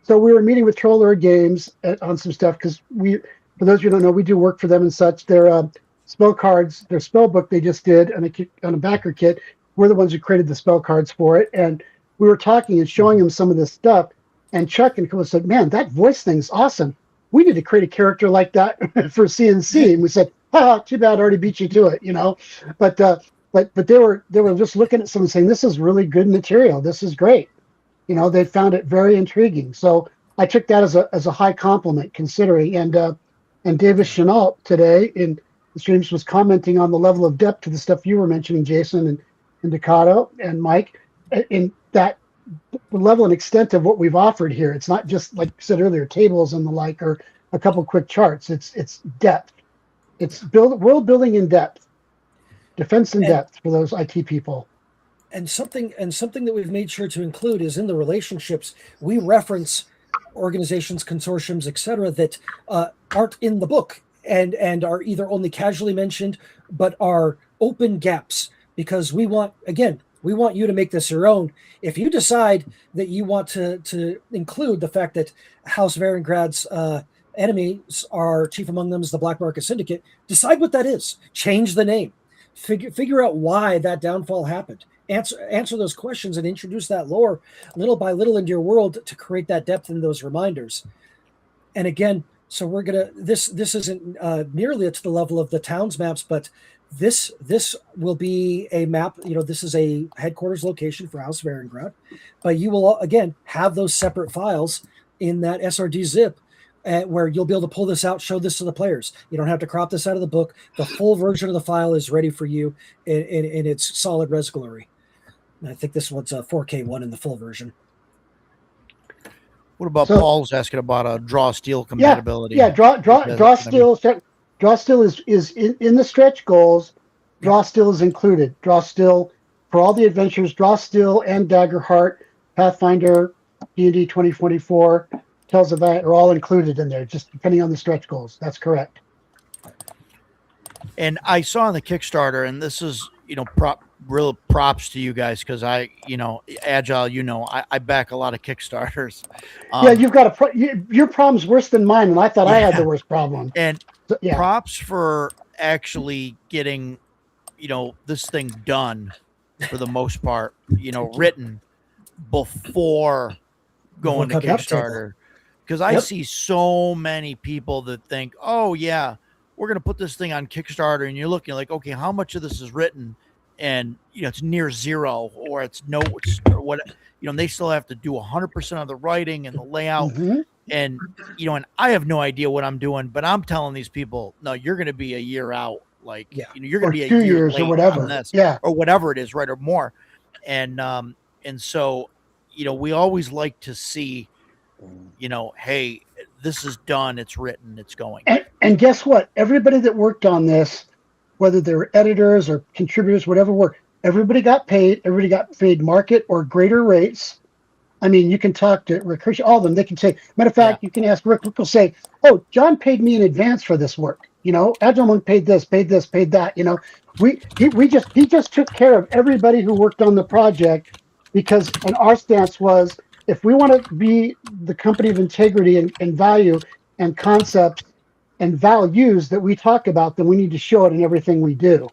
So we were meeting with Troll Lord Games on some stuff because for those of you who don't know, we do work for them and such. Their spell cards, their spell book they just did on a backer kit. We're the ones who created the spell cards for it, and we were talking and showing them some of this stuff. And Chuck and Phil said, "Man, that voice thing's awesome. We need to create a character like that for CNC." And we said, too bad, I already beat you to it, But they were just looking at something saying, "This is really good material. This is great." They found it very intriguing. So I took that as a high compliment, considering. And Davis Chenault today in the streams was commenting on the level of depth to the stuff you were mentioning, Jason and Ducato and Mike, in that the level and extent of what we've offered here. It's not just, like you said earlier, tables and the like, or a couple quick charts. It's depth. It's world building in depth, defense in depth for those IT people. And something that we've made sure to include is in the relationships we reference organizations, consortiums, etc., that aren't in the book and are either only casually mentioned but are open gaps, because we want you to make this your own. If you decide that you want to include the fact that House Varengrad's enemies are chief among them is the Black Market Syndicate, decide what that is. Change the name. Figure out why that downfall happened. Answer those questions and introduce that lore little by little into your world to create that depth in those reminders. And again, so we're gonna this isn't nearly to the level of the towns maps, but this will be a map. This is a headquarters location for House Varengrad, but you will again have those separate files in that SRD zip. Where you'll be able to pull this out, show this to the players. You don't have to crop this out of the book. The full version of the file is ready for you in its solid res glory. And I think this one's a 4K1 in the full version. What about Paul's asking about a draw steel compatibility? Yeah, draw steel. Draw steel is in the stretch goals. Draw steel is included. Draw steel for all the adventures. Draw steel and Daggerheart, Pathfinder, D&D 2024. Tells of that are all included in there, just depending on the stretch goals. That's correct. And I saw on the Kickstarter, and this is, real props to you guys, because Agile, I back a lot of Kickstarters. You've got your problem's worse than mine, and I thought I had the worst problem. And props for actually getting, this thing done for the most part, written before going to Kickstarter. Because I see so many people that think, oh yeah, we're going to put this thing on Kickstarter, and you're looking like, okay, how much of this is written? And it's near zero, or it's notes, or what, and they still have to do 100% of the writing and the layout. And and I have no idea what I'm doing, but I'm telling these people, no, you're going to be a year out. Like, you're going to be a 2 year years late or whatever. on this, Yeah, or whatever it is, right, or more. And so, we always like to see, hey, this is done, it's written, it's going. And guess what? Everybody that worked on this, whether they're editors or contributors, whatever work, everybody got paid. Everybody got paid market or greater rates. I mean, you can talk to Rick Hershey, all of them. They can say, matter of fact, you can ask Rick. Rick will say, oh, John paid me in advance for this work. Agile Monk paid this, paid that. He just took care of everybody who worked on the project, because, and our stance was, if we want to be the company of integrity and value and concepts and values that we talk about, then we need to show it in everything we do.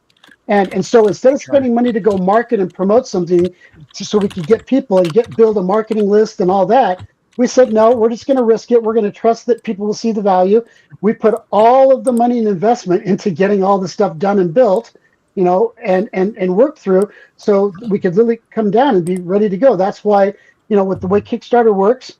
And so instead of spending money to go market and promote something so we could get people and build a marketing list and all that, we said, no, we're just going to risk it. We're going to trust that people will see the value. We put all of the money and investment into getting all the stuff done and built, and work through, so we could really come down and be ready to go. That's why, with the way Kickstarter works,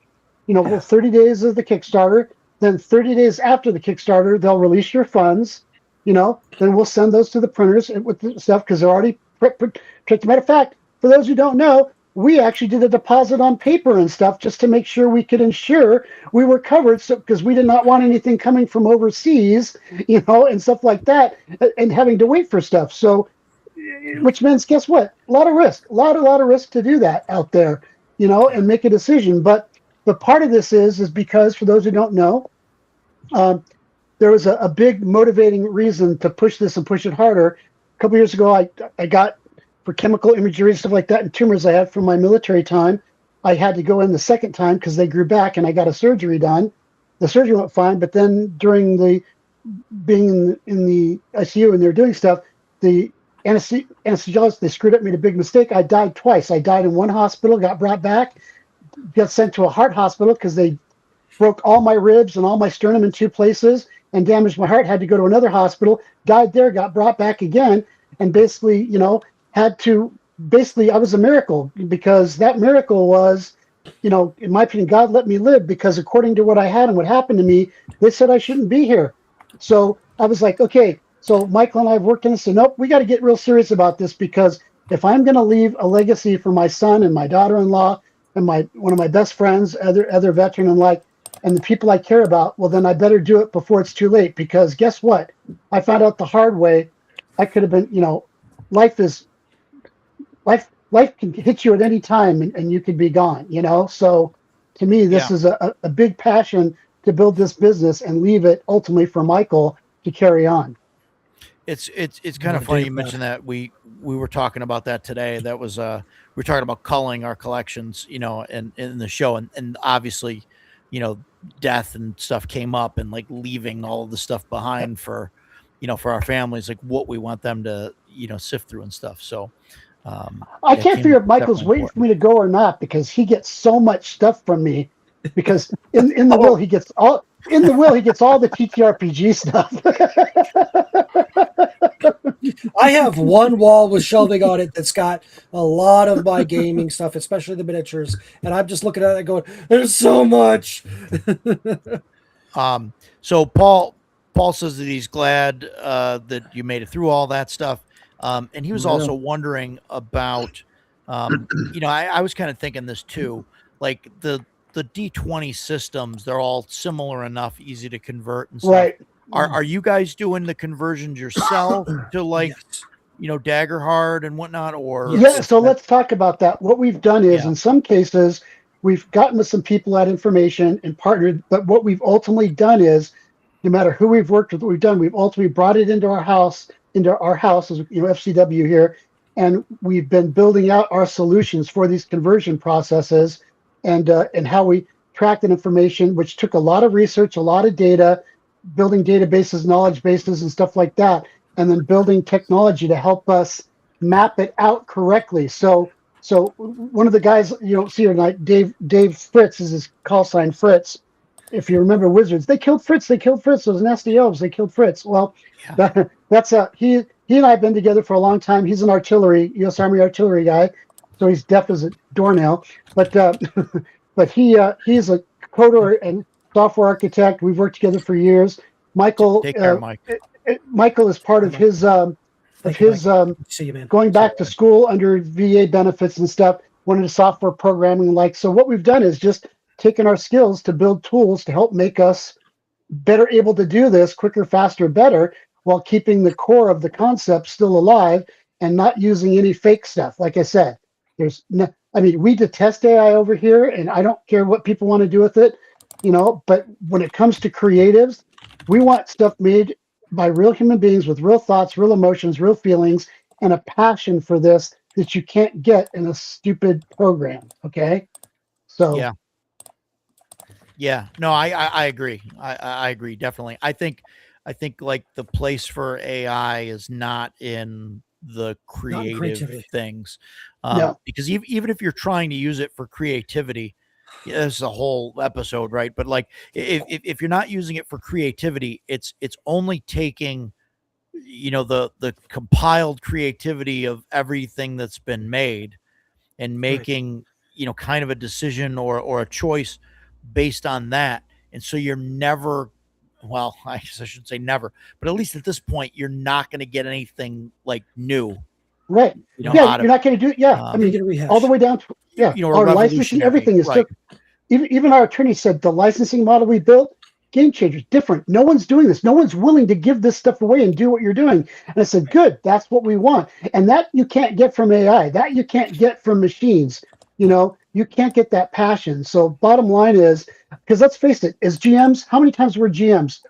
30 days of the Kickstarter, then 30 days after the Kickstarter, they'll release your funds. Then we'll send those to the printers with the stuff, because they're already picked. Matter of fact, for those who don't know, we actually did a deposit on paper and stuff just to make sure we could ensure we were covered, because we did not want anything coming from overseas, and stuff like that, and having to wait for stuff. So, which means, guess what? A lot of risk, a lot of risk to do that out there, and make a decision. But the part of this is because, for those who don't know, there was a big motivating reason to push this and push it harder. A couple years ago, I got, for chemical imagery and stuff like that, and tumors I had from my military time, I had to go in the second time because they grew back, and I got a surgery done. The surgery went fine, but then during being in the ICU and they're doing stuff, the anesthesiologist, they screwed up, made a big mistake. I died twice. I died in one hospital, got brought back, got sent to a heart hospital because they broke all my ribs and all my sternum in 2 places and damaged my heart, had to go to another hospital, died there, got brought back again, and basically, I was a miracle, because that miracle was, in my opinion, God let me live, because according to what I had and what happened to me, they said I shouldn't be here. So I was like, okay, so Michael and I have worked on this, and nope, we got to get real serious about this, because if I'm going to leave a legacy for my son and my daughter-in-law and one of my best friends, other veteran, and the people I care about, well, then I better do it before it's too late, because guess what? I found out the hard way. I could have been, life can hit you at any time, and you could be gone, So to me, this is a big passion to build this business and leave it ultimately for Michael to carry on. It's kind of funny you mentioned that. We were talking about that today. That was we were talking about culling our collections, and in the show, and obviously, death and stuff came up, and like leaving all of the stuff behind for our families, like what we want them to sift through and stuff. So I can't figure if Michael's waiting for me to go or not, because he gets so much stuff from me, because in the will he gets all the TTRPG stuff. I have one wall with shelving on it that's got a lot of my gaming stuff, especially the miniatures, and I'm just looking at it going, there's so much. So Paul says that he's glad that you made it through all that stuff, and he was also wondering about I was kind of thinking this too, like the D20 systems, they're all similar enough, easy to convert and stuff. Right. Are you guys doing the conversions yourself to, like, Daggerhard and whatnot? Or so let's talk about that. What we've done is, in some cases, we've gotten with some people that information and partnered, but what we've ultimately done is, no matter who we've worked with, what we've done, we've ultimately brought it into our house, as FCW here, and we've been building out our solutions for these conversion processes, and how we track that information, which took a lot of research, a lot of data, building databases, knowledge bases, and stuff like that, and then building technology to help us map it out correctly. So one of the guys you don't see here tonight, Dave Fritz is his call sign, Fritz. If you remember Wizards, they killed Fritz. They killed Fritz. Those nasty elves. They killed Fritz. Well, Yeah. that's he and I have been together for a long time. He's an artillery, U.S. Army artillery guy, so he's deaf as a doornail. But but he's a coder and software architect. We've worked together for years. Michael, Take care, Mike. Michael is part of his See you, man. going back to school under VA benefits and stuff. Wanted software programming, like, so. What we've done is just taken our skills to build tools to help make us better able to do this quicker, faster, better, while keeping the core of the concept still alive and not using any fake stuff. Like I said, there's no, I mean, we detest AI over here, and I don't care what people want to do with it, but when it comes to creatives, we want stuff made by real human beings with real thoughts, real emotions, real feelings, and a passion for this that you can't get in a stupid program. Okay. So yeah, no, I agree. I agree. Definitely. I think like the place for AI is not in the creative things. No. Because even if you're trying to use it for creativity, this is a whole episode, right? But like, if you're not using it for creativity, it's only taking, the compiled creativity of everything that's been made and making, kind of a decision or a choice based on that. And so you're never, well, I guess I shouldn't say never, but at least at this point, you're not going to get anything like new. Right. You're not going to do it. Yeah. I mean, all the way down to, our licensing, everything is right. Even our attorney said the licensing model we built, game changers, different. No one's doing this. No one's willing to give this stuff away and do what you're doing. And I said, good, that's what we want. And that you can't get from AI. That you can't get from machines. You can't get that passion. So bottom line is, because let's face it, as GMs, how many times we're GMs?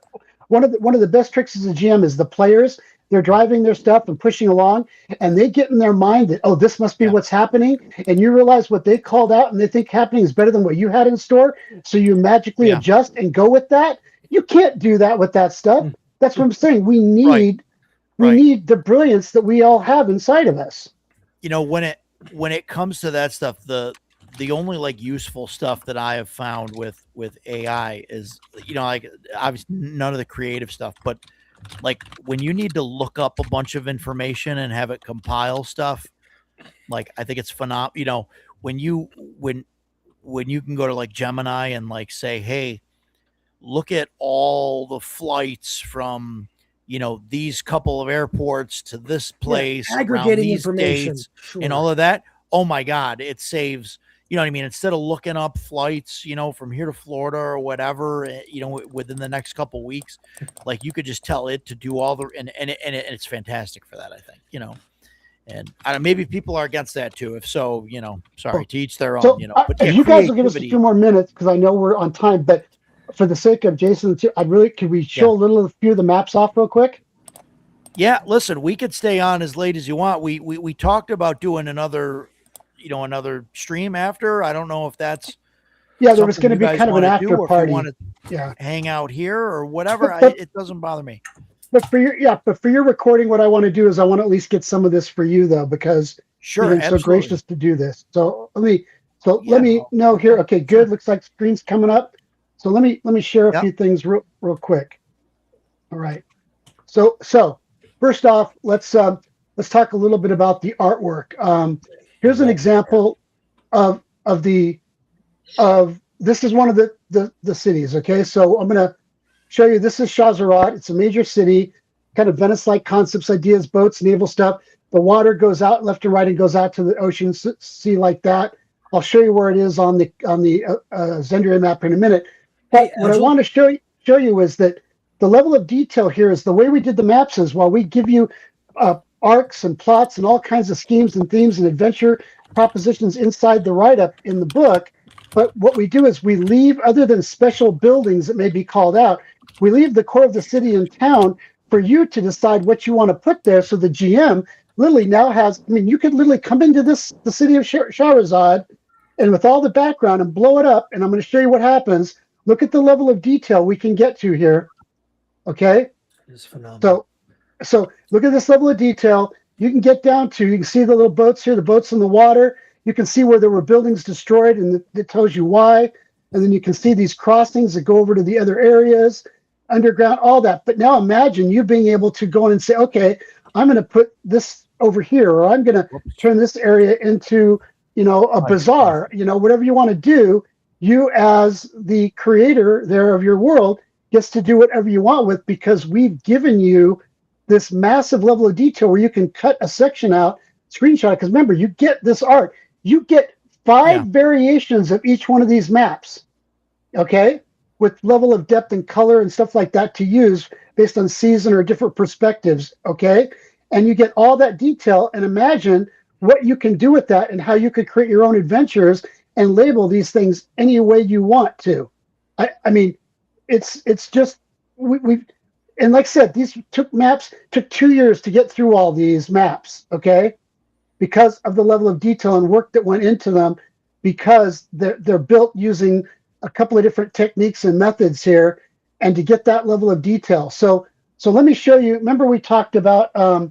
One of the best tricks as a GM is the players. They're driving their stuff and pushing along, and they get in their mind that, oh, this must be what's happening. And you realize what they called out and they think happening is better than what you had in store. So you magically adjust and go with that. You can't do that with that stuff. That's what I'm saying. We need the brilliance that we all have inside of us. When it comes to that stuff, the only like useful stuff that I have found with AI is, like obviously none of the creative stuff, but like when you need to look up a bunch of information and have it compile stuff, like I think it's phenomenal. When you can go to like Gemini and like say, hey, look at all the flights from these couple of airports to this place, aggregating information and all of that. Oh my God, it saves. You know what I mean? Instead of looking up flights, from here to Florida or whatever, within the next couple of weeks, like you could just tell it to do all the, and it's fantastic for that, I think, and maybe people are against that too. If so, sorry, to each their own, so, but if you guys will give us a few more minutes, because I know we're on time, but for the sake of Jason, could we show a few of the maps off real quick? Yeah, listen, we could stay on as late as you want. We talked about doing another stream after. I don't know if that's there was going to be kind of an after party. Want to hang out here or whatever. It doesn't bother me. But for your recording, what I want to do is I want to at least get some of this for you though, because you've been so gracious to do this. So let me know here. Okay, good. Looks like screen's coming up. So let me share a few things real quick. All right. So first off, let's talk a little bit about the artwork. Here's an example of this is one of the cities. Okay, so I'm gonna show you. This is Shahzerat. It's a major city, kind of Venice-like concepts, ideas, boats, naval stuff. The water goes out left and right and goes out to the ocean sea like that. I'll show you where it is on the Zendria map in a minute. But what I want to show you is that the level of detail here is the way we did the maps is while we give you arcs and plots and all kinds of schemes and themes and adventure propositions inside the write-up in the book. But what we do is we leave, other than special buildings that may be called out, we leave the core of the city and town for you to decide what you want to put there. So the GM literally now has, you could literally come into the city of Shahrazad and with all the background and blow it up. And I'm going to show you what happens. Look at the level of detail we can get to here. Okay. It's phenomenal. So look at this level of detail. You can get down to, you can see the little boats here, the boats in the water. You can see where there were buildings destroyed, and it tells you why. And then you can see these crossings that go over to the other areas, underground, all that. But now imagine you being able to go in and say, okay, I'm going to put this over here, or I'm going to turn this area into, a bazaar, whatever you want to do. You, as the creator there of your world, gets to do whatever you want with, because we've given you this massive level of detail where you can cut a section out, screenshot. Because remember, you get this art. You get 5 variations of each one of these maps, okay, with level of depth and color and stuff like that to use based on season or different perspectives, okay? And you get all that detail, and imagine what you can do with that and how you could create your own adventures and label these things any way you want to. I mean, it's just, we've, and like I said, these took 2 years to get through all these maps, okay? Because of the level of detail and work that went into them, because they're built using a couple of different techniques and methods here, and to get that level of detail. So let me show you. Remember we talked about, let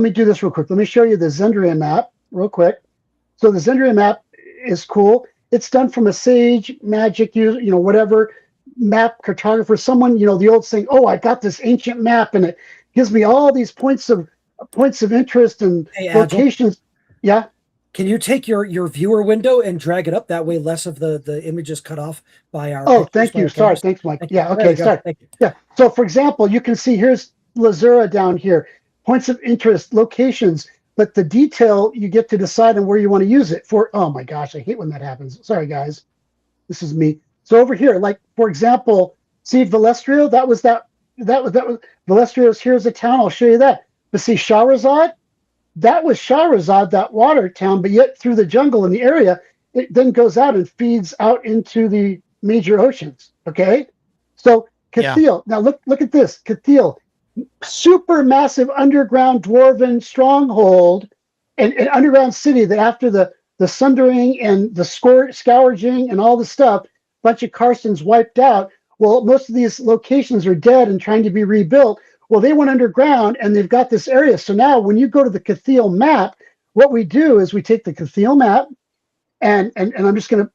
me do this real quick. Let me show you the Zendrian map real quick. So the Zendrian map is cool. It's done from a sage, magic user, whatever, map cartographer, someone, the old saying, oh, I got this ancient map and it gives me all these points of interest and locations. Yeah. Can you take your viewer window and drag it up? That way less of the image is cut off by our Oh, thank you. Sorry. Thanks, Mike. Yeah. Okay. Sorry. Thank you. Yeah. So for example, you can see here's Lazura down here, points of interest, locations, but the detail you get to decide on where you want to use it for. Oh my gosh, I hate when that happens. Sorry, guys. This is me. So over here, like for example, see Valestrio, that was Valestrio's here's a town. I'll show you that. But see Shahrazad, that was Shahrazad, that water town, but yet through the jungle in the area, it then goes out and feeds out into the major oceans. Okay. So Cathil, now look at this. Cathil, super massive underground dwarven stronghold and underground city that after the sundering and the scourging and all the stuff, bunch of Karstens wiped out. Well, most of these locations are dead and trying to be rebuilt. Well, they went underground and they've got this area. So now when you go to the Cathil map, what we do is we take the Cathil map and I'm just going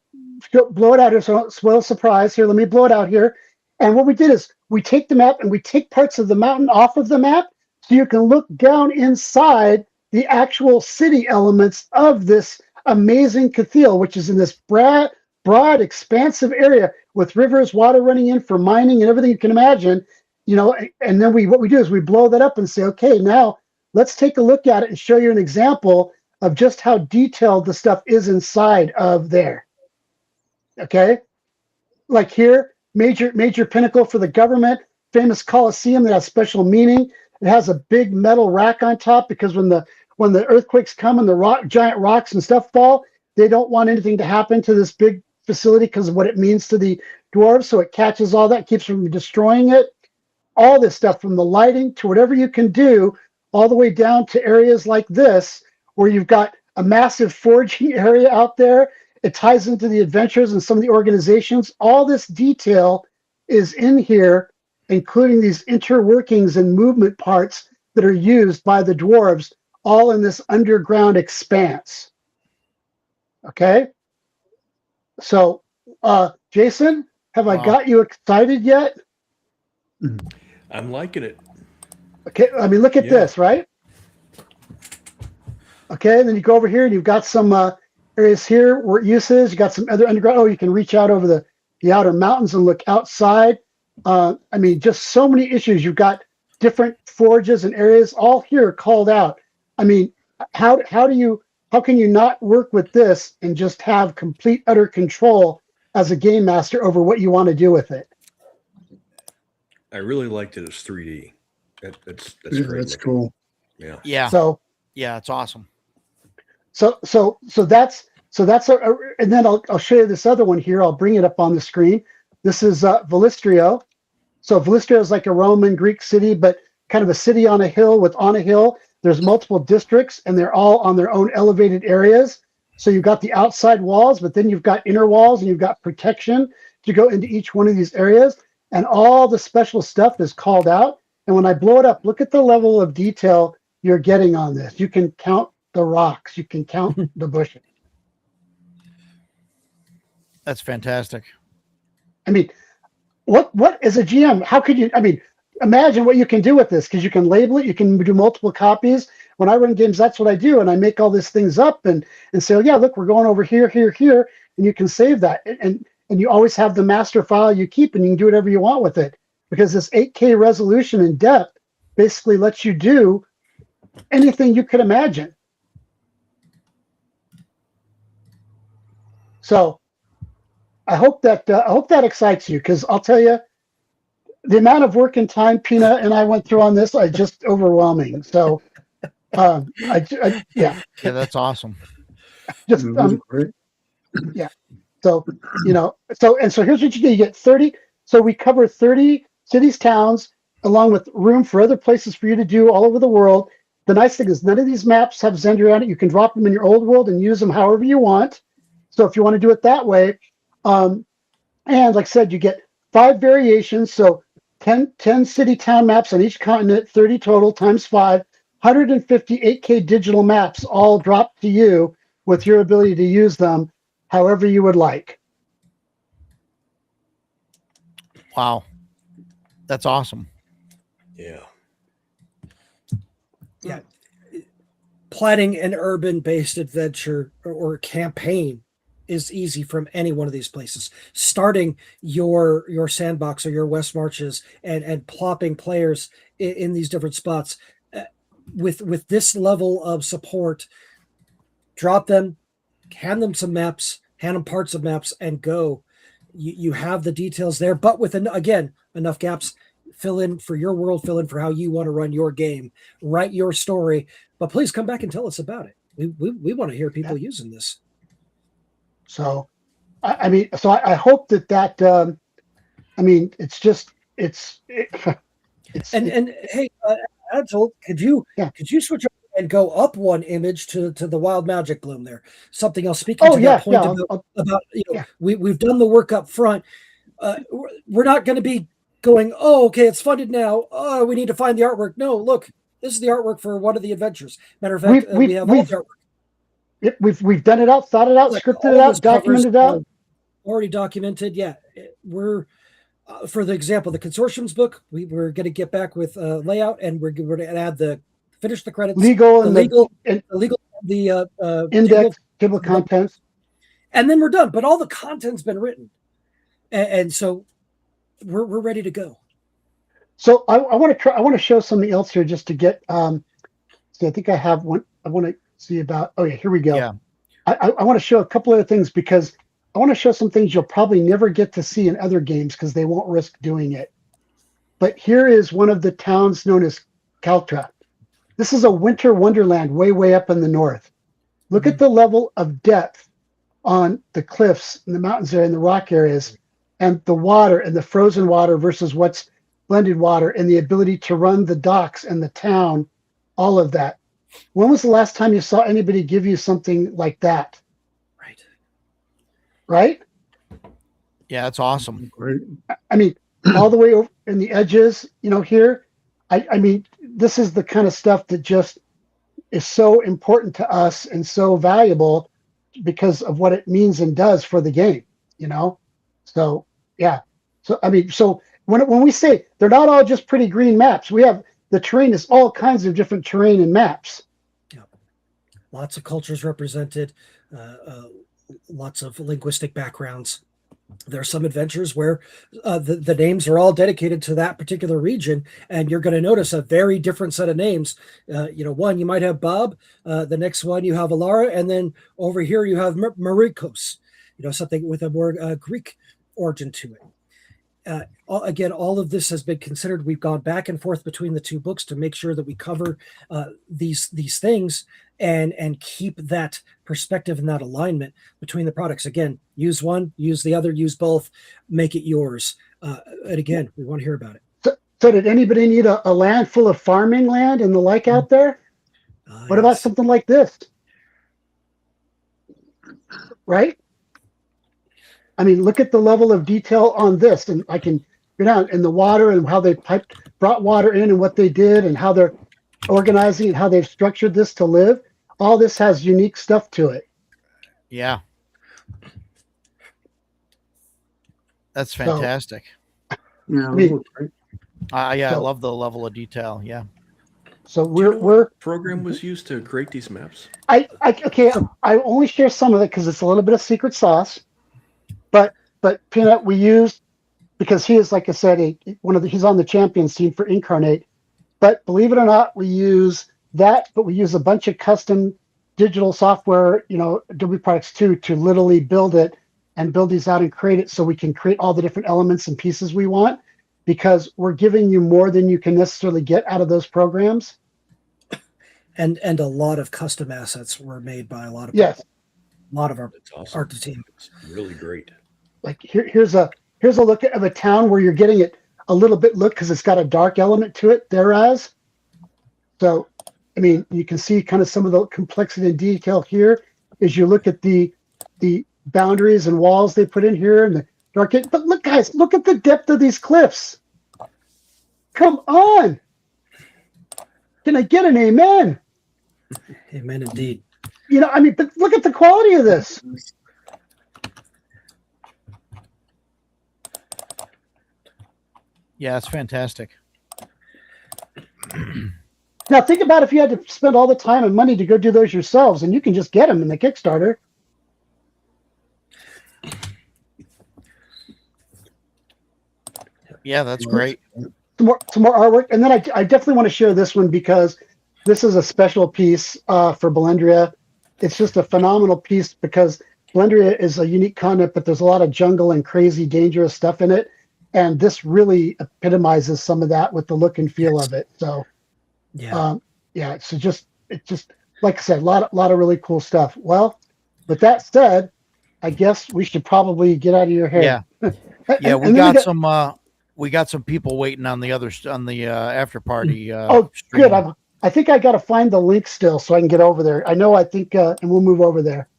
to blow it out here. So don't spoil surprise here. Let me blow it out here. And what we did is we take the map and we take parts of the mountain off of the map so you can look down inside the actual city elements of this amazing Cathil, which is in this broad, expansive area with rivers, water running in for mining and everything you can imagine, and then what we do is we blow that up and say, okay, now let's take a look at it and show you an example of just how detailed the stuff is inside of there. Okay. Like here, major pinnacle for the government, famous Colosseum that has special meaning. It has a big metal rack on top because when the earthquakes come and the giant rocks and stuff fall, they don't want anything to happen to this big facility because of what it means to the dwarves. So it catches all that, keeps from destroying it. All this stuff from the lighting to whatever you can do, all the way down to areas like this, where you've got a massive forging area out there. It ties into the adventures and some of the organizations. All this detail is in here, including these interworkings and movement parts that are used by the dwarves, all in this underground expanse. Okay? So, Jason, have I got you excited yet? I'm liking it. Okay, I mean, look at this, right? Okay, and then you go over here and you've got some areas here where uses. You got some other underground. Oh, you can reach out over the outer mountains and look outside. I mean, just so many issues. You've got different forges and areas all here called out. I mean, how can you not work with this and just have complete utter control as a game master over what you want to do with it? I really liked it as 3D. That's Yeah, great. that's cool. Yeah. Yeah. So yeah, it's awesome. So that's and then I'll show you this other one here. I'll bring it up on the screen. This is Valistrio. So Valistrio is like a Roman Greek city, but kind of a city on a hill on a hill. There's multiple districts and they're all on their own elevated areas. So you've got the outside walls, but then you've got inner walls and you've got protection to go into each one of these areas. and all the special stuff is called out. And when I blow it up, look at the level of detail you're getting on this. You can count the rocks. You can count the bushes. That's fantastic. I mean, what as a GM, how could you, I mean, imagine what you can do with this, because you can label it, you can do multiple copies. When I run games, that's what I do. And I make all these things up and say, oh, yeah, look, we're going over here, here, here. And you can save that. And you always have the master file you keep, and you can do whatever you want with it. Because this 8K resolution and depth basically lets you do anything you could imagine. So I hope that excites you, because I'll tell you, the amount of work and time Pina and I went through on this is just overwhelming. So, yeah, that's awesome. Just yeah. So so here's what you do: you get 30. So we cover 30 cities, towns, along with room for other places for you to do all over the world. The nice thing is none of these maps have Zender on it. You can drop them in your old world and use them however you want. So if you want to do it that way, and like I said, you get 5 variations. So 10 city town maps on each continent, 30 total times 5, 150 8K digital maps all dropped to you with your ability to use them however you would like. Wow. That's awesome. Yeah. Yeah. Planning an urban-based adventure or campaign is easy from any one of these places. Starting your sandbox or your West Marches and plopping players in these different spots with this level of support, drop them, hand them some maps, hand them parts of maps, and go. You have the details there, but with again enough gaps. Fill in for your world, fill in for how you want to run your game, write your story, but please come back and tell us about it. We want to hear people using this. So, I mean, so I hope that I mean, it's just, it's hey, Ansel, could you switch over and go up one image to the wild magic bloom there? Something else speaking to that point about we've done the work up front. We're not going to be going, oh, okay, it's funded now. Oh, we need to find the artwork. No, look, this is the artwork for one of the adventures. Matter of fact, we have all the artwork. We've done it out, thought it out, scripted it out, documented it out. Already documented. Yeah, we're for the example, the consortium's book. We're going to get back with layout, and we're going to add finish the credits, the index, table of contents, and then we're done. But all the content's been written, and so we're ready to go. So I want to show something else here just to get. See, I think I have one. I want to see about. Oh yeah, here we go. Yeah. I want to show a couple other things, because I want to show some things you'll probably never get to see in other games because they won't risk doing it. But here is one of the towns known as Kaltra. This is a winter wonderland way up in the north. Look at the level of depth on the cliffs and the mountains there and the rock areas, and the water and the frozen water versus what's blended water, and the ability to run the docks and the town, all of that. When was the last time you saw anybody give you something like that? Right? Yeah, that's awesome. Great. I mean, all the way over in the edges, here. I mean, this is the kind of stuff that just is so important to us and so valuable because of what it means and does for the game, So, yeah. So, I mean, so when we say they're not all just pretty green maps, we have the terrain is all kinds of different terrain and maps. Yeah. Lots of cultures represented, lots of linguistic backgrounds. There are some adventures where the names are all dedicated to that particular region, and you're going to notice a very different set of names. One you might have Bob, the next one you have Alara, and then over here you have Marikos, something with a more Greek origin to it. Again, all of this has been considered. We've gone back and forth between the two books to make sure that we cover these things and keep that perspective and that alignment between the products. Again, use one, use the other, use both, make it yours. And again, we want to hear about it. So did anybody need a land full of farming land and the like out there? What about something like this? Right? I mean, look at the level of detail on this, and I can go down in the water and how they brought water in and what they did and how they're organizing and how they've structured this to live. All this has unique stuff to it. Yeah. That's fantastic. Yeah, I mean, I love the level of detail. Yeah. So Do you know we're what program was used to create these maps? I only share some of it because it's a little bit of secret sauce. But Peanut we used because he is, like I said, he's on the champions team for Incarnate. But believe it or not, we use that, but we use a bunch of custom digital software, Adobe products too, to literally build it and build these out and create it so we can create all the different elements and pieces we want, because we're giving you more than you can necessarily get out of those programs. And a lot of custom assets were made by a lot of people. Yes. A lot of our awesome. art team. It's really great. Like here's a look of a town where you're getting it a little bit because it's got a dark element to it thereas. So, I mean, you can see kind of some of the complexity and detail here as you look at the boundaries and walls they put in here and the dark. But look, guys, look at the depth of these cliffs. Come on. Can I get an amen? Amen, indeed. But look at the quality of this. Yeah, it's fantastic. Now think about if you had to spend all the time and money to go do those yourselves, and you can just get them in the Kickstarter. Yeah, that's great. Some more artwork, and then I definitely want to share this one because this is a special piece for Belendria. It's just a phenomenal piece because Belendria is a unique continent, but there's a lot of jungle and crazy, dangerous stuff in it, and this really epitomizes some of that with the look and feel of it. So, it's just like I said, a lot of really cool stuff. Well, with that said, I guess we should probably get out of your hair. Yeah, yeah, we got some people waiting on the after party. Good. I think I got to find the link still so I can get over there. And we'll move over there.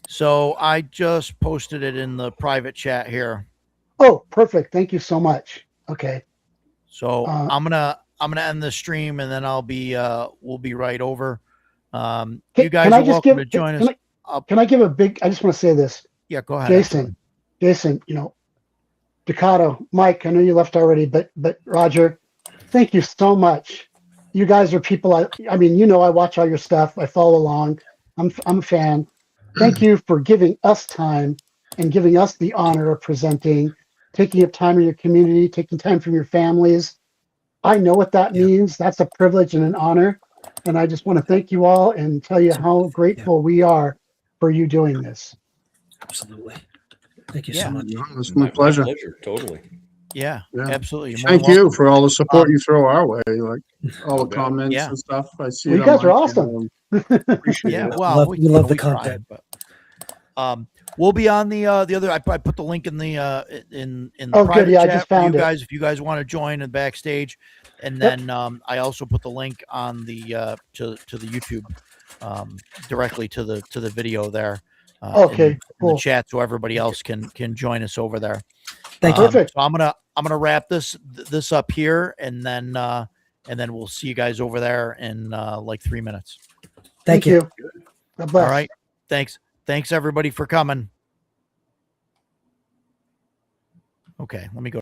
So I just posted it in the private chat here. Oh, perfect. Thank you so much. Okay. So I'm gonna end the stream and then we'll be right over. You guys are welcome to join us. Can I give a big? I just want to say this. Yeah, go ahead. Jason, Ducato, Mike, I know you left already, but Roger, thank you so much. You guys are people I watch all your stuff. I follow along. I'm a fan. Thank you for giving us time and giving us the honor of presenting, taking up time in your community, taking time from your families. I know what that means. That's a privilege and an honor. And I just want to thank you all and tell you how grateful we are for you doing this. Absolutely. Thank you so much. It's my pleasure. Totally. Yeah, absolutely. Thank you for all the support you throw our way, like all the comments and stuff. I see. You guys are awesome. Appreciate it. Well, we love the content. We'll be on the other. I put the link in the private good. Yeah, chat I just found for you it. guys if you guys want to join in backstage, and then I also put the link on the to the YouTube directly to the video there. Okay, in the chat so everybody else can join us over there. Thank you. Perfect. So I'm gonna wrap this up here, and then we'll see you guys over there in like 3 minutes. Thank you. God bless. All right. Thanks everybody for coming. Okay, let me go.